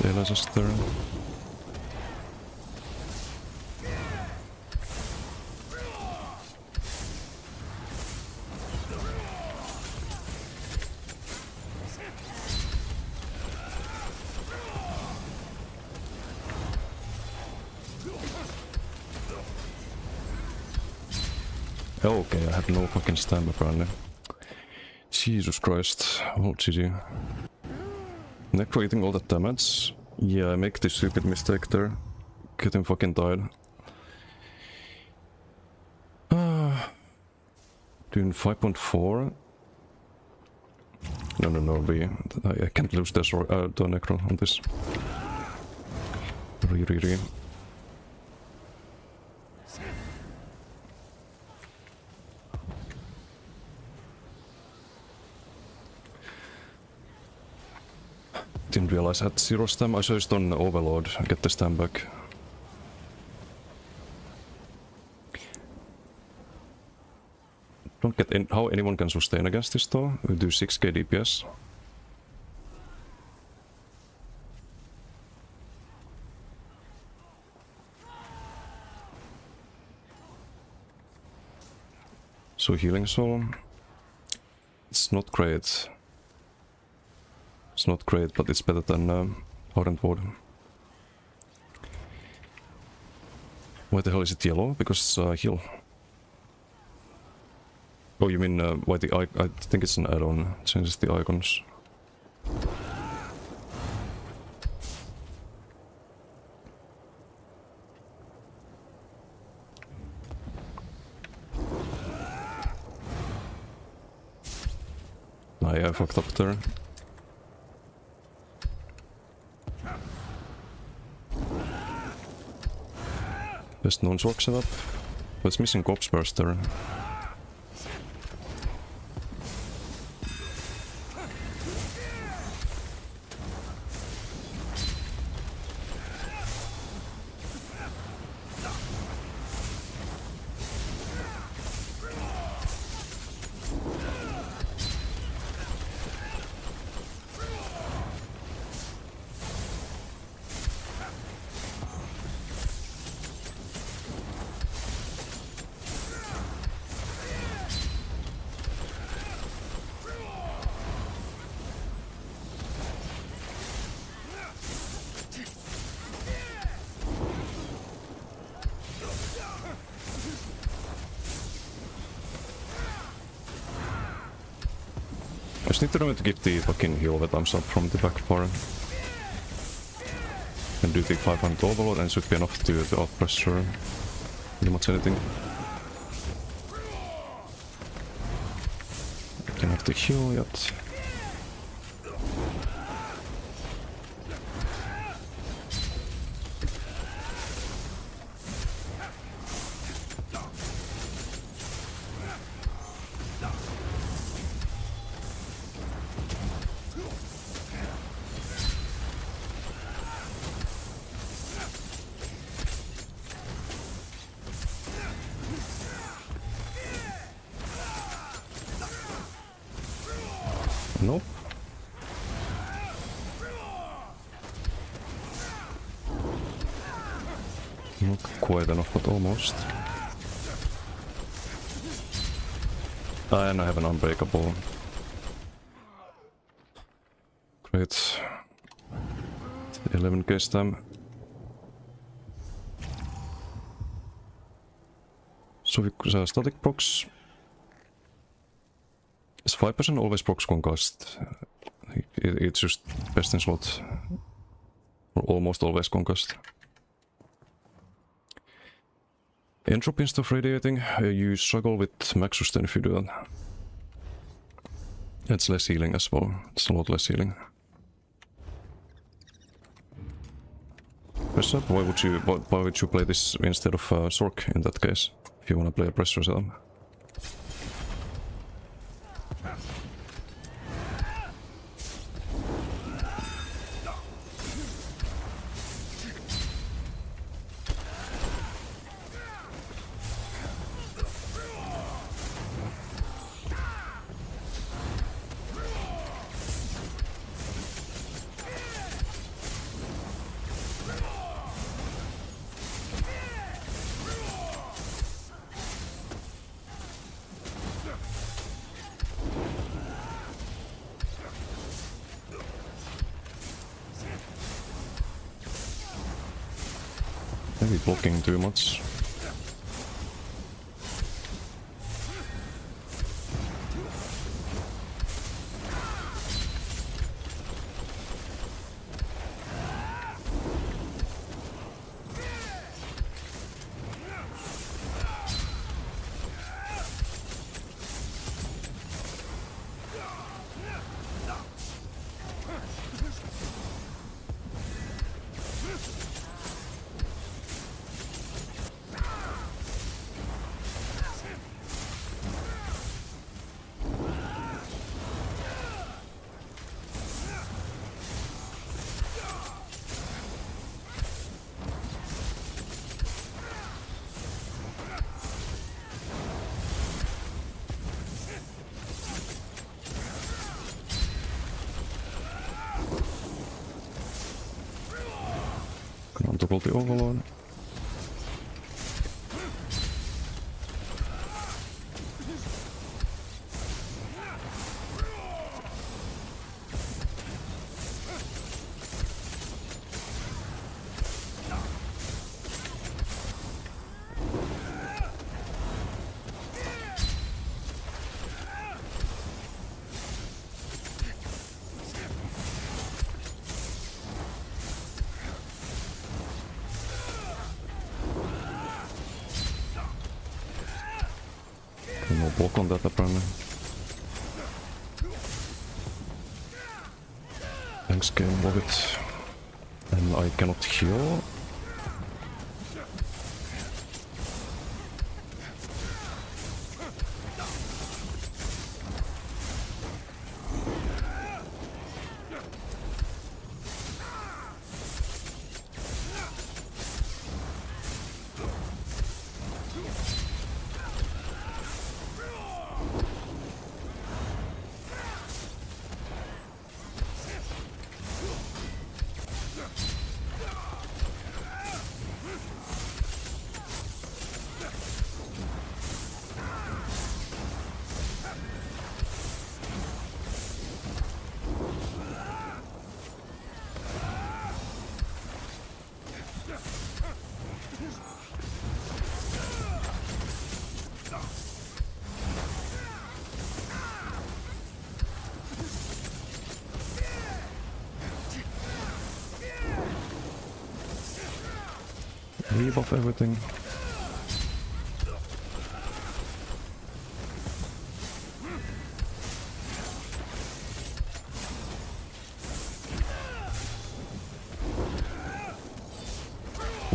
Stay Leicester. Okay, I have no fucking stamina apparently. Jesus Christ. Oh, GG. Neck for eating all that damage. Yeah, I make this stupid mistake there. Getting fucking died. Doing 5.4. No, I can't lose this or the necro on this. Re. Didn't realize I had 0 stam. I searched on Overlord, get the stam back. Don't get how anyone can sustain against this though. We do 6k DPS. So healing soul. It's not great. It's not great, but it's better than Ardent Ward. Why the hell is it yellow? Because it's heal. Oh, you mean why the I think it's an add-on. Changes the icons. Yeah, I fucked up there. Best known Zork setup. But it's missing Corpse Burster. I just need to remember to get the fucking heal that I'm up from the back part. And do the 500 overload and it should be enough to outpressure pretty much anything. Don't have to heal yet. Nope. Not quite enough, but almost. And I have an unbreakable. Great. 11k stam. So we static procs. Is 5% always procs concussed? It's just best in slot. Or almost always concussed. Entropy and stuff radiating, you struggle with max sustain if you do that. It's less healing as well. It's a lot less healing. Press up, why would you play this instead of Zork in that case? If you want to play a pressure setup. Maybe blocking too much. Can toggle the overlord. No block on that apparently. Thanks game, love it. And I cannot heal. Leave off everything.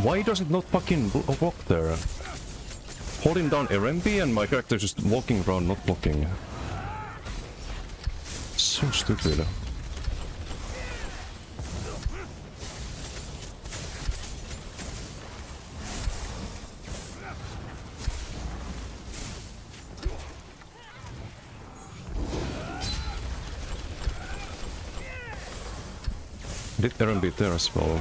Why does it not fucking walk there? Holding down RMB and my character just walking around not blocking. So stupid. Did RMB there as well?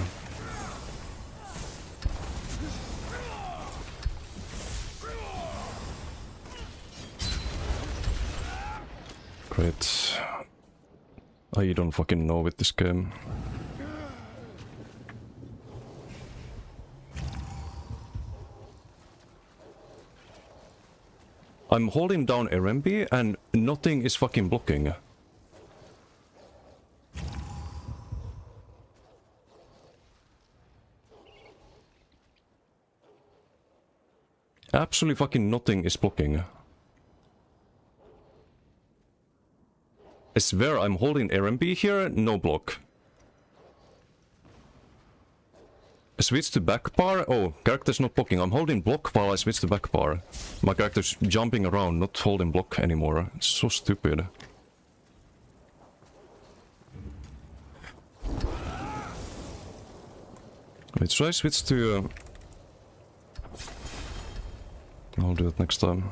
Great. I don't fucking know with this game. I'm holding down RMB and nothing is fucking blocking. Absolutely fucking nothing is blocking. I swear I'm holding RMB here, no block. I switch to back bar. Oh, character's not blocking. I'm holding block while I switch to back bar. My character's jumping around, not holding block anymore. It's so stupid. Wait, should I switch to... I'll do it next time.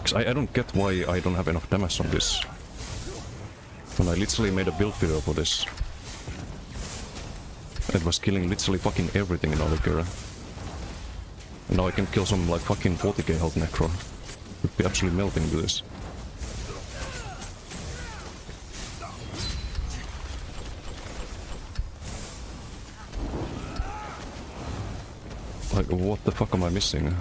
Cause I don't get why I don't have enough damage on this. When I literally made a build video for this. It was killing literally fucking everything in Alikira. And now I can kill some like fucking 40k health necro. Would be absolutely melting to this. Like, what the fuck am I missing?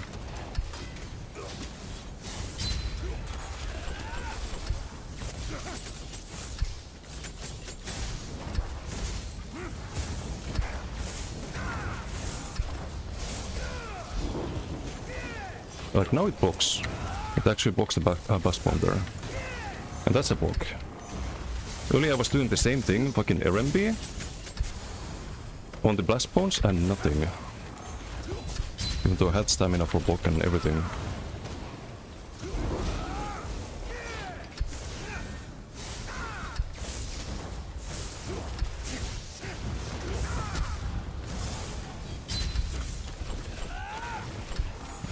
Like, now it blocks. It actually blocks the bus bomb there. And that's a block. Earlier I was doing the same thing, fucking RMB on the blast bones and nothing. Even though I had stamina for block and everything.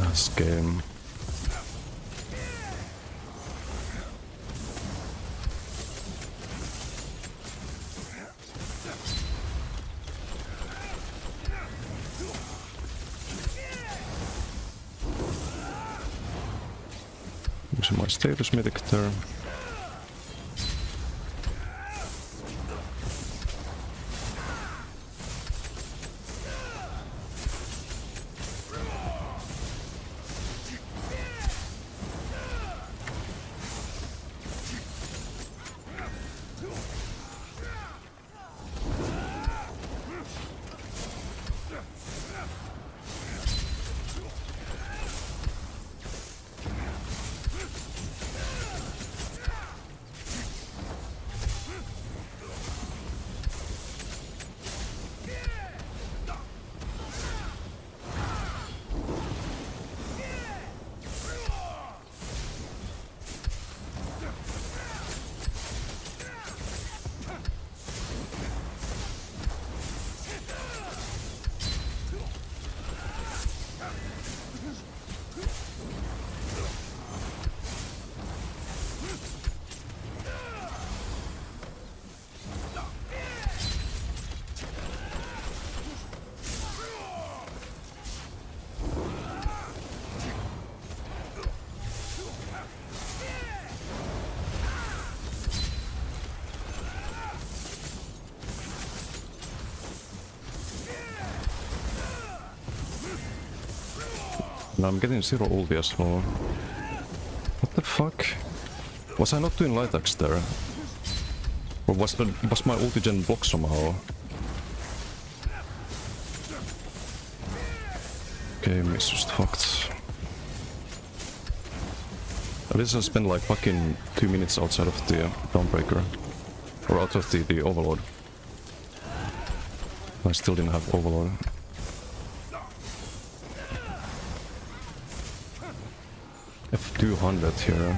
This game. Using my status medic there. Now I'm getting zero ulti as well. What the fuck? Was I not doing light axe there? Or was my ulti gen blocked somehow? Game is just fucked. At least I spent like fucking 2 minutes outside of the Dawnbreaker. Or out of the Overlord. I still didn't have Overlord. F200 here.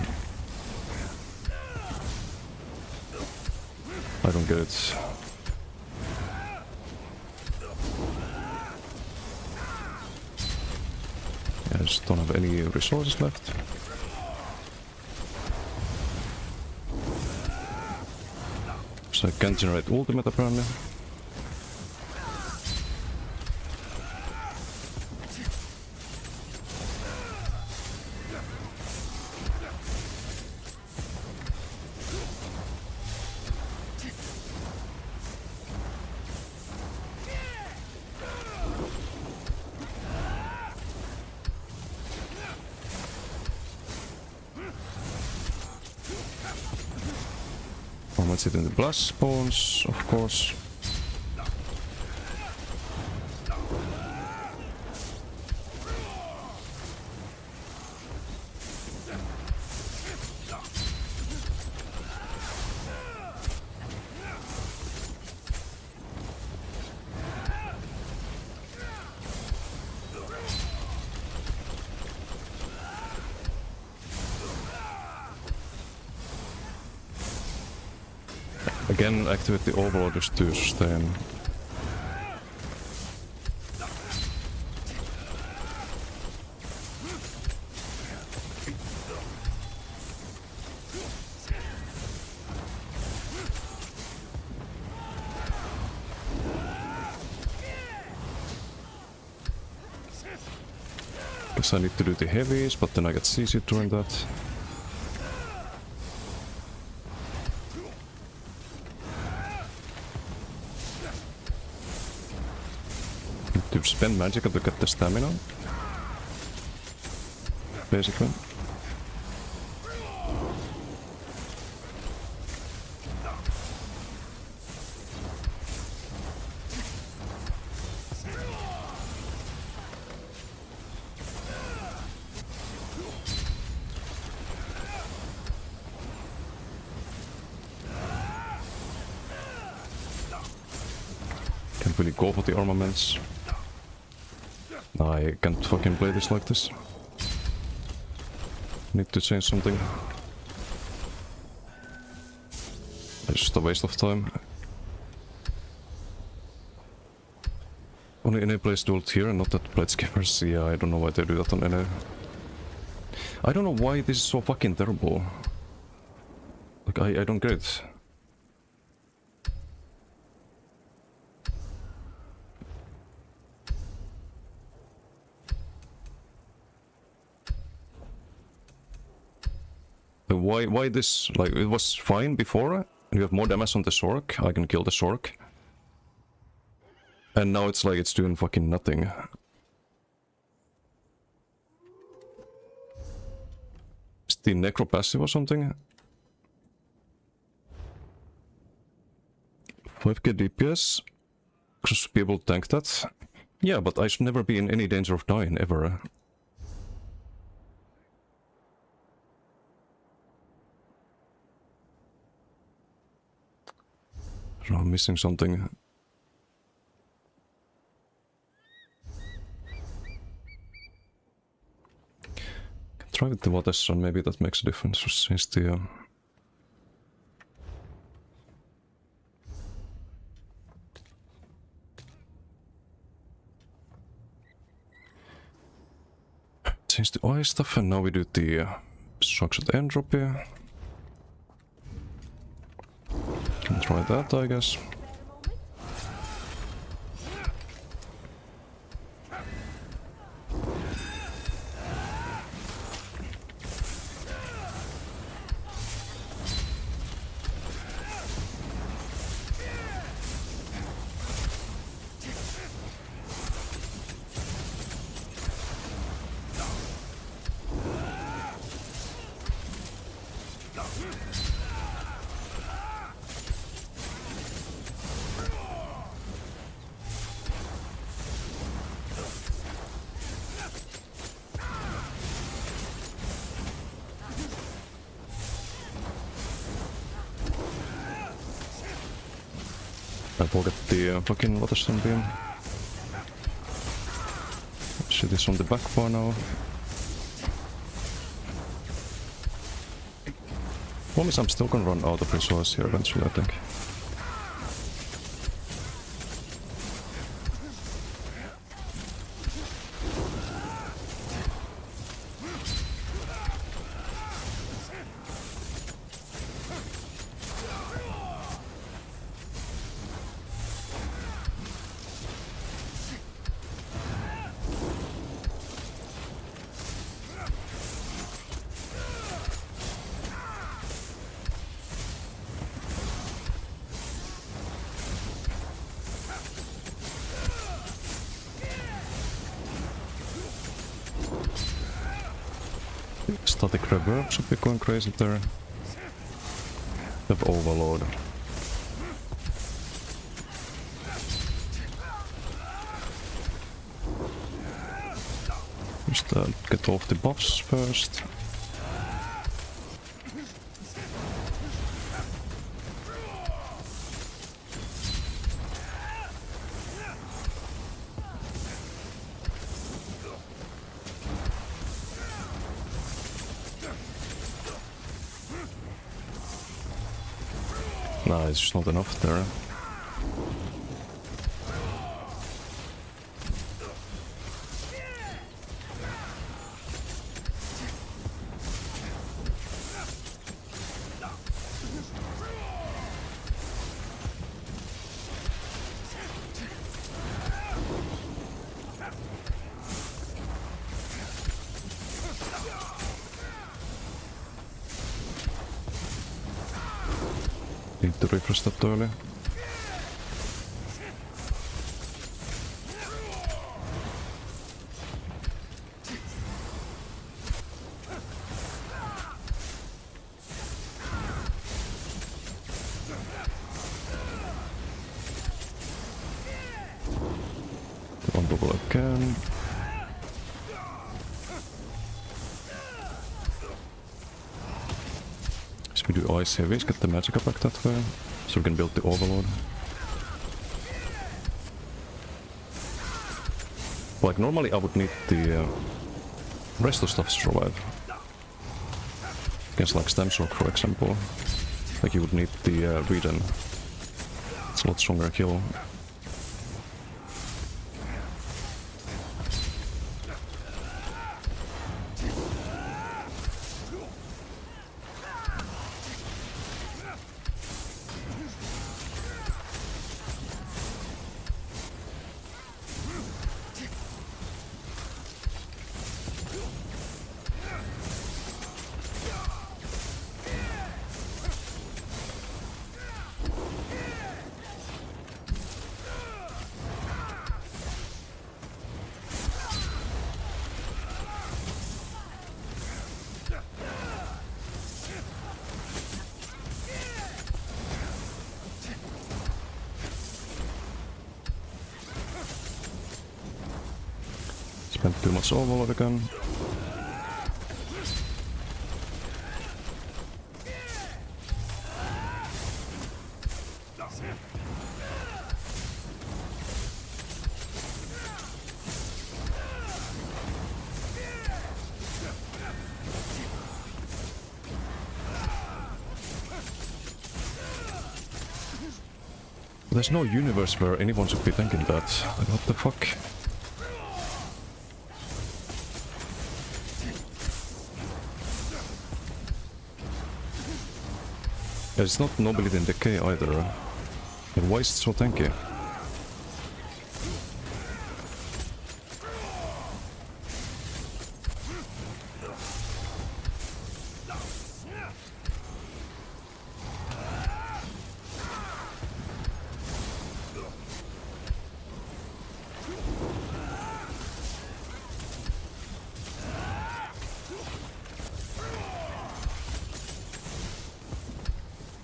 I don't get it. I just don't have any resources left. So I can't generate ultimate apparently. Let's hit in the blast spawns, of course. Again, activate the Overlord just to sustain. Guess I need to do the heavies, but then I get CC during that. to spend magic to get the stamina. Basically. Can't really go for the armaments. I can't fucking play this like this. Need to change something. It's just a waste of time. Only NA plays dual tier and not that Blade Skippers. Yeah, I don't know why they do that on NA. I don't know why this is so fucking terrible. Like, I don't get it. Why this? Like, it was fine before, and you have more damage on the Sork, I can kill the Sork. And now it's like it's doing fucking nothing. Is the Necro passive or something? 5k DPS? Should be able to tank that? Yeah, but I should never be in any danger of dying, ever. So I'm missing something. Can try with the water sun, maybe that makes a difference since the change the eye stuff, and now we do the structured entropy. Can try that, I guess. I forgot the fucking Waterstone beam. Shit is on the back bar now. Promise I'm still gonna run out of resource here eventually, I think. Static reverb should be going crazy there. Have overload. Just get off the buffs first. Nah, it's just not enough there. Need to refresh that early. double again. If we do ice heavies, get the magic back that way, so we can build the overload. Like normally I would need the rest of stuff to survive. Against like Stamsrock for example. Like you would need the regen. It's a lot stronger kill. Spent too much overload again. There's no universe where anyone should be thinking that. Like, what the fuck? It's not Nobility and Decay either. And why is it so tanky?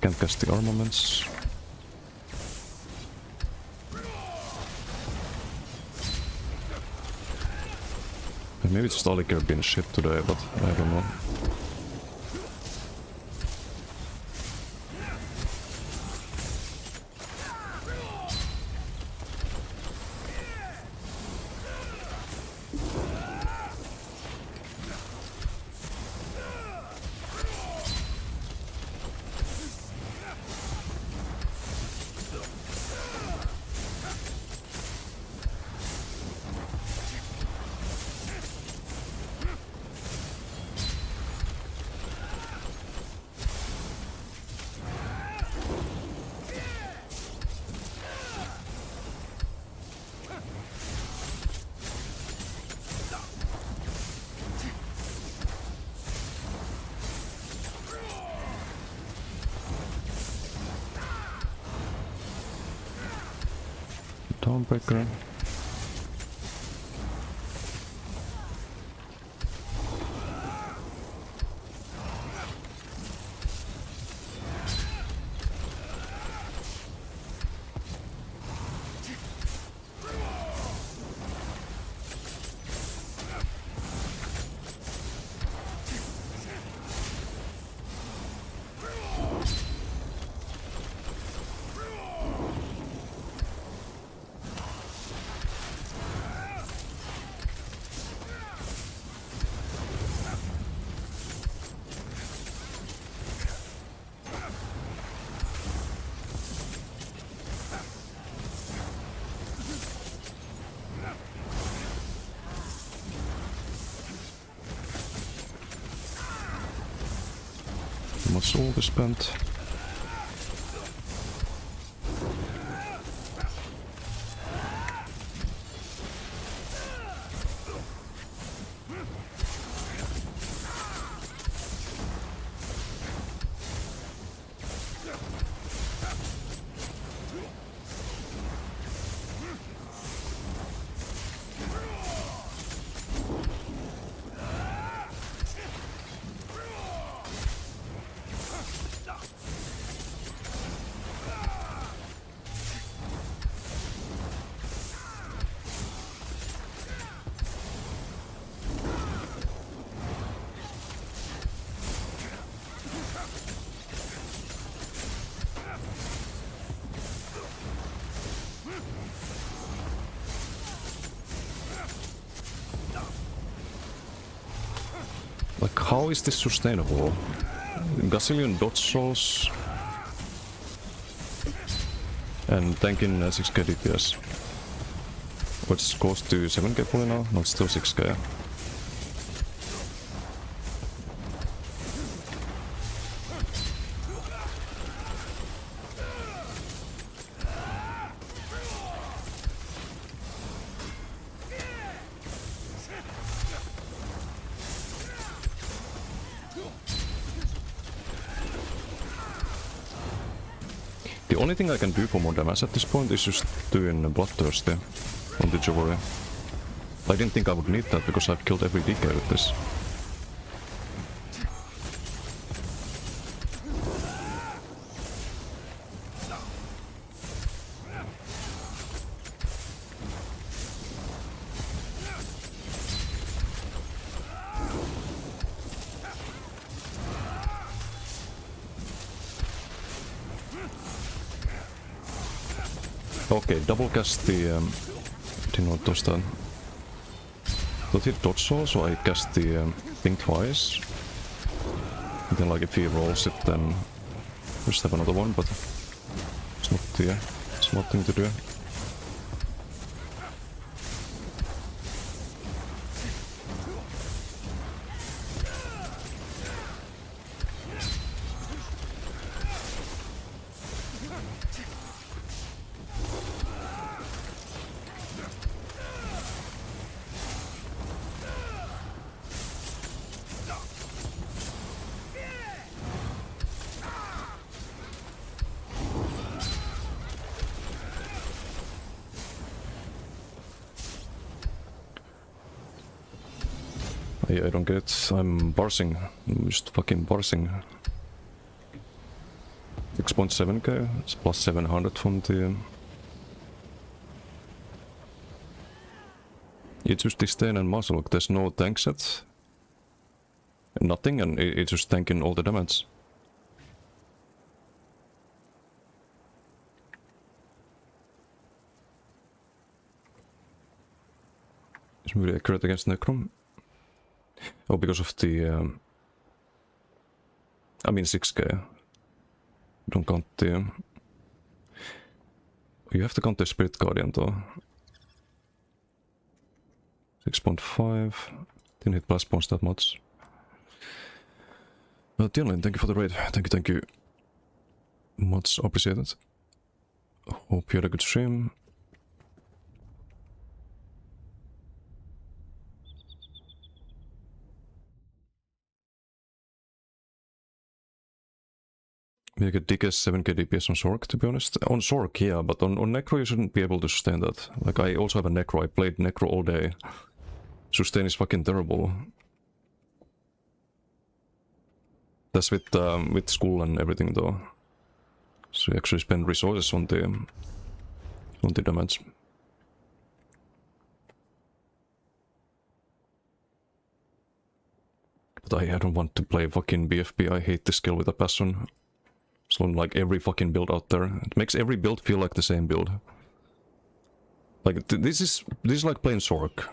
Can't cast the armaments. Maybe it's Staliker being shit today, but I don't know. Dawnbreaker. My soul is spent. Like, how is this sustainable? Gazillion dodge souls and tanking 6k DPS, which goes to 7k fully now. No, it's still 6k. The only thing I can do for more damage at this point is just doing Bloodthirsty on the Jewelry. I didn't think I would need that because I've killed every DK with this. Okay, double cast the... didn't want to toss that. Don't hit dodge soul, so I cast the ping twice. And then like if he rolls it, then we just have another one, but it's not the smart thing to do. I don't get it. I'm parsing. I'm just fucking parsing. 6.7k. It's plus 700 from the... It's just disdain and muzzle. There's no tank set. Nothing, and it's just tanking all the damage. It's really accurate against Necrom. Oh, because of the... I mean 6k. Don't count the... You have to count the Spirit Guardian though. 6.5. Didn't hit blast points that much. Tianlin, thank you for the raid. Thank you. Much appreciated. Hope you had a good stream. You get DK 7k DPS on Sork, to be honest. On Sork, yeah, but on Necro you shouldn't be able to sustain that. Like, I also have a Necro, I played Necro all day. Sustain is fucking terrible. That's with school and everything though. So you actually spend resources on the damage. But I don't want to play fucking BFB, I hate this skill with a passion. So like every fucking build out there. It makes every build feel like the same build. Like this is like playing Sork.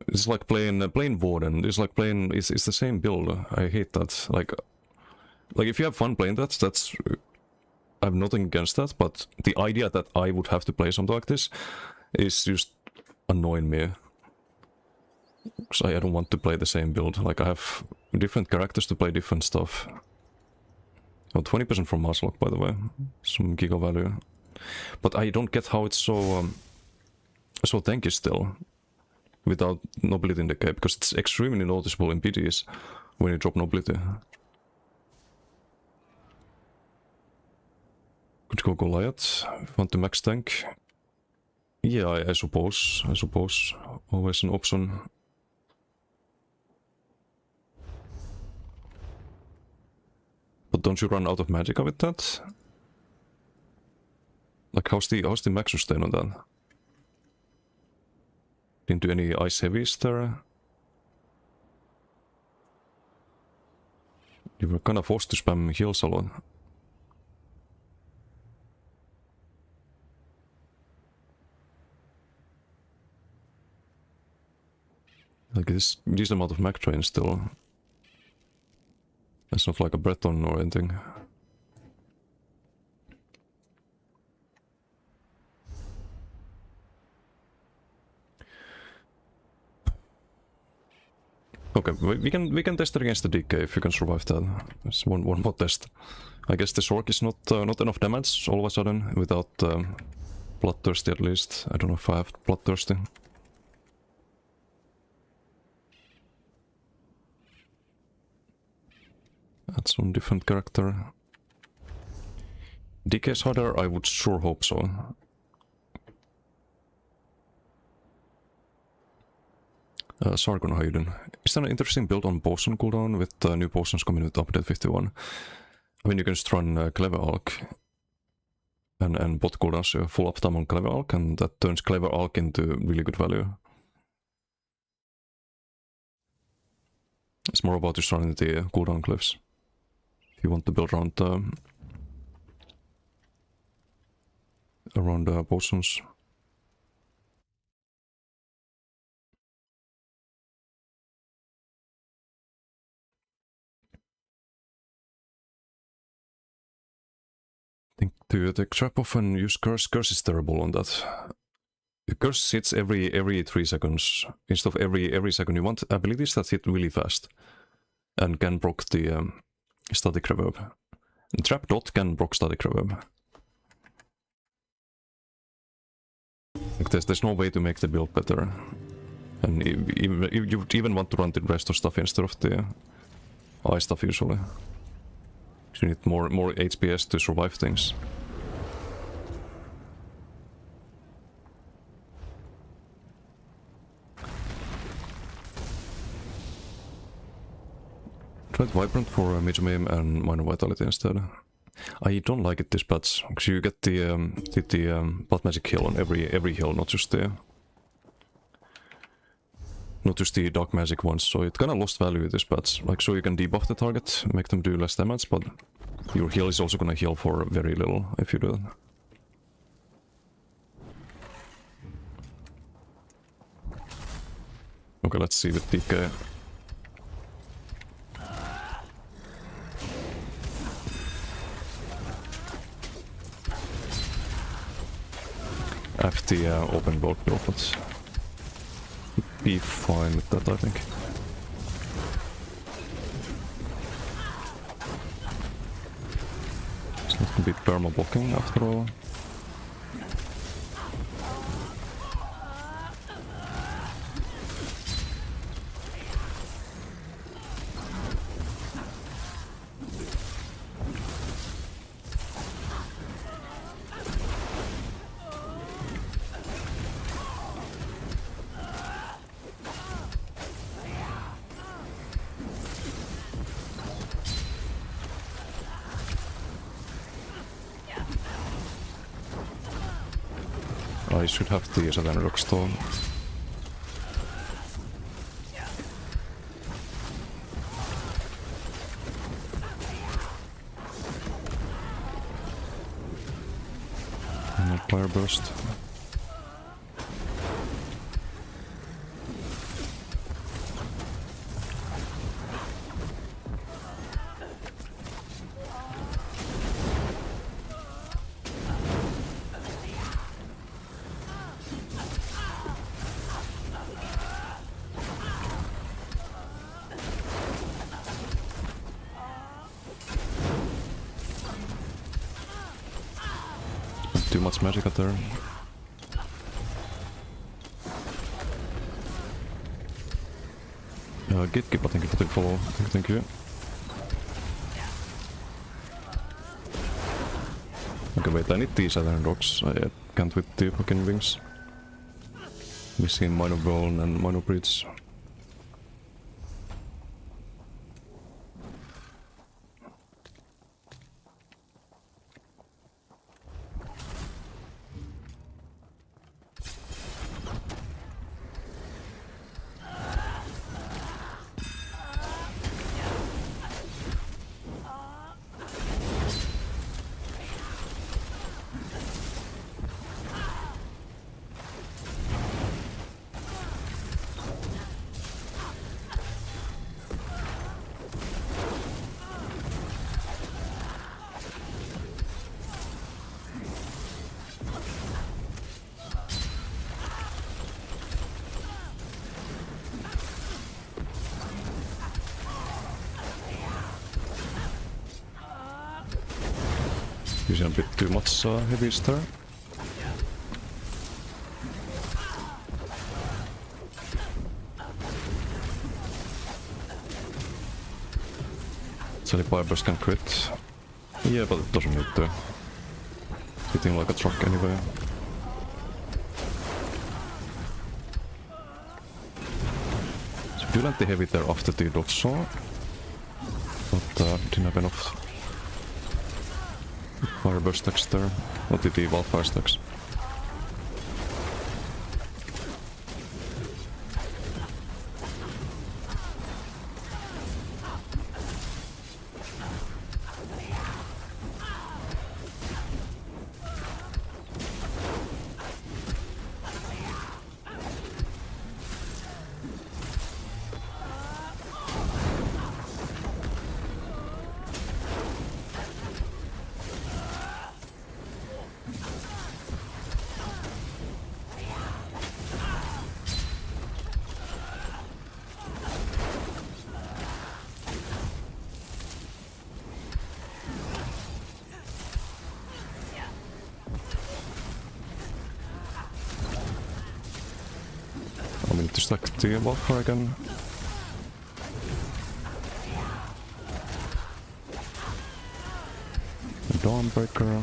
It's like playing Warden. It's like playing it's the same build. I hate that. Like if you have fun playing that, that's I have nothing against that, but the idea that I would have to play something like this is just annoying me. Because I don't want to play the same build. Like I have different characters to play different stuff. Oh, 20% from Muslock, by the way. Some giga value. But I don't get how it's so tanky still. Without Nobility in the game, because it's extremely noticeable in PDs when you drop Nobility. Could go Goliath. Want to max tank? Yeah, I suppose. Always an option. But don't you run out of magicka with that? Like how's the max sustain on that? Didn't do any ice heavies there. You were kinda forced to spam heals a lot. Like this decent amount of Mac train still. It's not like a Breton or anything. Okay, we can test it against the DK if you can survive that. It's one more test. I guess the Sork is not enough damage all of a sudden without Bloodthirsty at least. I don't know if I have Bloodthirsty. That's one different character. DK is harder, I would sure hope so. Sargon, how you doing? Is there an interesting build on potion cooldown with new potions coming with update 51? I mean, you can just run Clever Alch and bot cooldowns full uptime on Clever Alch, and that turns Clever Alch into really good value. It's more about just running the cooldown cliffs. If you want to build around potions. I think to take trap off and use curse. Curse is terrible on that. The curse hits every 3 seconds instead of every second. You want abilities that hit really fast and can proc the static reverb. And trap dot can proc static reverb. Like there's no way to make the build better. And you would even want to run the rest of stuff instead of the eye stuff usually. You need more HPS to survive things. Tried Vibrant for Major Maim and Minor Vitality instead. I don't like it this patch, because you get the Blood Magic heal on every heal, not just the Dark Magic ones, so it kinda lost value this patch. Like, so you can debuff the target, make them do less damage, but your heal is also gonna heal for very little if you do that. Okay, let's see with DK. I have the open boat build, but be fine with that, I think. It's not gonna be perma blocking after all. I should have the Southern Rockstone. And a Fire Burst. Too much magic out there. Gatekeeper, thank you for the follow. Thank you. Okay, wait, I need these Southern Rocks. I can't with the fucking wings. Missing Minor Bone and Minor Breach. Using a bit too much heavies there. Sally Barbers can crit. Yeah, but it doesn't need to. Hitting like a truck anyway. So do land the heavy there after the dog saw. But didn't have enough Fireburst stacks there. Not the Wildfire stacks. I need to stack the Wildfire again. Dawnbreaker.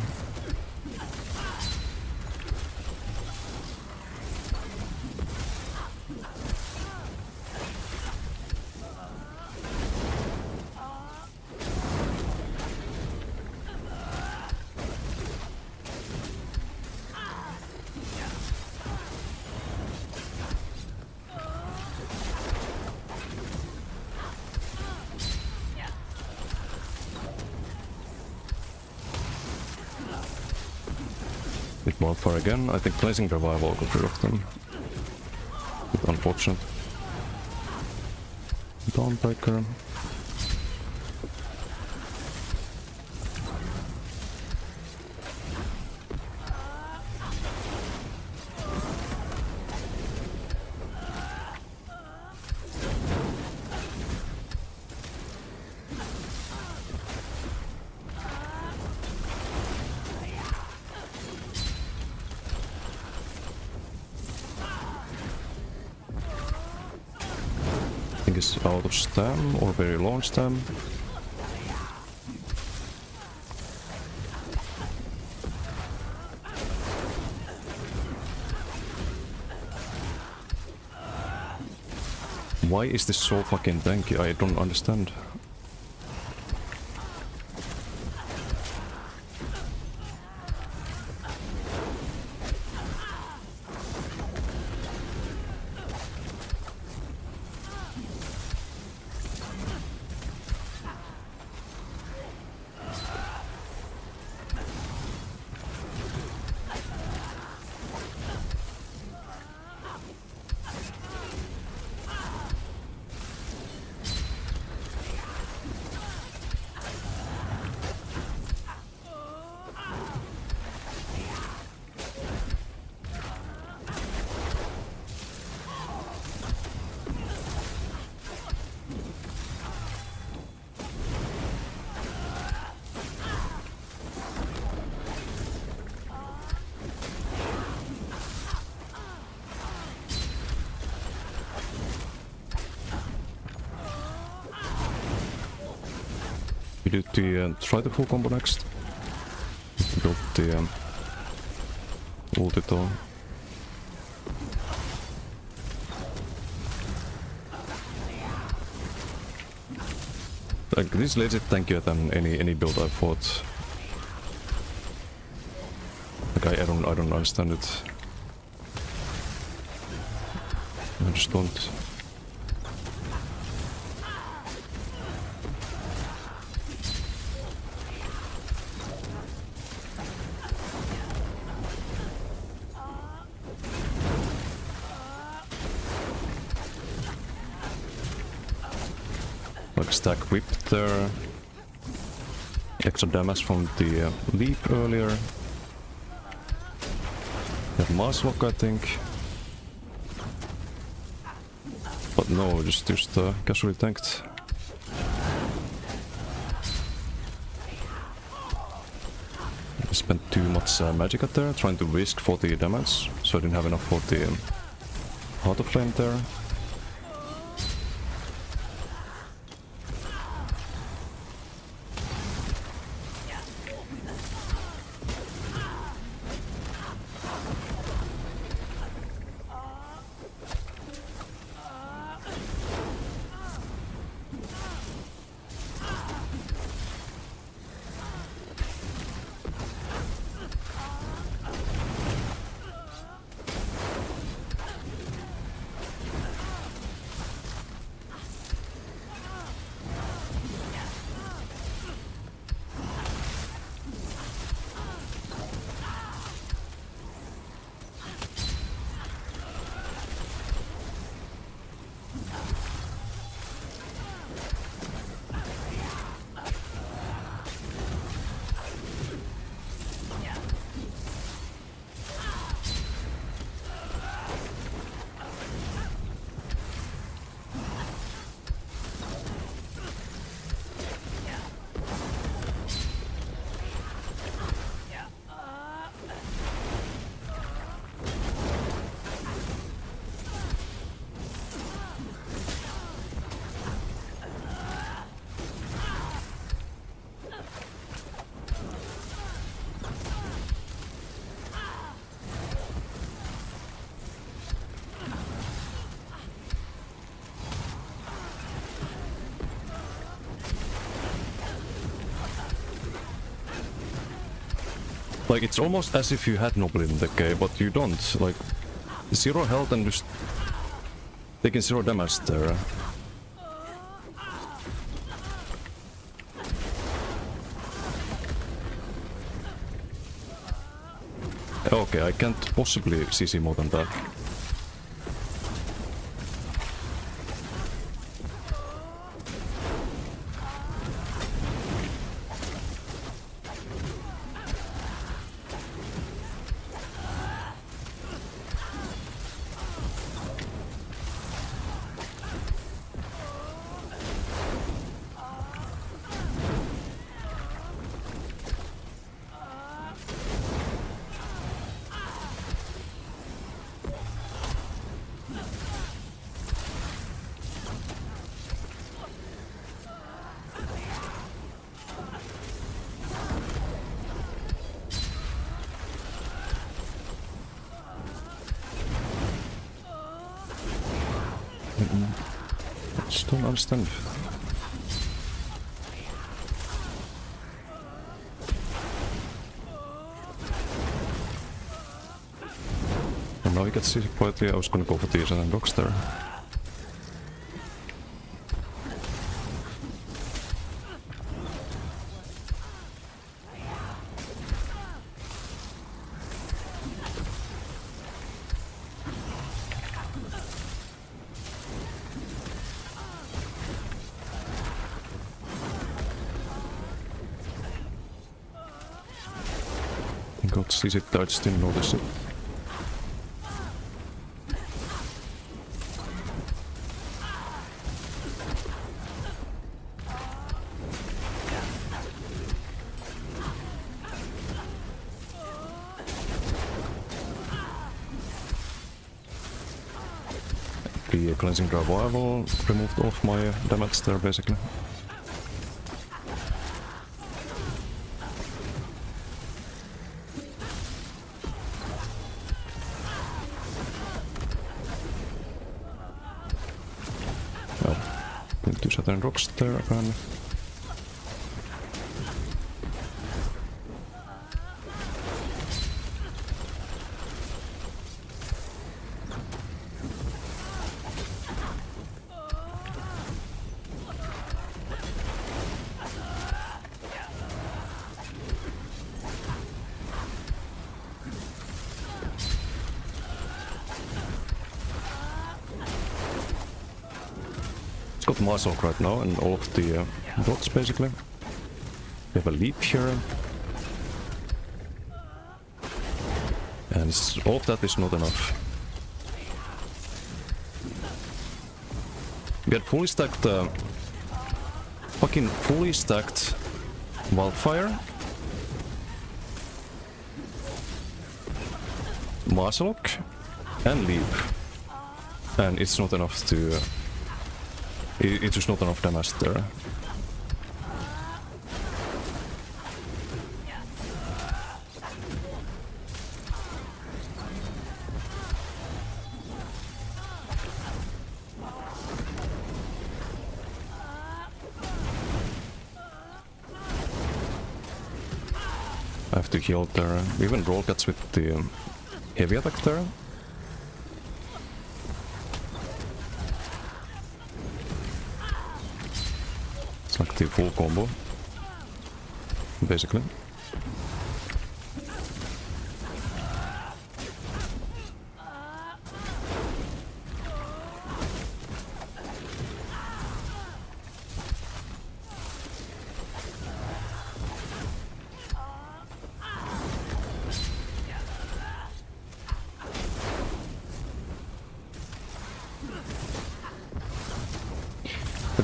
Hit Wildfire again. I think Blazing Revival got rid of them. Bit unfortunate. Dawnbreaker. I think it's out of stam or very long stam. Why is this so fucking tanky? I don't understand. We do the try the full combo next. Build the ulti though. Like this is legit tankier than any build I've fought. Like I don't understand it. I just don't. Like stack whip there. Extra damage from the leap earlier. Have Mars Lock, I think. But no, just casually tanked. I spent too much magic at there, trying to risk for the damage, so I didn't have enough for the auto flame there. Like, it's almost as if you had Noble in the game, but you don't. Like, 0 health and just taking 0 damage there. Okay, I can't possibly CC more than that. I just don't understand. And now we get see quietly. I was gonna go for these and then rocks there. Got see it, I just didn't notice it. The cleansing revival removed off my damage there basically. Into certain rocks there apparently. Got Marzok right now and all of the dots basically. We have a leap here. And all of that is not enough. We had fully stacked fucking fully stacked Wildfire. Masalok and leave. And it's not enough to... it's just not enough damage there. I have to heal there. Even roll gets with the heavy attack there. It's like the full combo, basically.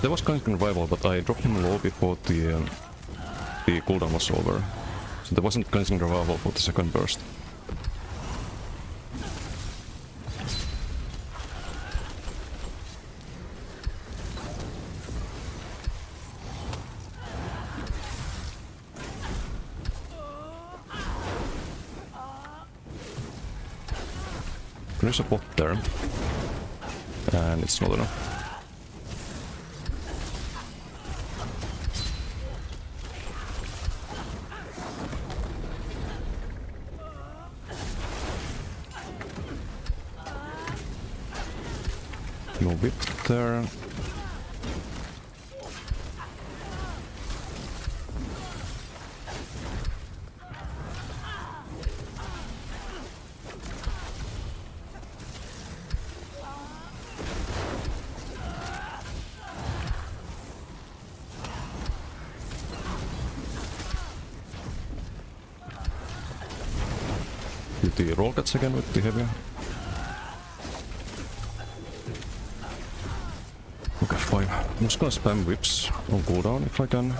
There was Cleansing Revival, but I dropped him low before the cooldown was over. So there wasn't Cleansing Revival for the second burst. There's a bot there, and it's not enough. No whip there. Do the roll cuts again with the heavy. Okay, fine. I'm just gonna spam whips on cooldown if I can.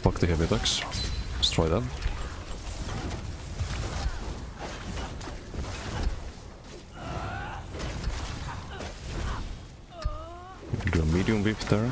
Fuck the heavy attacks. Let's try that. Do a medium whip there.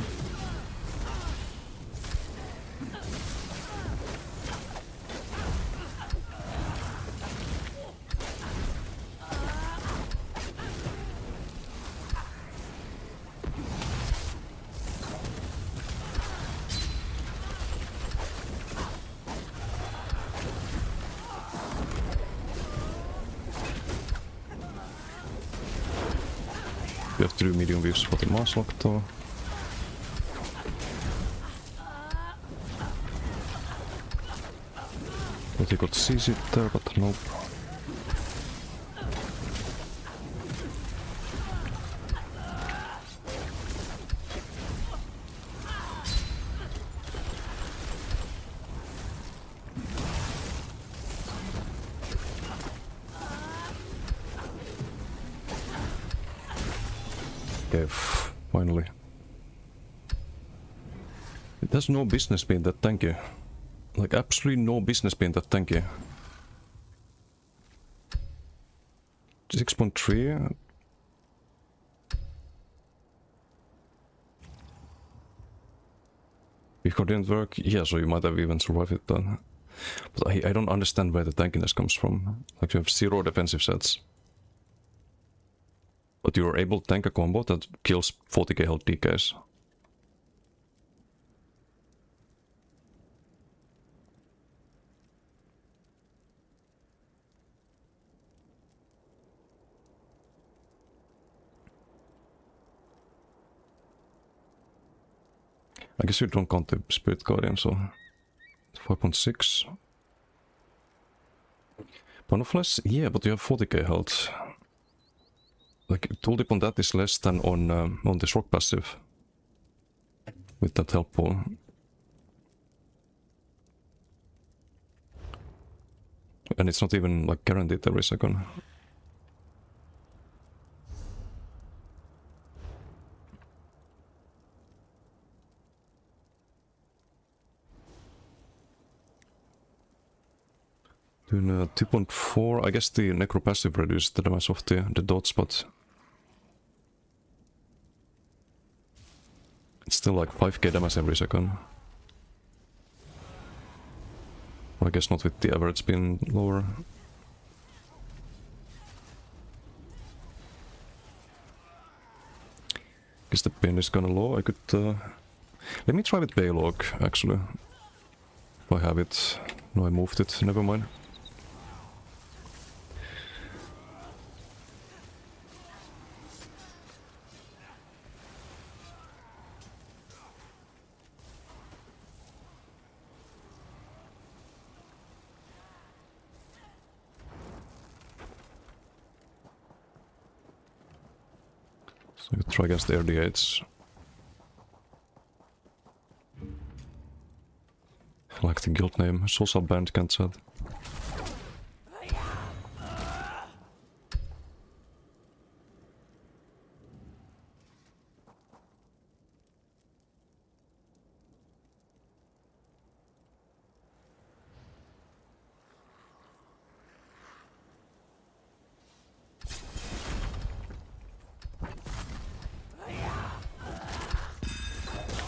We have to do medium whips for the Masalok though. But he got CC there, but nope. Okay, finally. It has no business being that tanky. Like, absolutely no business being that tanky. 6.3. If it didn't work, yeah, so you might have even survived it then. But I don't understand where the tankiness comes from. Like, you have 0 defensive sets. But you're able to tank a combo that kills 40k health DKs. I guess you don't count the Spirit Guardian, so 5.6. Panoflesh? Yeah, but you have 40k health. Like, tooltip on that is less than on this rock passive. With that health pool. And it's not even like guaranteed every second. Doing 2.4. I guess the Necro passive reduces the damage of the dots, but it's still like 5k damage every second. Well, I guess not with the average being lower. Guess the pin is kinda low. I could let me try with Baylog actually. If I have it. No, I moved it, never mind. So I could try against the RD8s. I like the guild name, Social Band can't say it.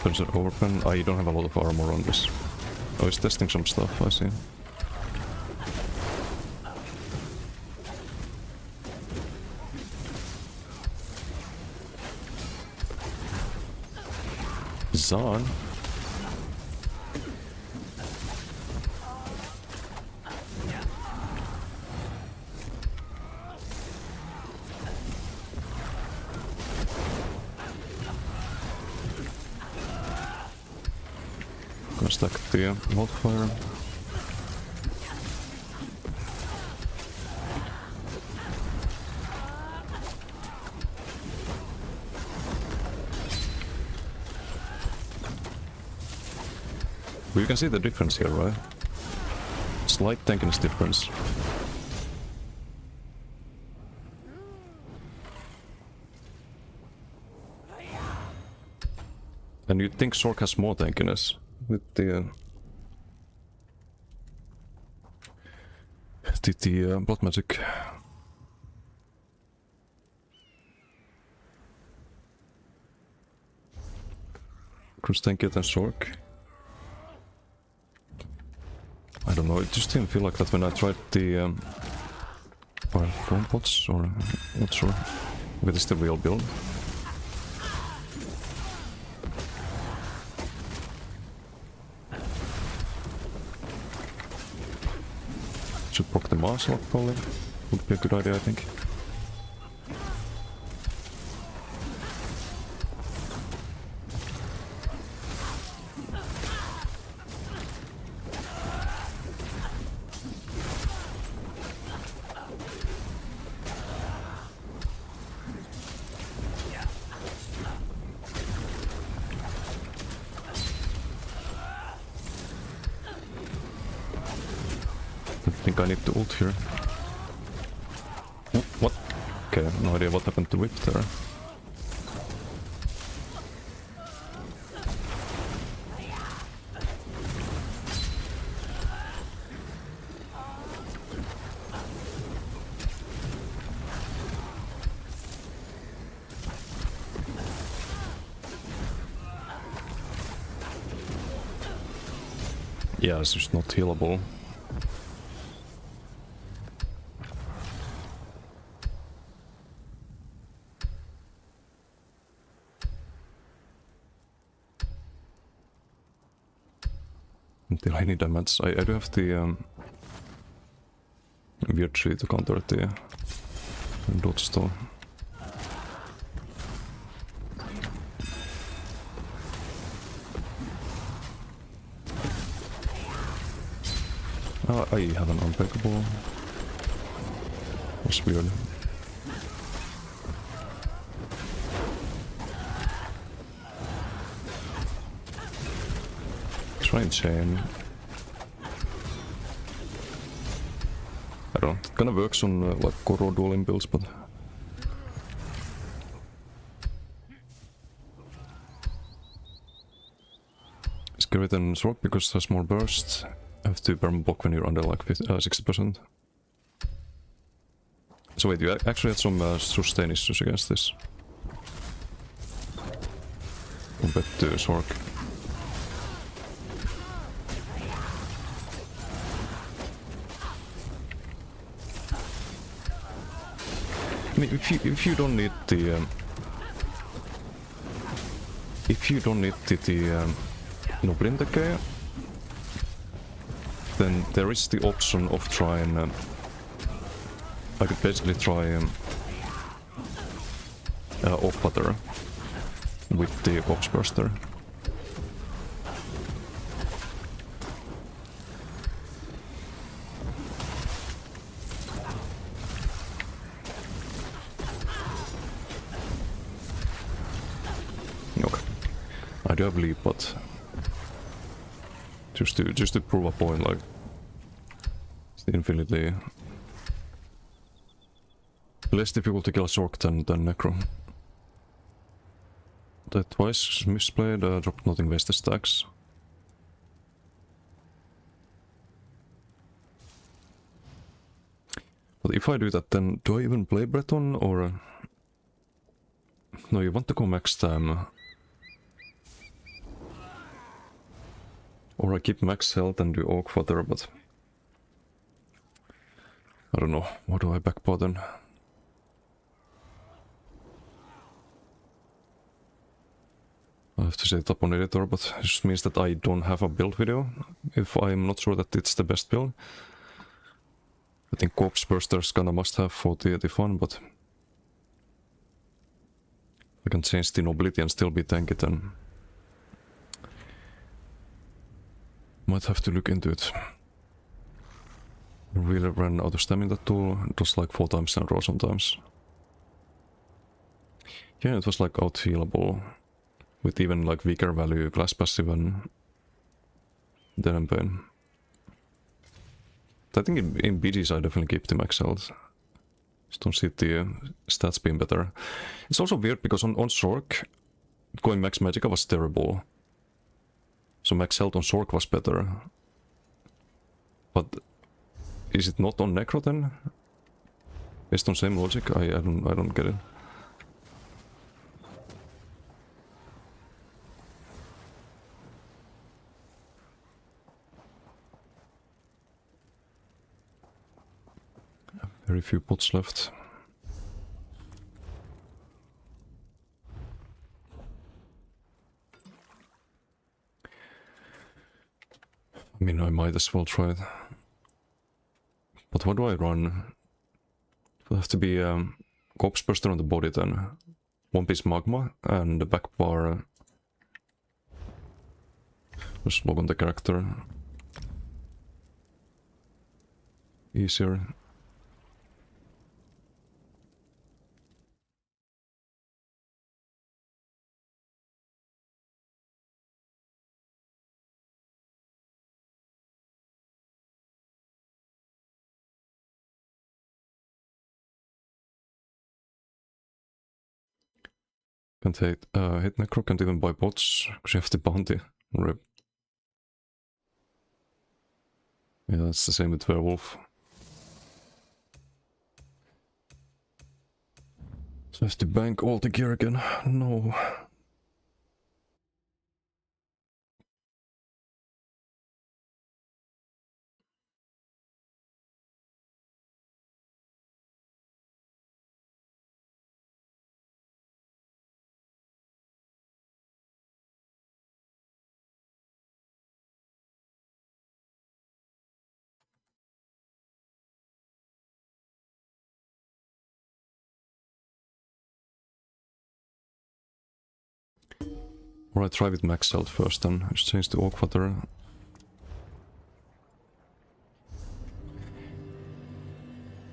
There's an overpen. I don't have a lot of armor on this. Oh, he's testing some stuff, I see. Zahn? Gonna stack the wildfire. Well, you can see the difference here, right? Slight tankiness difference. And you'd think Sork has more tankiness with the blood magic. Who's tankier than Sork? I don't know, it just didn't feel like that when I tried the phone pots, or not sure. But it's the real build. Should proc the Mars lock probably. Would be a good idea, I think. I think I need to ult here. Oh, what? Okay, no idea what happened to Whip there. Yeah, it's just not healable. Until I need damage. I do have the weird tree to counter the dodge though. I have an unbreakable. That's weird. Try chain. I don't know, it kinda works on like Koro dueling builds, but scarier than Sork because it has more burst. have to perma block when you're under like 60%. So wait, you actually had some sustain issues against this. Compared to Sork. I mean, if you don't need the Noblin Decay, then there is the option of trying. I could basically try off butter with the Corpse Burster. Okay, I do believe, but just to prove a point, like it's infinitely less difficult to kill Sork than Necro. That twice misplayed, dropped nothing, wasted stacks. But if I do that, then do I even play Breton or... No, you want to go max time. Or I keep max health and do Oak Fodder, but... I don't know, what do I backpaw then? I have to set it up on editor, but it just means that I don't have a build video if I'm not sure that it's the best build. I think Corpse Burster's kinda must have for the fun, but I can change the nobility and still be tanky, then might have to look into it. I really ran out of stamina tool. It was like 4 times in a row sometimes. Yeah, it was like out-healable. With even like weaker value class passive and Denim Pain. I think in BGs I definitely keep the max health. Just don't see the stats being better. It's also weird because on Sork, going max Magicka was terrible. So max health on Sork was better. But is it not on Necro then? Based on same logic? I don't get it. Very few pots left. I mean, I might as well try it. But what do I run? It will have to be Corpse Burster on the body then. One piece Magma and the back bar. Just log on the character. Easier. Can't hit Necro, can't even buy bots, because you have the bounty. Rip. Yeah, it's the same with Werewolf. So I have to bank all the gear again. No. Alright, try with max health first then. Let's change the Oak Fodder.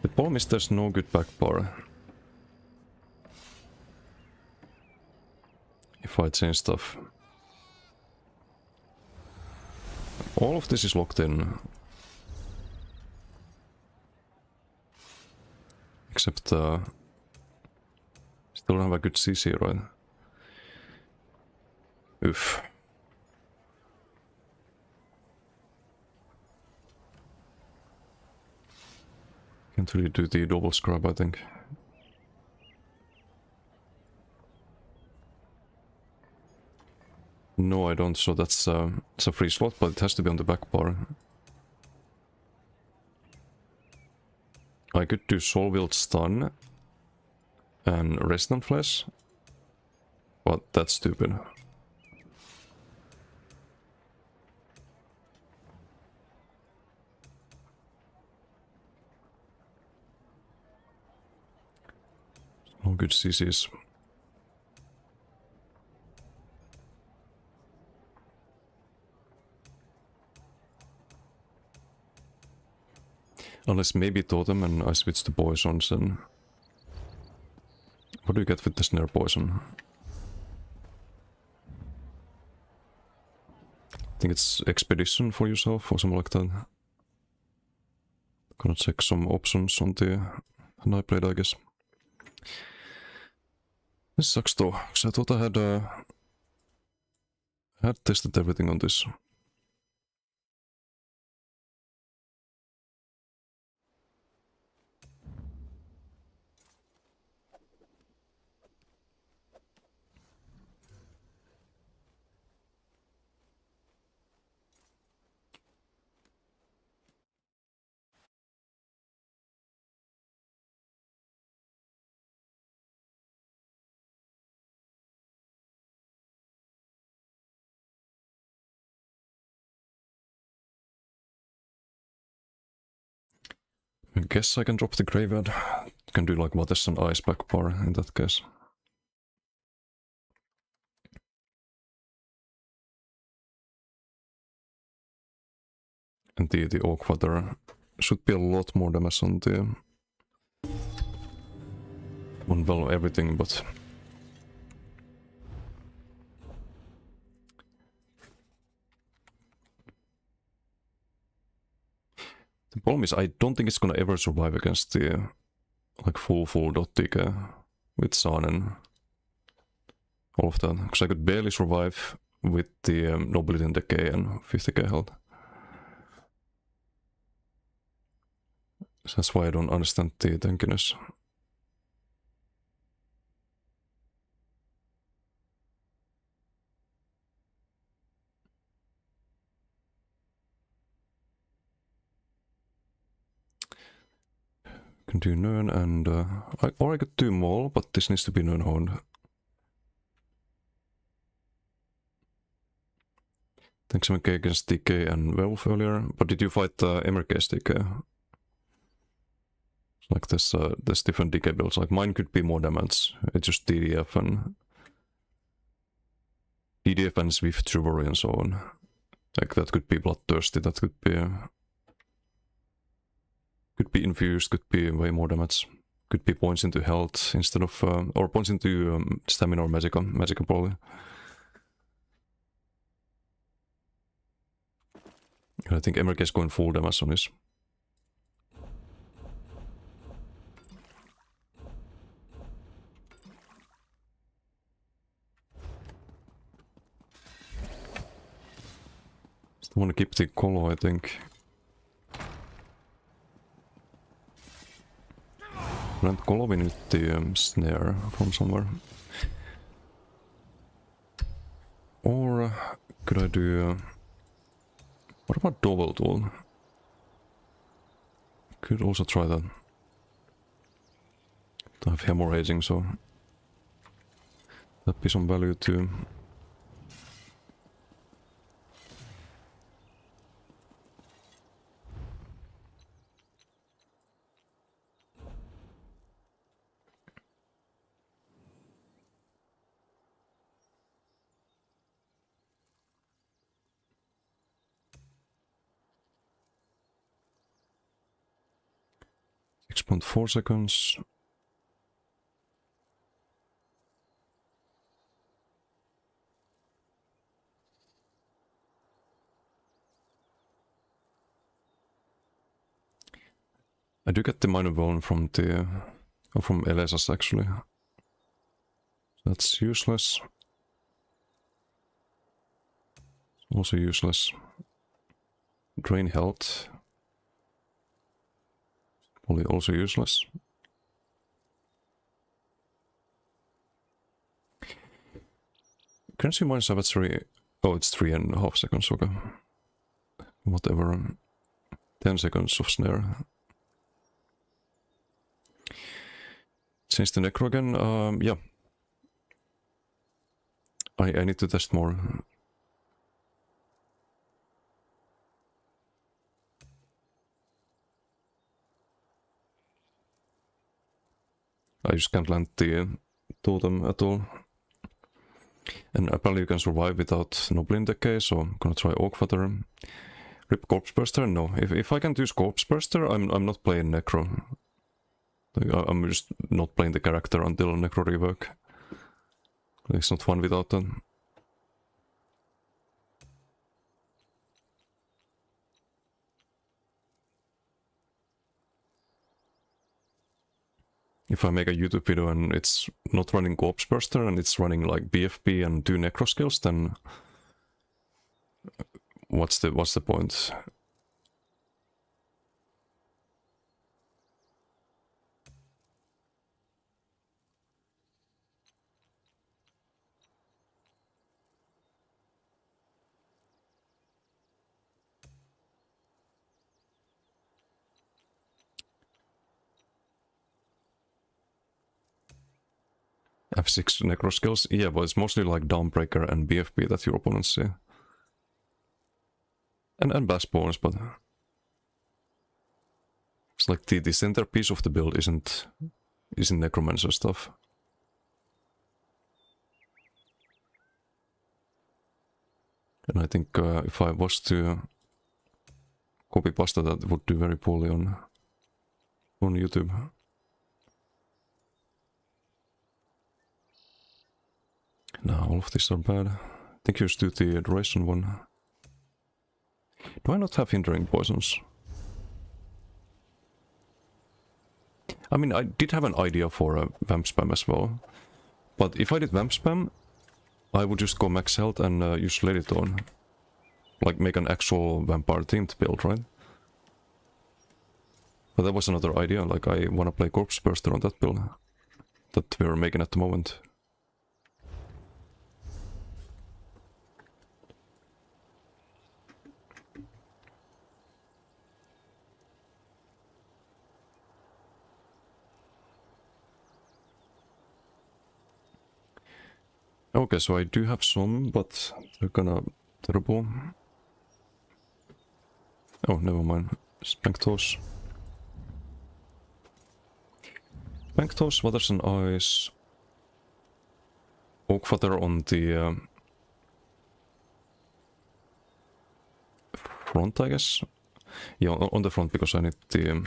The problem is there's no good back bar. If I change stuff. All of this is locked in. Except still don't have a good CC, right? Oof. Can't really do the double scrub, I think. No, I don't, so that's it's a free slot, but it has to be on the back bar. I could do Soulwield Stun and Resonant Flash, but that's stupid. No good CCs. Unless maybe Totem and I switch to Poisons and... What do you get with the Snare Poison? I think it's Expedition for yourself or something like that. Gonna check some options on the Nightblade, I guess. This sucks though, because I thought I had tested everything on this. I guess I can drop the Graveyard. Can do like Waters and Ice back bar in that case. And the Oak Water should be a lot more damage on the... on well everything, but... The problem is I don't think it's gonna ever survive against the like full dot decay with Sun and all of that. Because I could barely survive with the Nobility and Decay and 50k health. So that's why I don't understand the tankiness. Can do Nern and or I could do Maul, but this needs to be Nern Hound. Thanks MK against DK and Werewolf earlier, but did you fight Emmerke's DK? Like there's different DK builds, like mine could be more damage, it's just DDF and Swift Chivalry and so on. Like that could be Bloodthirsty, that could be infused, could be way more damage. Could be points into health instead of... or points into stamina or magicka probably. And I think Emmerke is going full damage on this. Still want to keep the Colo, I think. And Golovin with the snare from somewhere. Or could I do... what about Double Tool? Could also try that. I have hemorrhaging, so that'd be some value too. .4 seconds. I do get the minor bone from the from Elesas actually. That's useless. Also useless. Drain health. Probably also useless. Currency mine savagery. Oh, it's 3.5 seconds, okay. Whatever. 10 seconds of snare. Change the necro again. Yeah. I need to test more. I just can't land the totem at all. And apparently you can survive without Noblin Decay, so I'm gonna try Oakfather. Rip Corpse Burster? No. If I can't use Corpse Burster, I'm not playing Necro. Like, I'm just not playing the character until Necro rework. It's not fun without that. If I make a YouTube video and it's not running Corpse Burster and it's running like BFB and 2 Necro skills, then what's the point? F6 Necro skills? Yeah, but it's mostly like Dawnbreaker and BFB that your opponents see. And Bass bonus, but it's like the centerpiece of the build isn't Necromancer stuff. And I think if I was to copy pasta, that would do very poorly on YouTube. Now all of these are bad. I think you just do the duration one. Do I not have hindering poisons? I mean, I did have an idea for a vamp spam as well. But if I did vamp spam, I would just go max health and use Lady Dawn. Like make an actual vampire themed build, right? But that was another idea, like I wanna play Corpse Burster on that build that we're making at the moment. Okay, so I do have some, but they're kinda terrible. Oh, never mind. Spectos. Spectos, Waters and Eyes. Oakfather on the front, I guess. Yeah, on the front, because I need the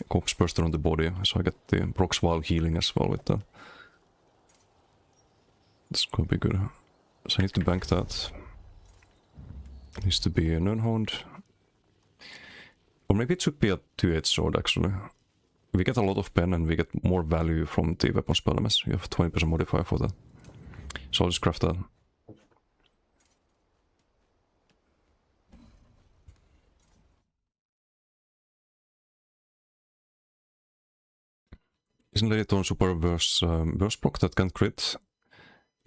Corpse Burster on the body, so I get the procs while healing as well with that. It's gonna be good. So I need to bank that. Needs to be a Nunhound. Or maybe it should be a 2-8 sword actually. We get a lot of pen and we get more value from the weapon spell MS. You have 20% modifier for that. So I'll just craft that. Isn't Lady Dawn super verse proc that can't crit?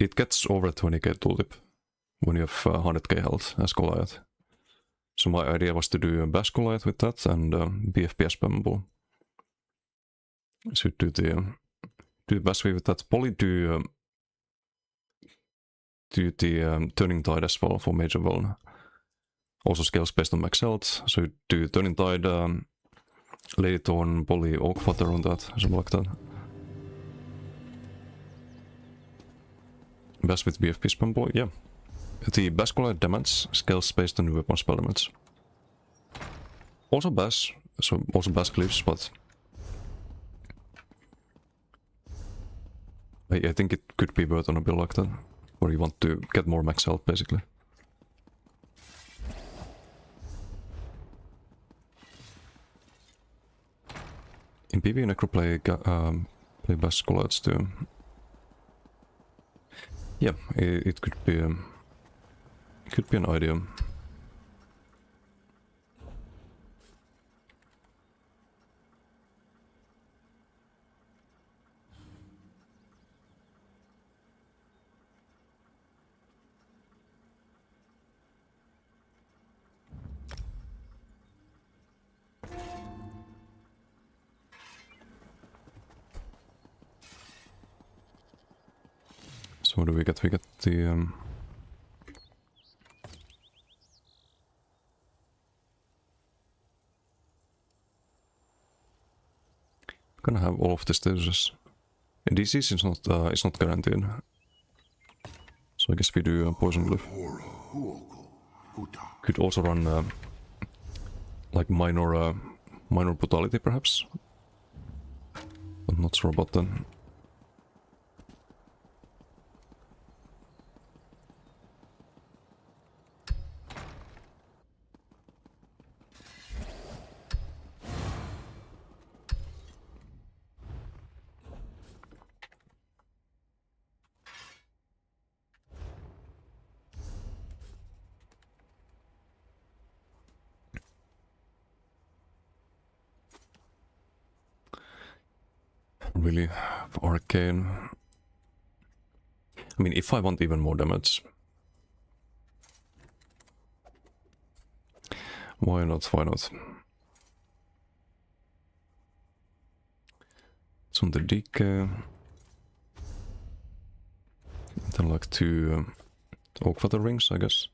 It gets over 20k tooltip when you have 100k health as Goliath. So my idea was to do a Bash Goliath with that and BFP spammable. So do the Bash with that. Probably do the Turning Tide as well for Major Vuln. Also scales based on max health. So do Turning Tide, Lady Dawn, Polly, Oakfather on that, something like that. Bash with BFP spammable, yeah. The Bash Goliath damage scales based on weapon spell damage. Also Bash, so also Bash Glyphs, but I think it could be worth on a build like that, where you want to get more max health basically. In PvE Necro play Bash Goliaths too. Yeah, it could be an idea. what do we get? We get the... gonna have all of the statuses. And disease is not guaranteed. So I guess we do Poison Glyph. Could also run like minor brutality perhaps. I'm not sure about that. Really arcane. I mean, if I want even more damage, why not? Why not? It's on the decay. Then like 2 Oakfather rings, I guess.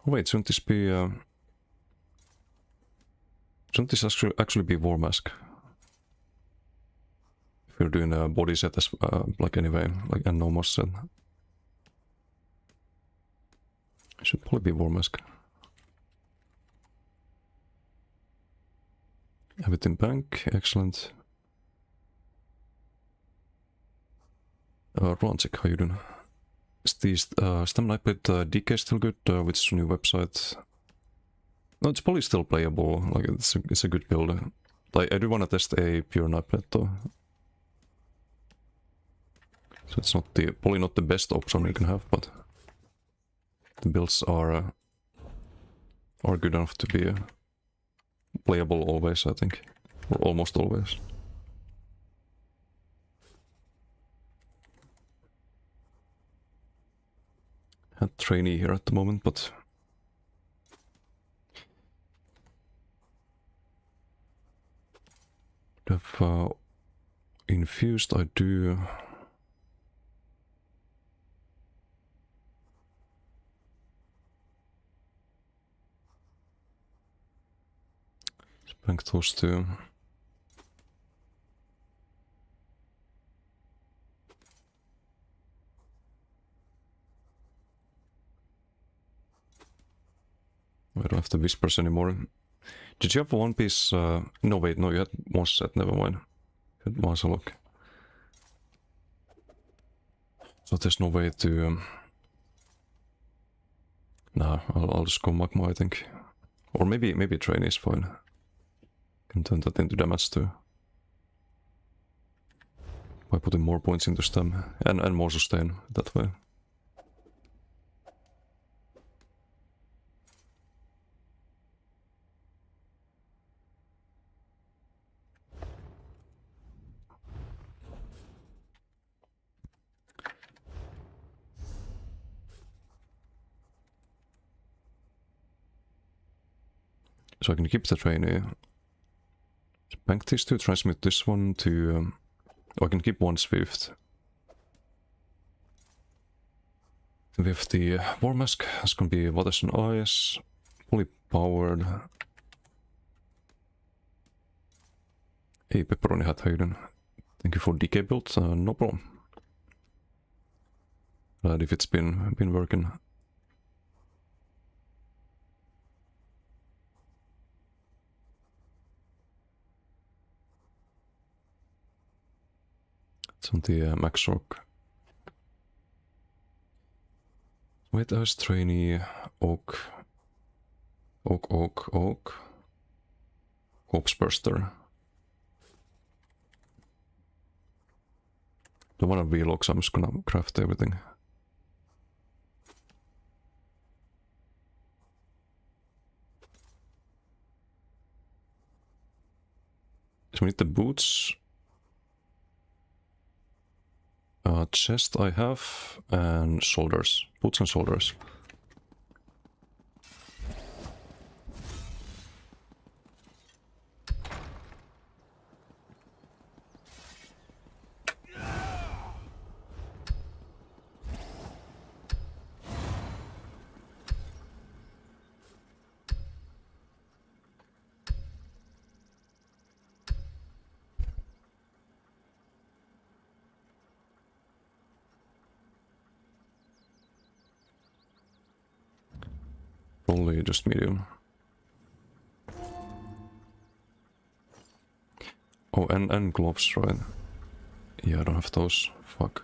Oh, wait, shouldn't this be... shouldn't this actually be War Mask? If you're doing a body set as like anyway, like a no most set. Should probably be War Mask. Have it in bank, excellent. Ronzik, how you doing? Is the Stamina Pit DK still good with this new website? No, it's probably still playable. Like it's a good build. Like I do want to test a pure Nightblade though. So it's not probably not the best option you can have, but the builds are good enough to be playable always, I think, or almost always. Had trainee here at the moment, but have infused. I do. Bank those two. I don't have the whispers anymore. Did you have one piece? No, wait, no, you had one set, never mind. You had one look. So there's no way to... Nah, I'll just go Magma, I think. Or maybe trainee is fine. Can turn that into damage too. By putting more points into stem and more sustain that way. So I can keep the trainee. Bank these two, transmit this one to... I can keep 1 Swift. We have the War Mask, it's gonna be Waters and Eyes, fully powered. Hey, Pepperoni Hat, how you doing? Thank you for DK build, no problem. Glad if it's been working. It's on the Max Rock. Wait, I was trainee Oak. Corpse Burster. Don't wanna vlog, so I'm just gonna craft everything. So we need the boots. Chest I have, and shoulders. Boots and shoulders. only just medium. Oh, and gloves, right? Yeah, I don't have those. Fuck.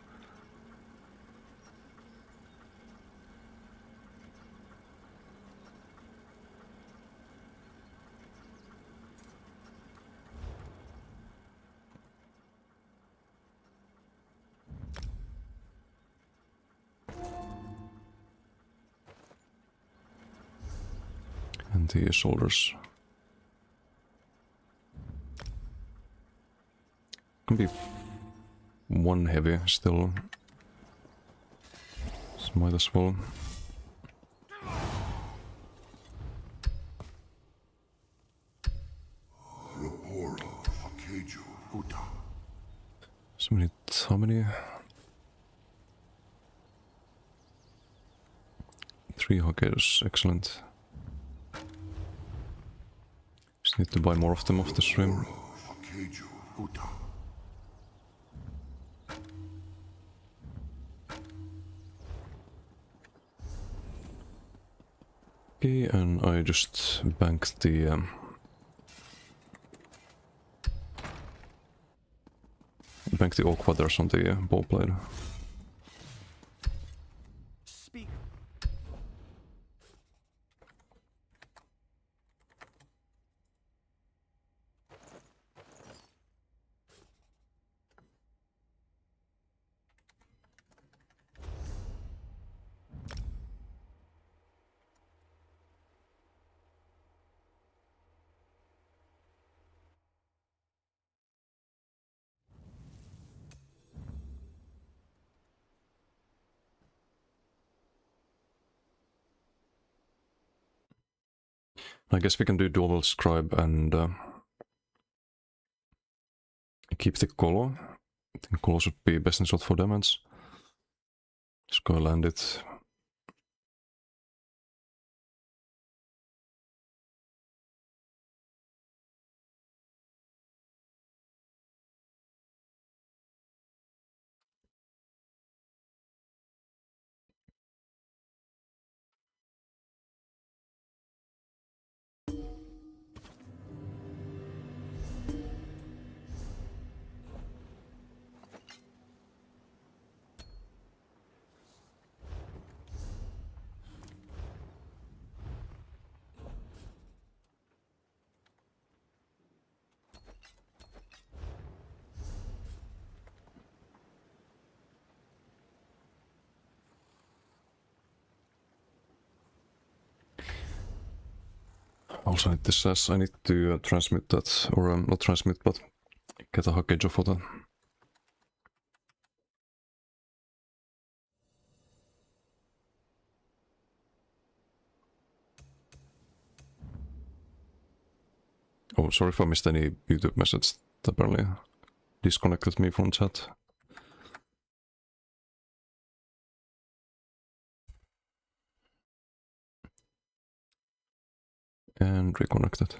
And the shoulders. Can be one heavy still. So might as well. So many, how many? 3 Hokkaidos, excellent. Just need to buy more of them off the stream. Okay, and I just banked the all quaders on the bow blade. Speak. I guess we can do dual scribe and keep the Kolo. I think Kolo should be best in slot for damage. Just go land it. Also need this as I need to transmit that, or not transmit, but get a Hokkaido for that. Oh, sorry if I missed any YouTube message that apparently disconnected me from chat. And reconnected.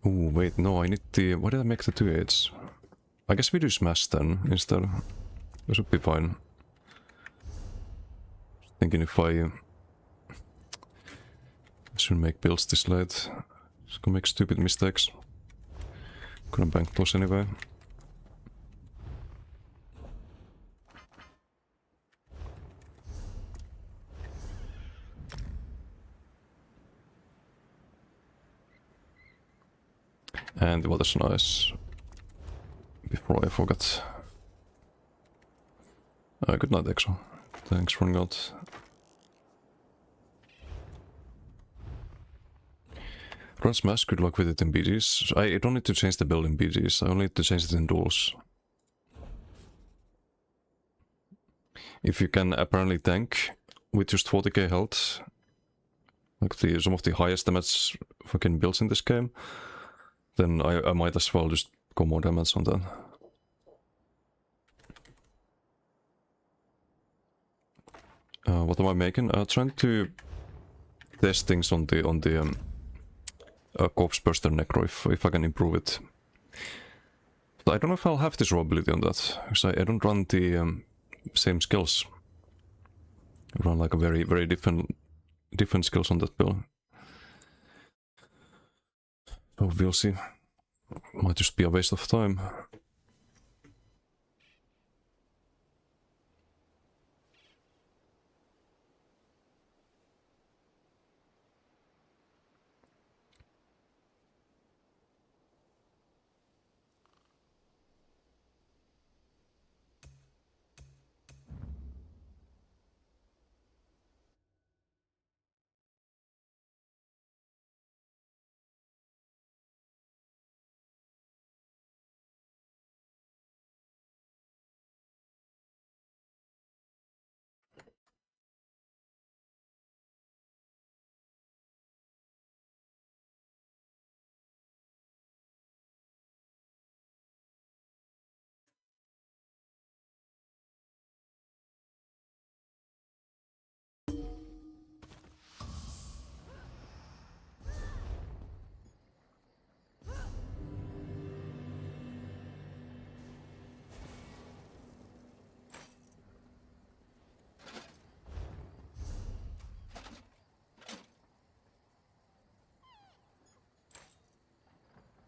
Oh, wait, no, I need the... Why did I make the 2/8? I guess we do smash then instead. That should be fine. Thinking if I shouldn't make builds this late. Just gonna make stupid mistakes. Couldn't bank those anyway. And the water's nice. Before I forgot. Good night, Exo. Thanks for running out. Run smash, good luck with it in BGs. I don't need to change the build in BGs, I only need to change it in duels. If you can apparently tank with just 40k health, like some of the highest damage fucking builds in this game, then I might as well just go more damage on that. What am I making? Trying to test things on the Corpse Burster Necro if I can improve it. But I don't know if I'll have this raw ability on that, because I don't run the same skills. I run like a very different skills on that build. So we'll see. Might just be a waste of time.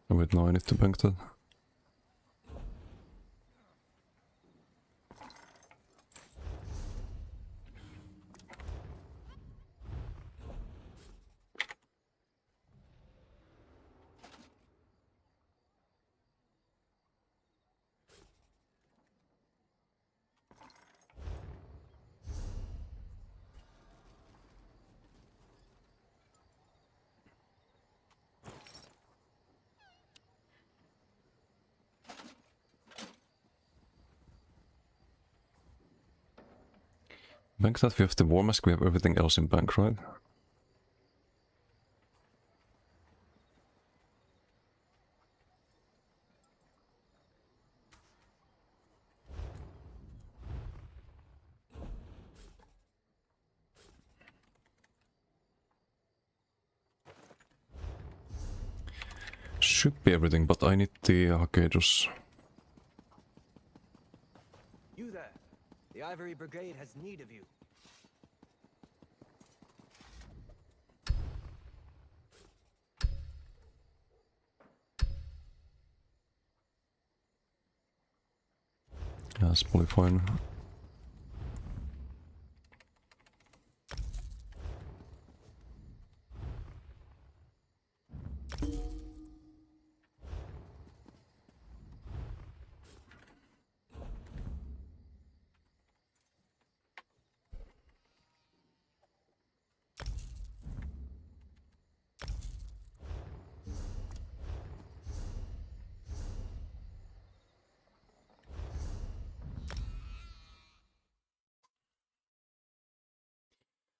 Wait, no, I need to bank that. Bank that, we have the War Mask, we have everything else in bank, right? Should be everything, but I need the Hakedus. You there. The Ivory Brigade has need of you. Yeah, that's probably fine.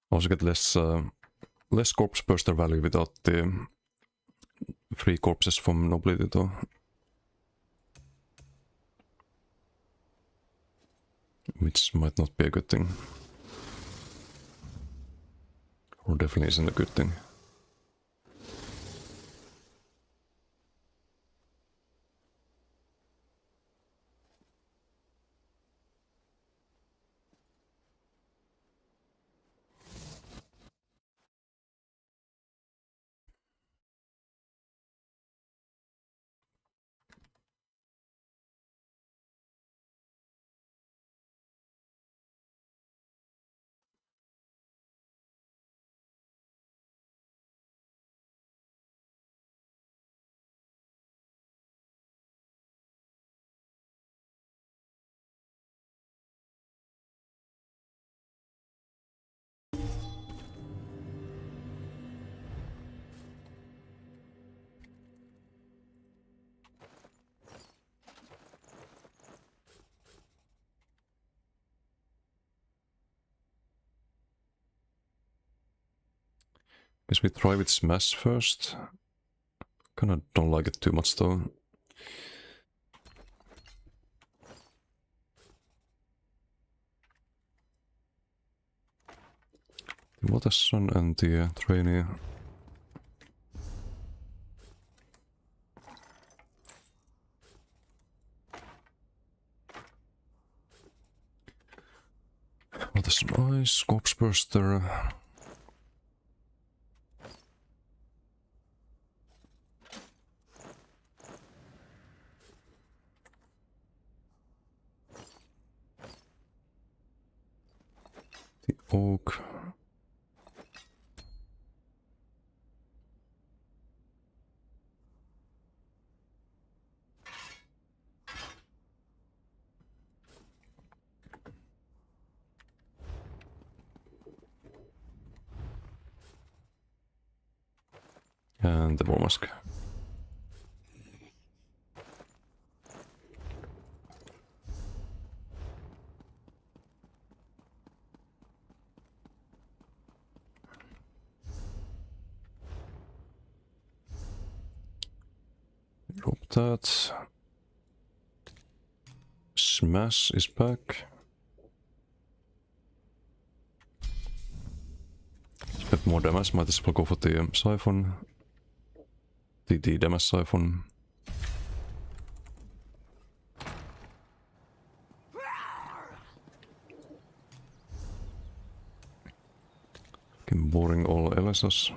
Also get less corpse burster value without the free corpses from nobility though. Which might not be a good thing. Or definitely isn't a good thing. Guess we try with Smash first. Kinda don't like it too much though. Waterson and the trainee. Waterson Ice, Corpse Burster. The Oak. And the War Mask. Drop that. Smash is back. Spent more damage, might as well go for the Siphon. The damage Siphon. Fucking boring all LSS.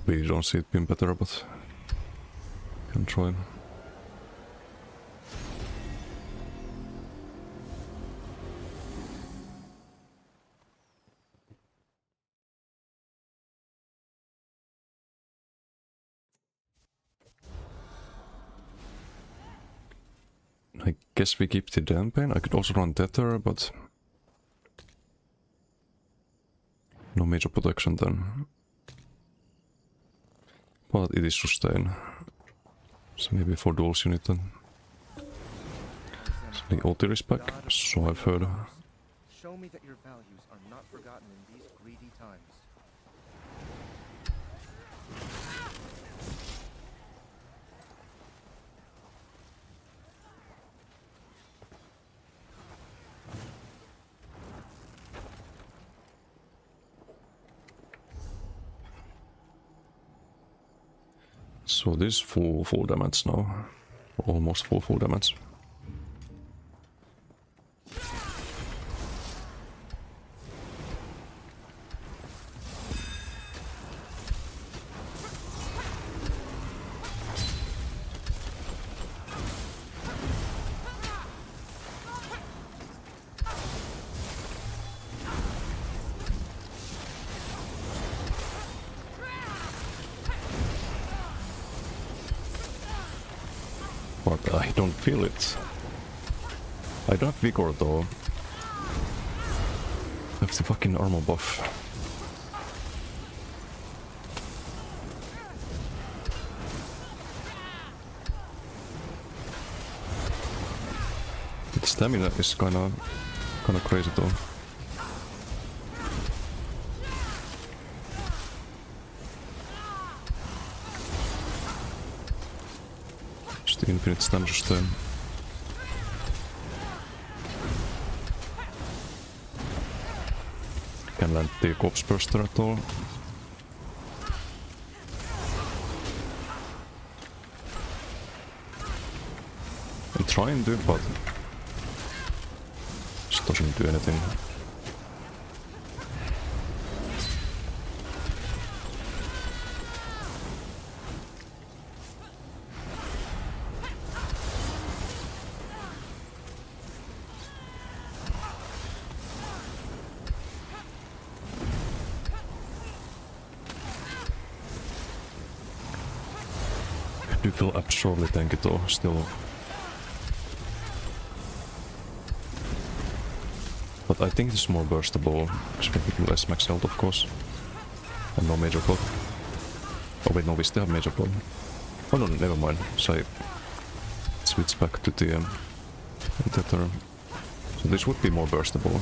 We don't see it being better, but can try. I guess we keep the Dampen. I could also run Tether, but no major protection then. But it is sustain. So maybe for duals unit then. So the ulti is back, so I've heard. Show me that your values are not forgotten in these greedy times. So this is full damage now. Almost full damage. But I don't feel it. I don't have Vigor though. I have the fucking armor buff. The stamina is kinda crazy though. The infinite stun sustain. Can land the Corpse Burster at all. trying to, but just doesn't do anything. I do feel absurdly tanky though, still. But I think it's more burstable, expecting less max health of course. And no major block. Oh wait, no, we still have major block. Oh no, never mind. So I switch back to the Tether. So this would be more burstable.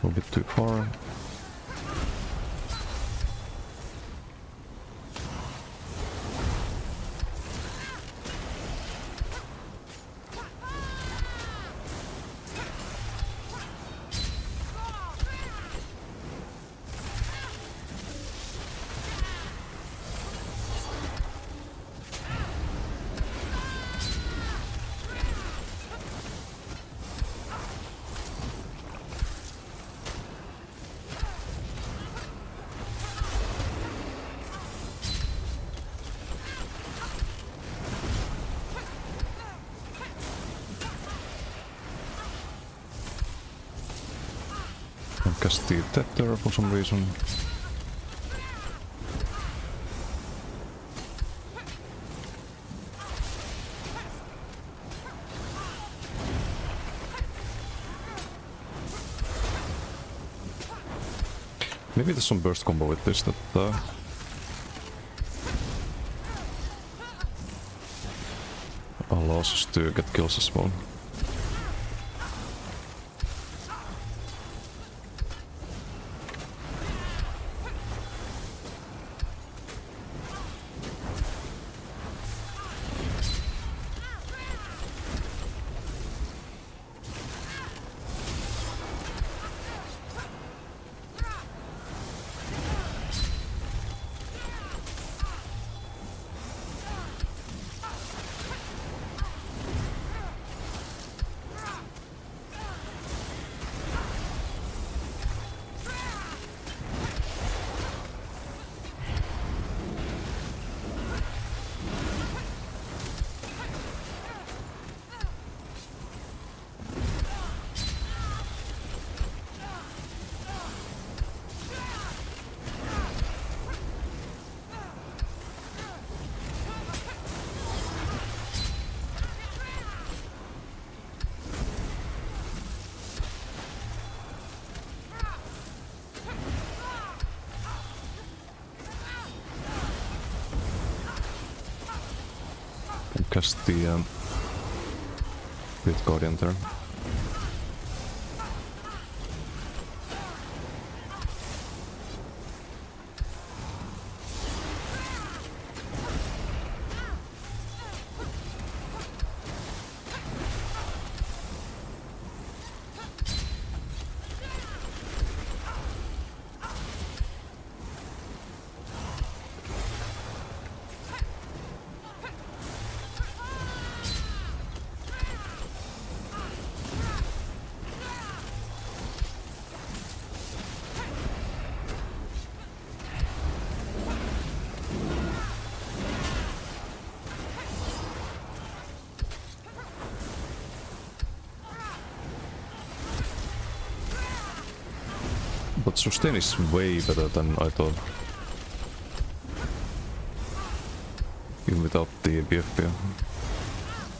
A bit too far. Cast the Tether for some reason. Maybe there's some burst combo with this that allows us to get kills as well. Cast the with Guardian there. But sustain is way better than I thought. Even without the BFP.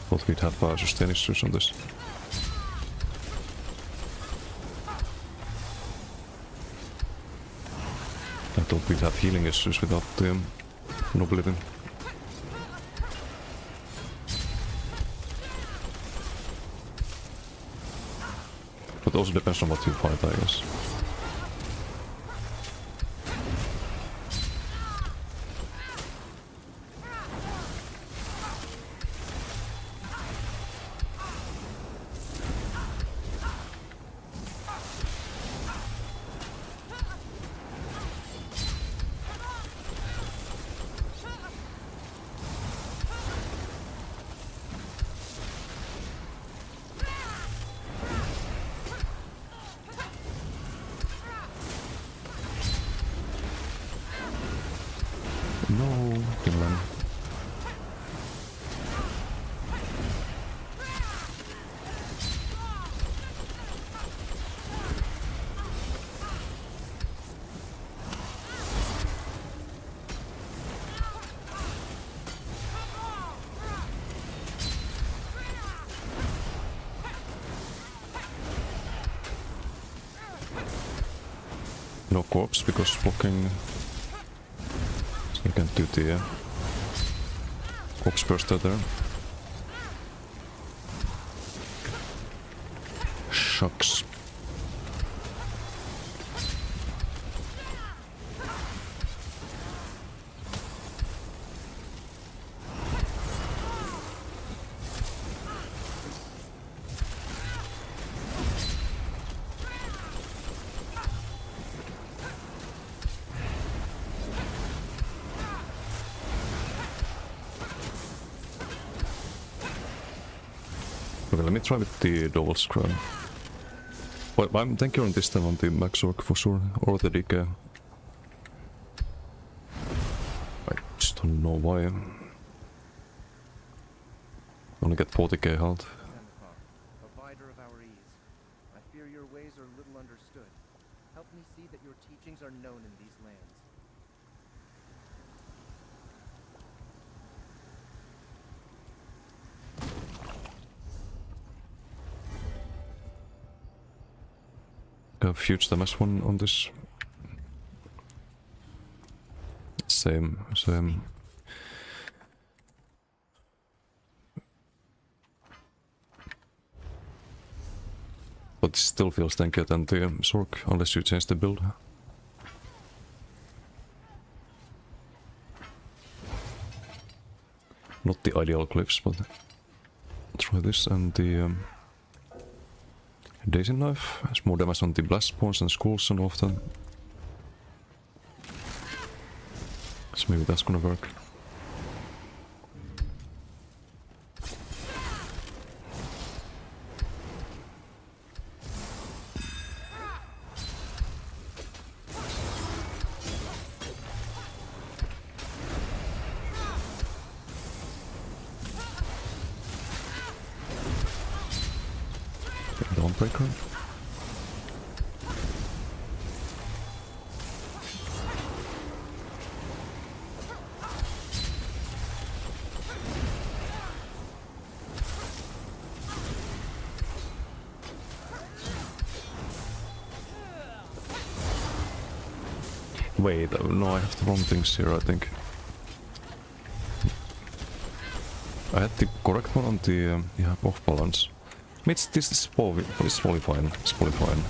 Thought we'd have sustain issues on this. thought we'd have healing issues without the nobility. But also depends on what you fight, I guess. No, Finland. No corpse because blocking. You can't do the corpse burster there. Shucks. Okay, let me try with the double scroll. But I'm thinking on this time on the max orc for sure, or the DK. I just don't know why. Only get 40k health. Zendikar, provider of our ease. I fear your ways are little understood. Help me see that your teachings are known in these lands. Have huge damage one on this. Same. But it still feels tankier than the Sork, unless you change the build. Not the ideal cliffs, but try this and the Daisy Knife has more damage on the blast spawns and skulls and all of them. So maybe that's gonna work. Dawnbreaker. Wait, no, I have the wrong things here, I think. I had the correct one on the yeah, off balance. This is fully fine. It's fully fine.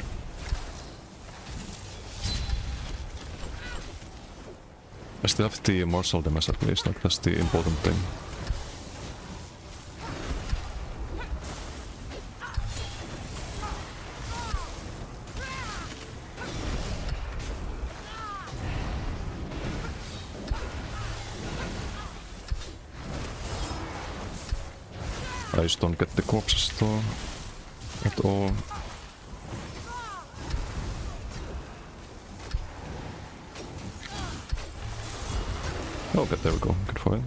I still have the martial damage at least, like that's the important thing. I just don't get the corpses though, at all. Okay, there we go, good fight.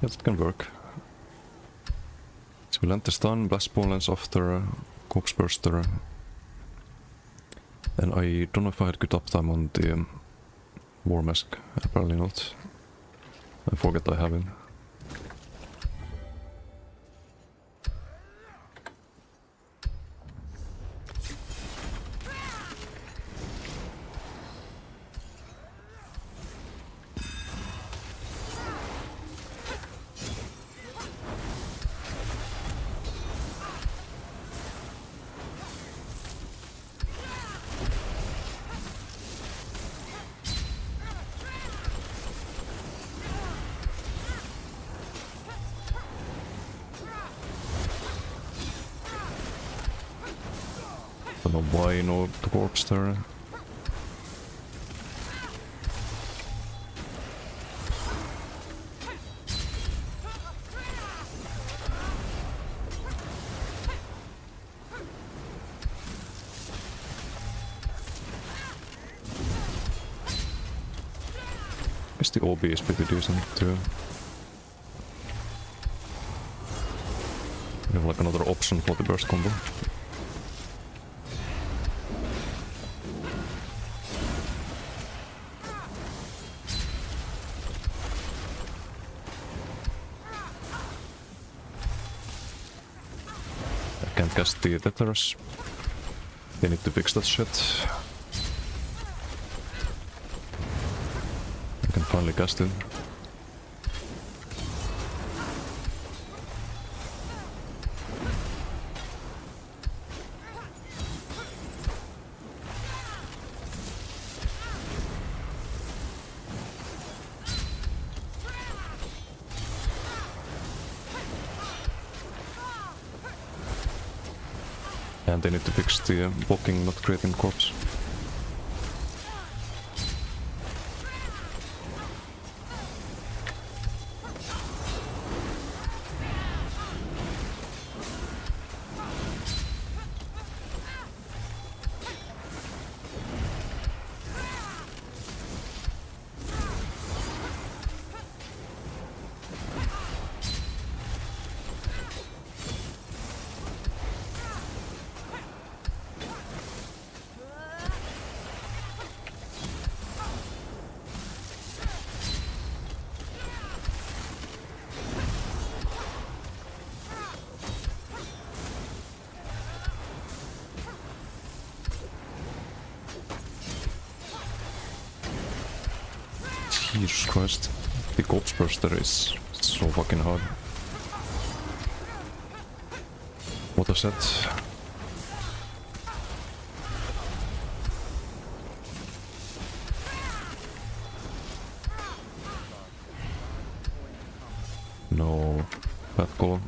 Yes, it can work. So we land the stun, blast spawn lands after corpse burster. And I don't know if I had good uptime on the war mask, apparently not. I forget I have it. Don't know why no corpse there. I guess the OB is pretty decent too. We have like another option for the burst combo. I can't cast the Tethers. They need to fix that shit. I can finally cast it. And they need to fix the blocking, not creating corpse. Jesus Christ. The corpse burster is so fucking hard. What a set. No, bad call.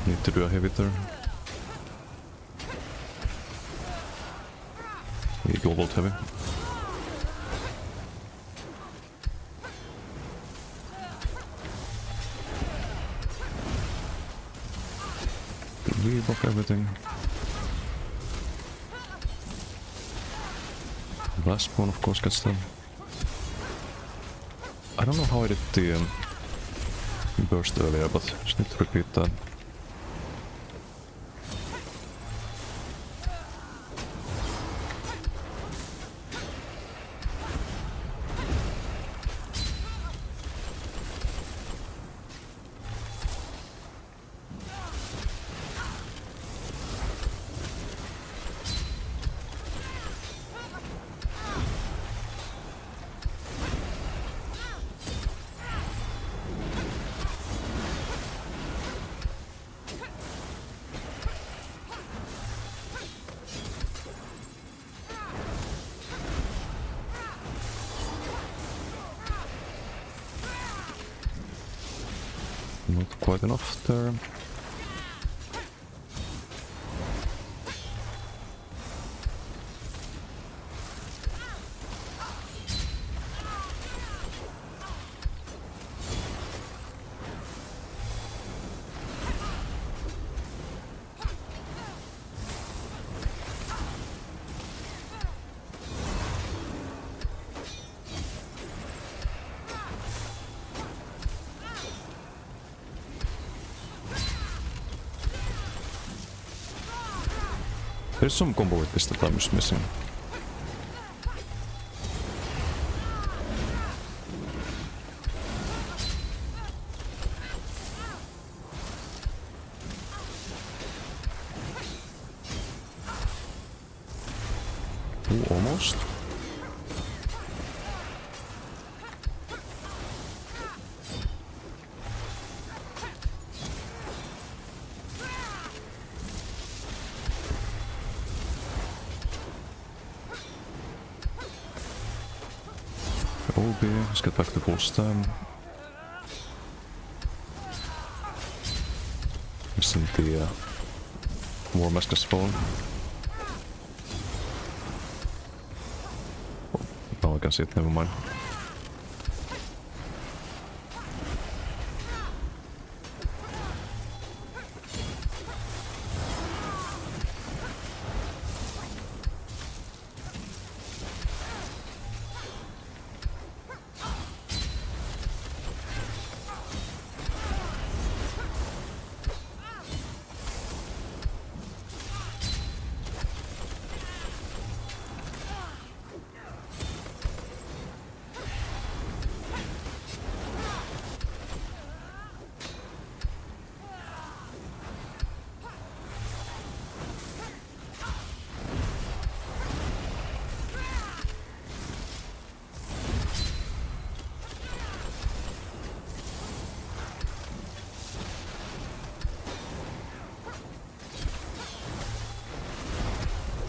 Need to do a heavy turn. He gobbled heavy. Rebuff everything. Blast Spawn of course gets done. I don't know how I did the burst earlier, but just need to repeat that. Not quite enough there. There's some combo with this that I'm just missing. Ooh, almost. OB, let's get back to full stam. Missing the War Mask as well. Oh, now I can see it, never mind.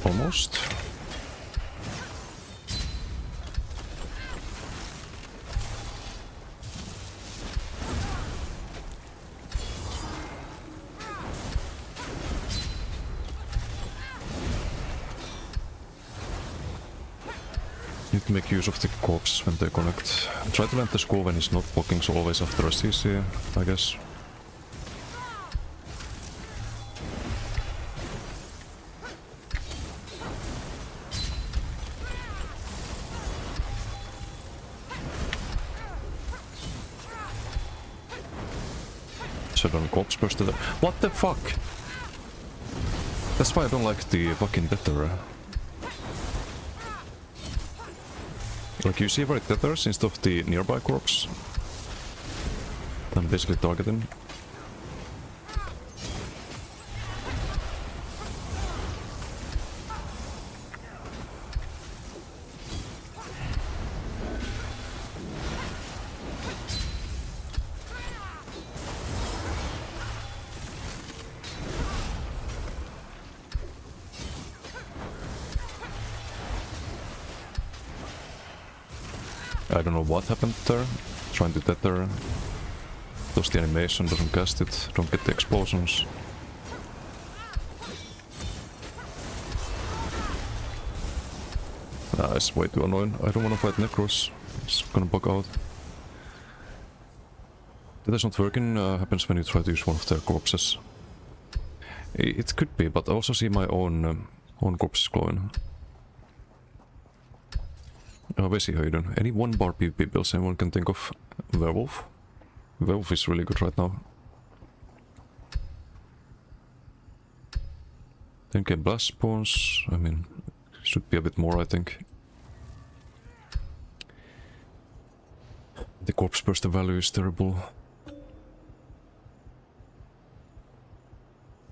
Almost. Need to make use of the corpses when they connect. Try to land the skull when he's not blocking, so always after a CC, I guess. Sudden corpse burst there. What the fuck? That's why I don't like the fucking tether. Like, you see where it tethers instead of the nearby corpse. I'm basically targeting. I don't know what happened there. Trying to tether. Does the animation, doesn't cast it, don't get the explosions. Nah, it's way too annoying. I don't want to fight Necros. It's gonna bug out. That is not working, happens when you try to use one of their corpses. It could be, but I also see my own corpses glowing. Vesihöjden. Any one bar PvP builds anyone can think of? Werewolf? Werewolf is really good right now. 10k blast spawns, I mean, should be a bit more, I think. The corpse burst value is terrible.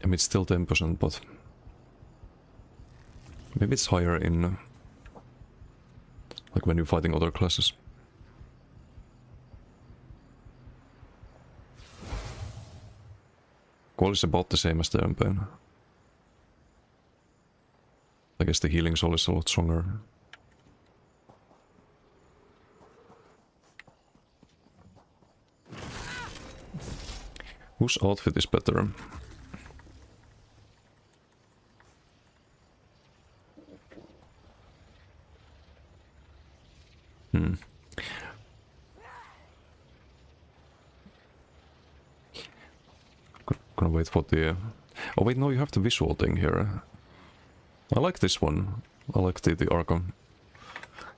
I mean, it's still 10%, but maybe it's higher in like when you're fighting other classes. Goal is about the same as the Pain. I guess the healing soul is a lot stronger. Whose outfit is better? Gonna wait for the... Oh wait, no, you have the visual thing here. I like this one. I like the Arkham.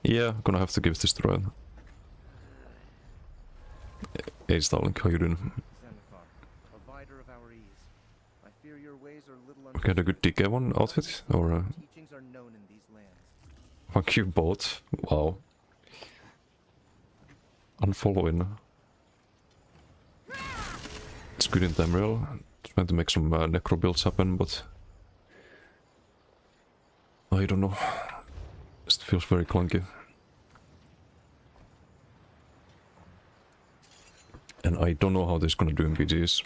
Yeah, gonna have to give this to Ryan. Hey Starlink, how you doing? Xanathar, provider of our ease. I fear your ways are little Okay, the good DK1 outfit? Or... teachings are known in these lands. Fuck you both. Wow. Unfollowing. It's good in Tamriel. Trying to make some necro builds happen, but I don't know. Just feels very clunky. And I don't know how this is gonna do in BGs.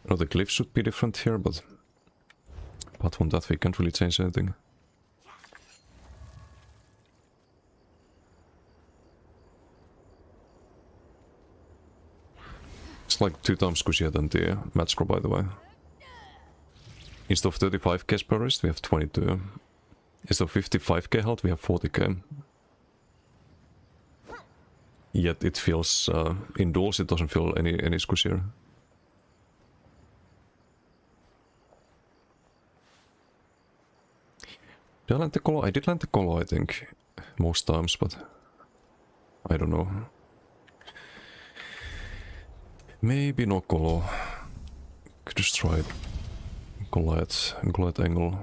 No, the glyphs should be different here, but apart from that we can't really change anything. It's like 2 times squishier than the match score, by the way. Instead of 35k spurrist, we have 22. Instead of 55k health, we have 40k. Yet it feels, in duels it doesn't feel any squishier. Did I land the colo? I did land the colo, I think, most times, but I don't know. Maybe no colo. Could just try Goliath angle.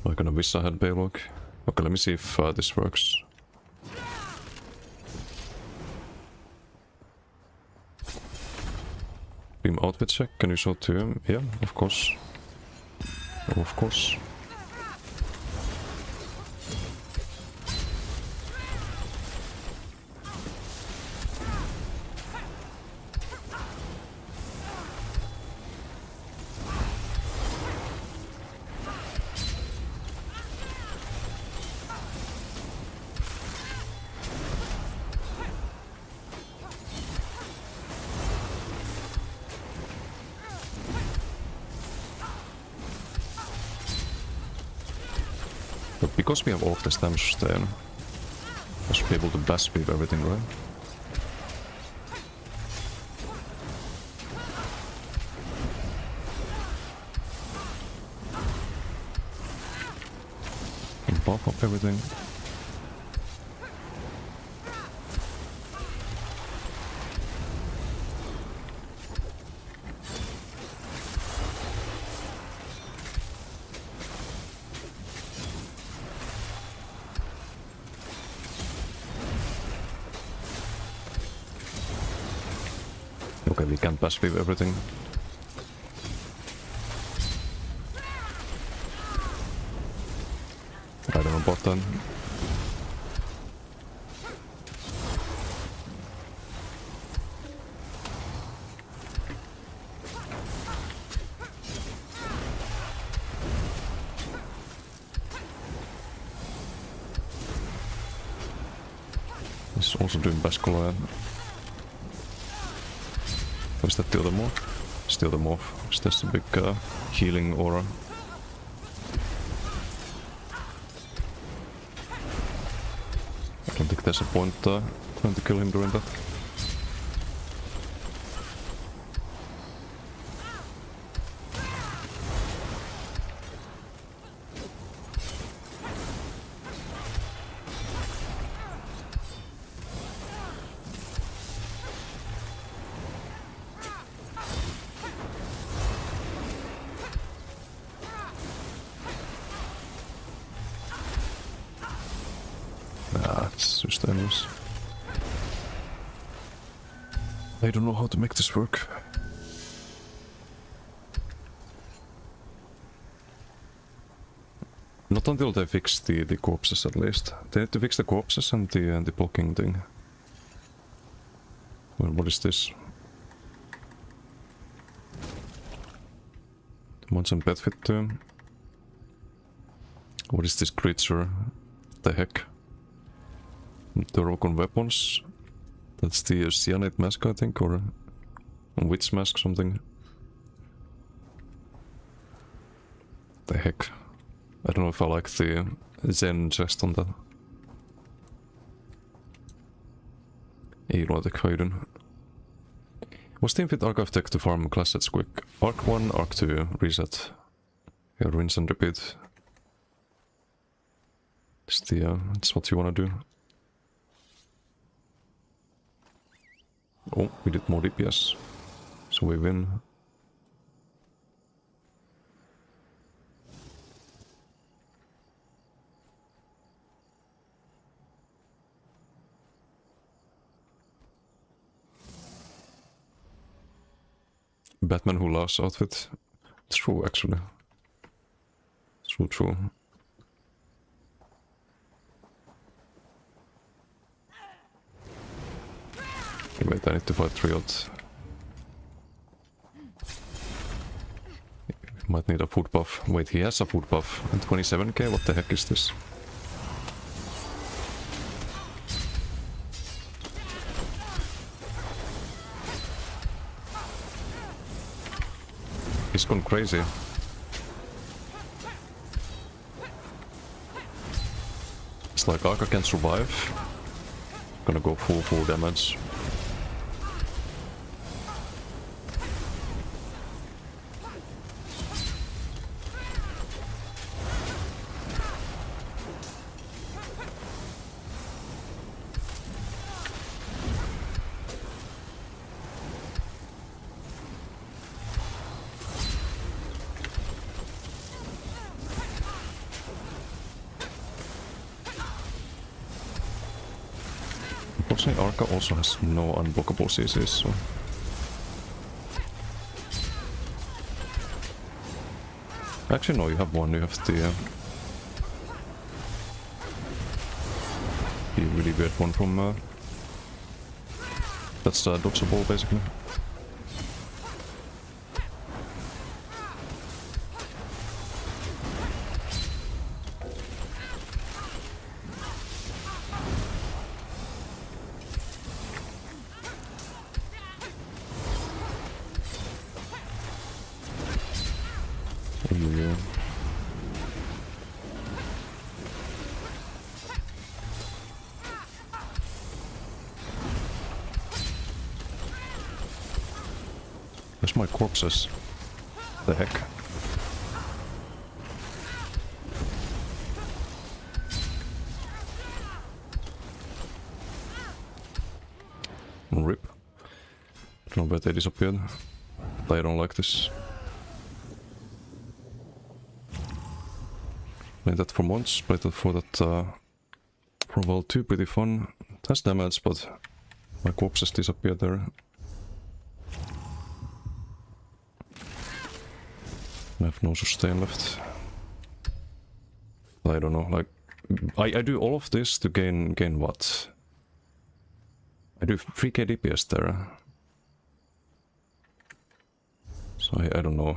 I kinda wish I had Baylock. Okay, let me see if this works. Beam outfit check, can you show to him? Yeah, of course. Oh, of course. But because we have all of the stamina sustain, I should be able to bash sweep everything, right? And buff up everything. Okay, we can't pass sweep everything. I don't know about that. He's also doing Basculin. Was that the other morph? It's the other morph. It's just a big healing aura. I don't think there's a point trying to kill him during that. It's just endless. I don't know how to make this work. Not until they fix the corpses, at least. They need to fix the corpses and the blocking thing. Well, what is this? Want some pet fit too? What is this creature? The heck? The Rokon weapons? That's the cyanide mask, I think, or a witch mask, something. The heck? I don't know if I like the Zen chest on that. Eloitek Høyden. What's the infinite archive tech to farm class sets quick? Arc 1, Arc 2, reset. Yeah, rinse and repeat. It's what you wanna do. Oh, we did more DPS. So we win. Batman Who Laughs outfit. True, actually. True. Wait, I need to fight Triot. Might need a food buff. Wait, he has a food buff. And 27k? What the heck is this? He's gone crazy. It's like Arca can survive. Gonna go full damage. Unfortunately, Arca also has no unblockable CCs, so... Actually, no, you have one. You have the really weird one from... That's dodgeable, basically. Yeah. Where's my corpses? The heck? Rip. Don't know where they disappeared. I don't like this. Played that for once, played that for that for World 2, pretty fun. It has damage, but my corpses disappear there. I have no sustain left. I don't know, like... I do all of this to gain what? I do 3k DPS there. So I don't know.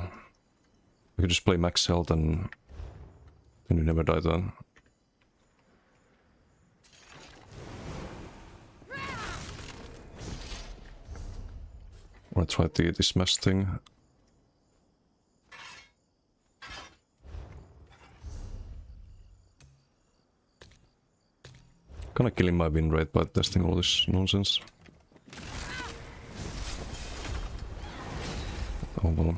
You could just play max health and you never die then. Or I tried the smash thing. Kinda killing my win rate by testing all this nonsense. Oh well.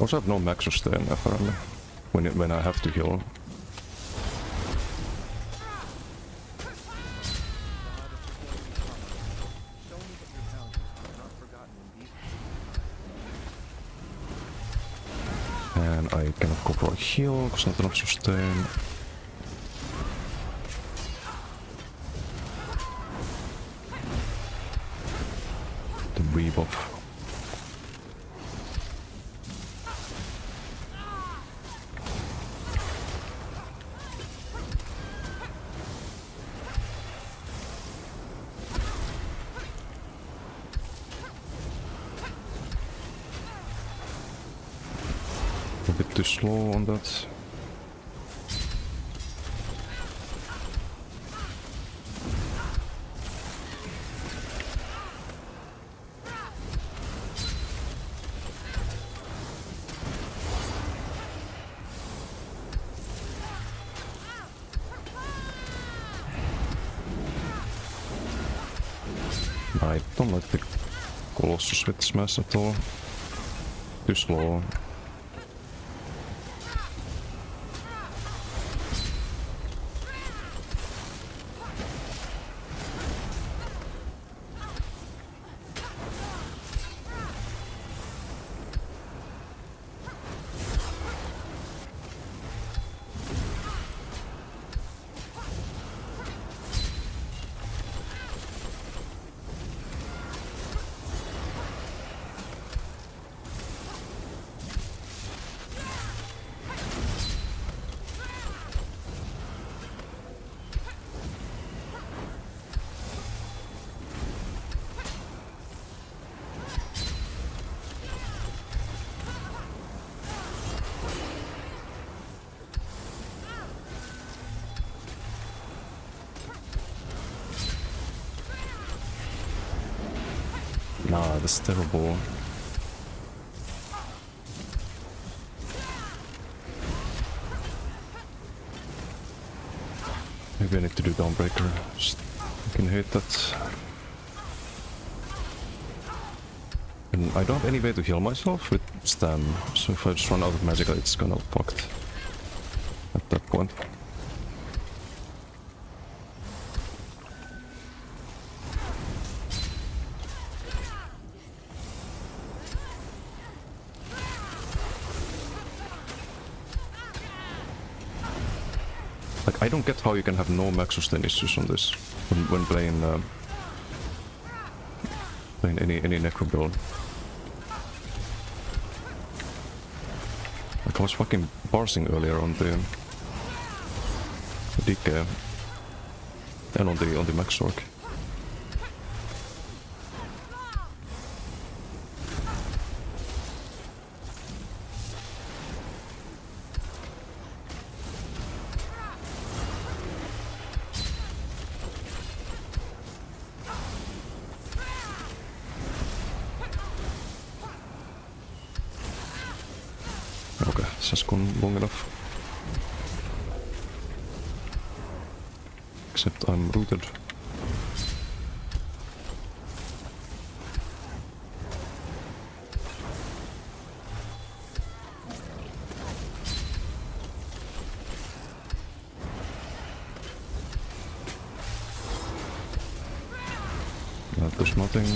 Also have no max sustain apparently, when I have to heal. And I cannot go for a heal because not enough sustain. The rebuff. A bit too slow on that. I don't like the Colossus with smash at all. Too slow. Nah, that's terrible. Maybe I need to do Dawnbreaker. Just fucking hate that. And I don't have any way to heal myself with Stam, so if I just run out of magic, it's gonna fucked at that point. Like, I don't get how you can have no max sustain issues on this when playing any necro build. Like, I was fucking parsing earlier on the DK and on the max orc. Okay, this has gone long enough. Except I'm rooted. That does nothing.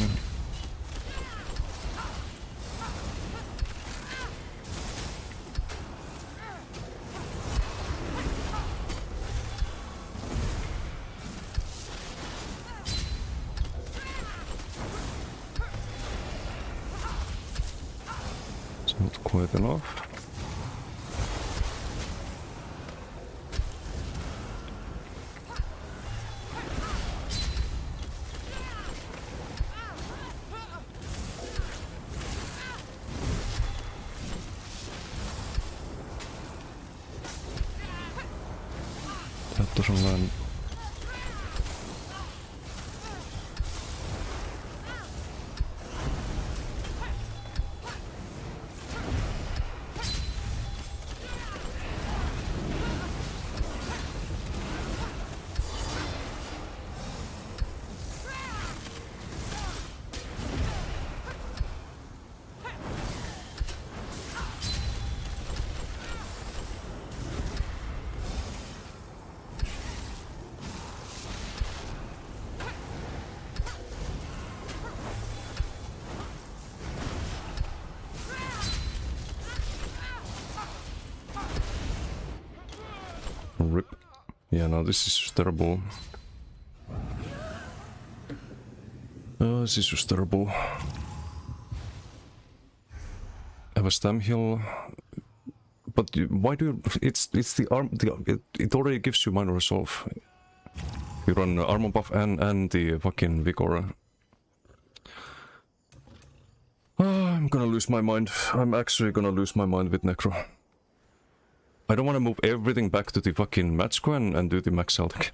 Not quite enough. That doesn't land. Rip. Yeah, no, this is just terrible. This is just terrible. I have a stam heal, but why do you, it's the arm, it already gives you minor resolve. You run armor buff and the fucking vigor. I'm gonna lose my mind. I'm actually gonna lose my mind with necro. I don't want to move everything back to the fucking match square and do the max health again.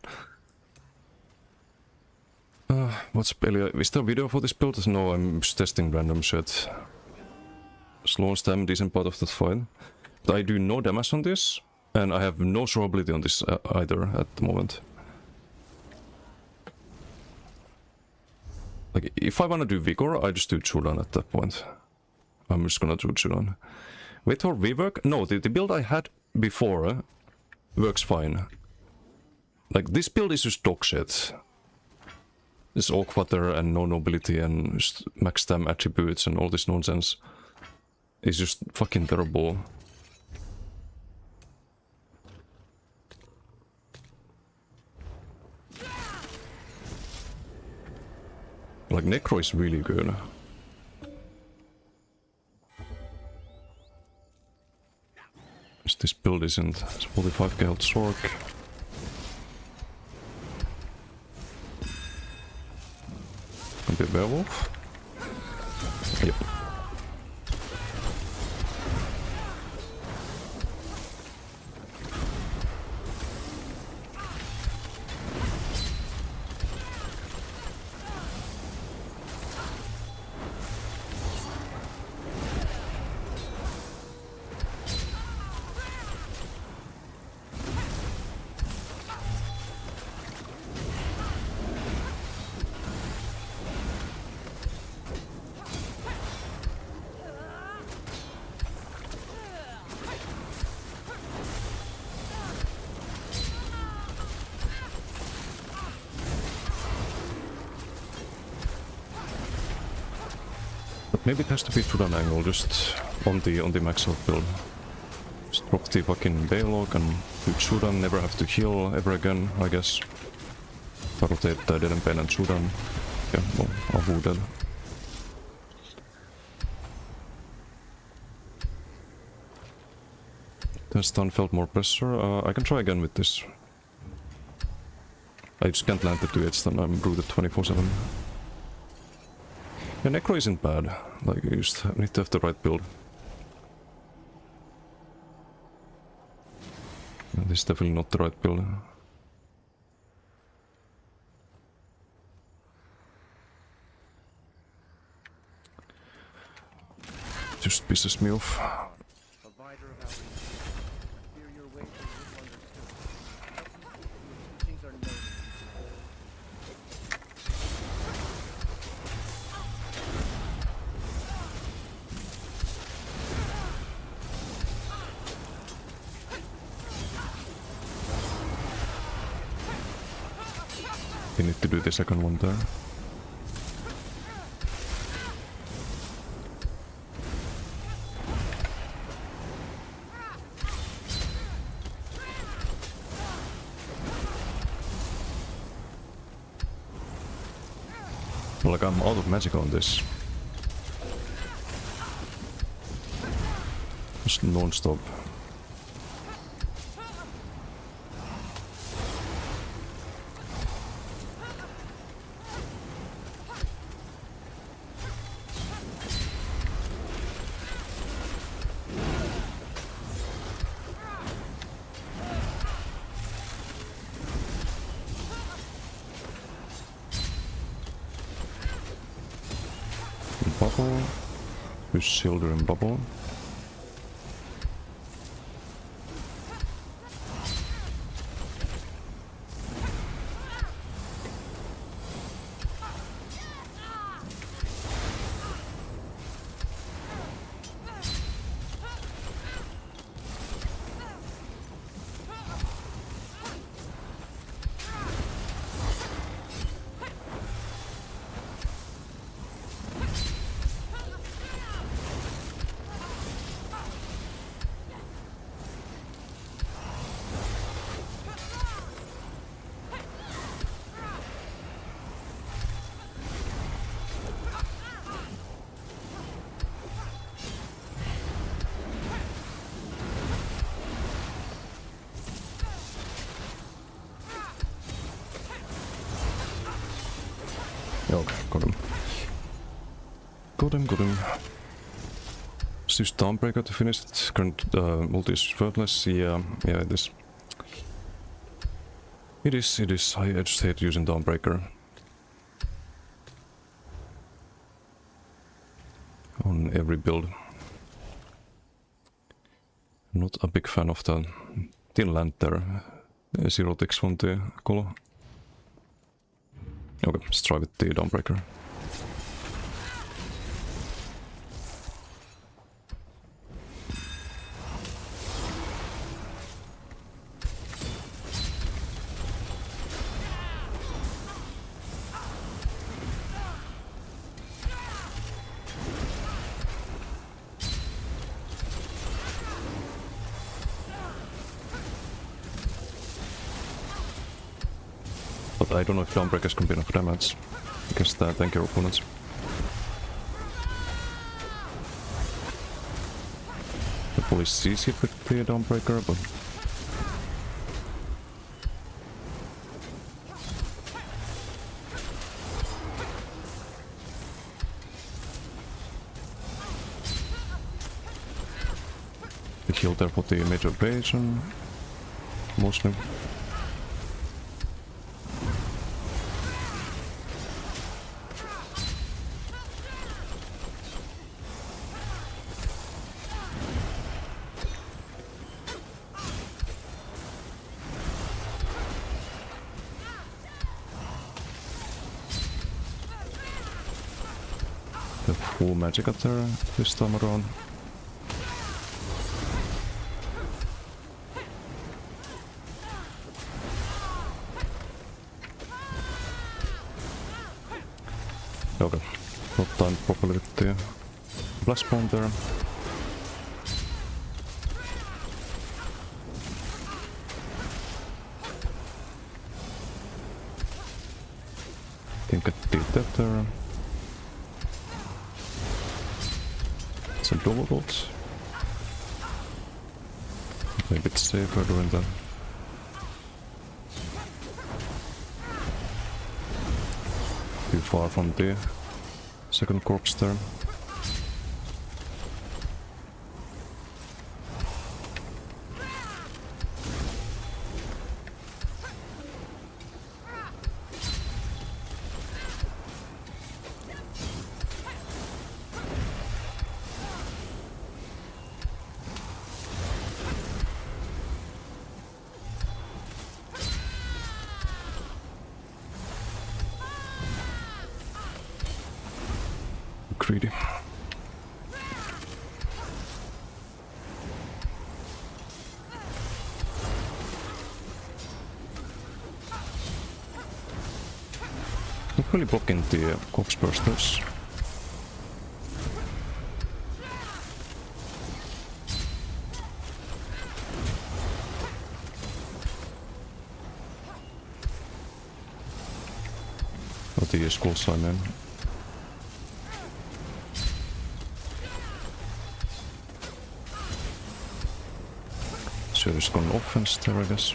What's Belia? Is there a video for this build? No, I'm just testing random shit. Slow stam, decent part of that fight. But I do no damage on this, and I have no survivability on this either at the moment. Like, if I wanna do Vigor, I just do Chudan at that point. I'm just gonna do Chudan. Wait for rework? No, the build I had before works fine. Like, this build is just dog shit. This all clutter and no nobility and just max stam attributes and all this nonsense is just fucking terrible. Like, Necro is really good. This build isn't 45k health Sork. Can be a werewolf? Yep. But maybe it has to be Chudan angle, just on the max health build. Just drop the fucking Baylog and do Chudan, never have to heal ever again, I guess. Rotate Dead Pen and Chudan. Yeah, well, Avu dead. The stun felt more pressure. I can try again with this. I just can't land the 2-8 stun, I'm brooded 24/7. Yeah, Necro isn't bad. Like, you just need to have the right build. Yeah, this is definitely not the right build. Just pisses me off. Provider of our ease. I fear your ways are misunderstood. Help me see that your teachings are known. We need to do the second one there. Like, I'm out of magic on this. Just non-stop. Bubble. Who's Shielder and Bubble? Okay, got him. Got him. Let's use Dawnbreaker to finish it. Current multi is worthless. Yeah, it is. It is. I just hate using Dawnbreaker on every build. Not a big fan of the Thin Land there. Zero ticks from the Colo. Okay, let's try with the Dawnbreaker. But I don't know if Dawnbreakers can be enough damage against the tankier opponents. The police sees it with the Dawnbreaker, but the heal there for the major evasion, mostly. The full magic at there this time around. Okay, not timed properly with the blast bomb there. Think I did that there. It's a double bolt. Maybe it's safer doing that. Too far from the second corpse there. Greedy. Not really blocking the corpse bursters. Or the skulls, I mean. So just gone offense there, I guess.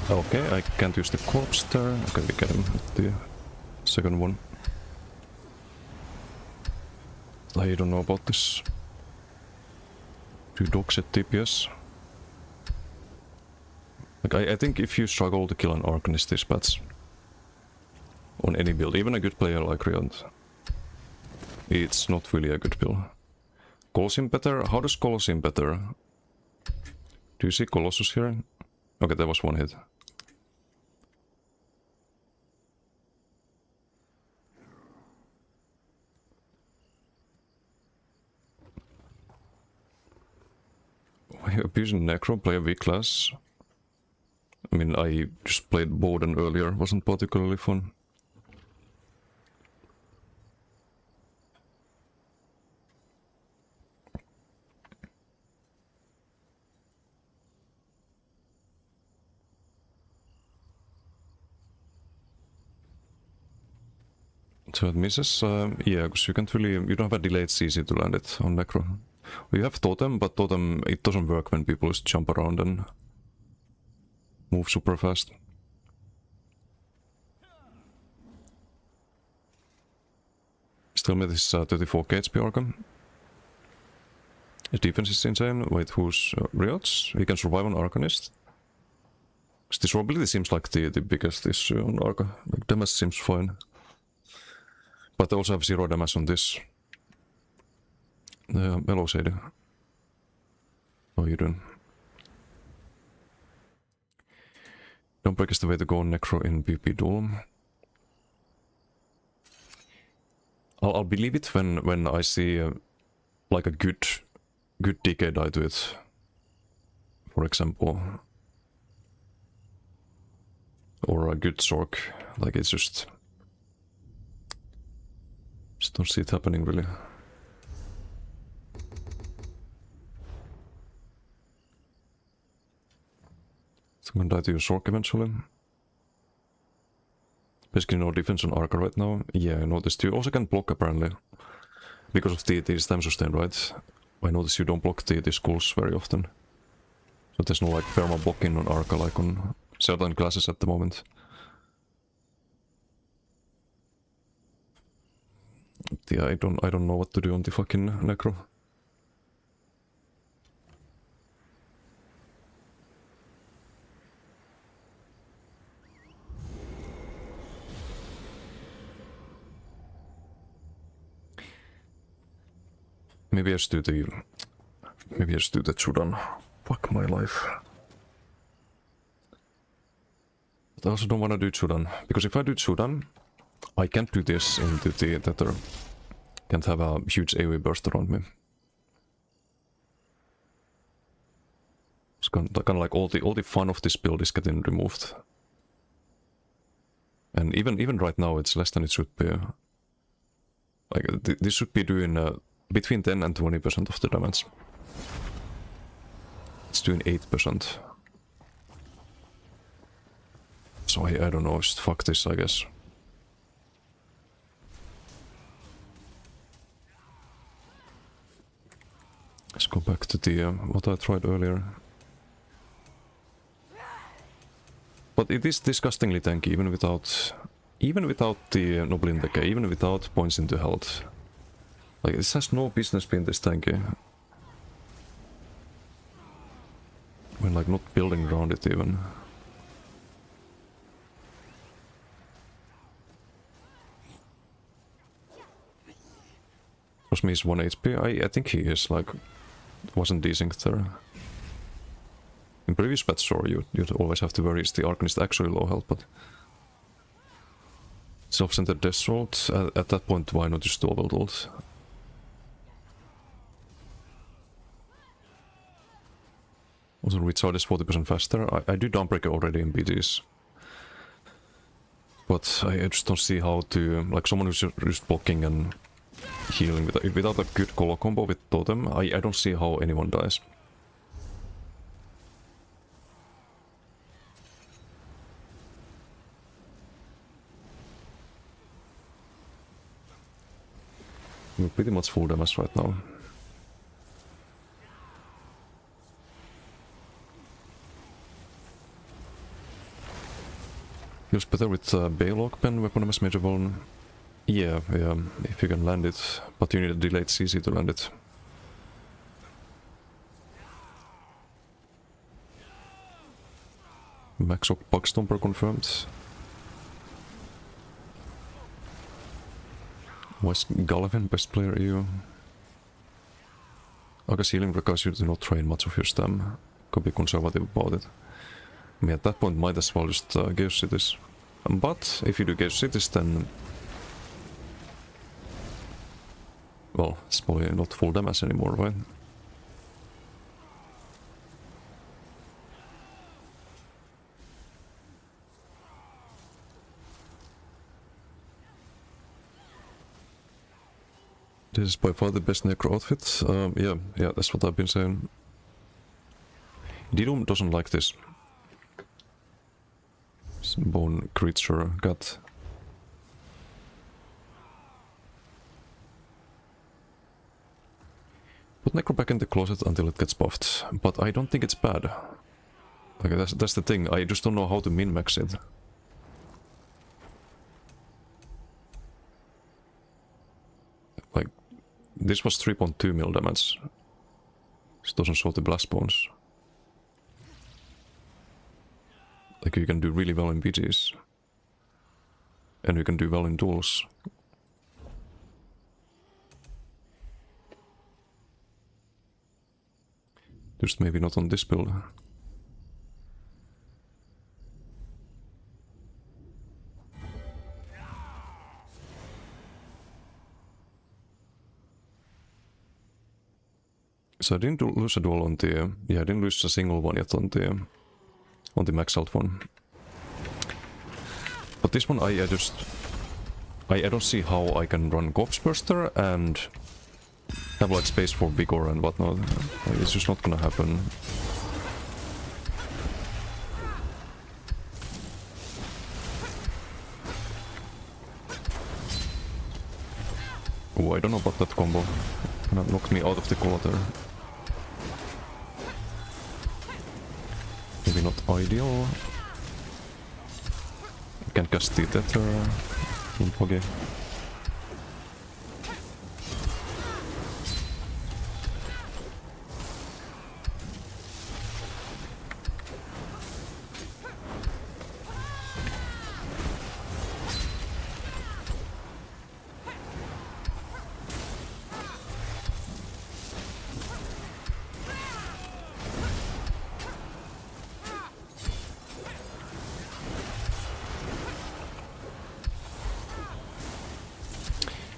Okay, I can't use the corpse there. Okay, we get him with the second one. I don't know about this. 2 dogs at DPS. Like, I think if you struggle to kill an Arcanist this patch, on any build, even a good player like Riot, it's not really a good build. Colosseum better? How does Colosseum better? Do you see Colossus here? Okay, there was one hit. Abusing Necro, play a weak class. I mean, I just played Bowden earlier, wasn't particularly fun. So it misses, yeah, because you can't really, you don't have a delayed CC to land it on Necro. You have Totem, but Totem, it doesn't work when people just jump around and move super fast. Still made this 34k HP Arkham. His defense is insane. Wait, who's Riot's? He can survive on Arcanist. This durability seems like the biggest issue on Arca. Like, damage seems fine. But I also have 0 damage on this. Hello, Sadie. How are you doing? Dawnbreak is the way to go on Necro in PvP Duel. I'll believe it when I see like a good DK die to it. For example. Or a good Zork. Like, it's just don't see it happening really. I'm gonna die to your Sork eventually. Basically no defense on Arca right now. Yeah, I noticed you also can block apparently. Because of TT's time sustain, right? I notice you don't block TT skulls very often. So there's no like perma blocking on Arca like on certain classes at the moment. Yeah, I don't know what to do on the fucking Necro. Maybe I just do the Chudan. Fuck my life. But I also don't want to do Chudan, because if I do Chudan, I can't do this into the Tether. Can't have a huge AoE burst around me. It's kind of like all the fun of this build is getting removed. And even right now it's less than it should be. Like this should be doing between 10 and 20% of the damage. It's doing 8%. So I don't know, just fuck this, I guess. Let's go back to the what I tried earlier. But it is disgustingly tanky, even without the Noblin Decay, even without points into health. Like, this has no business being this tanky. When, like, not building around it even. Cosme is 1 HP. I think he is, like, wasn't desynced there. In previous patch, sure, you'd always have to worry, is the Arcanist actually low health, but... Self-centered Deathsword, at that point, why not just double ult? Also, Retard is 40% faster. I do Dawnbreaker already in BGs. But I just don't see how to... Like, someone who's just blocking and healing without a good colo combo with Totem, I don't see how anyone dies. We're pretty much full damage right now. Feels better with Balog pen, Weaponymous Major Vuln. Yeah, if you can land it, but you need a delayed CC to land it. Maxoc Bugstomper confirmed. Was Galvin best player EU? I guess healing requires you to not train much of your stam. Could be conservative about it. I mean, at that point might as well just Chaos Cities. But if you do Chaos Cities, then... Well, it's probably not full damage anymore, right? This is by far the best Necro outfit. Yeah, that's what I've been saying. Didum doesn't like this. Some bone creature gut. Put Necro back in the closet until it gets buffed, but I don't think it's bad. Like, that's the thing, I just don't know how to min-max it. Like, this was 3.2 mil damage. This doesn't show the blast bones. Like, you can do really well in BGs. And you can do well in duels. Just maybe not on this build. So I didn't lose a duel on the... Yeah, I didn't lose a single one yet on the max out one. But this one I don't see how I can run Corpse Burster and have like space for Vigor and whatnot. Like, it's just not gonna happen. Ooh, I don't know about that combo. Kinda knocked me out of the collar there. Maybe not ideal. I can cast the Tether. Okay.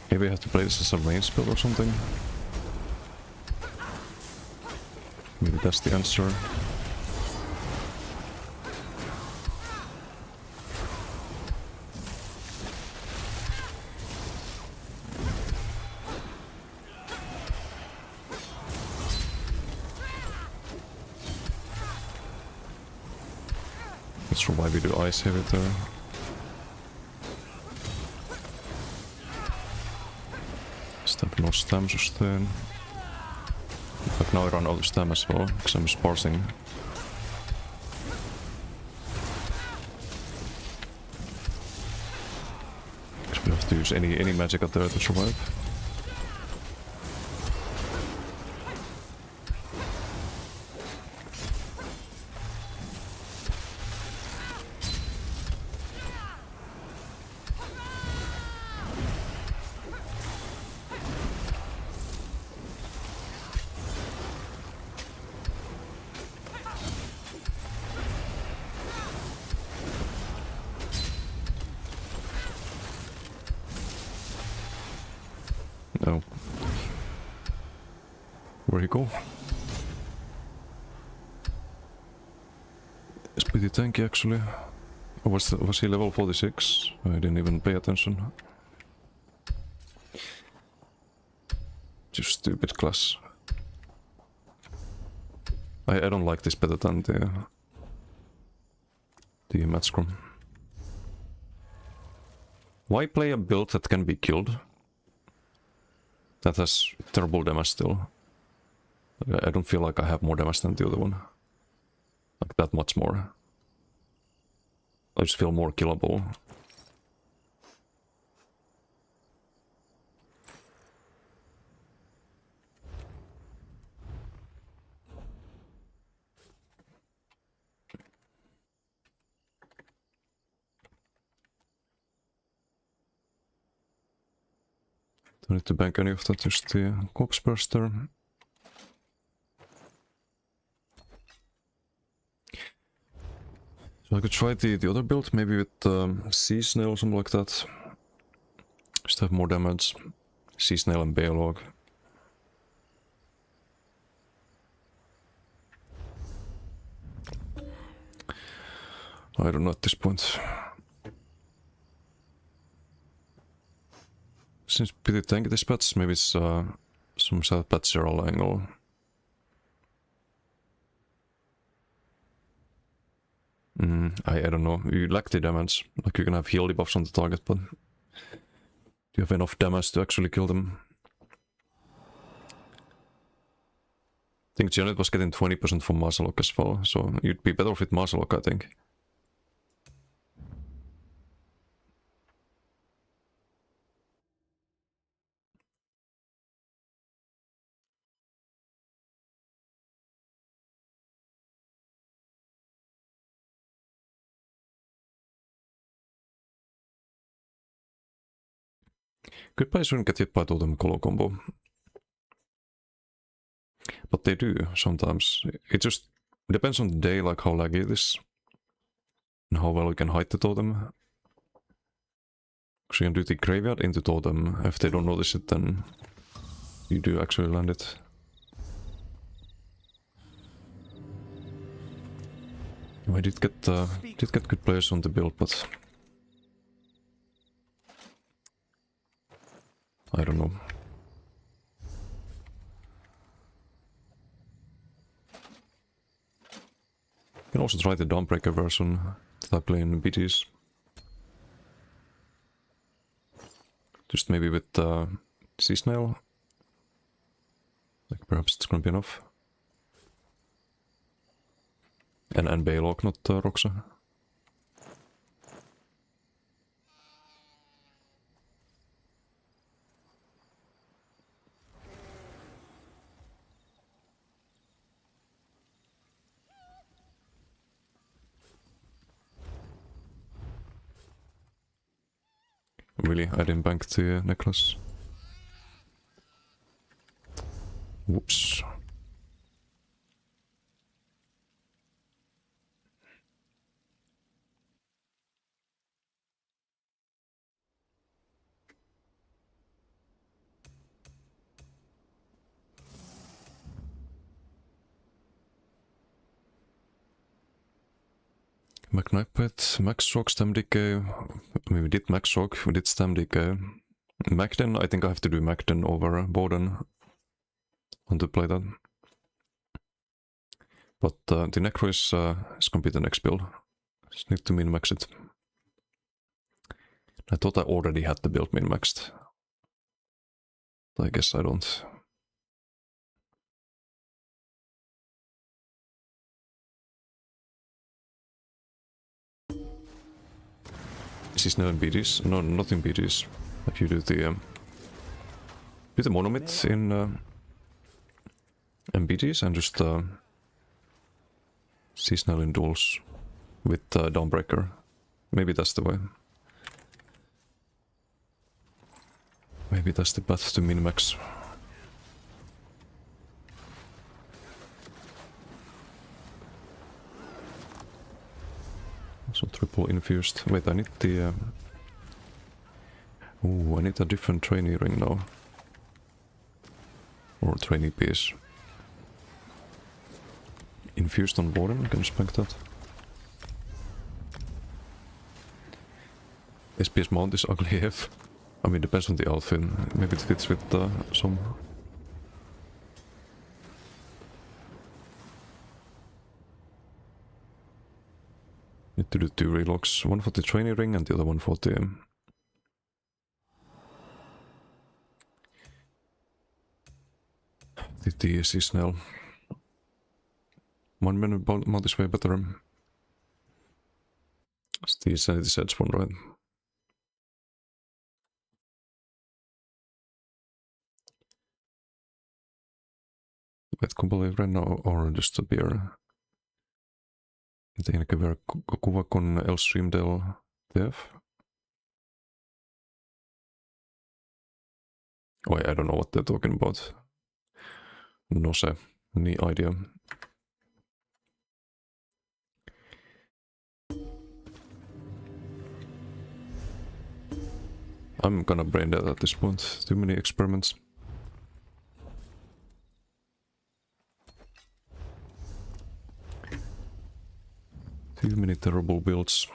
Maybe I have to play this as a range spell or something. Maybe that's the answer. Not sure why we do ice heavy there. Stamp no stam sustain. But now I run out of stam as well, because I'm sparsing. Because we have to use any magic out there to survive. No. Where'd he go? It's pretty tanky actually. Or was he level 46? I didn't even pay attention. Just stupid class. I don't like this better than the Matscrum. Why play a build that can be killed? That has terrible damage still. I don't feel like I have more damage than the other one. Like that much more. I just feel more killable. Don't need to bank any of that, just the Corpse Burster. So I could try the other build, maybe with Sea Snail or something like that. Just have more damage. Sea Snail and Balog. I don't know at this point. Seems pretty tanky this patch, maybe it's some South Patch Zero angle. I don't know, you lack the damage, like you can have heal debuffs on the target, but do you have enough damage to actually kill them? I think Janet was getting 20% from Marsalock as well, so you'd be better off with Marsalock, I think. Goodbye shouldn't get hit by Totem Colo combo. But they do, sometimes. It just depends on the day, like how laggy it is. And how well you can hide the Totem. Because you can do the Graveyard into Totem. If they don't notice it, then you do actually land it. I did get good players on the build, but I don't know. You can also try the Dawnbreaker version that I play in BTs. Just maybe with Seasonal. Like perhaps it's gonna be enough. And Baylok, not Roxa. Really, I didn't bank the necklace. Whoops. McKnight, Max Rock, Stem Decay. I mean, we did Max Rock, we did Stem Decay. Magden, I think I have to do Magden over Boden. Want to play that. But the Necro is gonna be the next build. Just need to min-max it. I thought I already had the build min-maxed. I guess I don't. Is this now in BDs? No, not in BDs. If you do the monomyth in BDs and just seasonal in duels with Dawnbreaker. Maybe that's the way. Maybe that's the path to min-max. So triple infused. Wait, I need the... Ooh, I need a different trainee ring now. Or trainee piece. Infused on Warden, I can spec that. SPS mount is ugly AF. I mean, depends on the outfit. Maybe it fits with some... Need to do 2 relocks. One for the trainee ring and the other one for the seasonal. One minute mount is way better. It's the sanity sets one, right? Wait, kumpali right now or just a beer? Tem que ver kuva con el stream del TF. Oh, I don't know what they're talking about. No sé, ni idea. I'm gonna brain dead at this point. Too many experiments. Too many terrible builds.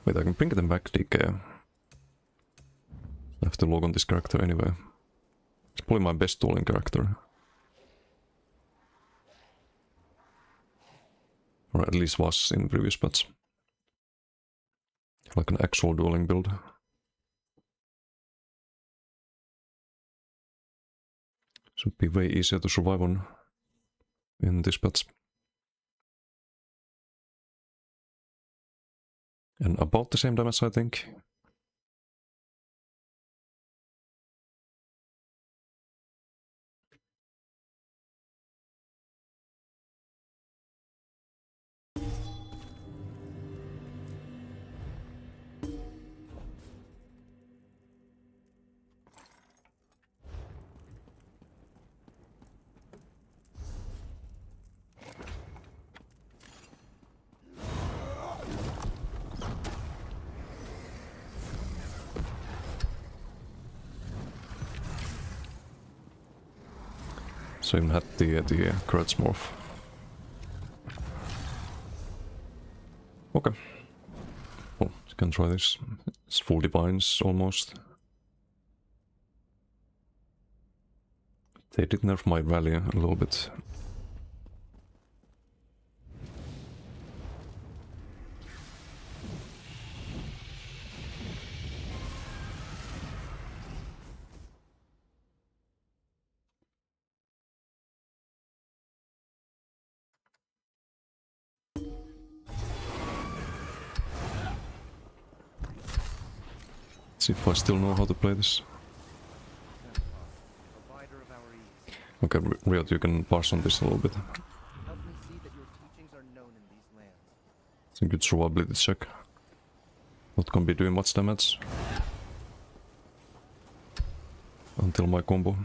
Wait, I can bring them back, DK. I have to log on this character anyway. It's probably my best dueling character. Or at least was in previous patch. Like an actual dueling build. Should be way easier to survive on in this patch. And about the same damage, I think. So even had the Kurtz morph. Okay. Well, you can try this. It's full divines almost. They did nerf my rally a little bit. See if I still know how to play this. Provider of our ease. Okay, Riot, you can pass on this a little bit. Help me see that your teachings are known in these lands. It's a good survivability check. Not gonna be doing much damage. Until my combo.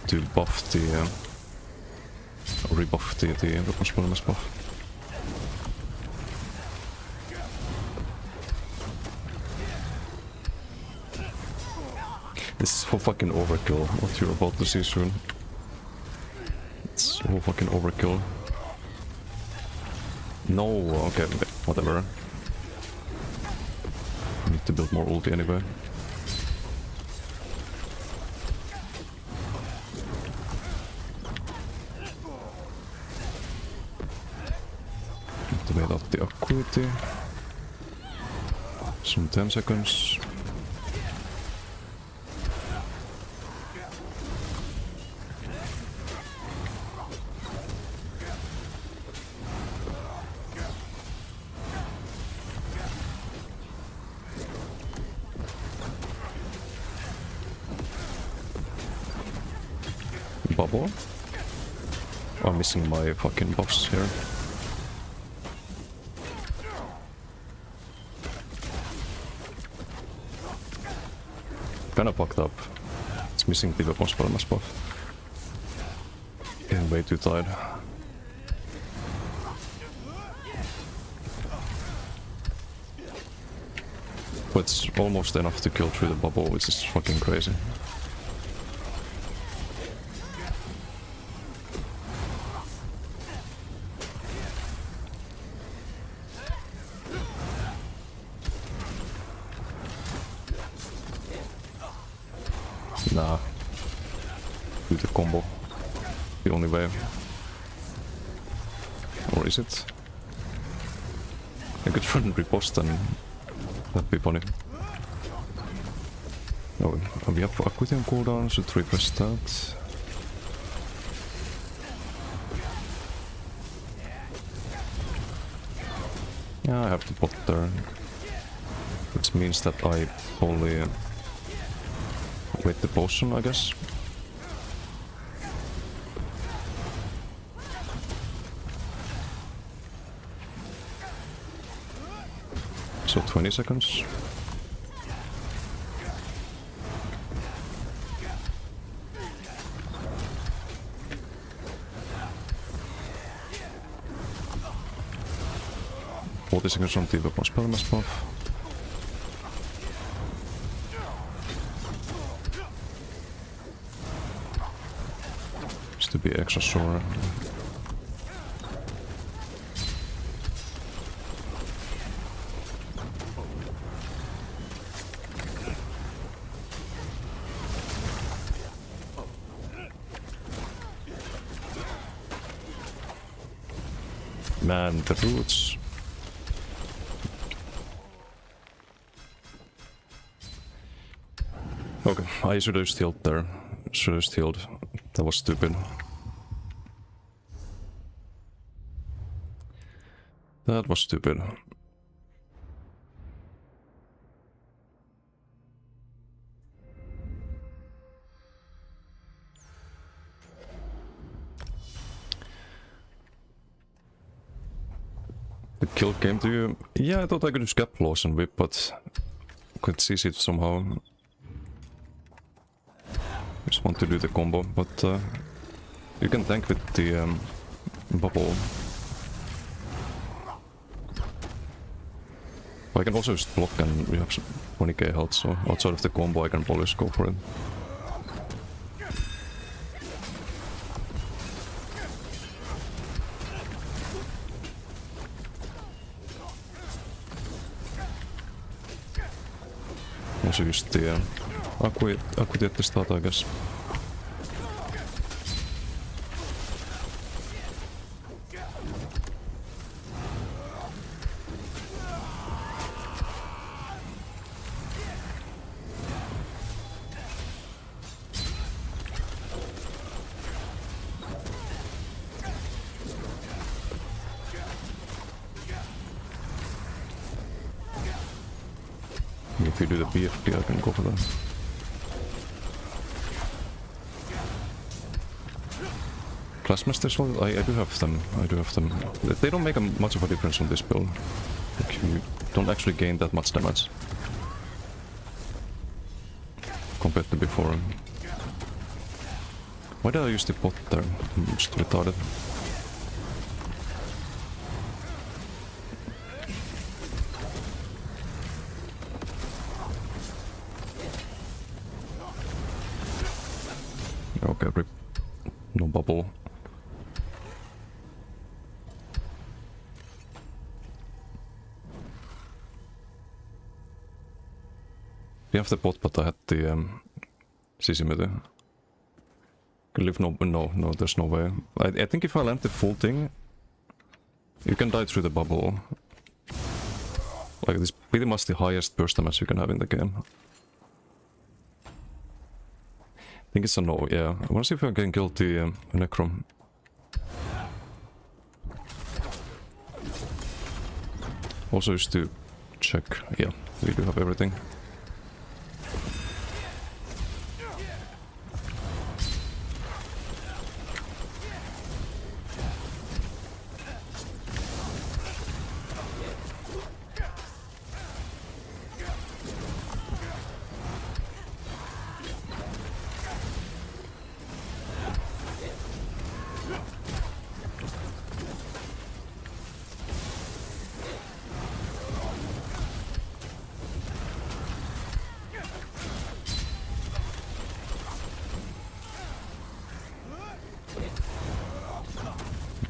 To buff the rebuff the weapons buff. This is so fucking overkill, what you're about to see soon. It's so fucking overkill. No, okay, whatever. I need to build more ulti anyway. Activate out the acuity. Some 10 seconds. Bubble? I'm missing my fucking buffs here. Kinda fucked up. It's missing the weapons buff. Getting way too tired. But it's almost enough to kill through the bubble, which is fucking crazy. Nah. Do the combo. The only way. Or is it? I could run riposte and that'd be funny. Oh, we have acuity on cooldown, should repress that. Yeah, I have to bot there. Which means that I only wait the potion, I guess. So 20 seconds. Seconds on the weapons buff. Just to be extra sure. Man, the roots. Okay, I should have stealed there. Should have stealed. That was stupid. That was stupid. The kill came to you. Yeah, I thought I could just get Loss and Whip, but could seize it somehow. Just want to do the combo, but you can tank with the bubble. I can also just block and we have 20k health, so outside of the combo I can always go for it. Also just the Akkuti at the start, I guess. If you do the BFP, I can go for that. Classmasters, well, I do have them. I do have them. They don't make much of a difference on this build. Like, you don't actually gain that much damage compared to before. Why did I use the bot there? I'm just retarded. Okay, rip. No bubble. We have the bot, but I had the CC mid. Can live no, there's no way. I think if I land the full thing, you can die through the bubble. Like, this is pretty much the highest burst damage you can have in the game. I think it's a no, yeah. I wanna see if I can kill the Necrom. Also just to check, yeah, we do have everything.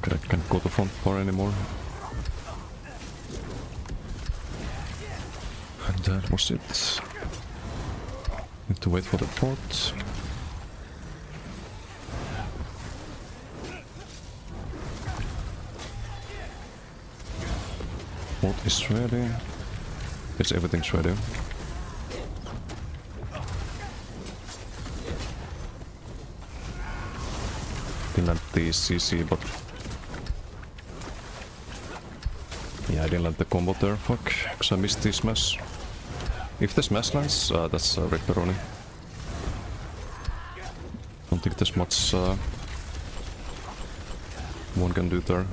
Okay, I can't go to front bar anymore. And that was it. Need to wait for the pot. Pot is ready. Yes, everything's ready. Didn't land the CC, but yeah, I didn't land the combo there, fuck, because I missed the smash. If the smash lands, that's Ripperoni. Don't think there's much one can do there.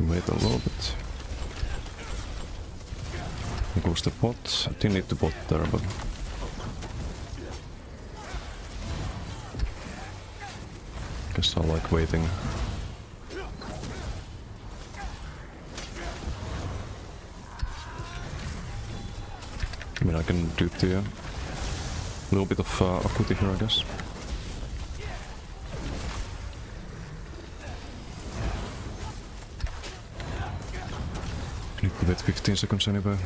Wait a little bit. Here goes the pot. I didn't need the bot there, but guess I like waiting. I mean, I can do the little bit of Akkuti here, I guess. Need to wait 15 seconds anyway.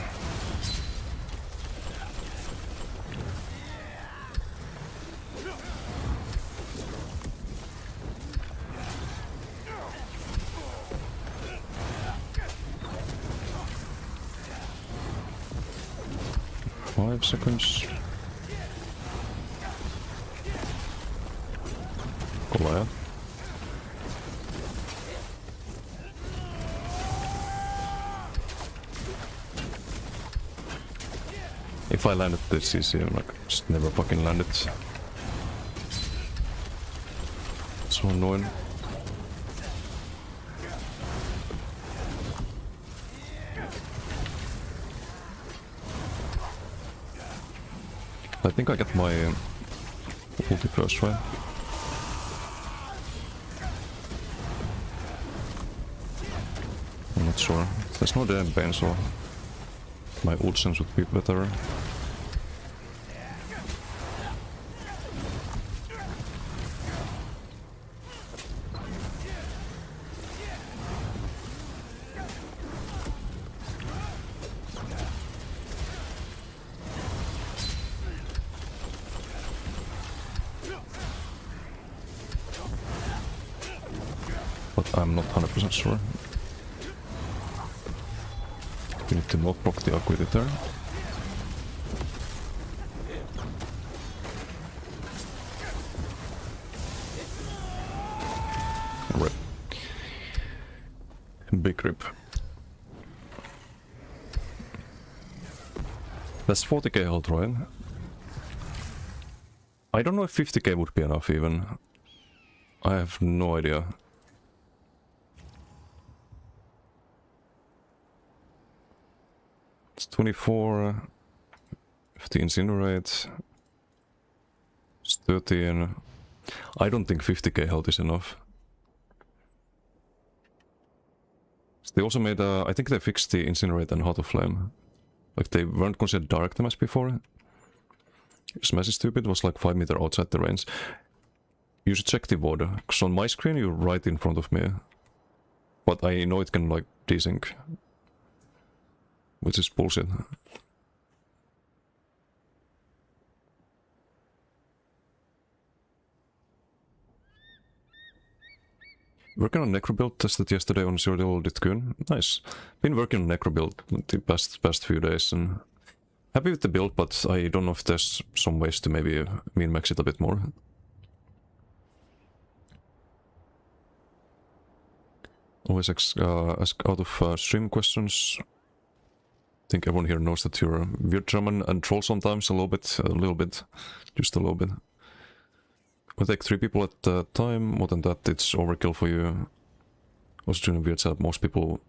Five seconds. Goliath. If I landed the CC, I'm like, just never fucking landed. So annoying. I think I get my ulti first, right? not sure. There's no damn bane, so my ult sense would be better. But I'm not 100% sure. We need to not proc the Acuity there. Rip. Big rip. That's 40k health, right? I don't know if 50k would be enough even. I have no idea. It's 24, 15 Incinerate, it's 13. I don't think 50k health is enough. They also made I think they fixed the Incinerate and Heart of Flame. Like they weren't considered dark damage before. Smash is stupid, was like 5 meters outside the range. You should check the VOD, because on my screen you're right in front of me. But I know it can like desync. Which is bullshit. Working on Necro build, tested yesterday on Zero Level Ditgun. Nice. Been working on Necro build the past few days and happy with the build, but I don't know if there's some ways to maybe min-max it a bit more. Always ask out of stream questions. I think everyone here knows that you're weird German and troll sometimes a little bit, just a little bit. We take 3 people at a time, more than that it's overkill for you. Also doing a weird setup, most people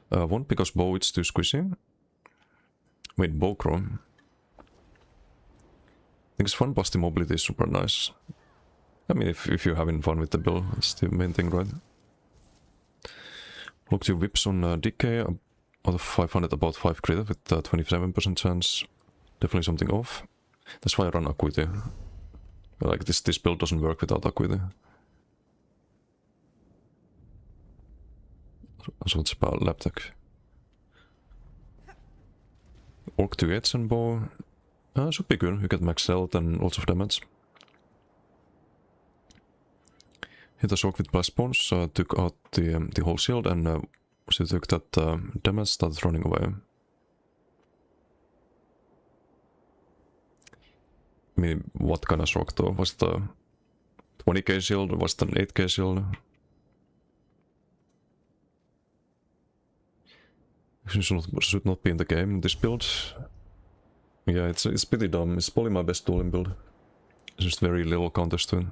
won't because bow it's too squishy. Wait, bow crow. I think it's fun, plus the mobility is super nice. I mean, if you're having fun with the build, that's the main thing, right? Look to whips on DK. Out of 500, about 5 crit with 27% chance. Definitely something off. That's why I run Acuity. Like this build doesn't work without Acuity. So it's about Laptech. Orc 2 8s and bow. Should be good. You get max health and lots of damage. Hit a shock with blast bones, took out the whole shield and she took that damage, started running away. I mean, what kind of shock though? Was it a 20k shield or was it an 8k shield? Should not be in the game, this build. Yeah, it's pretty dumb. It's probably my best dueling build. It's just very little counters to it.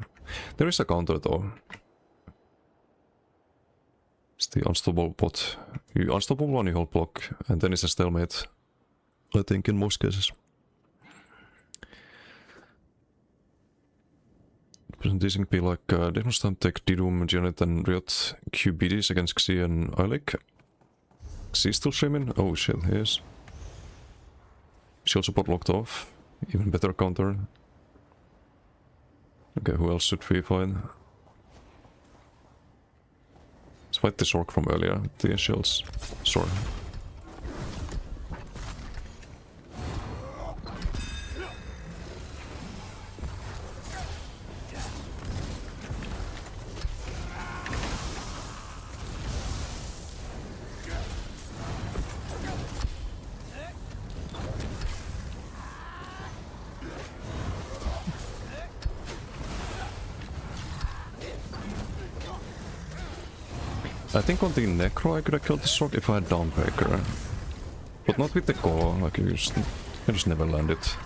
There is a counter though. It's the unstoppable bot. You unstoppable on your whole block, and then it's a stalemate. I think in most cases. Doesn't this be like Demonstand take Didum, Janet and Riot QBDs against Xi and Eilik? Xi still streaming? Oh shit, he is. Shield support locked off. Even better counter. Okay, who else should we find? Let's fight this orc from earlier, the shields. Sorry. I think on the Necro I could have killed this orc if I had Dawnbreaker. But not with the Go, like you just never land it.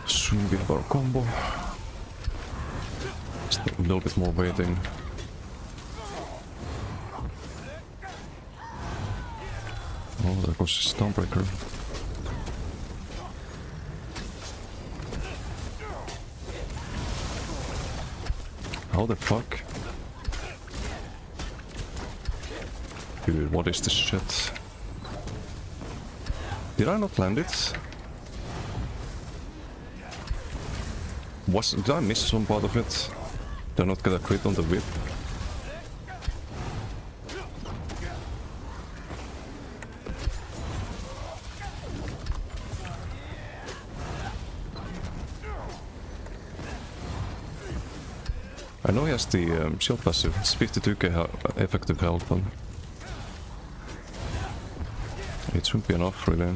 Soon be our combo. Just a little bit more waiting. goes Stormbreaker. How the fuck? Dude, what is this shit? Did I not land it? Did I miss some part of it? Did I not get a crit on the whip? I know he has the shield passive, it's 52k effective health, but it shouldn't be enough really.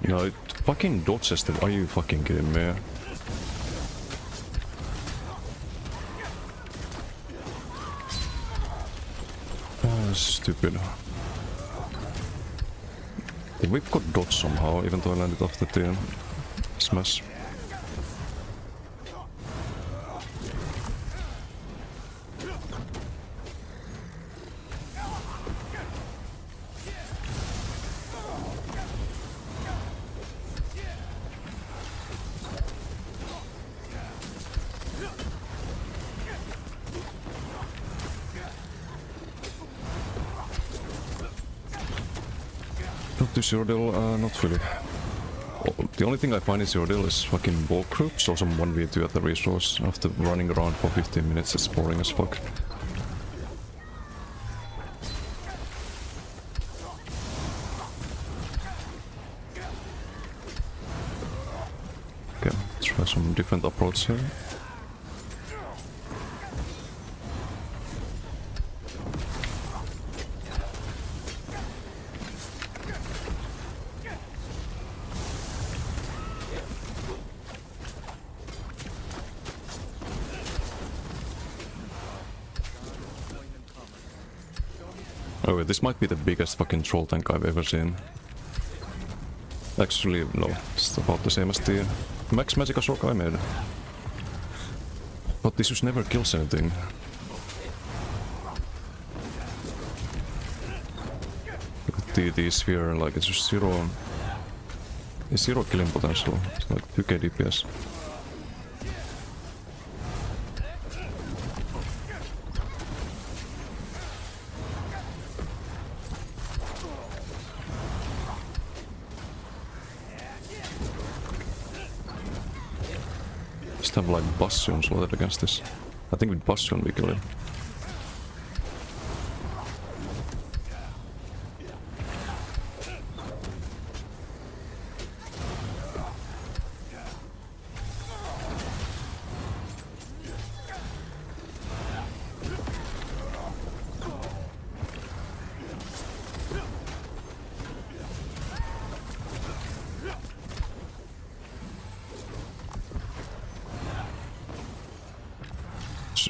No, it fucking dodge system, are you fucking kidding me? Stupid. The whip got dodged somehow, even though I landed after the smash. To Cyrodiil, not really. The only thing I find in Cyrodiil is fucking bulk groups or some 1v2 at the resource. After running around for 15 minutes, it's boring as fuck. Okay, try some different approach here. Oh wait, this might be the biggest fucking troll tank I've ever seen. Actually, no, it's about the same as the Max Magica Sork I made. But this just never kills anything. Look at the sphere, like it's just zero... It's zero killing potential, it's like 2k DPS. Have like Bastion slotted against this. I think with Bastion we kill him.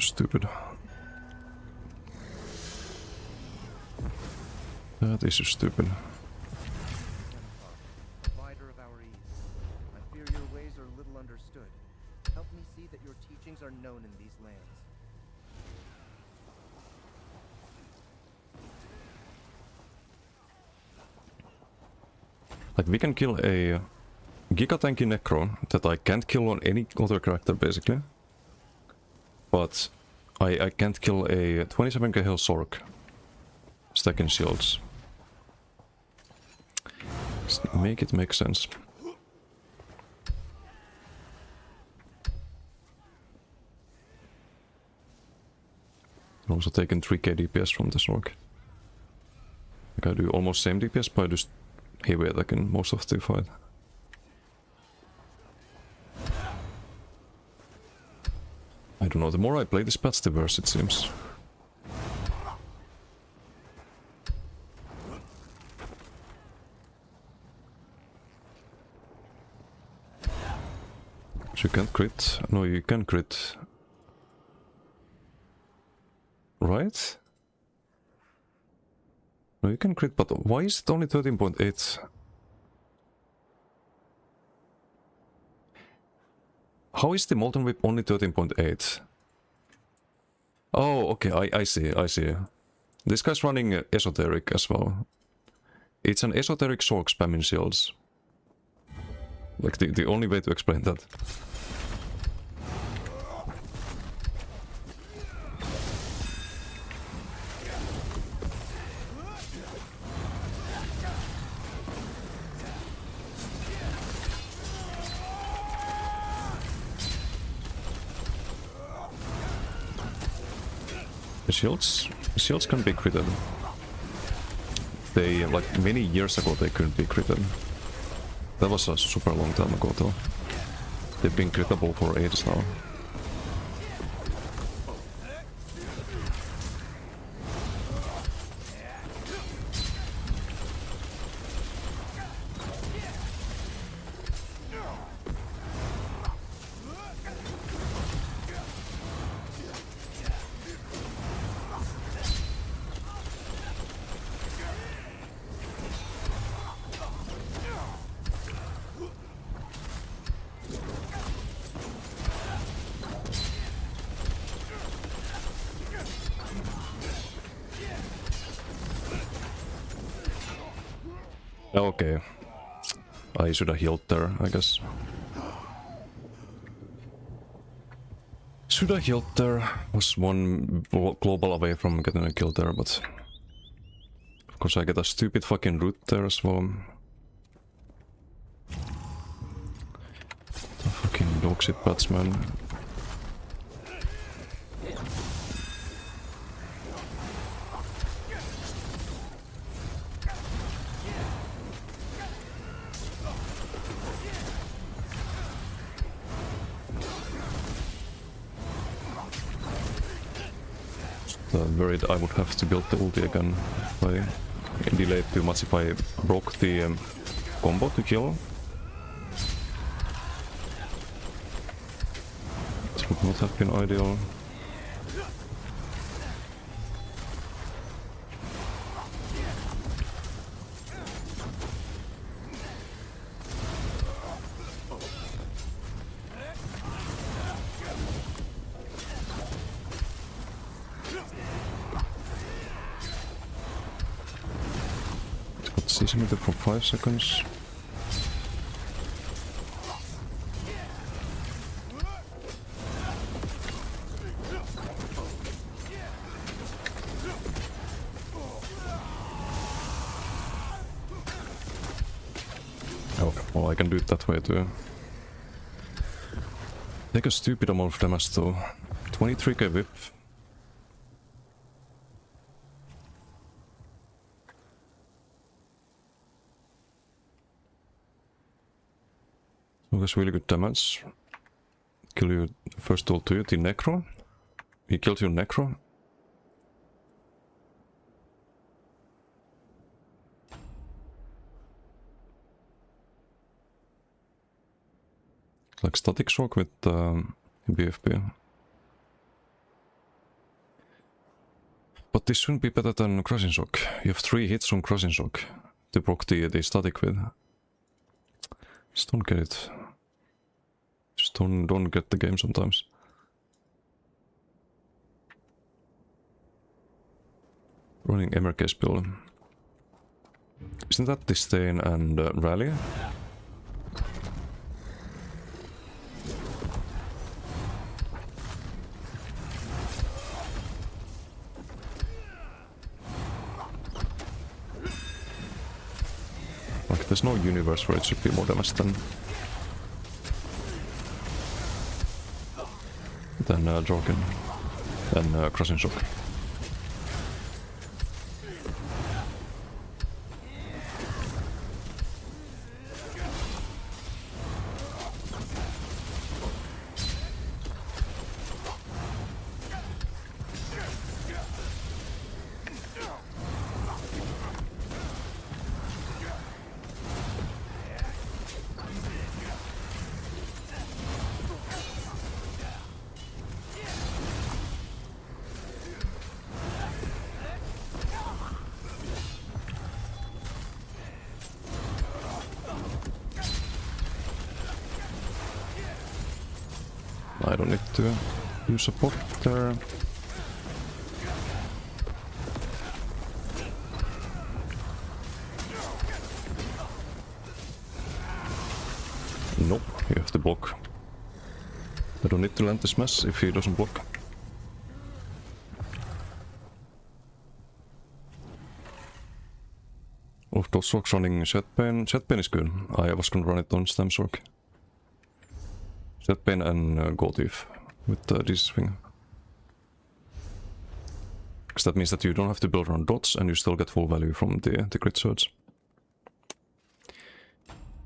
Stupid. That is so stupid. Provider of our ease. I fear your ways are little understood. Help me see that your teachings are known in these lands. Like we can kill a Giga Tanky Necro that I can't kill on any other character basically. But I can't kill a 27k health Sork stacking shields. Just make it make sense. I'm also taking 3k DPS from the Sork. Like I do almost same DPS, but I just heavy attack in most of the fight. I don't know, the more I play this patch, the worse it seems. So you can't crit? No, you can crit. Right? No, you can crit, but why is it only 13.8? How is the Molten Whip only 13.8? Oh, okay, I see, I see. This guy's running Esoteric as well. It's an Esoteric Sork spamming shields. Like, the only way to explain that. The shields can be critted. They, like, many years ago they couldn't be critted. That was a super long time ago though. They've been crittable for ages now. Okay. I should have healed there, I guess. Should have healed there. Was one global away from getting a kill there, but... Of course I get a stupid fucking root there as well. The fucking dog shit batsman. Worried I would have to build the ulti again if I delayed too much, if I broke the combo to kill. This would not have been ideal. Season it for 5 seconds. Oh, well, I can do it that way too. Take a stupid amount of damage though. 23k whip. Was really good damage. Kill you first all two, the Necro. He killed your Necro. Like static shock with BFB. But this shouldn't be better than crushing shock. You have 3 hits from crushing shock to proc the static with. Just don't get it. Just don't get the game sometimes. Running Emercase build. Isn't that Disdain and Rally? Like, there's no universe where it should be more damage than Jorgen and Crushing Shock. I don't need to use support there. Nope, you have to block. I don't need to land this mess if he doesn't block. Oh, those rocks running Jetbane. Jetbane is good. I was gonna run it on Stamsork. Jetbane and Gold Thief with this thing. Because that means that you don't have to build around dots and you still get full value from the crit surge. I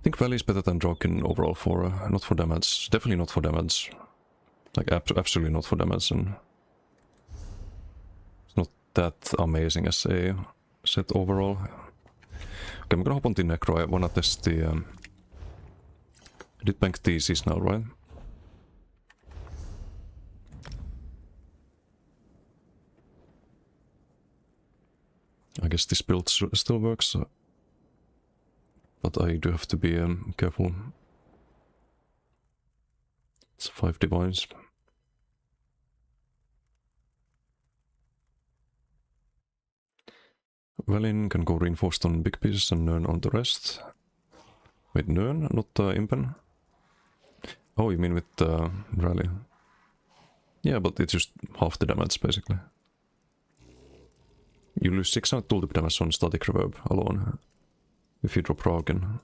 think value is better than Draken overall for, not for damage. Definitely not for damage. Like absolutely not for damage, and it's not that amazing as a set overall. Okay, I'm gonna hop on the Necro. I wanna test the... I did bank DCs now, right? I guess this build still works. But I do have to be careful. It's 5 divines. Velin can go reinforced on big pieces and Nern on the rest. Wait, Nern, not Impen? Oh, you mean with Rally? Yeah, but it's just half the damage, basically. You lose 600 tooltip damage on static reverb alone, if you drop Ragen.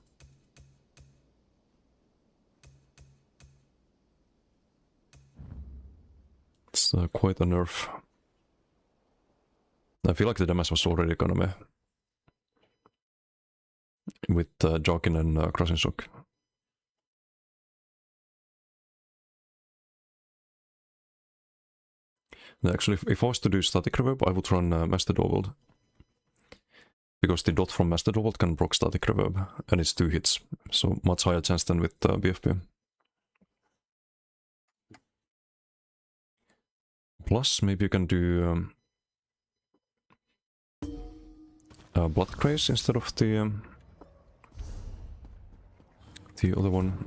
It's quite a nerf. I feel like the damage was already gonna be with Jarkin and Crushing Shock. Actually, if I was to do static reverb, I would run Master Doveld. Because the dot from Master Doveld can proc static reverb, and it's 2 hits, so much higher chance than with BFP. Plus, maybe you can do Blood Craze instead of the other one.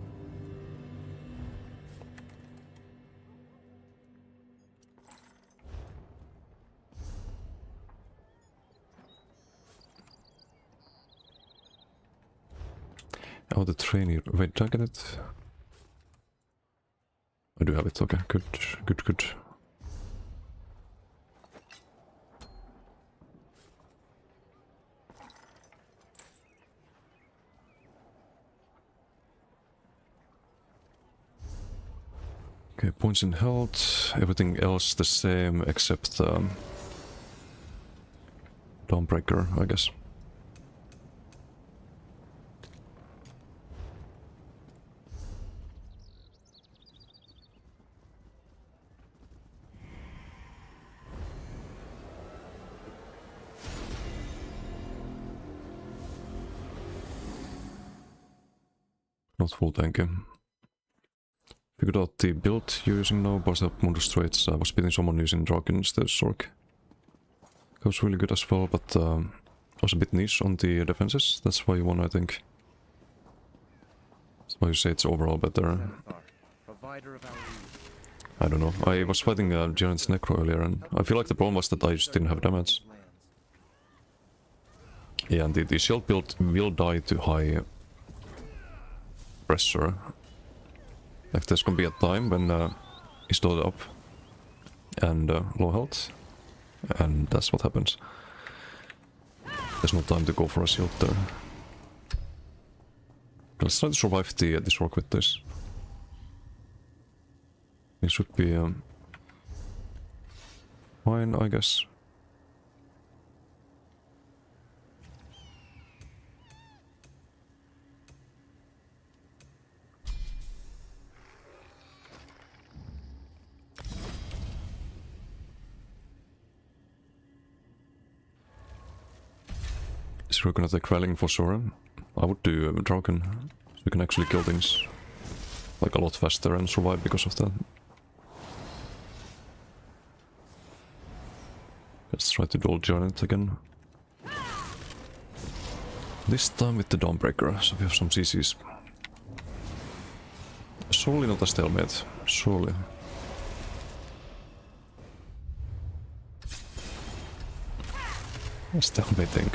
Oh, the trainee. Wait, did I get it? I do have it. Okay, good, good, good. Okay, points in health, everything else the same except Dawnbreaker, I guess. Not full tanky. Figured out the build you're using now, Barcelp Mundus Straits. I was beating someone using Draken instead of Sork. That was really good as well, but was a bit niche on the defenses. That's why you won, I think. That's why you say it's overall better. I don't know. I was fighting Giant's Necro earlier, and I feel like the problem was that I just didn't have damage. Yeah, and the shield build will die to high pressure. Like there's gonna be a time when he's loaded up and low health, and that's what happens. There's no time to go for a shield there. Let's try to survive this rock with this. It should be fine, I guess. We're gonna take Quelling for sure. I would do Draken, so we can actually kill things like a lot faster and survive because of that. Let's try to dual Giant again. This time with the Dawnbreaker, so we have some CCs. Surely not a stalemate. Surely. A stalemating.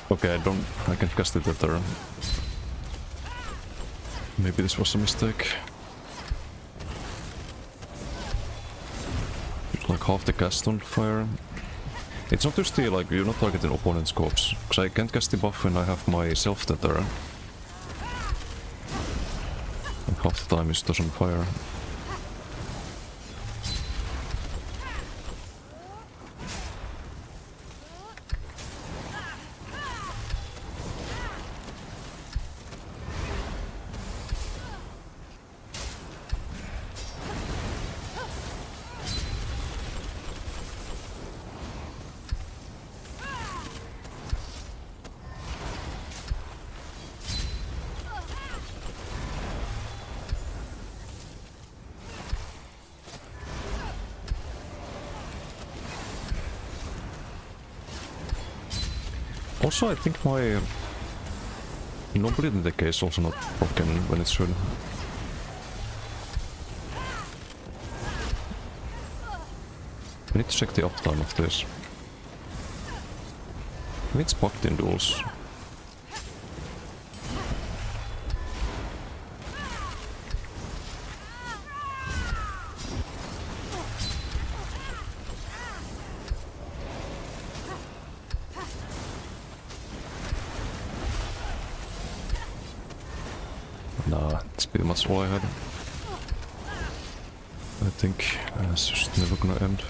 Okay, I can cast it at turn. Maybe this was a mistake. It's like half the cast on fire. It's not to steal, like, you're not targeting opponent's corpse. Because I can't cast the buff when I have my self-tether. And half the time it's just on fire. Also, I think my Nobility Decay is also not broken when it should. I need to check the uptime of this. It's bugged in duels. Nah, that's pretty much all I had. I think it's just never gonna end.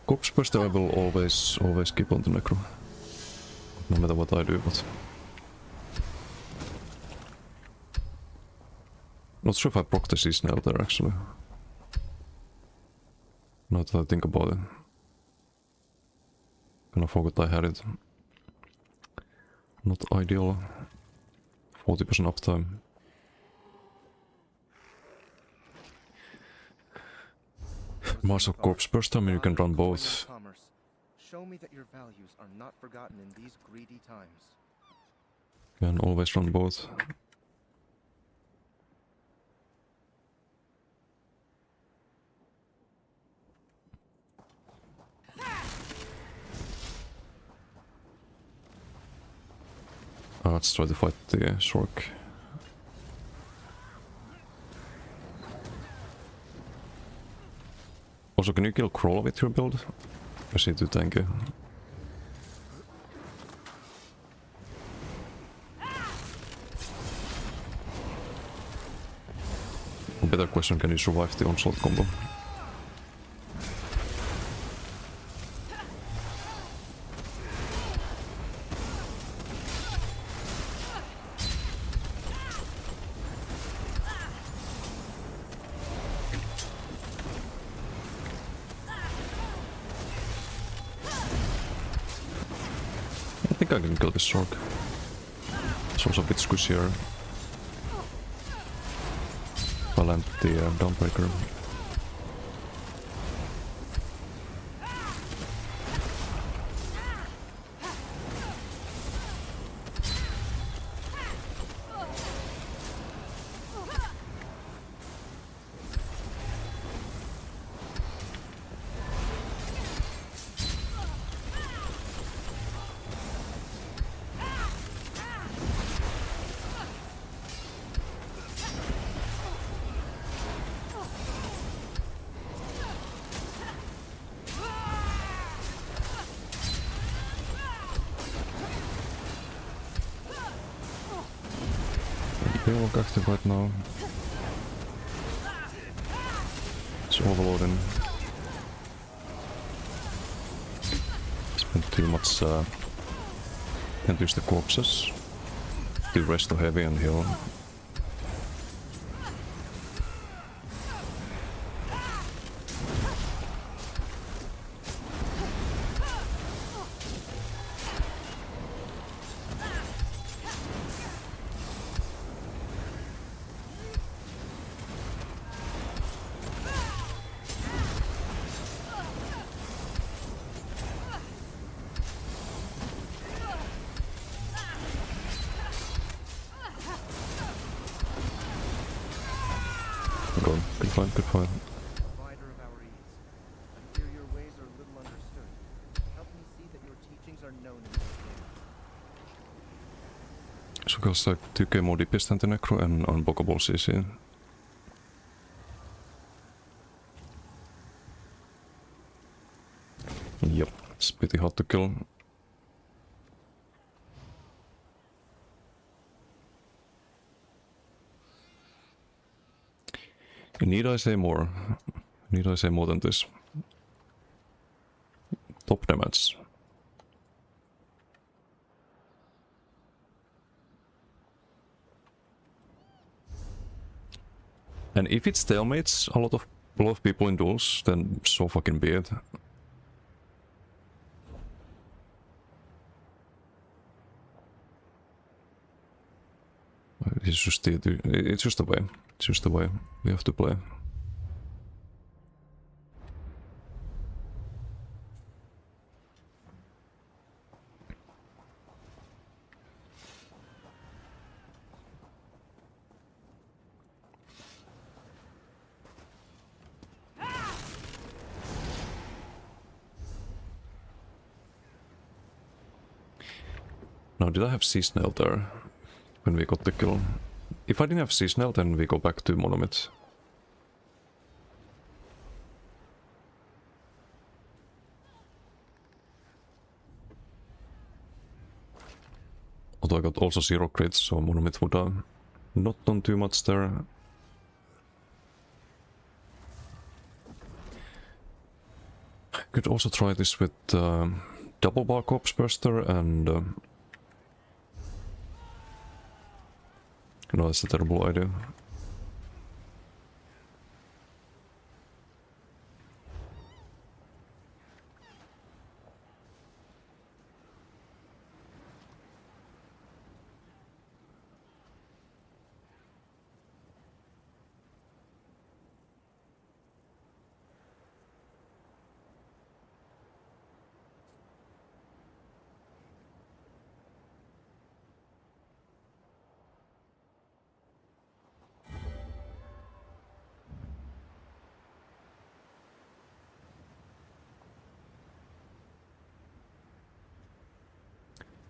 Corpse Burster I will always keep on the Necro. No matter what I do, but... Not sure if I proc the Seasonal there actually. Now that I think about it. Kinda forgot I had it. Not ideal. 40% uptime. Mars of Corpse Burst, I mean you can run both. Show me that your values are not forgotten in these greedy times. Can always run both. Let's try to fight the Shork. Also, can you kill Crawl with your build? Or is he too tanky? A better question, can you survive the onslaught combo? think I can kill this Sork. It's also a bit squishier. If I land the Dawnbreaker. Build active right now. It's overloading. Spent too much can't use the corpses. Do rest to heavy and heal. Good fight, good fight. Provider of our ease. I fear your ways are little understood. Help me see that your teachings are known in this game. Sukelsa tykkää modipistän till Necro and Unblockable CC. Yep, it's pretty hard to kill. Need I say more? Need I say more than this? Top damage. And if it stalemates a lot of people in duels, then so fucking be it. It's just the way. It's just the way we have to play. Now, did I have Sea-Snail there when we got the kill? If I didn't have Sea-Snail, then we go back to Monomyth. Although I got also 0 crits, so Monomyth would have not done too much there. Could also try this with double bar corpse burster and no, that's a terrible idea.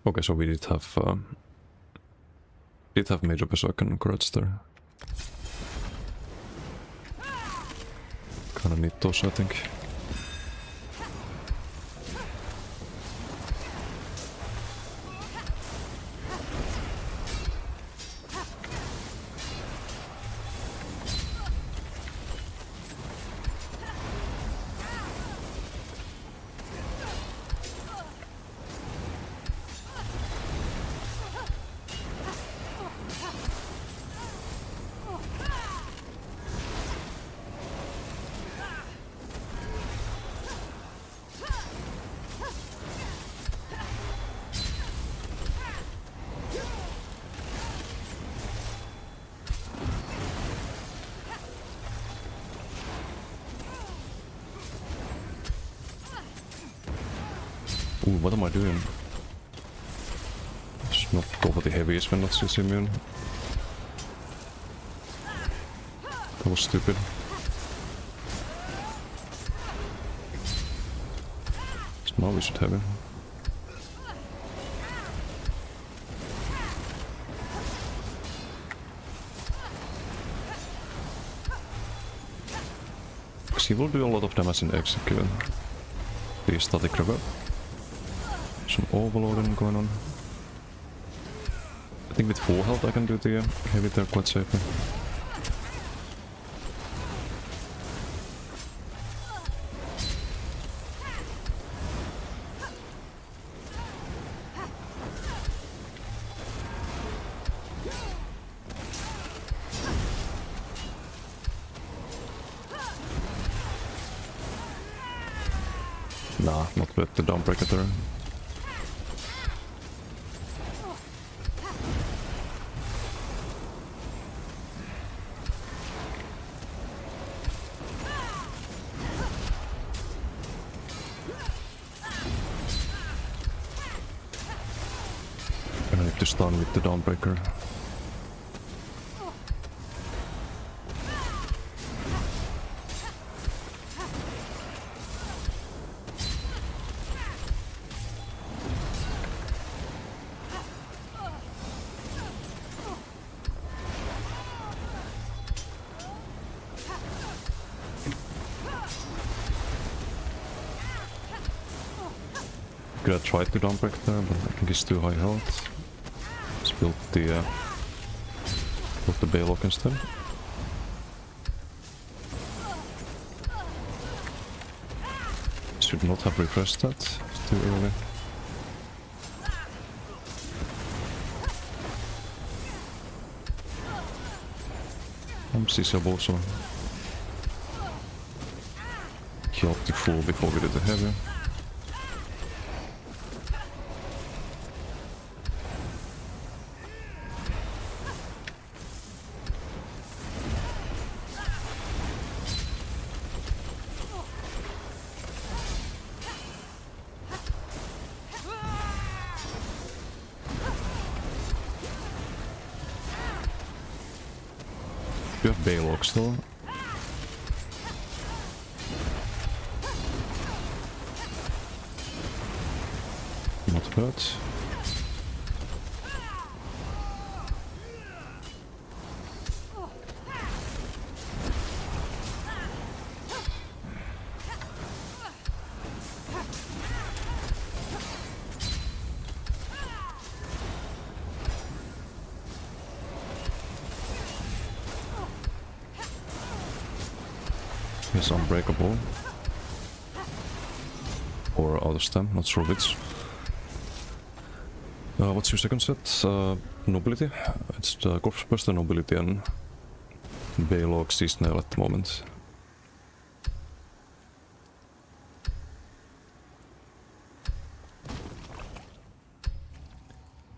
Okay, so we did have Major Berserker and Grudge there. Kinda need those, I think. Ooh, what am I doing? Just not go for the heavies when not CC immune. That was stupid. So now we should have it. Because he will do a lot of damage in execute. The static reverb. Some overloading going on. I think with full health I can do the heavy there quite safely. Nah, not with the Dawnbreaker there. I need to stun with the Dawnbreaker. Could have tried to Dawnbreak there, but I think he's too high health. Let's build the Baylock instead. Should not have refreshed that. It's too early. CC also killed the fool before we did the heavy. You have Baylock still. Not bad. He's unbreakable. Or out of stem, not sure which. What's your second set? Nobility? It's the Corpse Buster Nobility and Baylock Seasnail at the moment.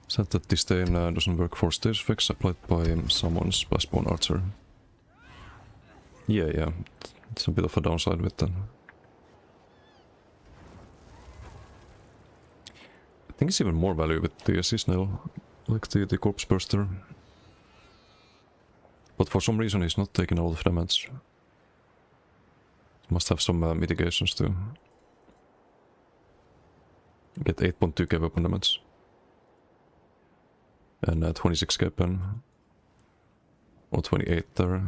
Said that this Disdain doesn't work for stage effects applied by someone's Backbone Archer. Yeah. It's a bit of a downside with that. I think it's even more value with the Seasnail, like the Corpse Burster. But for some reason he's not taking a lot of damage. Must have some mitigations to get 8.2k weapon damage. And 26k pen. Or 28 there.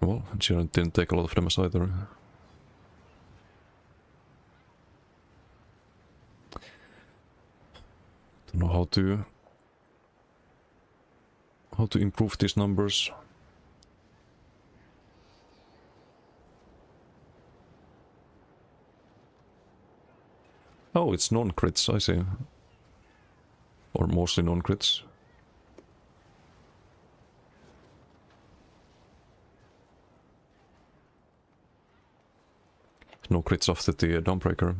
Well, Jiren didn't take a lot of damage either. Don't know how to improve these numbers. Oh, it's non-crits, I see. Or mostly non-crits. No crits after the Dawnbreaker.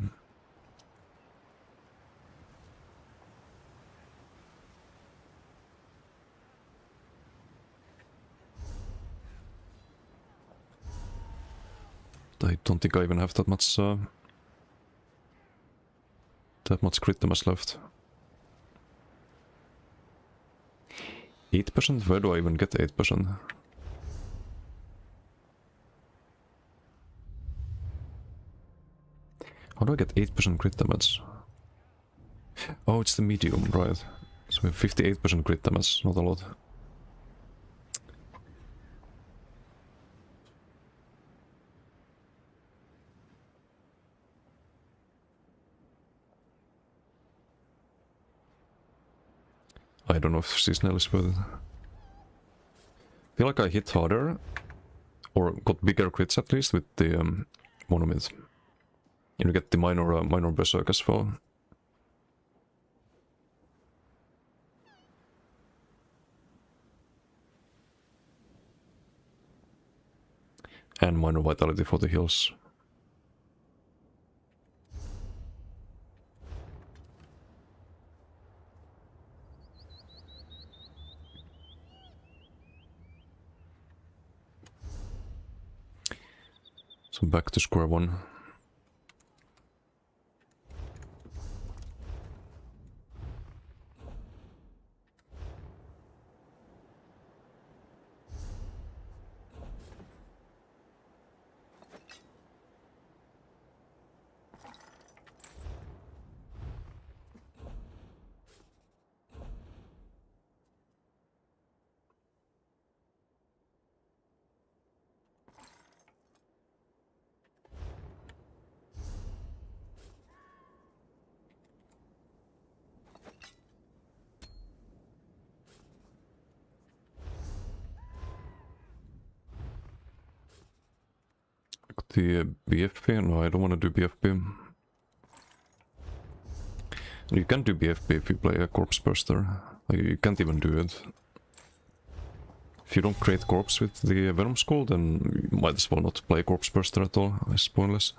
I don't think I even have that much crit damage left. 8%? Where do I even get 8%? How do I get 8% crit damage? Oh, it's the medium, right. So we have 58% crit damage, not a lot. I don't know if seasonal is worth it. I feel like I hit harder, or got bigger crits at least with the monomyth. You get the minor berserk as well. And minor vitality for the heals. So back to square one. The BFP? No, I don't want to do BFP. You can do BFP if you play a Corpse Burster. Like, you can't even do it. If you don't create corpse with the Venom Skull, then you might as well not play Corpse Burster at all. It's pointless.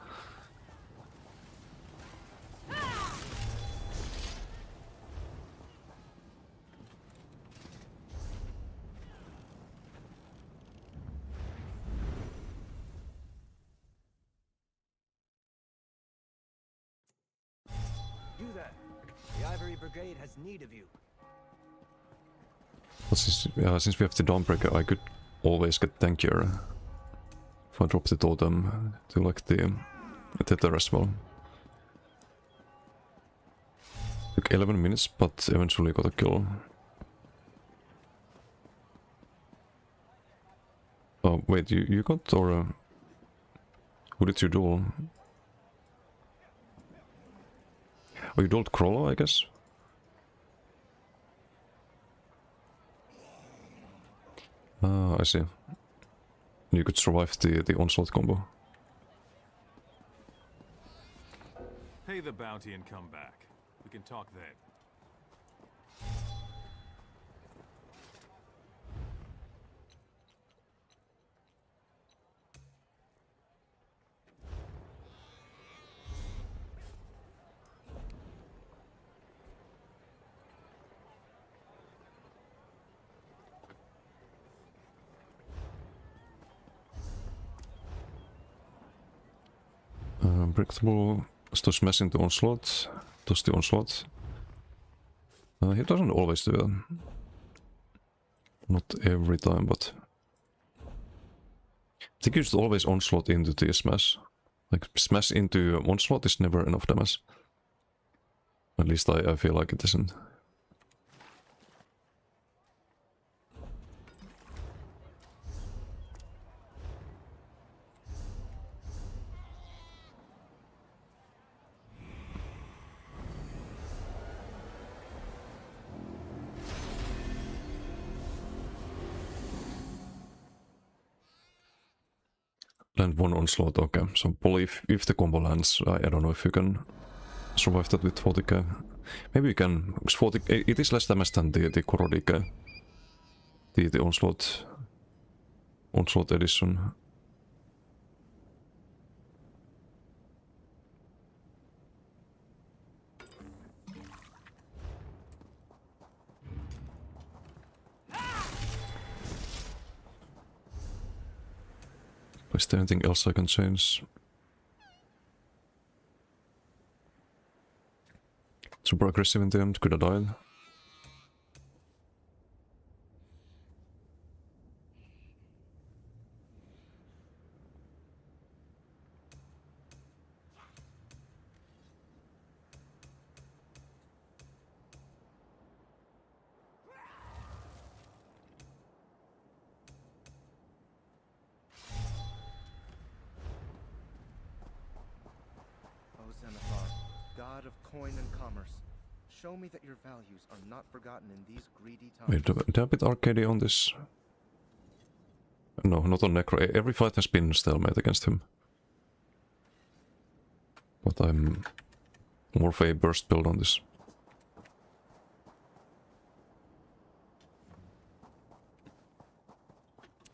You there. The Ivory Brigade has need of you. But since we have the Dawnbreaker, I could always get tankier if I drop the totem to like the Tether as well. Took 11 minutes, but eventually got a kill. Oh wait, you got, or who did you duel? Oh, you dueled Crawler, I guess? Ah, I see. You could survive the onslaught combo. Pay the bounty and come back. We can talk then. Breakthrough to smash into onslaught. Does the onslaught. He doesn't always do that. Not every time, but I think you should always onslaught into the smash. Like, smash into onslaught is never enough damage. At least I feel like it isn't. Land one onslaught, okay. So probably if the combo lands, I don't know if you can survive that with 40k. Maybe you can, because 40, it is less damage than the Koro DK. The onslaught edition. Is there anything else I can change? Super aggressive in the end, could have died. O Xanathar, god of coin and commerce, show me that your values are not forgotten in these greedy times. Wait, they're a bit arcadey on this. No, not on Necro. Every fight has been stalemate against him. But I'm more of a burst build on this.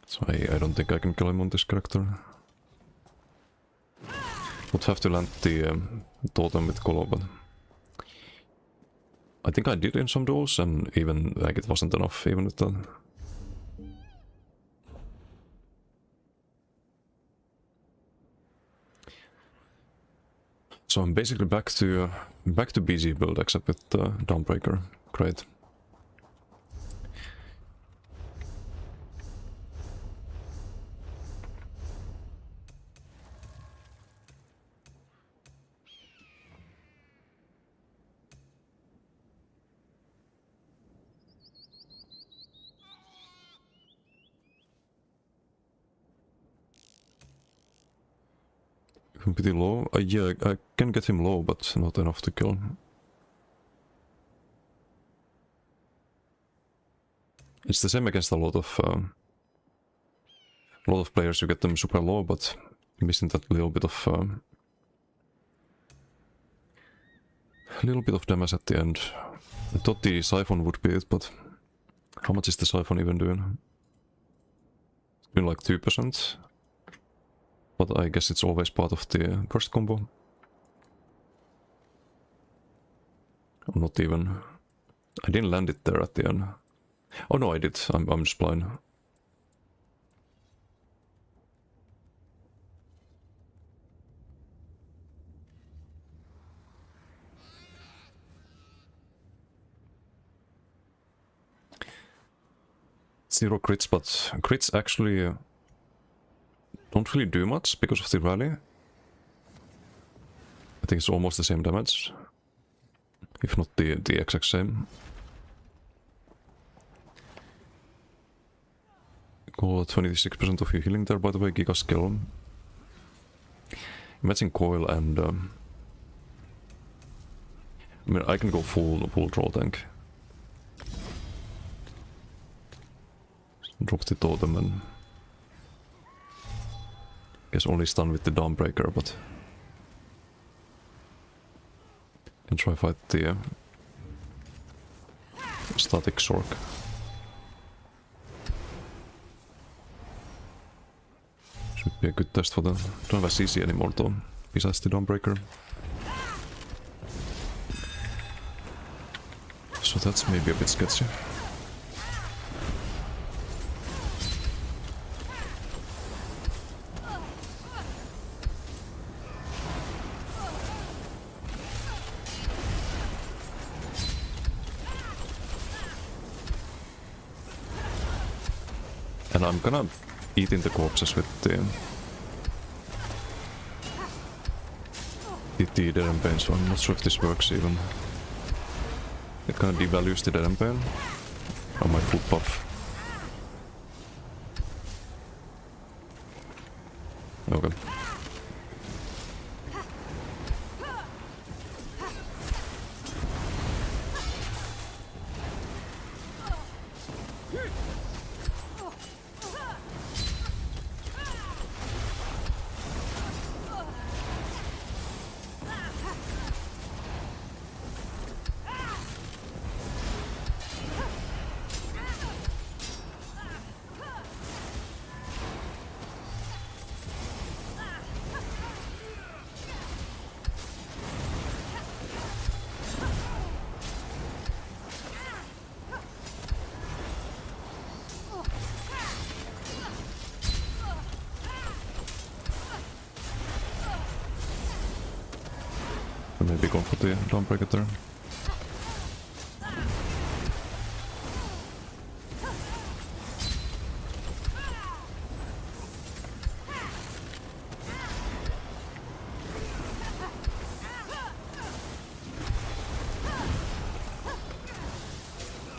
So I don't think I can kill him on this character. Would have to land the totem with Colo, but I think I did in some duels, and even like it wasn't enough even with that. So I'm basically back to BG build, except with Dawnbreaker. Great. Pretty low. Yeah, I can get him low, but not enough to kill. It's the same against a lot of players. You get them super low, but missing that little bit of damage at the end. I thought the Siphon would be it, but how much is the Siphon even doing? It's been like 2%. But I guess it's always part of the burst combo. I'm not even... I didn't land it there at the end. Oh no, I did. I'm just blind. Zero crits, but crits actually... don't really do much because of the rally. I think it's almost the same damage, if not the exact same. Coil 26% of your healing there, by the way, Giga skill. Imagine Coil and... I mean, I can go full troll tank. Drop the totem and... guess only stun with the Dawnbreaker, but... can try fight the... static Sork. Should be a good test for them. Don't have a CC anymore though, besides the Dawnbreaker. So that's maybe a bit sketchy. And I'm gonna eat in the corpses with the Dead and Pain, so I'm not sure if this works even. It kinda devalues the Dead and Pain on my foot buff. Okay. Maybe go for the Dawnbreaker there.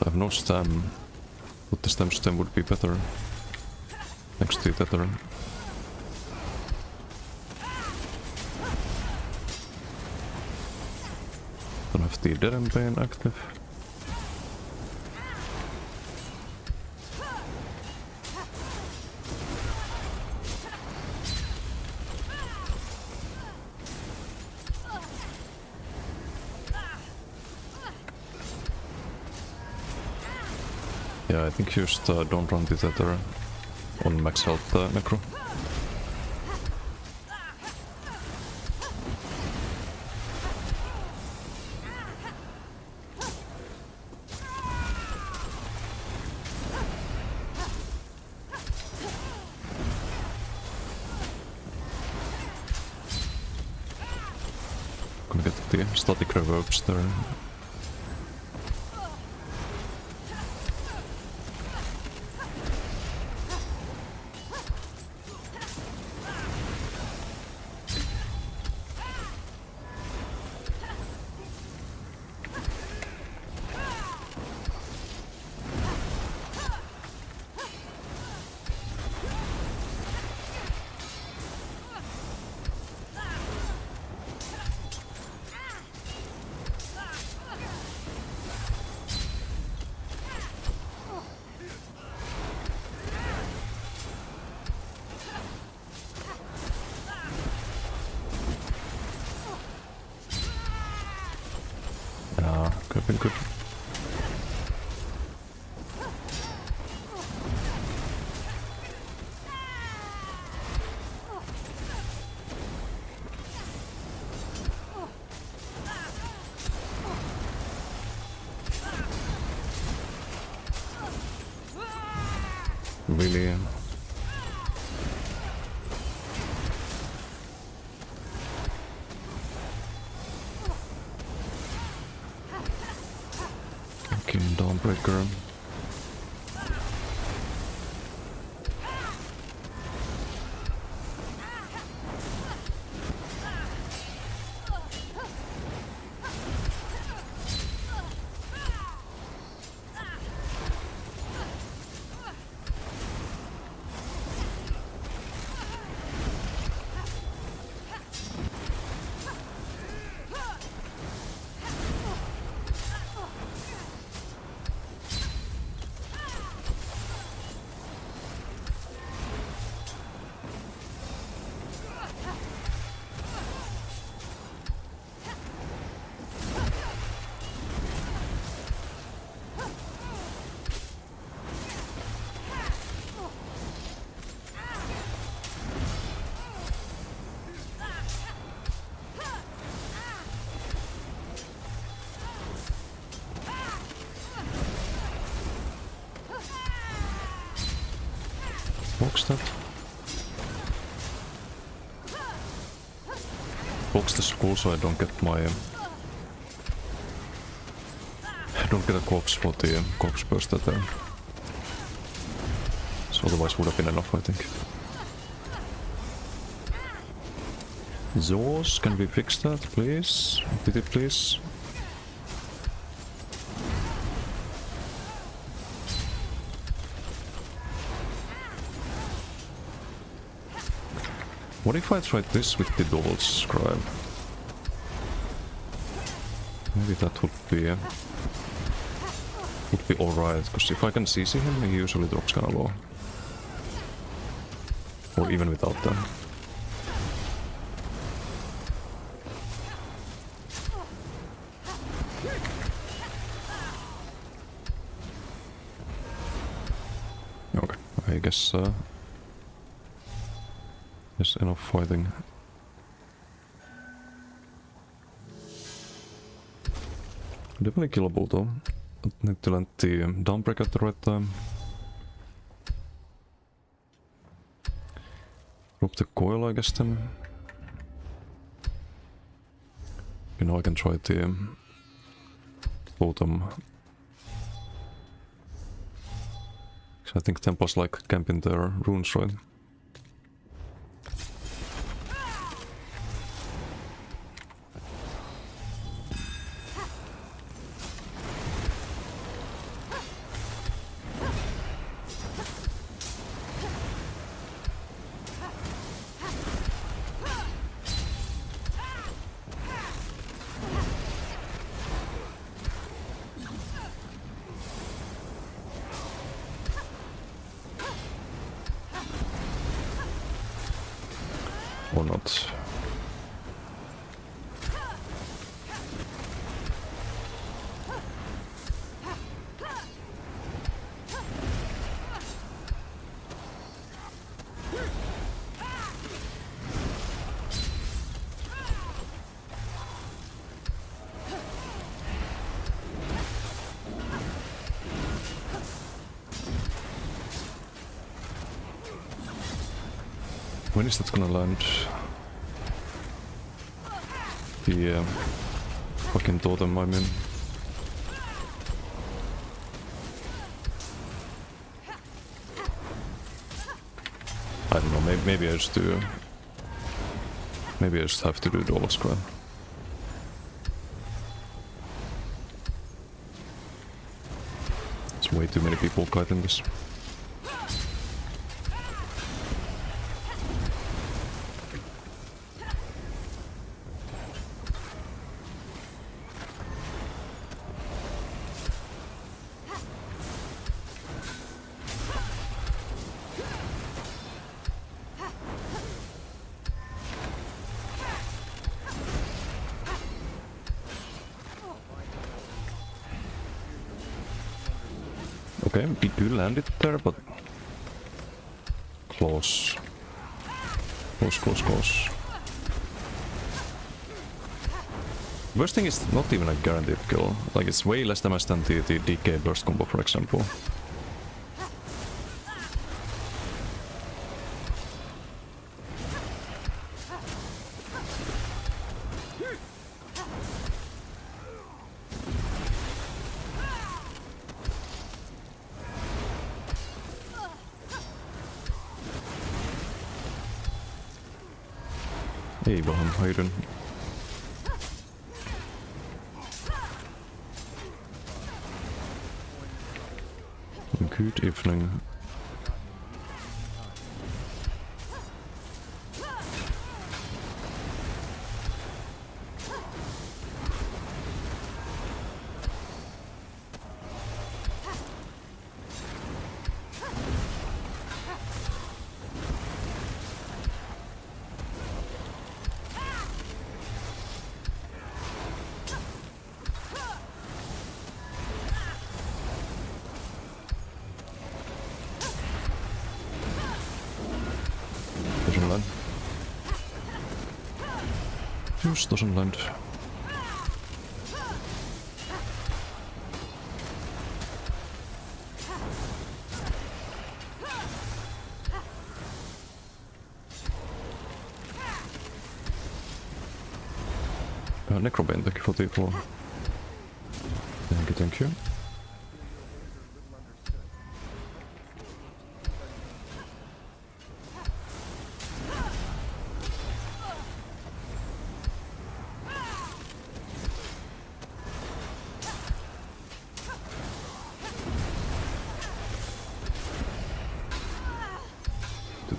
I have no stam, but the stem would be better next to Tether. Don't have the Dead End Bane active. Yeah, I think just don't run the Tether on max health Necro. Gonna get the static reverbs there. Could have been good. Really? Fucking Dawnbreaker. Box that. Box the skull so I don't get my... I don't get a corpse for the corpse burst that there. So otherwise would have been enough, I think. Zos, can we fix that, please? Did it please? What if I tried this with the Doll's Scribe? Maybe that would be alright, because if I can CC him, he usually drops kinda low. Or even without that. Okay, I guess there's enough fighting. Definitely killable though. Need to land the Dawnbreaker at the right time. Drop the coil, I guess then. You know, I can try the bottom. I think temples like camping their runes, right? Or not. When is that gonna land? The fucking totem, I mean. I don't know, maybe I just do... Maybe I just have to do the all scroll. There's way too many people kiting this. Okay, we do land it there, but close. Close. Worst thing is not even a guaranteed kill. Like, it's way less damage than the DK burst combo, for example. Abraham, how you doing? Good evening. Doesn't land. Just doesn't land. Necrobane, thank you for the follow. Thank you.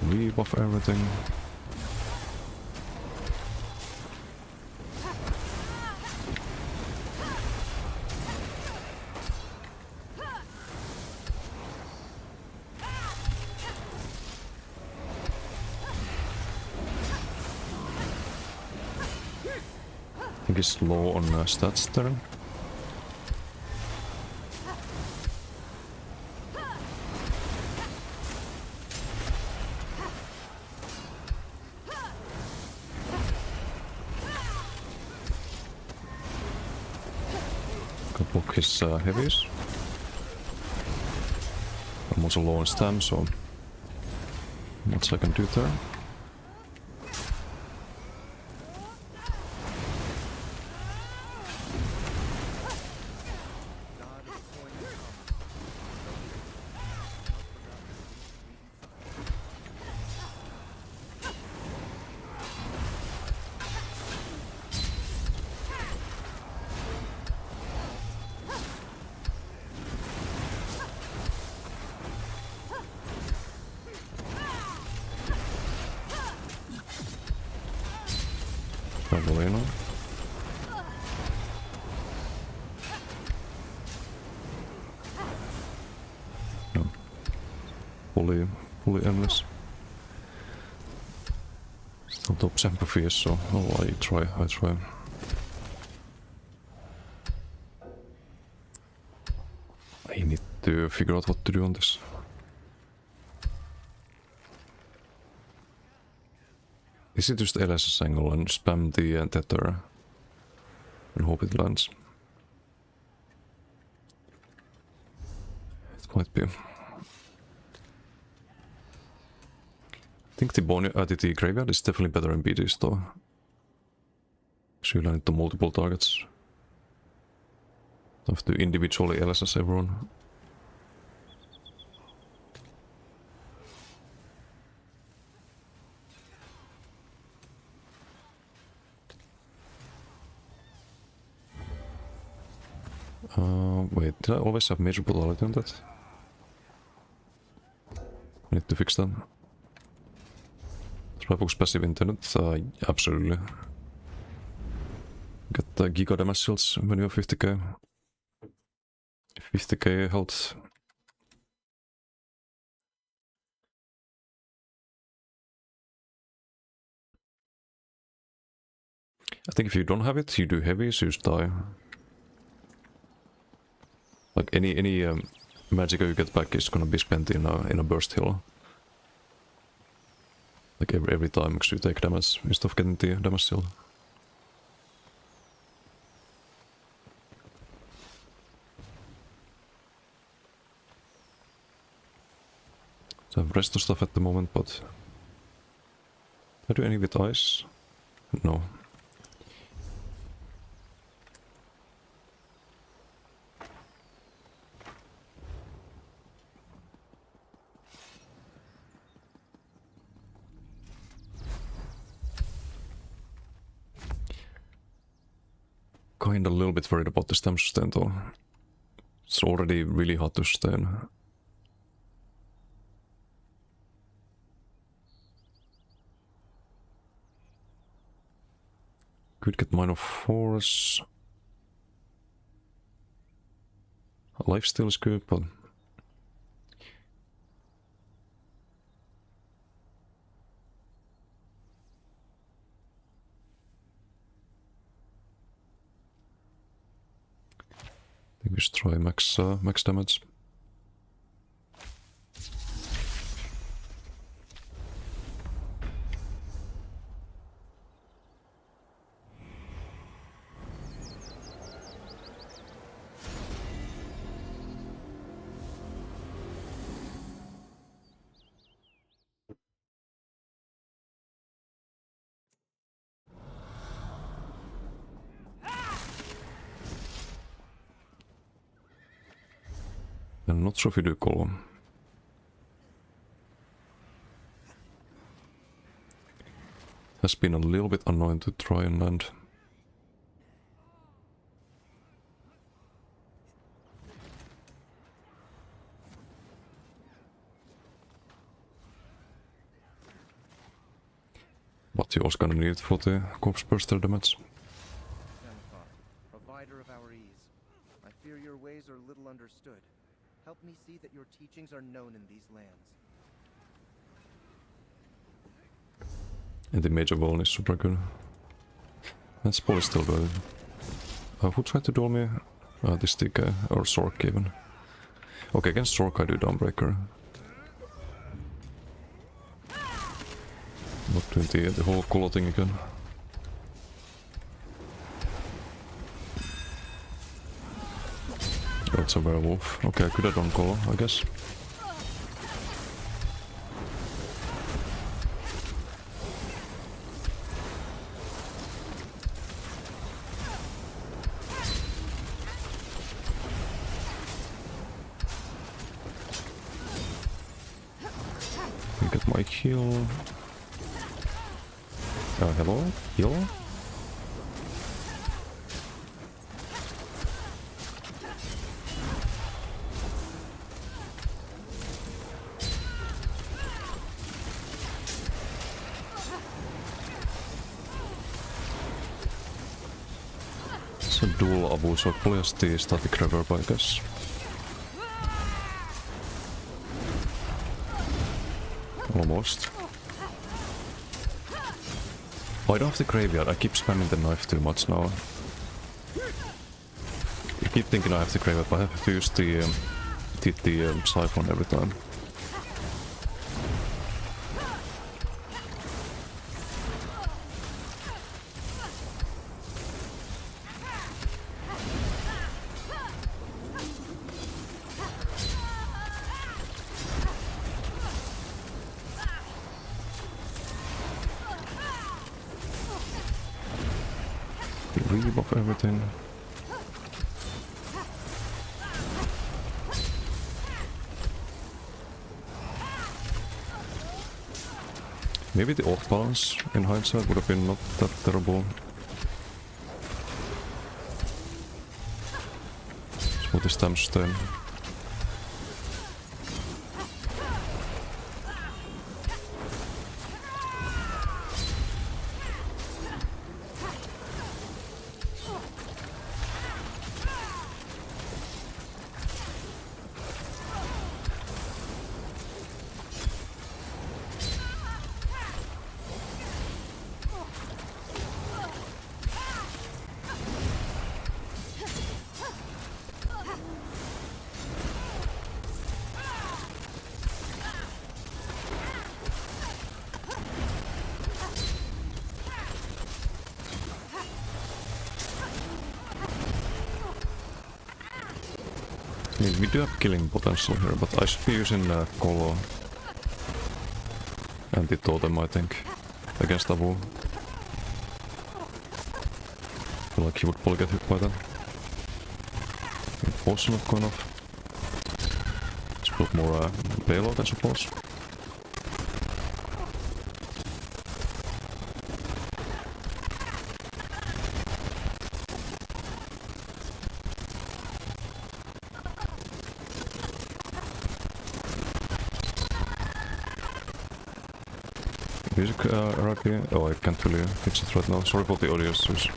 Leave off everything. I think he's low on stats there. Can block his heavies. I'm also low on stam, so much I can do there. Travelino. No. Fully endless. Still top sympathy, so I try. I need to figure out what to do on this. Is it just LS's angle and spam the tether and hope it lands? It might be. I think the the graveyard is definitely better than BD's though. So you land it to multiple targets. Don't have to individually LSS everyone. Wait, did I always have major brutality on that? I need to fix that. Spybox passive intended? Absolutely. Get the Giga damage shields when you have 50k. 50k health. I think if you don't have it, you do heavy, so you just die. Like any magic you get back is gonna be spent in a burst heal. Like every time you take damage instead of getting the damage shield. So I have resto stuff at the moment, but I do any with ice? No. Kinda a little bit worried about the stem sustain though. It's already really hard to sustain. Could get minor force. Lifesteal is good, but I think we should try max damage. I'm not sure if we do column. Has been a little bit annoying to try and land. But you also gonna need it for the corpse burster damage. Xanathar, provider of our ease. I fear your ways are little understood. Help me see that your teachings are known in these lands. And the major bone is super good. That's probably still good. Who tried to duel me? This TK, or Sork even. Okay, against Sork I do Dawnbreaker. Not doing the whole Kolo thing again. Oh, it's a werewolf. Okay, I could have done Kolo, I guess. Get my heal. Hello? Heal? Se on dual avu, så paljasti static reverb, I guess. Almost. Oh, I don't have the graveyard. I keep spamming the knife too much now. I keep thinking I have the graveyard, but I have to use the siphon every time. Reave of everything. Maybe the off balance in hindsight would have been not that terrible. So this time stain. We do have killing potential here, but I should be using Colo and the totem, I think, against Avu. I feel like he would probably get hit by that. Also not going off. Let's put more payload, I suppose. Music RIP? Oh, I can't really fix it right now. Sorry for the audio issues.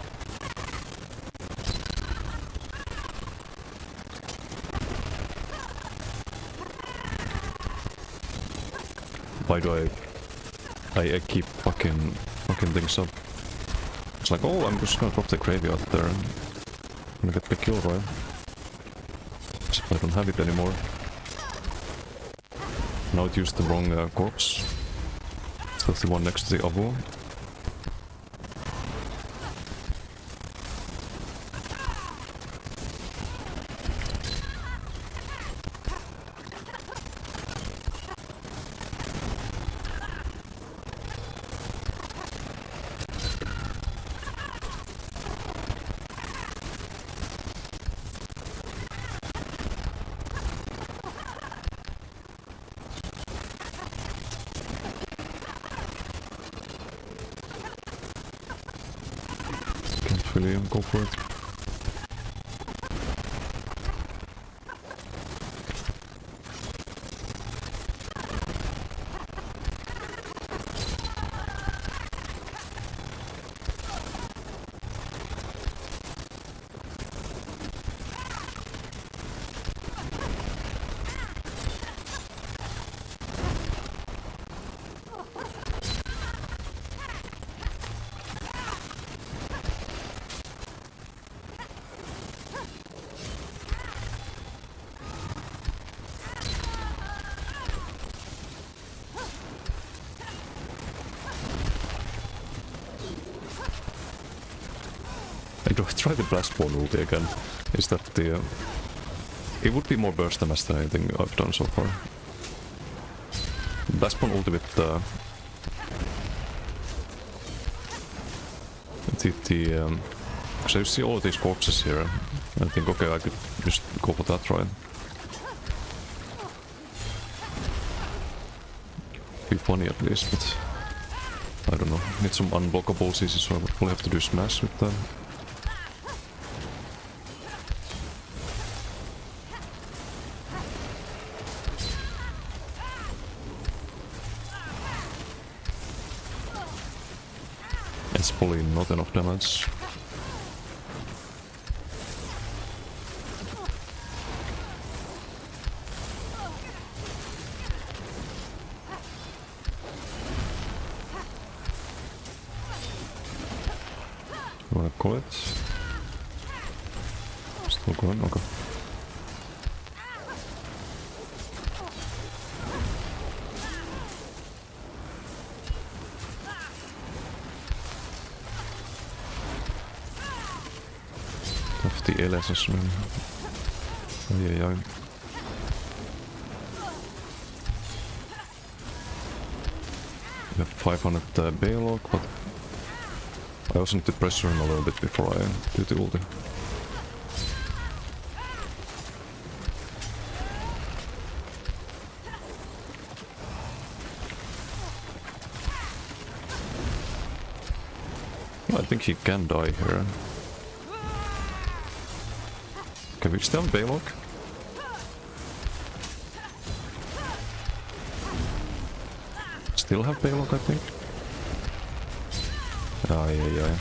Why do I keep fucking things up? It's like, oh, I'm just gonna drop the graveyard there and I'm gonna get the kill, right? Except I don't have it anymore. Now it used the wrong corpse. That's the one next to the Avu. Really go for it. Try the blast ball ulti again. Is that the... it would be more burst damage than anything I've done so far. Blast ball ulti with so you see all of these corpses here. I think, okay, I could just go for that, right? Be funny at least, but... I don't know. Need some unblockable CC, so I would probably have to do smash with that. It's probably not enough damage. wanna call it? Still going? Okay. Tafti LSS. Ai. We have 500 Baylog, but I also need to pressure him a little bit before I do the ulti. I think he can die here. Can we still have Baylog? Still have Baylog, I think. Ai.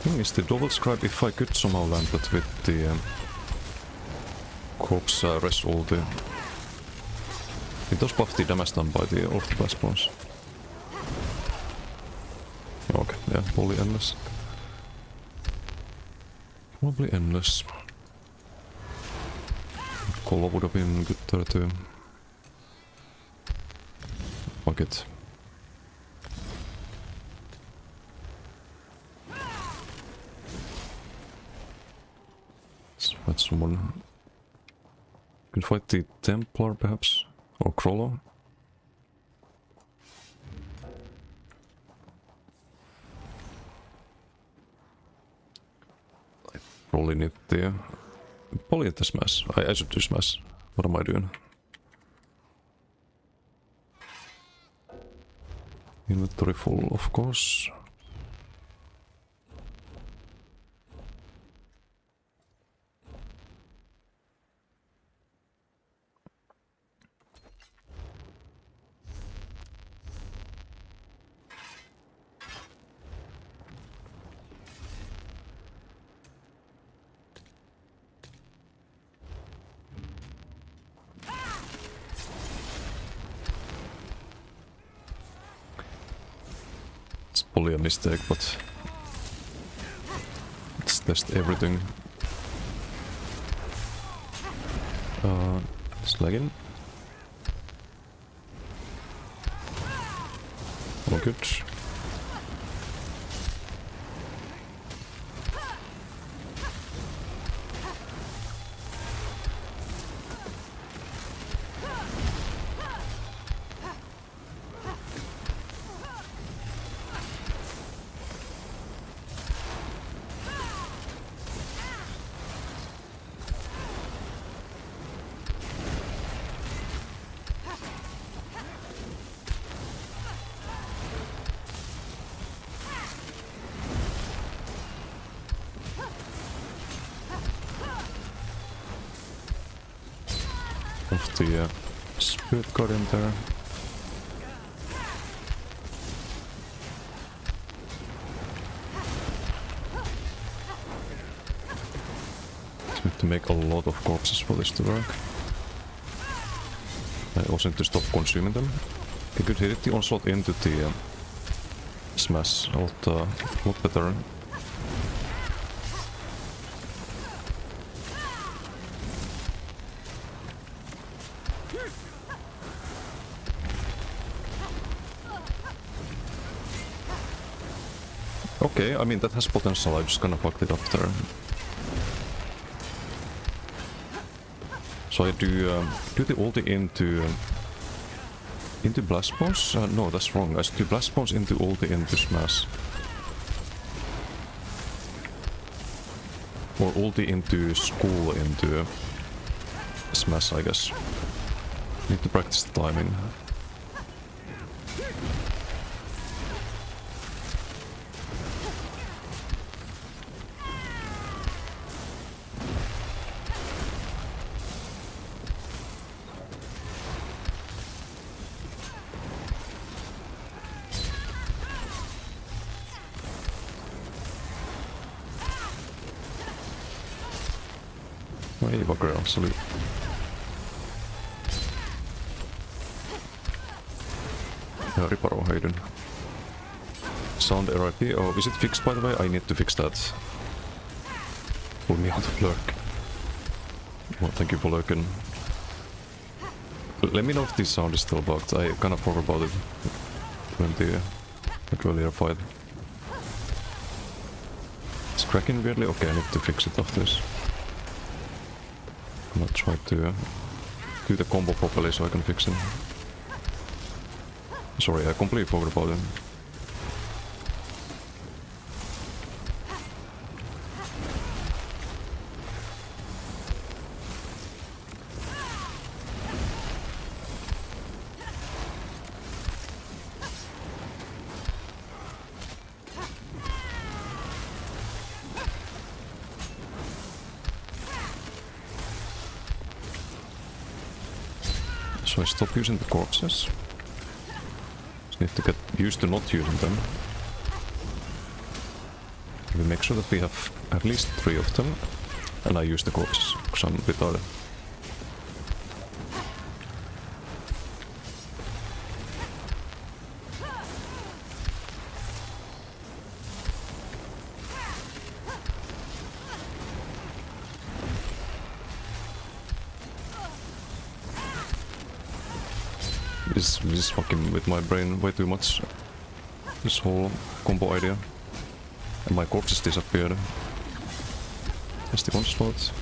Thing is the double scribe, if I could somehow land that with the corpse res ulti. It does buff the damage done by the all of the blast bombs. Okay, yeah, probably endless. Probably endless. Colo would have been good there too. Fuck it. Let's fight someone. Can fight the Templar perhaps? Or Crawler? I probably need the... Probably the smash. I should do smash. What am I doing? Inventory full, of course. It's probably a mistake, but let's test everything. It's lagging. All good. Of the Spirit Guardian there. So we have to make a lot of corpses for this to work. I also need to stop consuming them. I could hit the onslaught into the smash a lot better. Okay, I mean that has potential, I just kinda fucked it up there. So I do the ulti into blast bombs? No, that's wrong. I should do blast bombs into ulti into smash. Or ulti into skull into smash, I guess. Need to practice the timing. Hej vad girl, salut. Ja, riparo höjden. Sound RIP. Oh, is it fixed by the way? I need to fix that. Put me out of lurk. Well, thank you for lurking. Let me know if this sound is still bugged. I kinda forgot about it when the earlier fight. It's cracking weirdly. Okay, I need to fix it after this. I'm gonna try to do the combo properly so I can fix it. Sorry, I completely forgot about it. So I stop using the corpses. Just need to get used to not using them. We make sure that we have at least 3 of them. And I use the corpses, because I'm retarded. This is fucking with my brain way too much. This whole combo idea. And my corpses disappeared. That's the onslaught.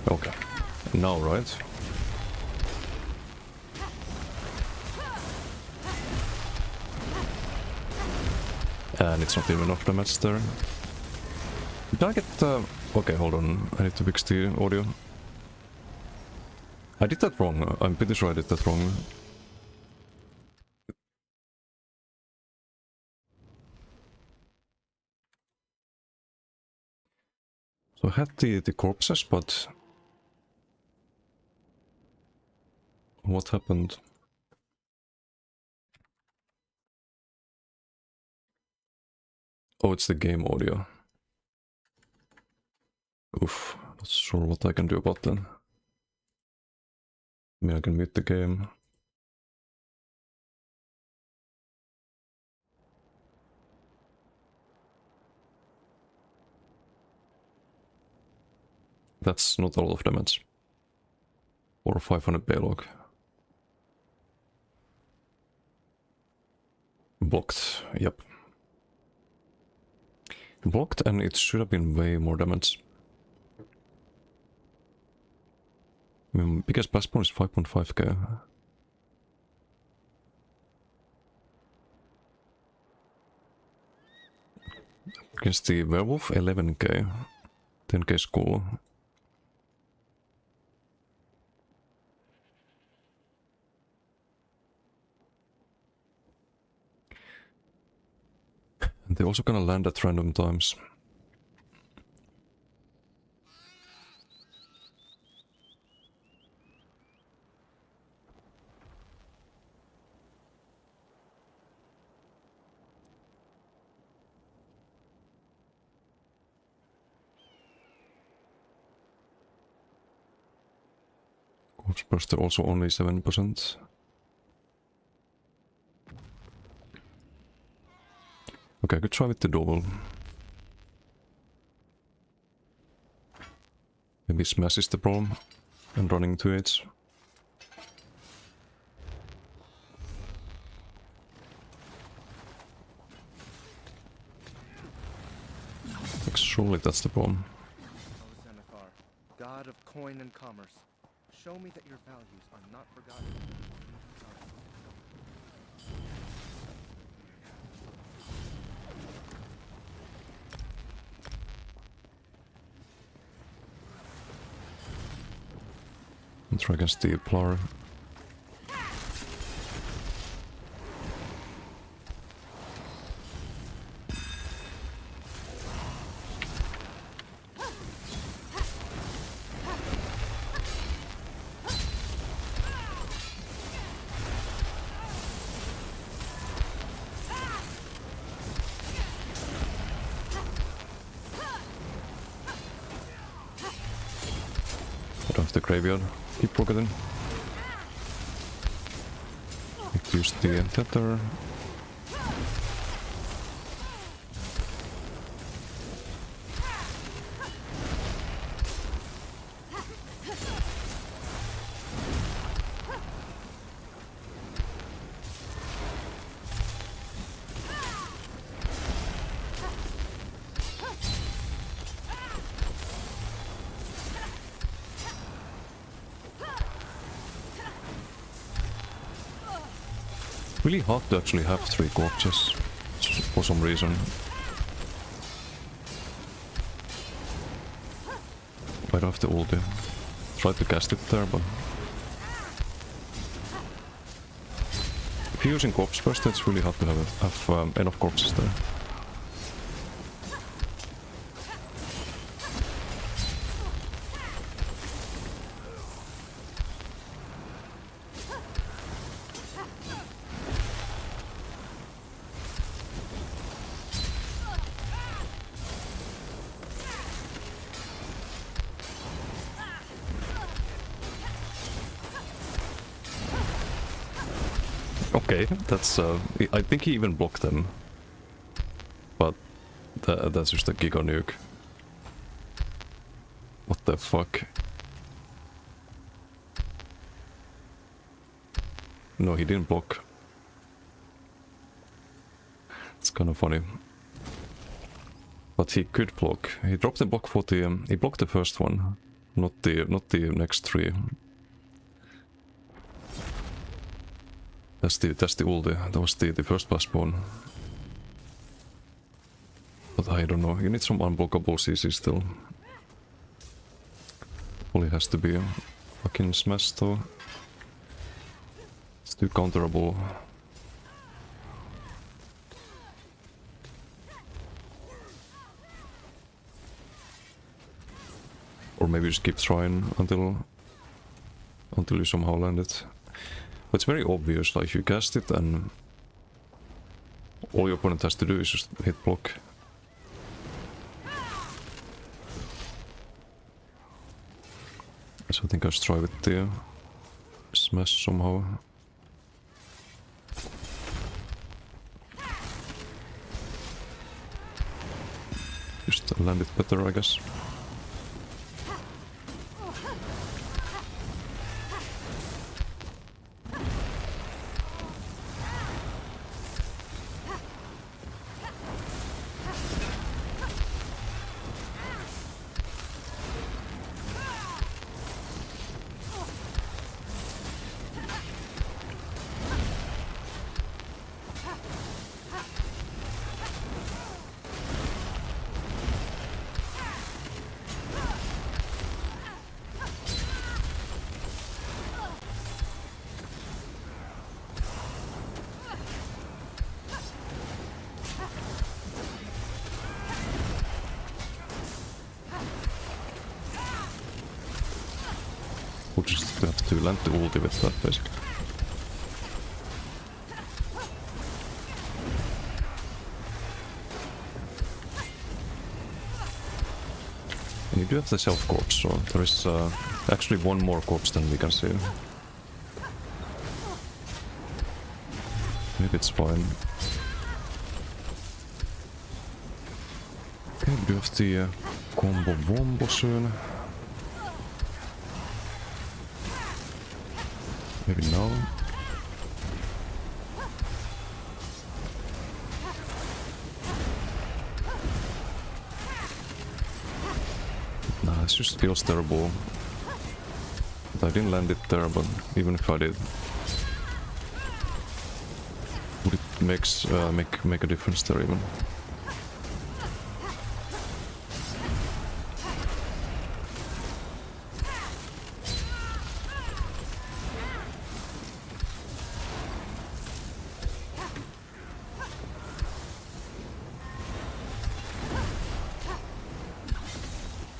Okay. Now, right? And it's not even enough damage there. Did I get okay, hold on. I need to fix the audio. I did that wrong. I'm pretty sure I did that wrong. So I had the corpses, but what happened? Oh, it's the game audio. Oof, not sure what I can do about that. I mean, I can mute the game. That's not a lot of damage. Or 500 Baylog. Blocked, yep. Blocked, and it should have been way more damage. I mean, biggest blast point is 5.5k. Against the werewolf, 11k. 10k is cool. And they're also gonna land at random times. Corpse Burster also only 7%. Okay, I could try with the double. Maybe smash is the problem. And running 2-8. Like, surely that's the problem. O Zenithar, god of coin and commerce, show me that your values are not forgotten. And try against the Plar. of the graveyard. Keep forgetting. Need to use the tether. Really hard to actually have 3 corpses for some reason. Might have the ulti. Try to cast it there, but if you're using corpse burst, it's really hard to have enough corpses there. Okay, that's I think he even blocked them. But that's just a Giga Nuke. What the fuck? No, he didn't block. It's kind of funny. But he could block. He dropped the block for the he blocked the first one, not the next 3. That's the ulti. That was the first blast spawn. But I don't know. You need some unblockable CC still. Only has to be a fucking smash though. It's too counterable. Or maybe just keep trying until you somehow land it. But it's very obvious, like you cast it and all your opponent has to do is just hit block. So I think I'll just try with the smash somehow. Just land it better, I guess. We'll just have to land the ulti with that, basically. And you do have the self corpse, so there is actually one more corpse than we can see. Maybe it's fine. Okay, we do have the combo wombo soon. Maybe no. Nah, it just feels terrible. But I didn't land it there, but even if I did, would it make a difference there even?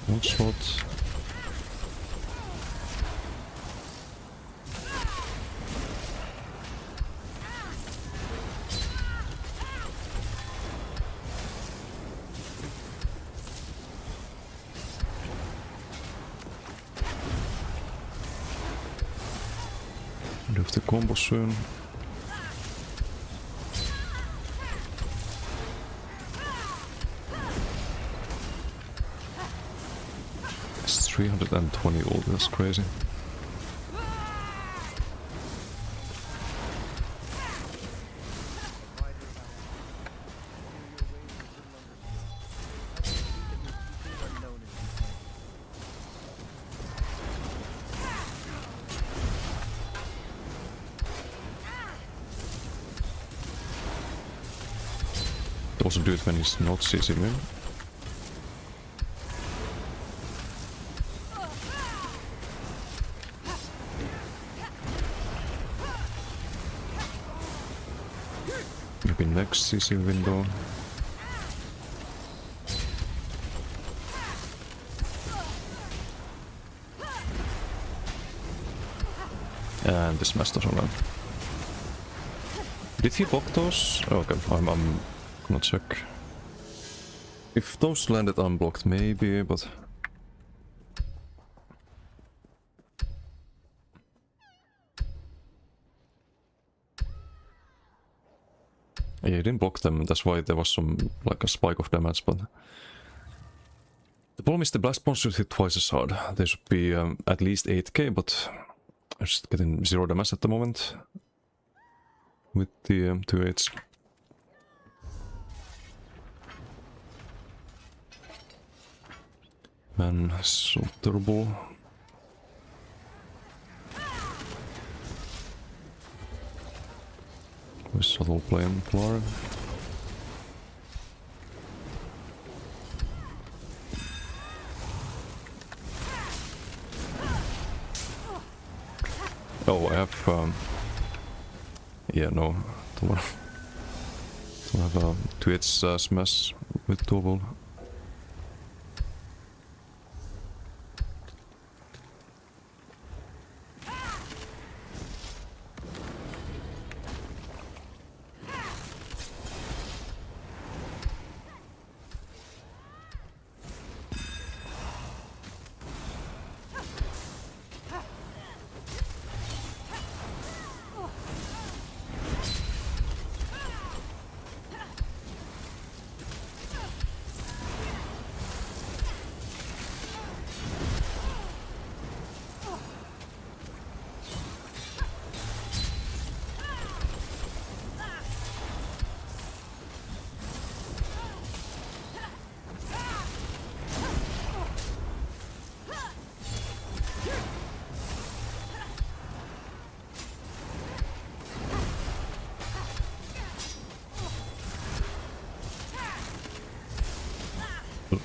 One shot. have the combo soon. It's 320 ult, that's crazy. Also do it when he's not CC me. Maybe next CC window. And this mess doesn't land. Did he block those? Okay, I'm gonna check. If those landed unblocked, maybe, but... Yeah, he didn't block them, that's why there was some, like a spike of damage, but... The problem is the blast bombs should hit twice as hard. They should be at least 8k, but... I'm just getting 0 damage at the moment. With the 2/8s. Man, so terrible. With subtle playing Plarg. Oh, I have yeah, no, don't have a 2/8 smash with double.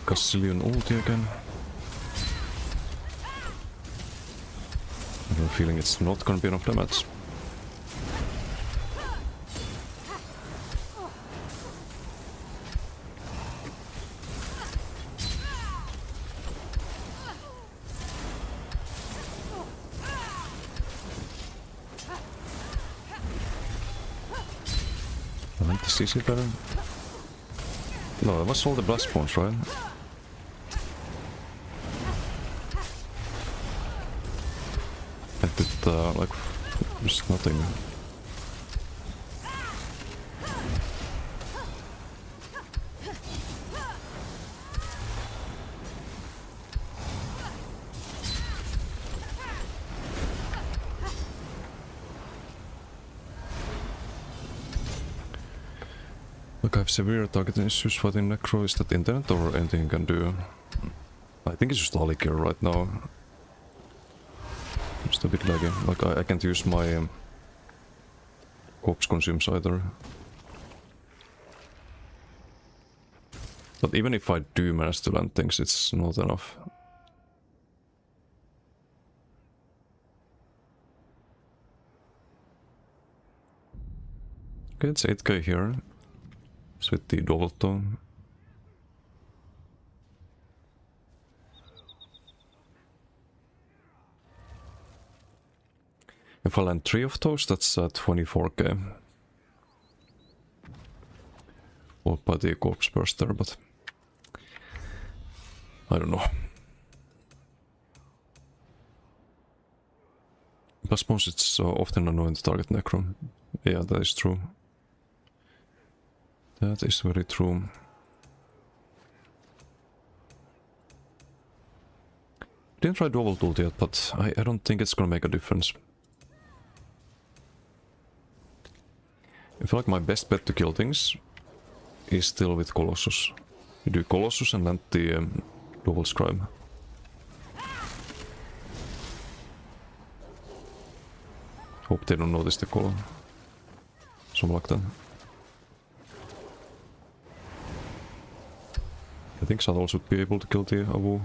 Cassilian ulti again. I have a feeling it's not gonna be enough damage. I like the CC better. No, that was all the blast spawns, right? I did, like, just nothing. Look, I have severe targeting issues fighting Necro. Is that internet or anything you can do? I think it's just Holy Gear right now. Just a bit laggy. Like, I can't use my corpse consumes either. But even if I do manage to land things, it's not enough. Okay, it's 8k here. It's with the Dolto. If I land 3 of those, that's 24k. Or by the corpse burster, but I don't know. I suppose it's often annoying to target Necro. Yeah, that is true. That is very true. Didn't try dual tool yet, but I don't think it's gonna make a difference. I feel like my best bet to kill things is still with Colossus. You do Colossus and land the dual scribe. Hope they don't notice the color. Something like that. I think Saddle should be able to kill the Avu.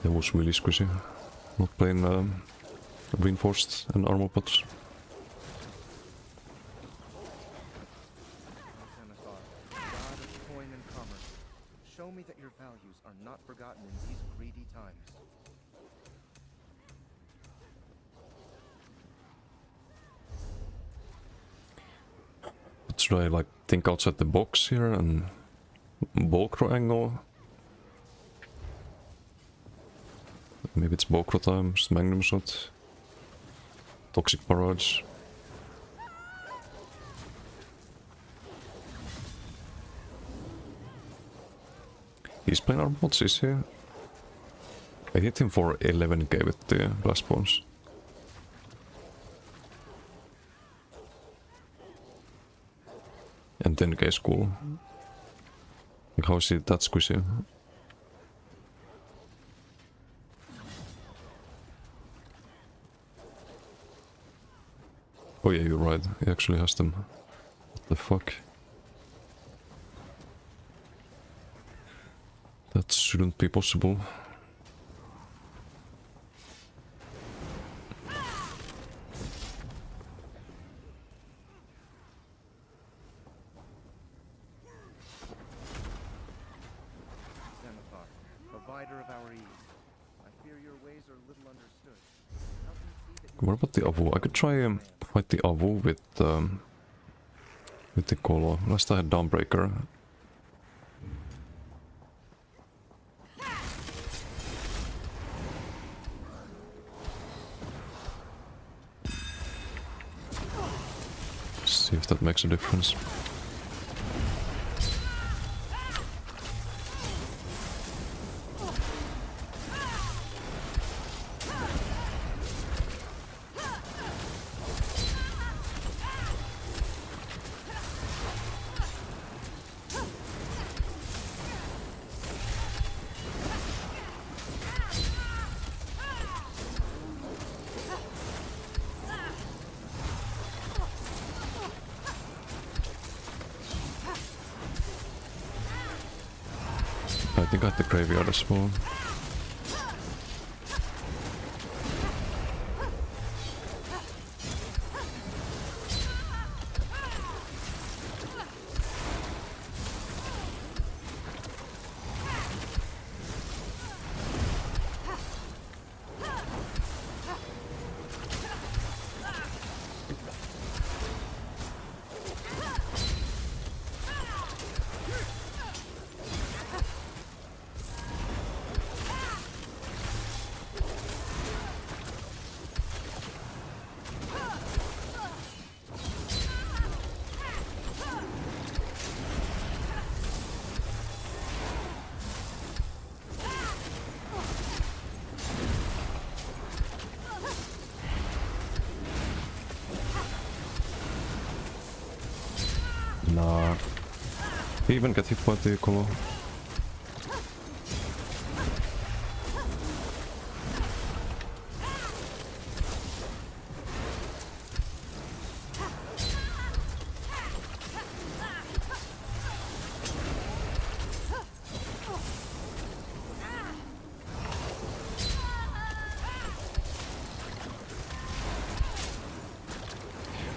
That was really squishy. Not playing reinforced and armor pots. Xanathar, god of coin and commerce, show me that your values are not forgotten in these greedy times. But should I like think outside the box here and Volcro angle? Maybe it's Volcro times, Magnum shot, Toxic Barrage. He's playing armor pots, is he? I hit him for 11k with the blast bones. And 10k is cool. Like how is he that squishy? Oh yeah, you're right. He actually has them. What the fuck? That shouldn't be possible. Xanathar, provider of our ease. I fear your ways are little understood. Help me see that you What about the Avu? I could try fight the Avu with the Kolo. Last I had Dawnbreaker. See if that makes a difference. I think I had the graveyard as well. Nah. He even get hit by the Kolo.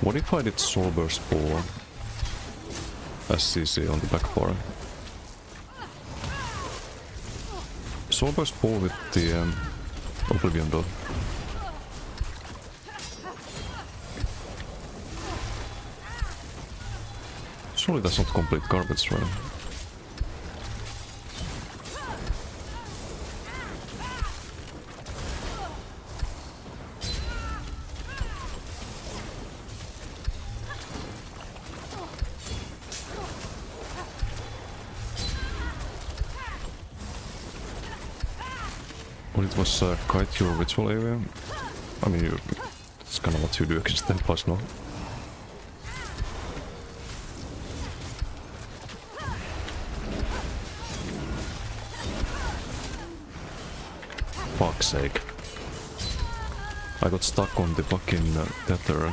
What if I did Soulburst Ball as CC on the back bar? Soulburst Ball with the Oblivion Dot. surely that's not complete garbage, right? Well, it was quite your ritual area. I mean, it's kind of what you do against Templars now. Fuck's sake. I got stuck on the fucking tether.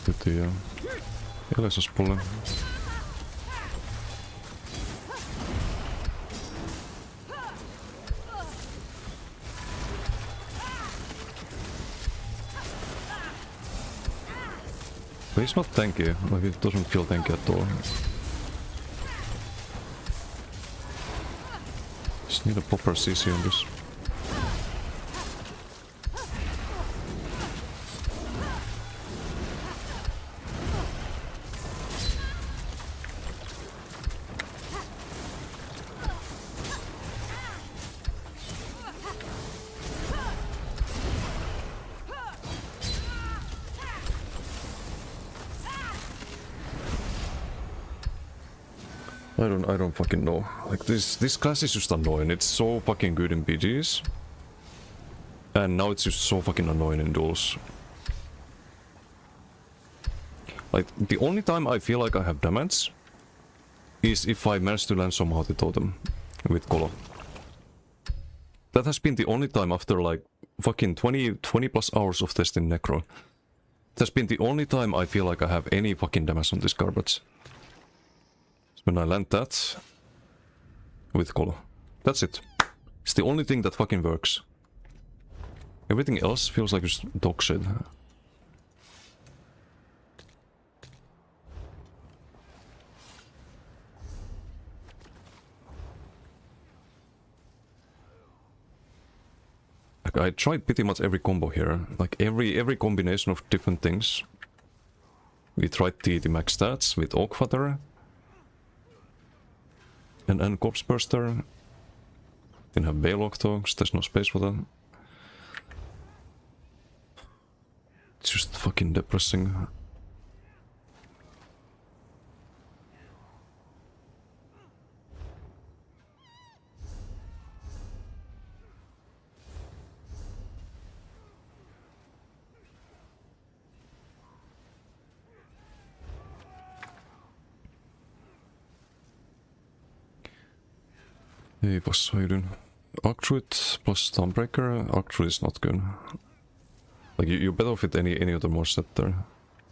Sitten ja Elesos-pulle. But he's not tanky, like it doesn't feel tanky at all. Just need a proper CC on this. I don't fucking know. Like this class is just annoying. It's so fucking good in BGs. And now it's just so fucking annoying in duels. Like the only time I feel like I have damage is if I manage to land somehow the totem with Colo. That has been the only time after like fucking 20 plus hours of testing Necro. That's been the only time I feel like I have any fucking damage on this garbage. When I land that with Colo. That's it. It's the only thing that fucking works. Everything else feels like just dog shit. Like I tried pretty much every combo here. Like every combination of different things. We tried the max stats with Oakfather. And Corpse Burster. Didn't have Balog though, because there's no space for that. It's just fucking depressing. Hey, boss, how you doing? Arctruid plus Stormbreaker. Arctruid is not good. Like, you're better off with any other more set there.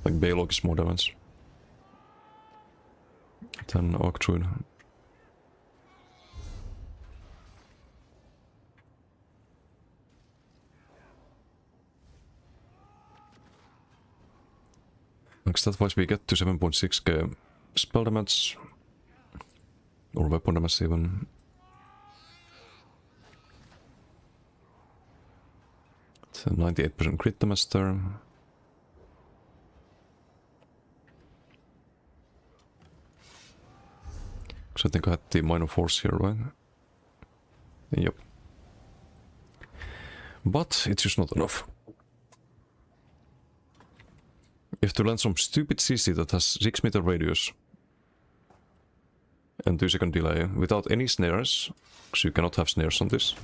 Like, Balog is more damage than Arctruid. Like, stat-wise we get to 7.6k spell damage. Or weapon damage even. It's 98% crit damage there. Because I think I had the minor force here, right? Yep. But it's just not enough. You have to land some stupid CC that has 6 meter radius. And 2-second delay without any snares. Because you cannot have snares on this.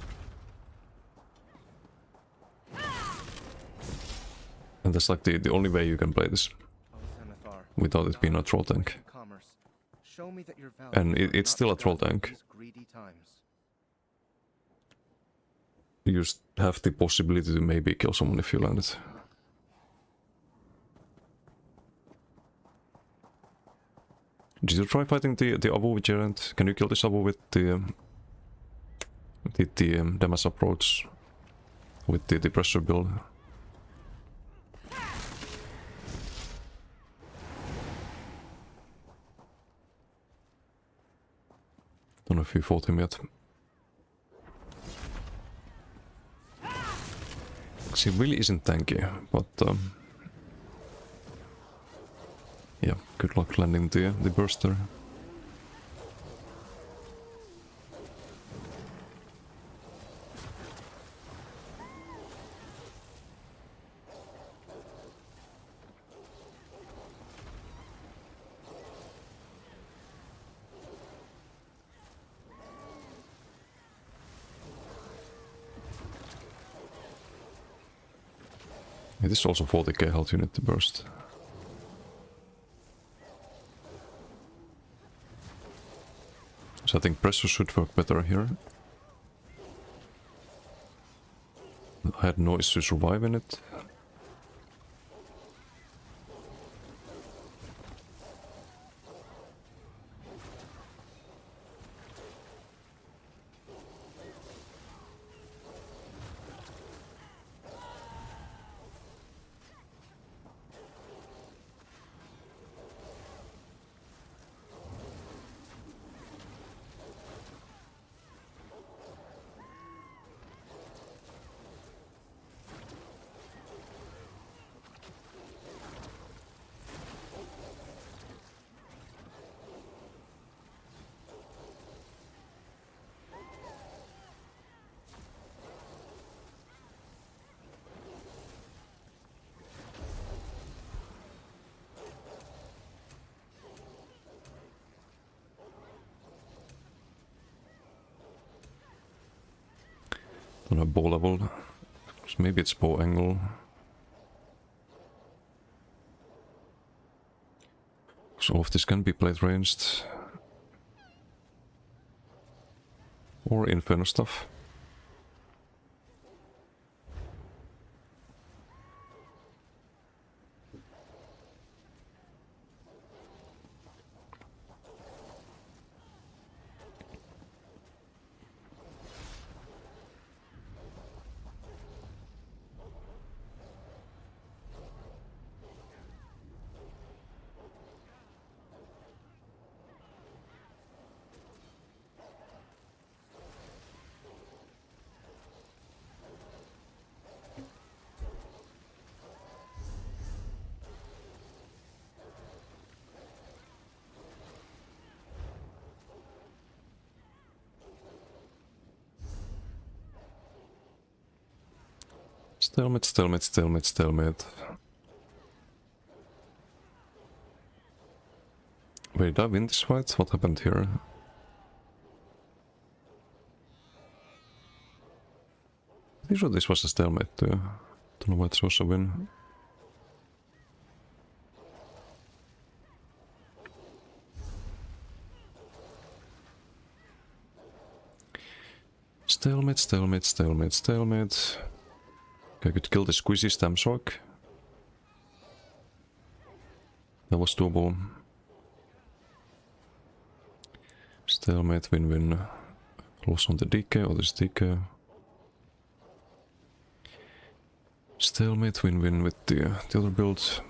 And that's like the only way you can play this. Oh, Zenithar. without it being a troll tank. Commerce. Show me that your And values it's are still a not troll forgotten in tank. these greedy times. You just have the possibility to maybe kill someone if you land it. Did you try fighting the Avu Giant? Can you kill this Avu with the damage approach with the pressure build? Don't know if you fought him yet. He really isn't tanky, but yeah, good luck landing the burster. It is also 40k health unit to burst. So I think pressure should work better here. I had noise to survive in it. Don't have bow level. So maybe it's bow angle. So all of this can be plate ranged. Or inferno stuff. Stalemate, stalemate, stalemate, stalemate. Wait, did I win this fight? What happened here? I'm sure this was a stalemate too. Don't know why it was a win. Stalemate, stalemate, stalemate, stalemate. Okay, I could kill the Squeezy Stamshark. That was doable. Stalemate, win-win. Loss on the DK, or this DK. Stalemate, win-win with the other build.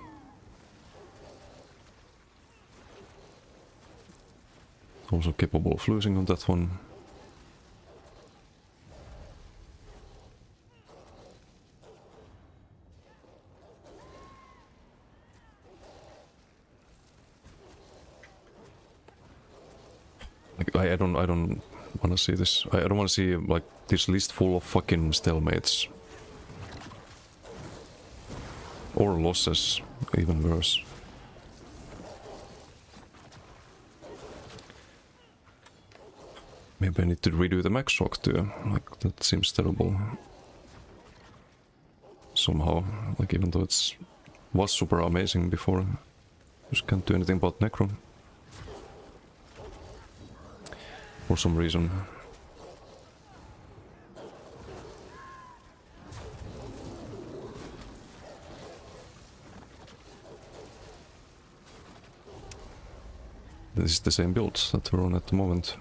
Also capable of losing on that one. Like, I don't want to see this. I don't want to see like this list full of fucking stalemates. Or losses, even worse. Maybe I need to redo the max shock too. Like, that seems terrible. Somehow, like, even though was super amazing before. Just can't do anything about Necro. For some reason. This is the same build that we're on at the moment.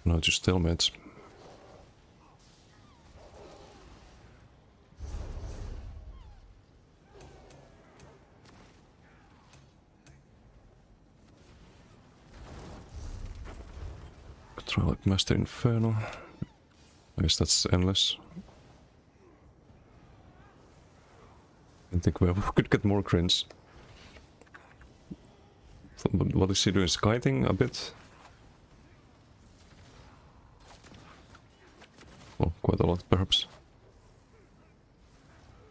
No, just stalemates. Could try like Master Inferno. I guess that's endless. I think we could get more cringe. What is he doing? Skyting a bit? Well, quite a lot, perhaps.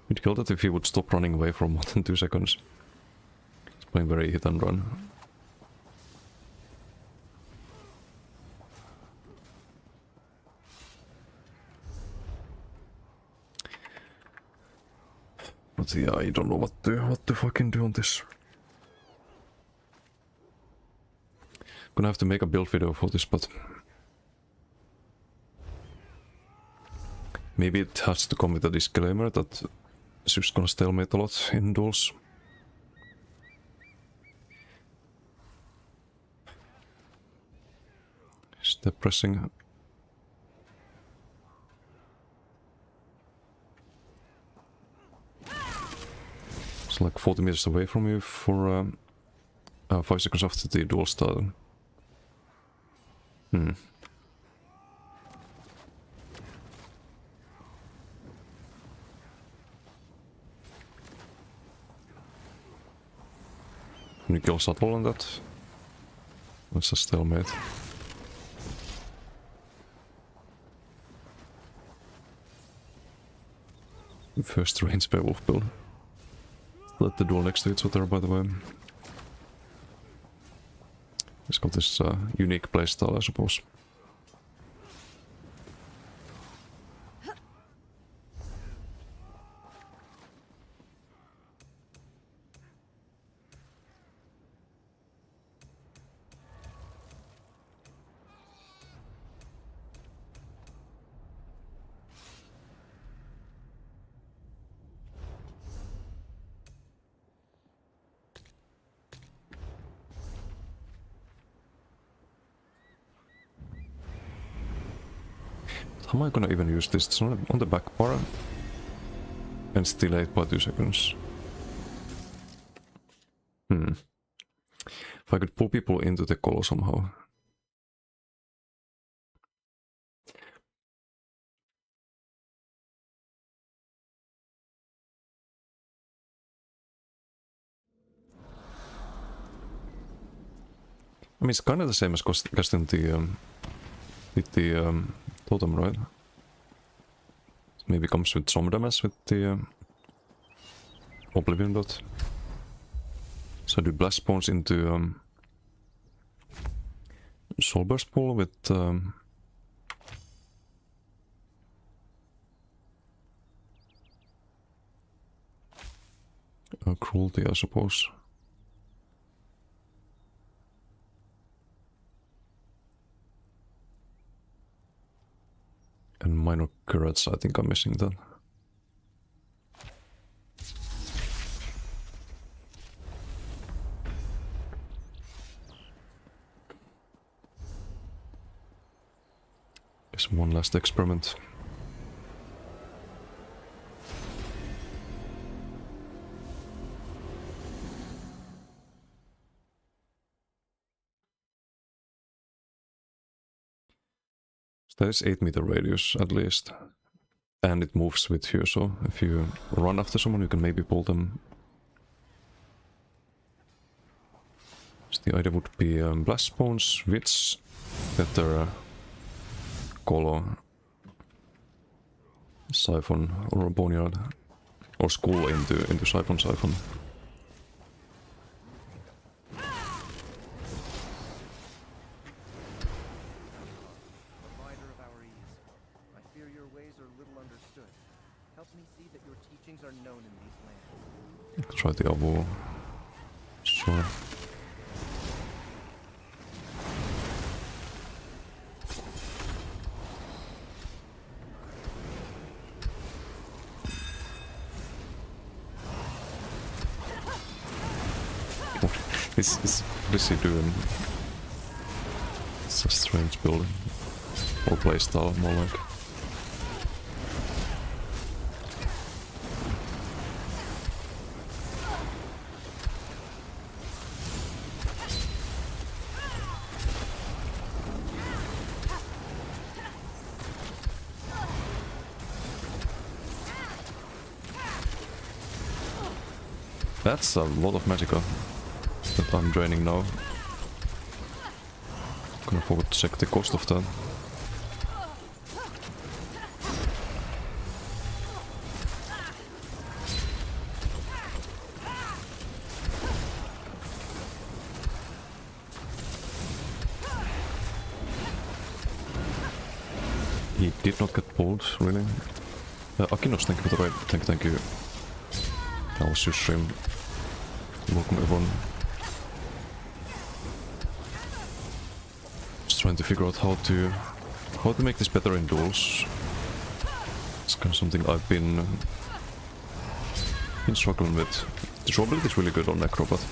We'd kill that if he would stop running away for more than 2 seconds. He's playing very hit and run. But yeah, I don't know what to fucking do on this. Gonna have to make a build video for this, but maybe it has to come with a disclaimer that it's just gonna stalemate a lot in duels. Step pressing. It's like 40 meters away from you for 5 seconds after the duel started. Can you kill subtle on that? It's a stalemate. First range werewolf build. Let the duel next to each other, by the way. It's got this unique playstyle, I suppose. How am I gonna even use this? It's on the back bar. And it's delayed by 2 seconds. If I could pull people into the call somehow. I mean, it's kind of the same as casting the totem, right? Maybe comes with some damage with the Oblivion dot. So I do Blast Spawns into Soulburst Pool with Cruelty, I suppose. And Minor Courage, I think I'm missing that. There's one last experiment. That is 8 meter radius at least. And it moves with you, so if you run after someone you can maybe pull them. So the idea would be Blast Spawns, Wits, better Colo, Siphon or Boneyard, or Skull into Siphon. Help me see that your teachings are known in these lands. Try the Avu. Sure. What is he doing? It's a strange building. Or playstyle, more like. That's a lot of magicka that I'm draining now. Gonna forget to check the cost of that. He did not get pulled, really. Akinos, thank you for the raid. Thank you. That was your stream. Welcome everyone. Just trying to figure out how to make this better in duels. It's kind of something I've been struggling with. The drawability is really good on Necro, but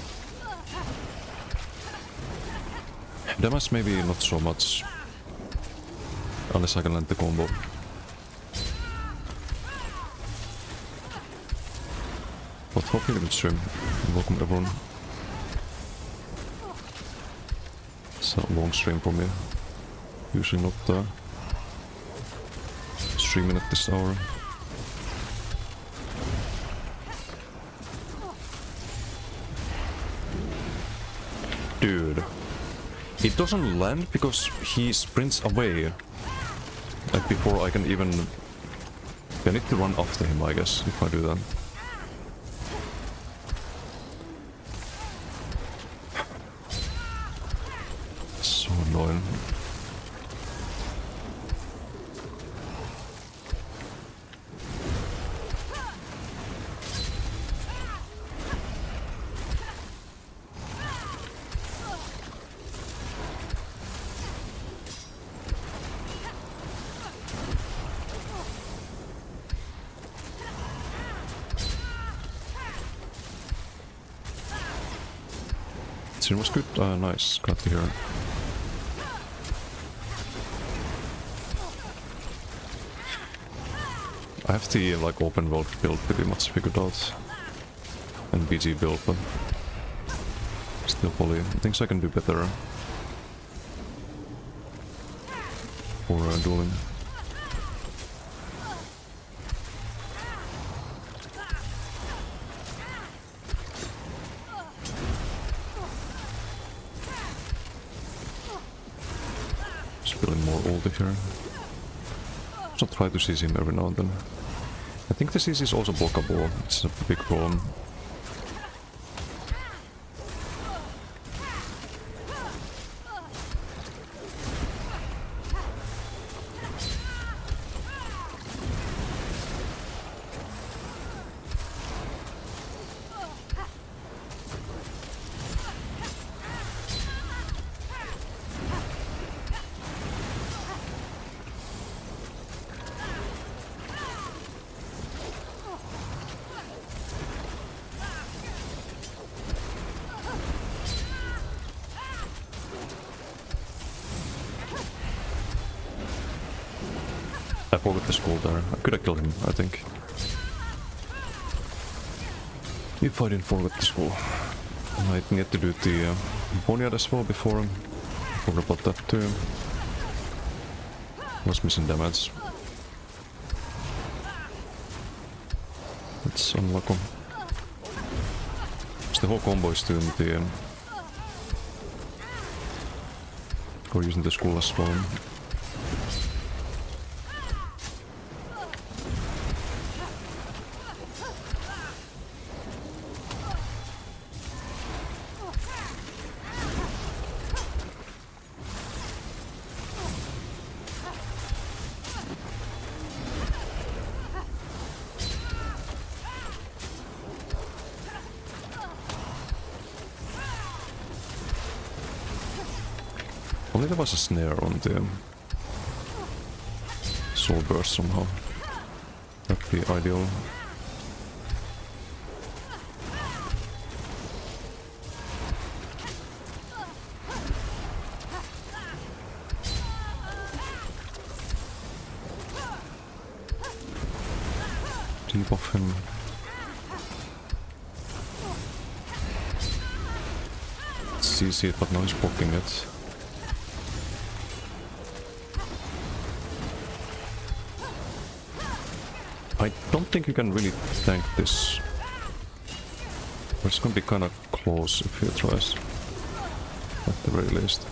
damage maybe not so much. Unless I can land the combo. But hope you good stream. Welcome everyone. It's a long stream for me. Usually not streaming at this hour. Dude. It doesn't land because he sprints away. Like before I can even... I need to run after him, I guess, if I do that. So annoying. It was good, nice, glad to hear. I have the like open world build pretty much figured out, and BG build, but still probably things I can do better for dueling. Here. Just try to seize him every now and then. I think the seize is also blockable, it's a big problem. I forgot the skull there. I could have killed him, I think. If I didn't forget the skull. I might need to do the Boneyard as well before. I forgot about that too. Was missing damage. It's unlucky. The whole combo is doing the... or using the skull as well. Only there was a snare on the soul burst somehow. That'd be ideal. Deep off him. CC it, but now he's blocking it. I don't think you can really tank this. But it's gonna be kinda close if he tries. At the very least.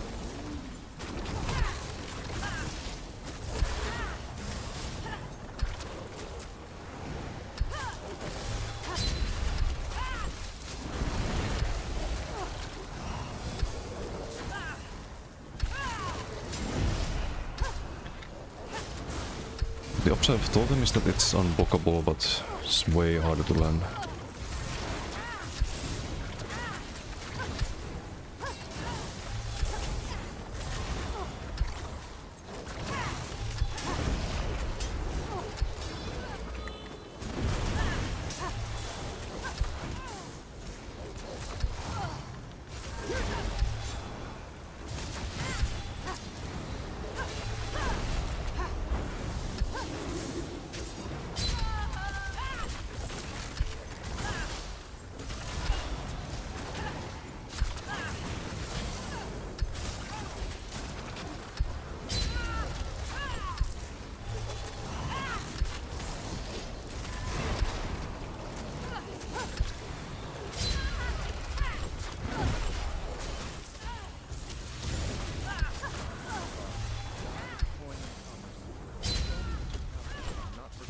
The upside of Totem is that it's unblockable, but it's way harder to land.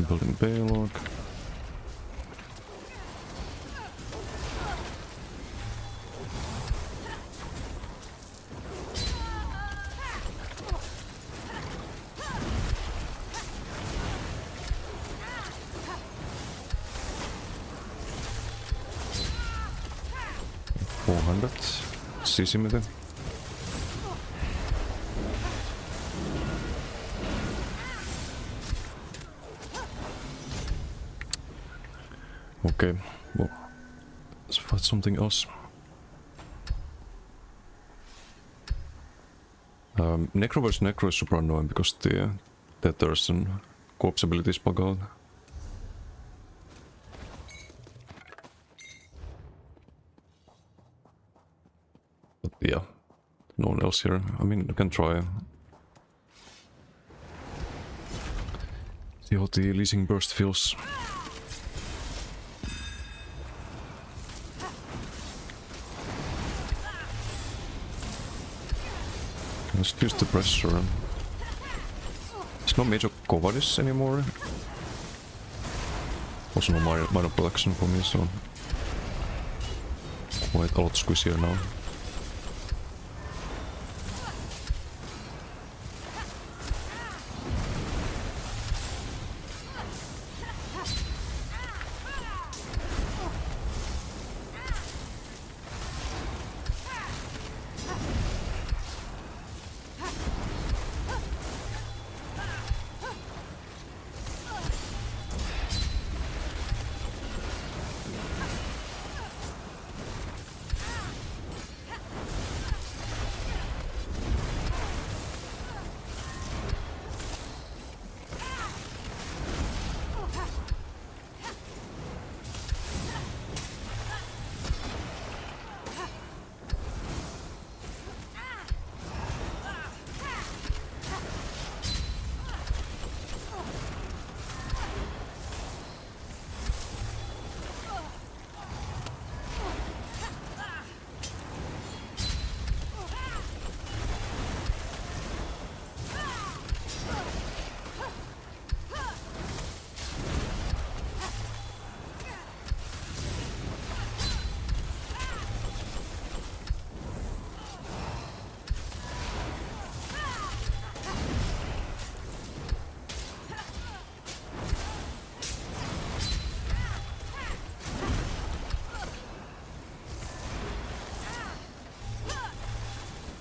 Building Baylog. CC med det. Okay, well, let's fight something else. Necro vs Necro is super annoying because the tethers and corpse abilities bug out. But yeah, no one else here. I mean, you can try. See how the leasing burst feels. Let's use the pressure. There's no major cowardice anymore. Also no minor protection for me, so quite a lot squishier now.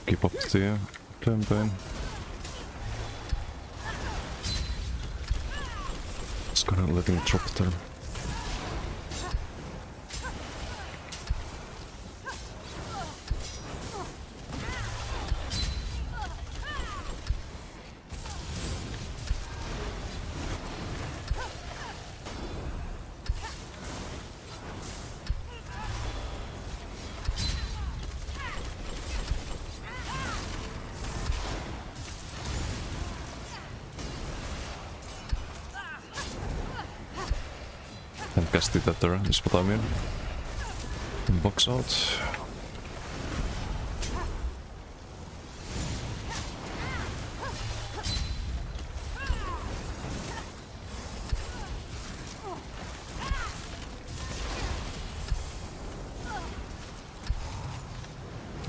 Keep up the campaign. Just gonna let him drop there. And cast it at there, is what I mean. And box out.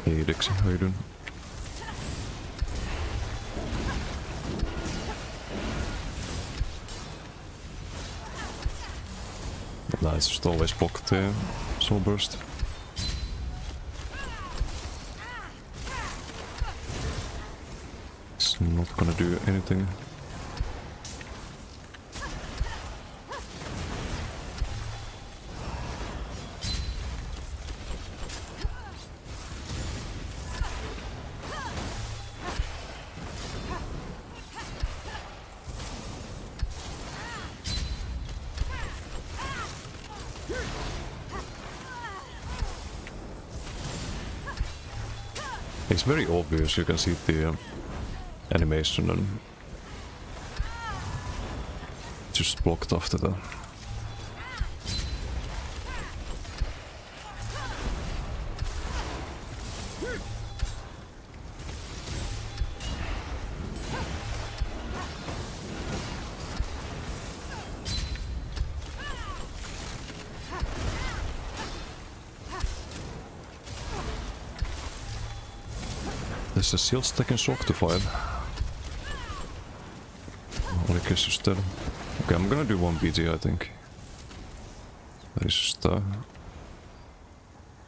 Hei Dexy, how you doing? Nice, just always block the soul burst. It's not gonna do anything. It's very obvious, you can see the animation and just blocked after that. There's a shield stacking shock to 5. Only guess instead. Okay, I'm gonna do 1 BG, I think. That is just two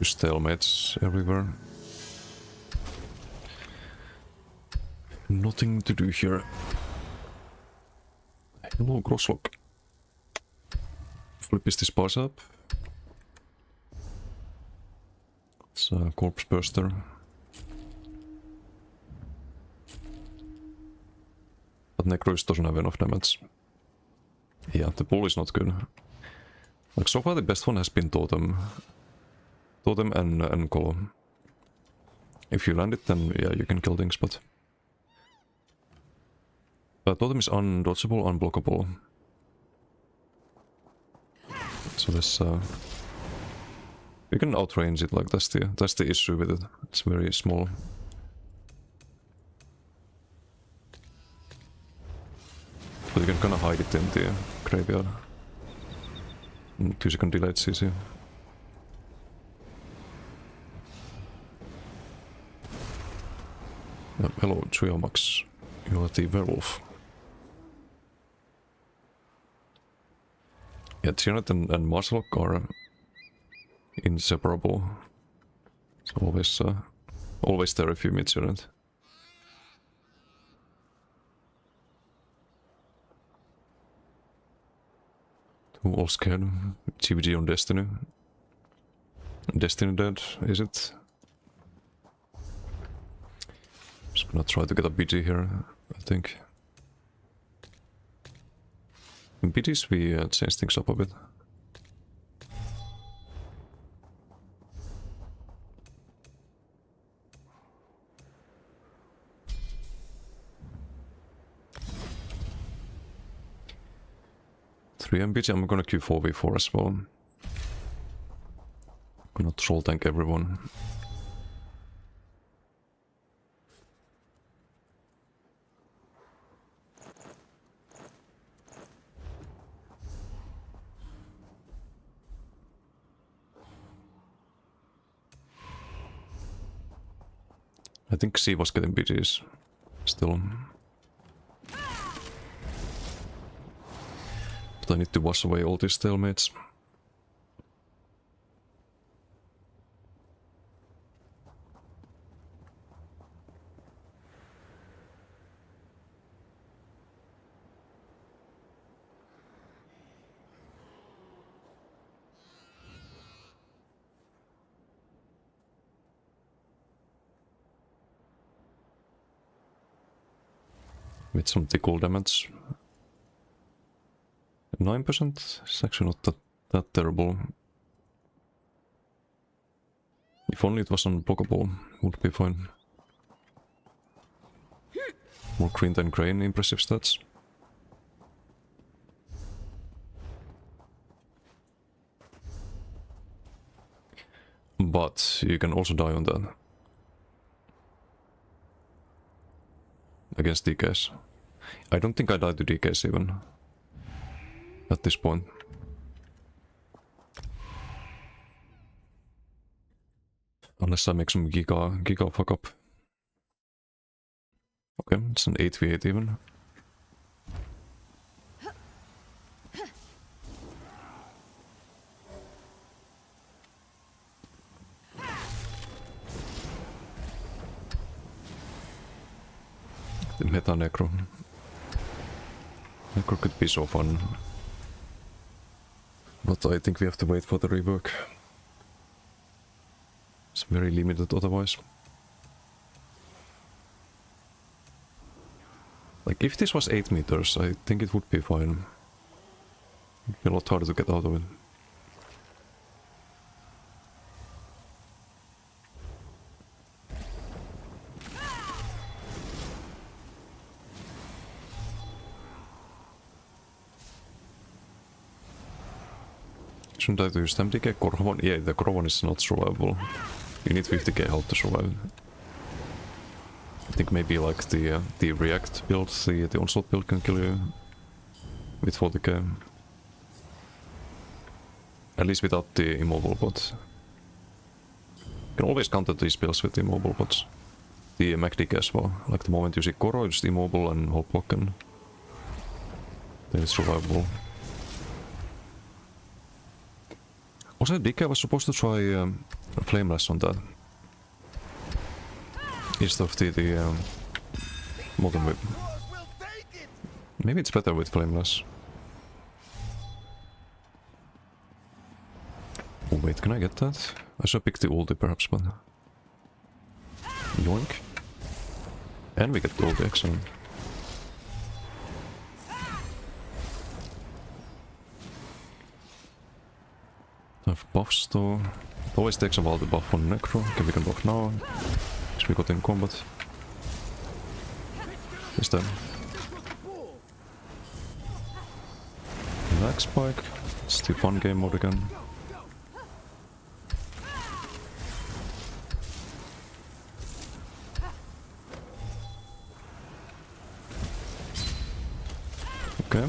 stalemates everywhere. Nothing to do here. Hello, Crosslock. Flip is this pass up. It's a corpse burster. But Necros doesn't have enough damage. Yeah, the pull is not good. Like, so far the best one has been Totem. Totem and Column. If you land it, then yeah, you can kill things, but... Totem is undodgeable, unblockable. So this... you can outrange it, like, that's the issue with it. It's very small. But you can kinda hide it in the graveyard. 2-second delay, it's easy. Hello, Triomax. You are the werewolf. Yeah, Tyranid and Marslock are inseparable. It's always there if you meet Tyranid. All scared. GVG on Destiny. Destiny dead, is it? Just gonna try to get a BG here, I think. In BGs we change things up a bit. MBG, I'm gonna queue 4v4 as well. I'm gonna troll tank everyone. I think C was getting BGs still. But I need to wash away all these stalemates. with some tickle damage. 9% is actually not that terrible. If only it was unblockable, would be fine. More green than grain, impressive stats. But you can also die on that. Against DKs. I don't think I died to DKs even. At this point. Unless I make some giga fuck up. Okay, it's an 8v8 even. The meta necro. Necro could be so fun. But I think we have to wait for the rework. It's very limited otherwise. Like, if this was 8 meters, I think it would be fine. It'd be a lot harder to get out of it. Shouldn't I use MDK? Korvan? Yeah, the Korvan is not survivable. You need 50k health to survive. I think maybe like the React build, the Onslaught build can kill you with 40k. At least without the immobile bot. You can always counter these spells with the immobile bots. The MacDK as well. Like the moment you see Koro, just immobile and hold block and then it's survivable. Also, DK was supposed to try Flameless on that. Instead of the Modern Whip. Maybe it's better with Flameless. Oh wait, can I get that? I should pick the ulti perhaps, but... Yoink. And we get the ulti, excellent. I have buffs though. It always takes a while to buff on Necro. Okay, we can buff now. Because we got in combat. He's dead. Lag spike. It's the fun game mode again. Okay.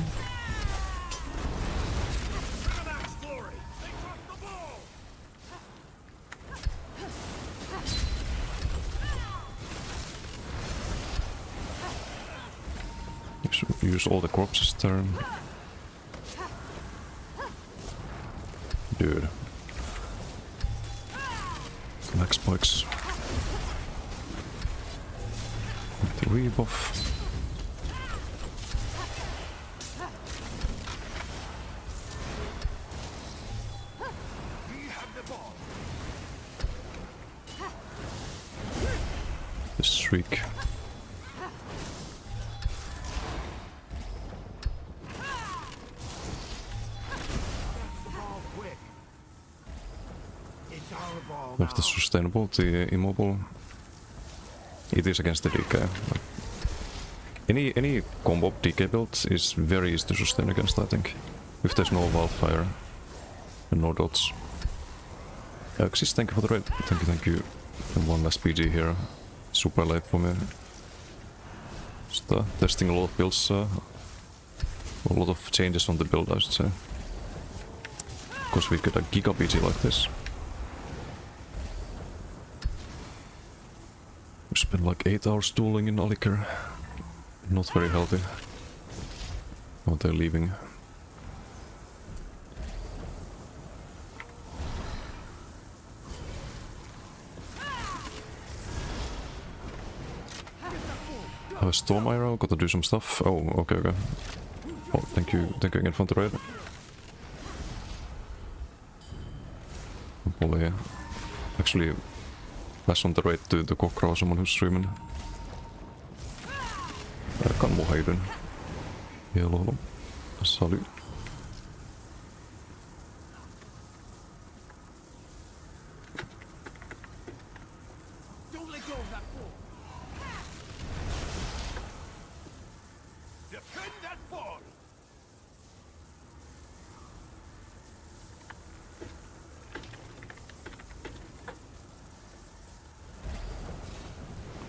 Use all the corpses there. Dude. Lag spikes. The rebuff. The shriek. If the sustainable, the immobile. It is against the DK. Any combo DK build is very easy to sustain against, I think. If there's no wildfire and no dots. Axis, thank you for the raid. Thank you. And one last PG here. Super late for me. Just testing a lot of builds. A lot of changes on the build, I should say. Because we get a Giga PG like this. We spent like 8 hours dueling in Alikir. Not very healthy. Oh, they're leaving. I have a storm arrow, gotta do some stuff. Oh, okay. Oh, thank you again for the raid. Probably actually pass on the raid to the Kokra or someone who's streaming. kan mun höjden. Hello. Salut. Don't let go of that ball. Defend that ball.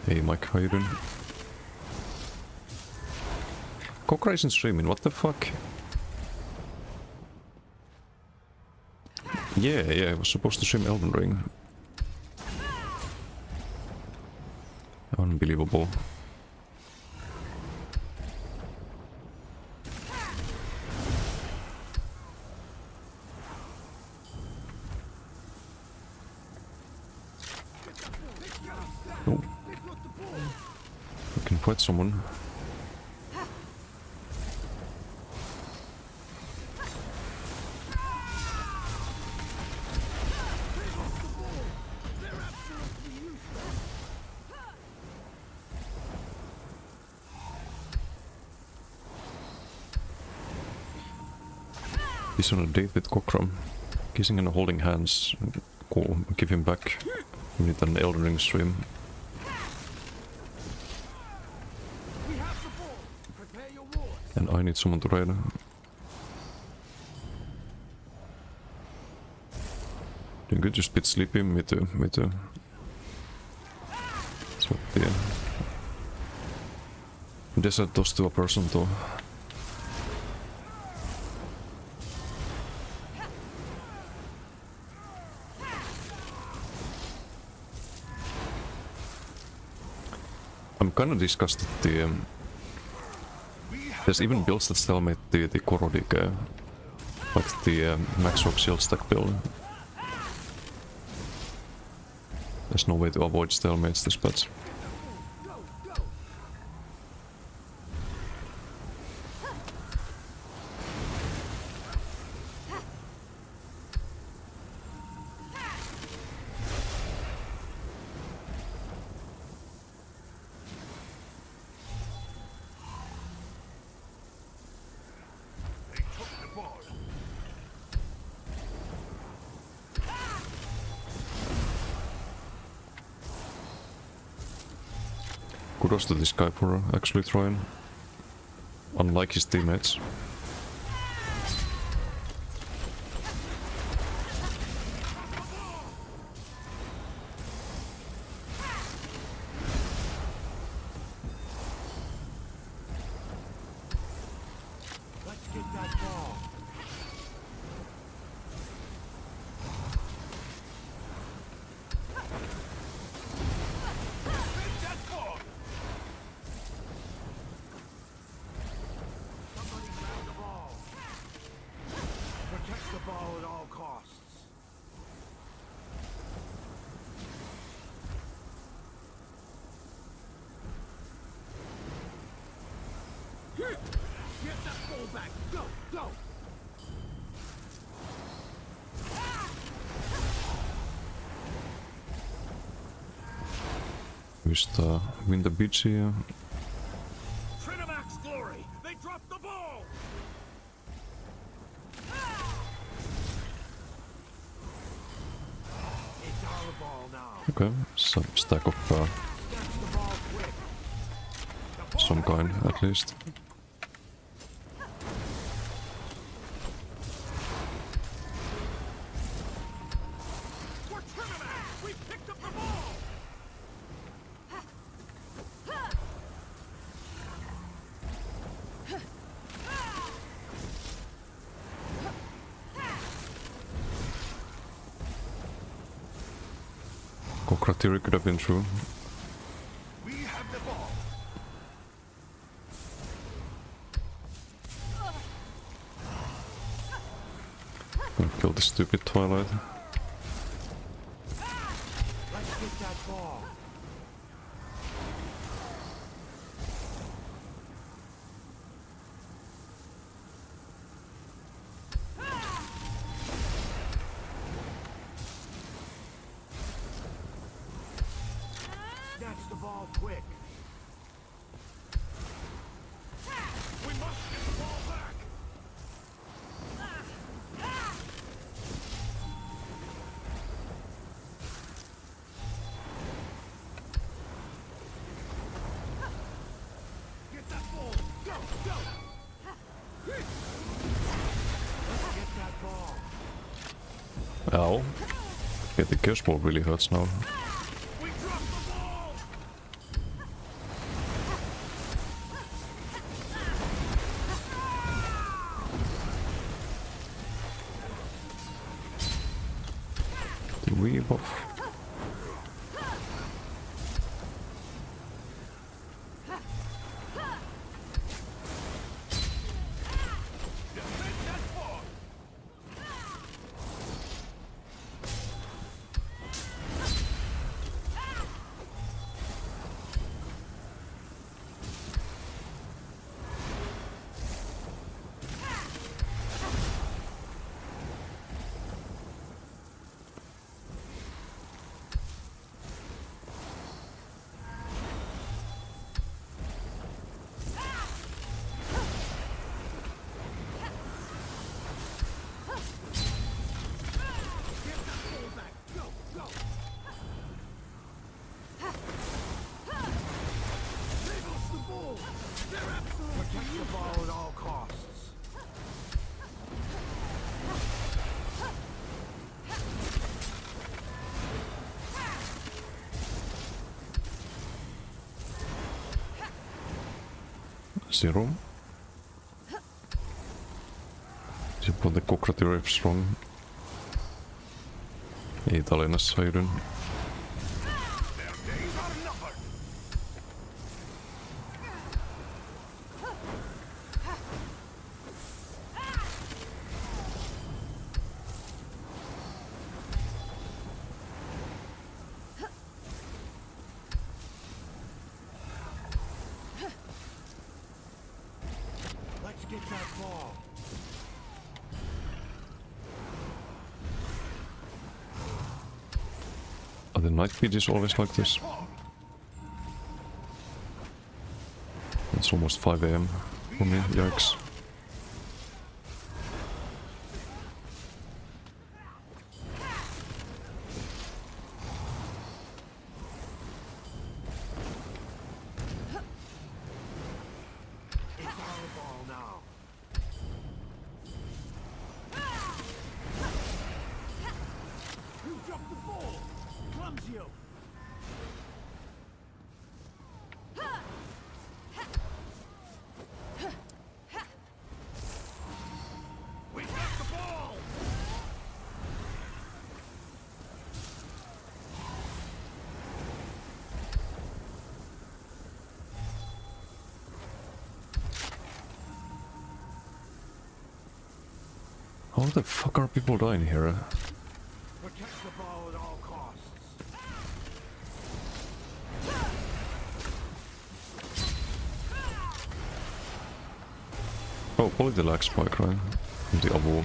Hey Mike, how you doing? Cockra isn't streaming, what the fuck? Yeah, I was supposed to stream Elden Ring. Unbelievable. Oh. I can fight someone. He's on a date with Cockram. Kissing and holding hands. Cool, give him back. We need an Elden Ring stream. And I need someone to raid. Doing good, just a bit sleepy. Me too, me too. Så det... Desert toss to a person though. I'm kind of disgusted the... there's even builds that stalemate the Korodik, like the Max Rock Shield stack build. There's no way to avoid stalemates this patch. Kudos to this guy for actually trying, unlike his teammates. Let's get that ball. Just win the beach here. Trinamax Glory! They dropped the ball! It's our ball now. Okay, some stack of some kind at least. For Trinamax! We picked up the ball! Kokratiri could have been through. We have the ball. Gonna kill the stupid Twilight. Let's get that ball. Snatch the ball quick. Ow. Yeah, the curse ball really hurts now. The rebuff. Protect the ball at all costs. Zero. Se put the cooperative strong. Ei Tallinnassa hyödyn. Let's get that ball. Are the night beaches always like this? It's almost 5 AM for me, yikes. It's our ball now. You dropped the ball. Clumsy. We got the ball. How the fuck are people dying here? Protect the ball at all costs. Oh, probably the lag spike, right? The oval.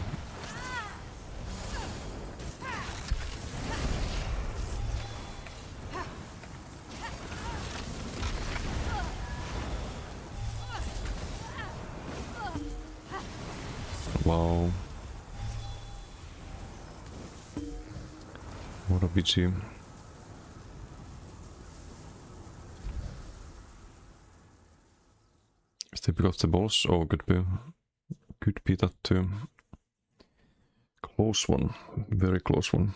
Wow. What a BG. If they pick up the balls, oh, could be that too. Close one, very close one.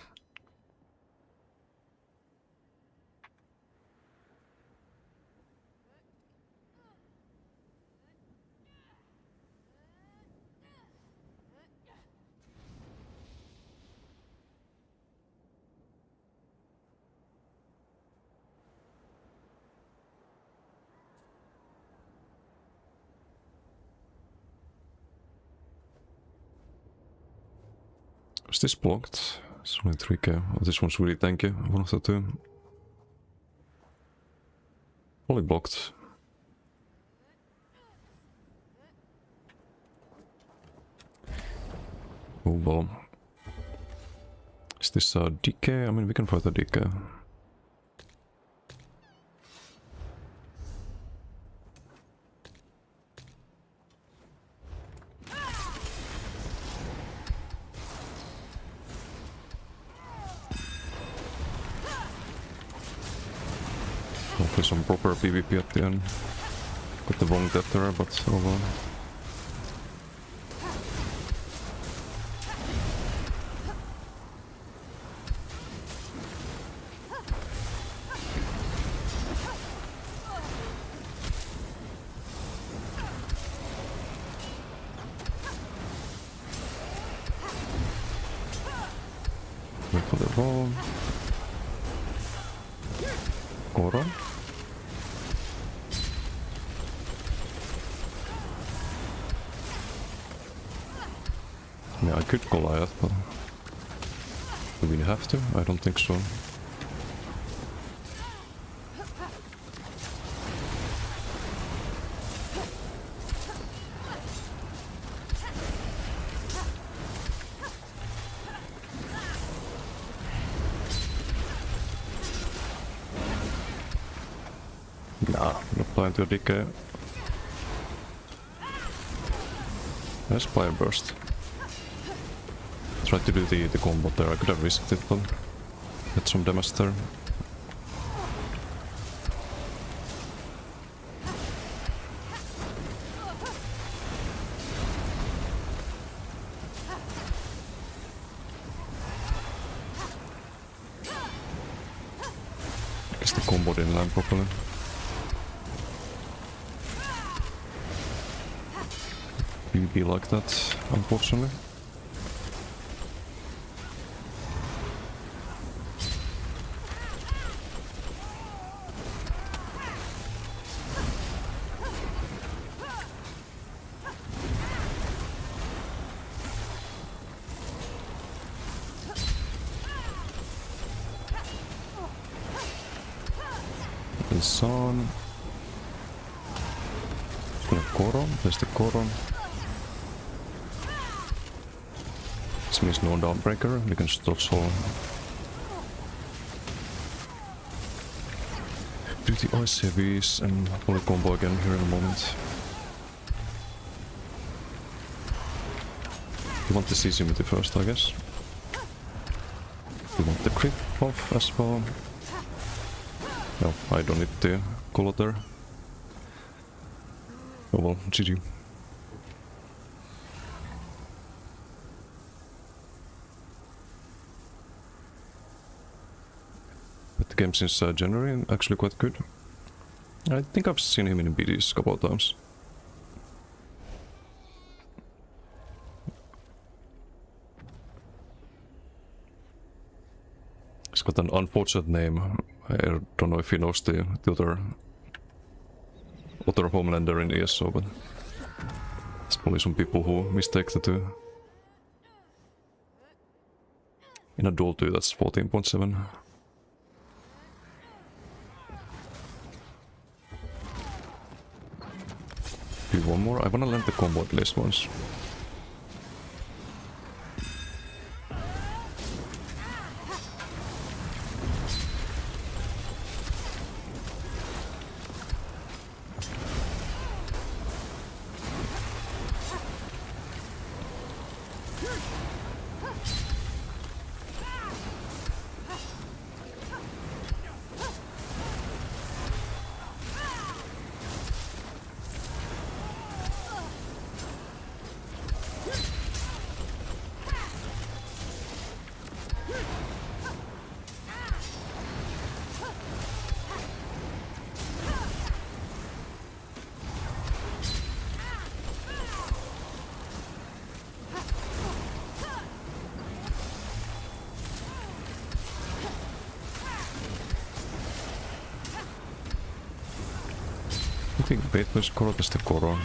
Is this blocked? It's only 3k. Oh, this one's really tanky, one of the two. Only blocked. Oh well. Is this a DK? I mean, we can fight a DK. Hopefully some proper PvP at the end. Got the wrong death there, but oh well. Wait for the roll. Goron. Yeah, I could Goliath, but do we have to? I don't think so. Nah, not planning to decay. There's Fire Burst. Tried to do the combo there, I could have risked it, but get some damage there. I guess the combo didn't land properly. Be like that, unfortunately. It's on. Goron, there's the Goron. This means no Dawnbreaker, we can still solve. Do the ice heavies and pull a combo again here in a moment. You want the CCMT first, I guess. You want the crit off as well. No, I don't need the color there. Oh well, GG. But the game since January actually quite good. I think I've seen him in BDs a couple of times. He's got an unfortunate name. I don't know if he knows the other Homelander in ESO, but there's probably some people who mistake the two. In a duel 2, that's 14.7. Do one more. I wanna land the combo at least once. I think wait, let's Koro is the Koro.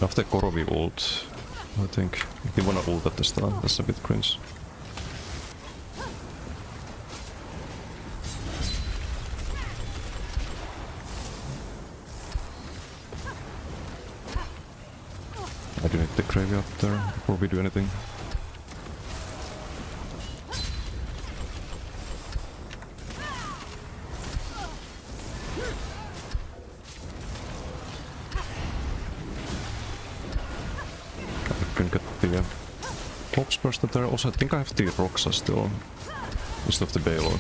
After Koro we ult, I think. If you wanna ult at the start, that's a bit cringe. I do need the graveyard there before we do anything. Corpse Burst there. Also, I think I have the Roxa still instead of the Baylor.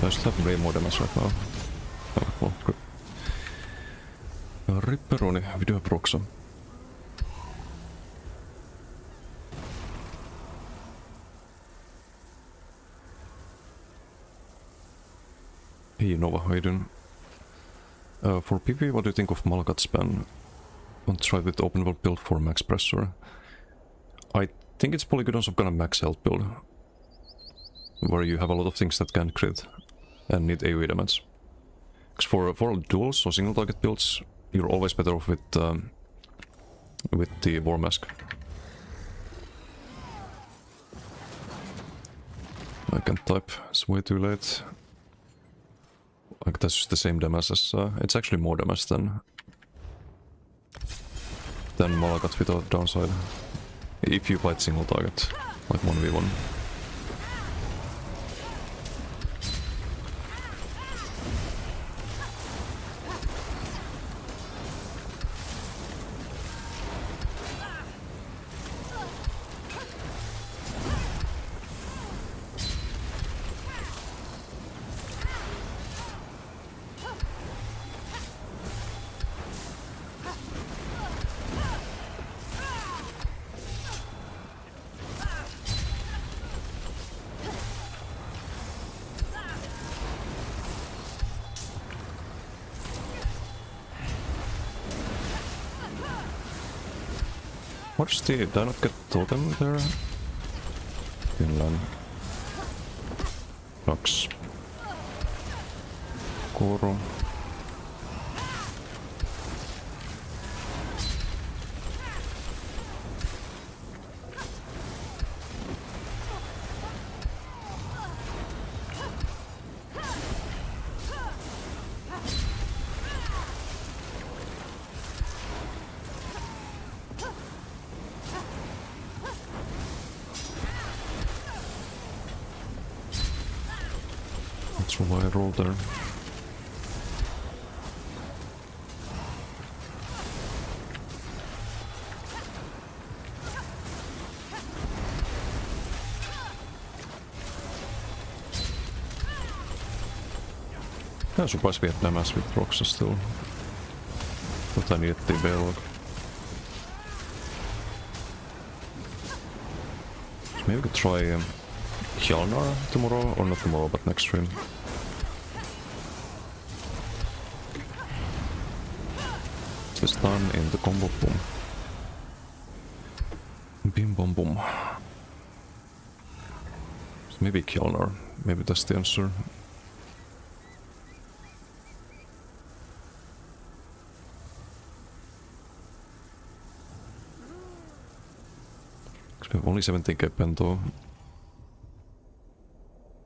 I just have way more damage right now. Oh, well, good. Ripperoni, we do have Roxa. Hey Nova, how you doing? For PvP, what do you think of Malakat's ban? Want to try with the open world build for max pressure? I think it's probably good on some kind of max health build. Where you have a lot of things that can crit and need AoE damage. Because for duels or single target builds, you're always better off with the War Mask. I can't type, it's way too late. Like that's just the same damage as... it's actually more damage than Malagat without downside. If you fight single target, like 1v1. What's the... did I not get totem there? Finland. Nox. Koro. That's why I rolled there. I'm surprised we had damage with Roxa still. But I needed the Belog. So maybe we could try Hjalnar tomorrow, or not tomorrow, but next stream. This done in the combo boom. Bim bom boom. So maybe Hjalnar, maybe that's the answer. We have only 17k Pento.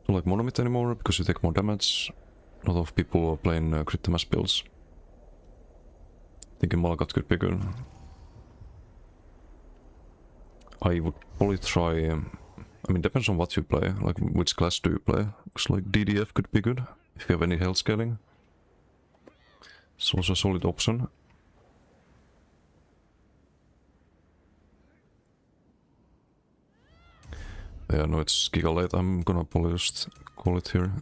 Don't like Monomyth anymore because you take more damage. A lot of people are playing crit damage builds. Thinking Malagat could be good. I would probably try... I mean, depends on what you play, like which class do you play. Looks like DDF could be good, if you have any health scaling. It's also a solid option. Yeah, no, it's giga late. I'm gonna probably just call it here.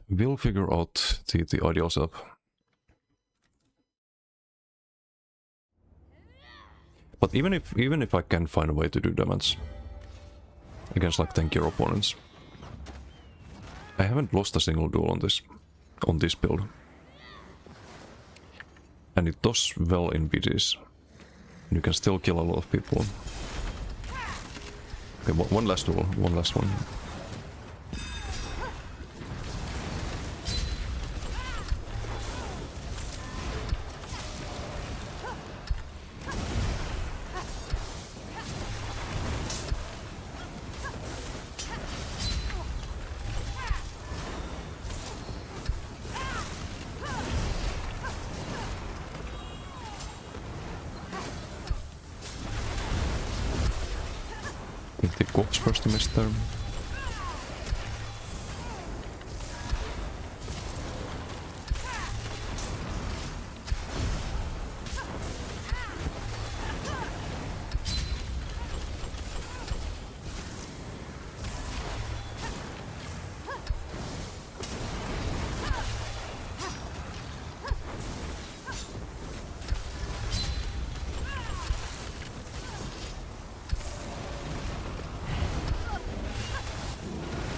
We'll figure out the ideal setup. But even if I can find a way to do damage against like tankier opponents, I haven't lost a single duel on this build. And it does well in BGs. You can still kill a lot of people. Okay, one last duel, one last one. The Cox first to miss there.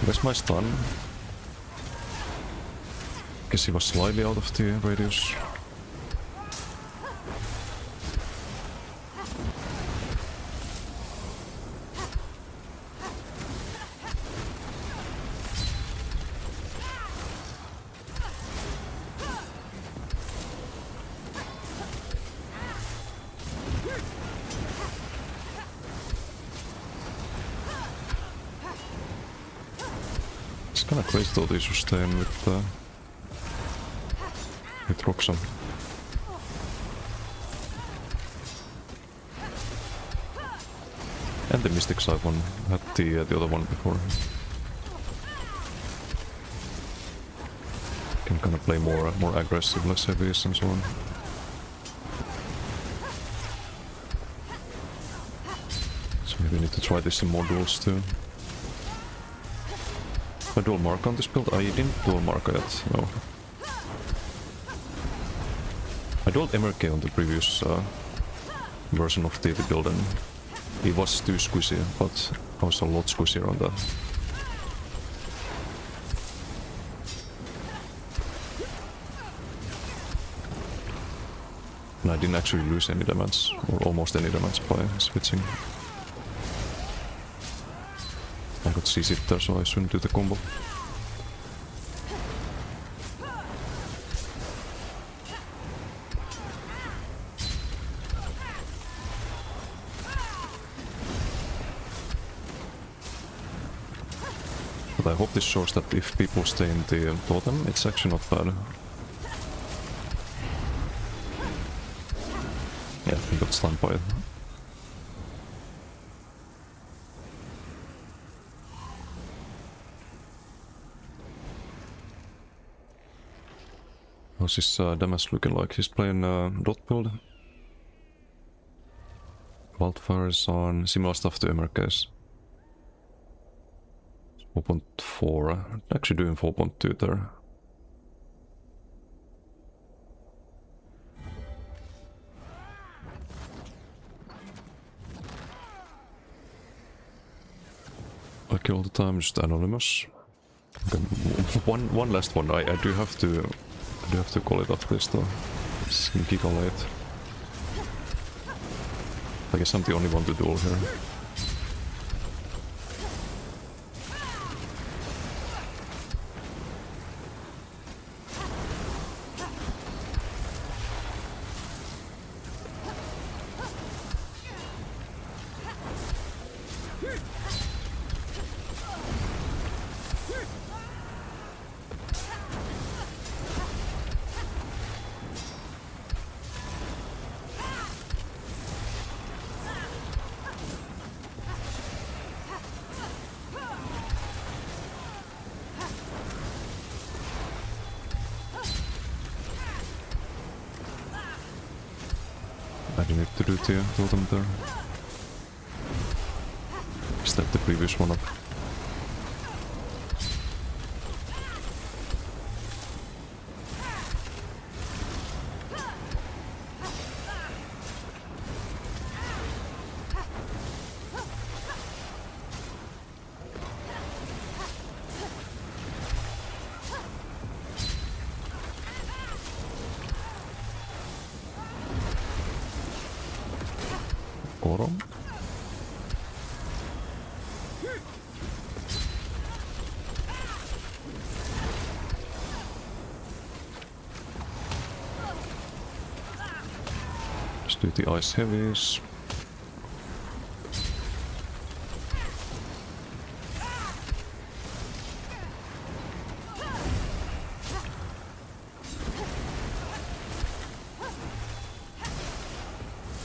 Where's my stun? Guess he was slightly out of the radius. Kinda crazy though they sustain with Roxanne. And the Mystic Siphon had the other one before. Can kind of play more aggressive, less heavies and so on. So maybe I need to try this in more duels too. I dual mark on this build? I didn't dual mark yet, no. I dual MRK on the previous version of the build and it was too squishy, but I was a lot squishier on that. And I didn't actually lose any damage, or almost any damage by switching. I got CC'd there, so I shouldn't do the combo. But I hope this shows that if people stay in the totem, it's actually not bad. Yeah, I got stunned by it. How's his damage looking like? He's playing dot build. Wildfire is on similar stuff to MRK's. 4.4, actually doing 4.2 there. I kill all the time, just anonymous. Okay, one last one. I do have to call it after this though. It's giga late. I guess I'm the only one to duel here. I didn't need to do the totem there. Is that the previous one up? Goro? Just do the ice heavies.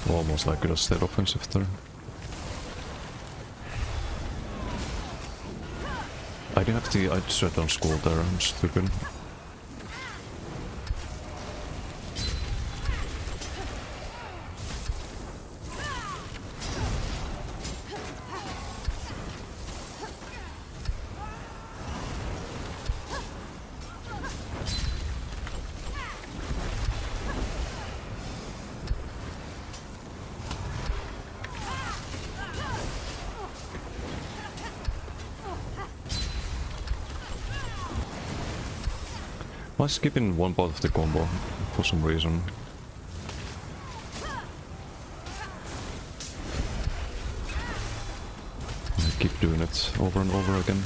Almost like a state offensive there. I didn't have the... I shut down school there, I'm stupid. I'm skipping one part of the combo for some reason. I keep doing it over and over again.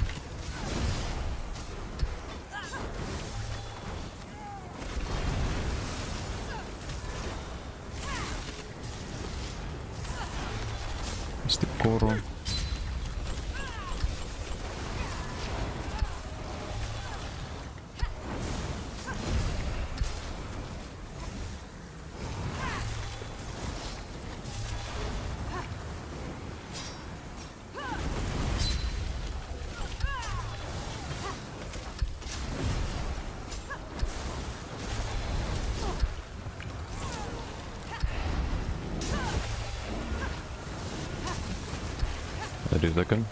It's the Goro. did it again.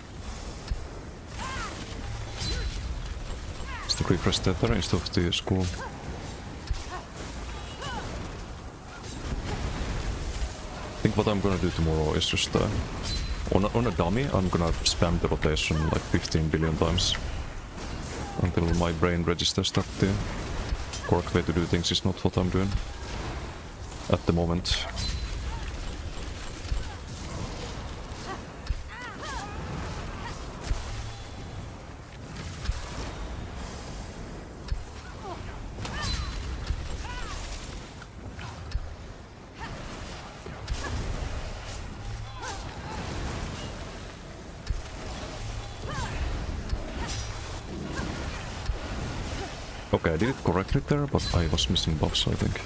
Just to refresh the terrain instead of the school. I think what I'm gonna do tomorrow is just on a dummy I'm gonna spam the rotation like 15 billion times until my brain registers that the correct way to do things is not what I'm doing at the moment. Okay, I did it correctly there, but I was missing buffs, I think.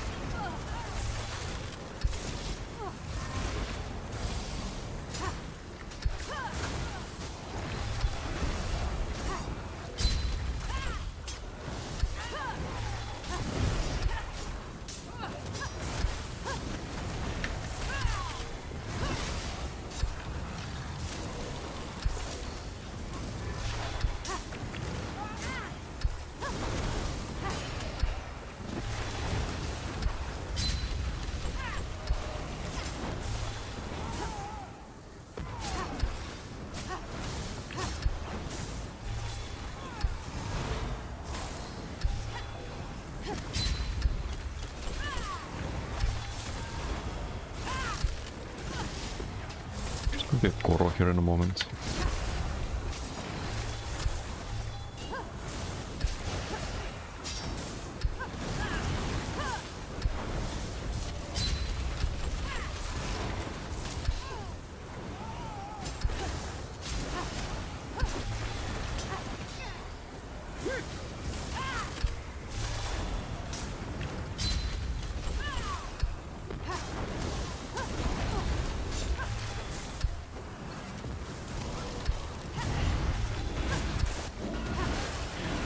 I'll get Goro here in a moment.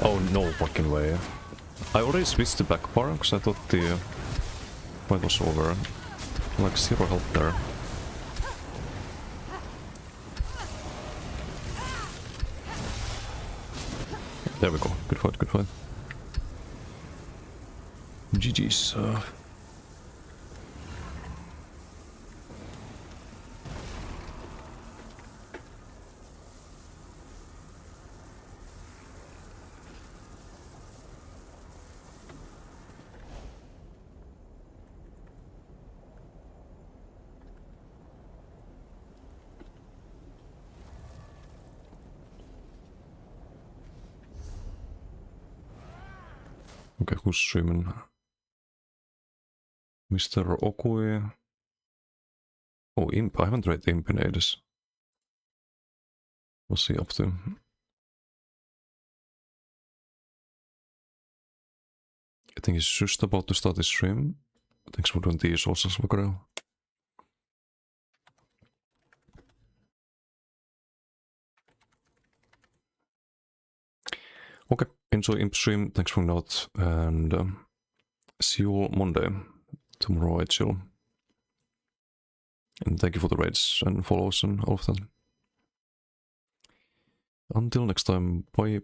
Oh, no fucking way. I already switched the back bar because I thought the fight was over. Like, zero help there. There we go. Good fight, good fight. GG's. Okay, who's streaming? Mr. Okui. Oh, Imp. I haven't tried Imp in ages. What's he up to? I think he's just about to start his stream. Thanks for doing these also, Svakarel. Okay, enjoy Imp stream. Thanks for hanging out, and see you all Monday. Tomorrow I chill. And thank you for the raids and follows and all of that. Until next time, bye.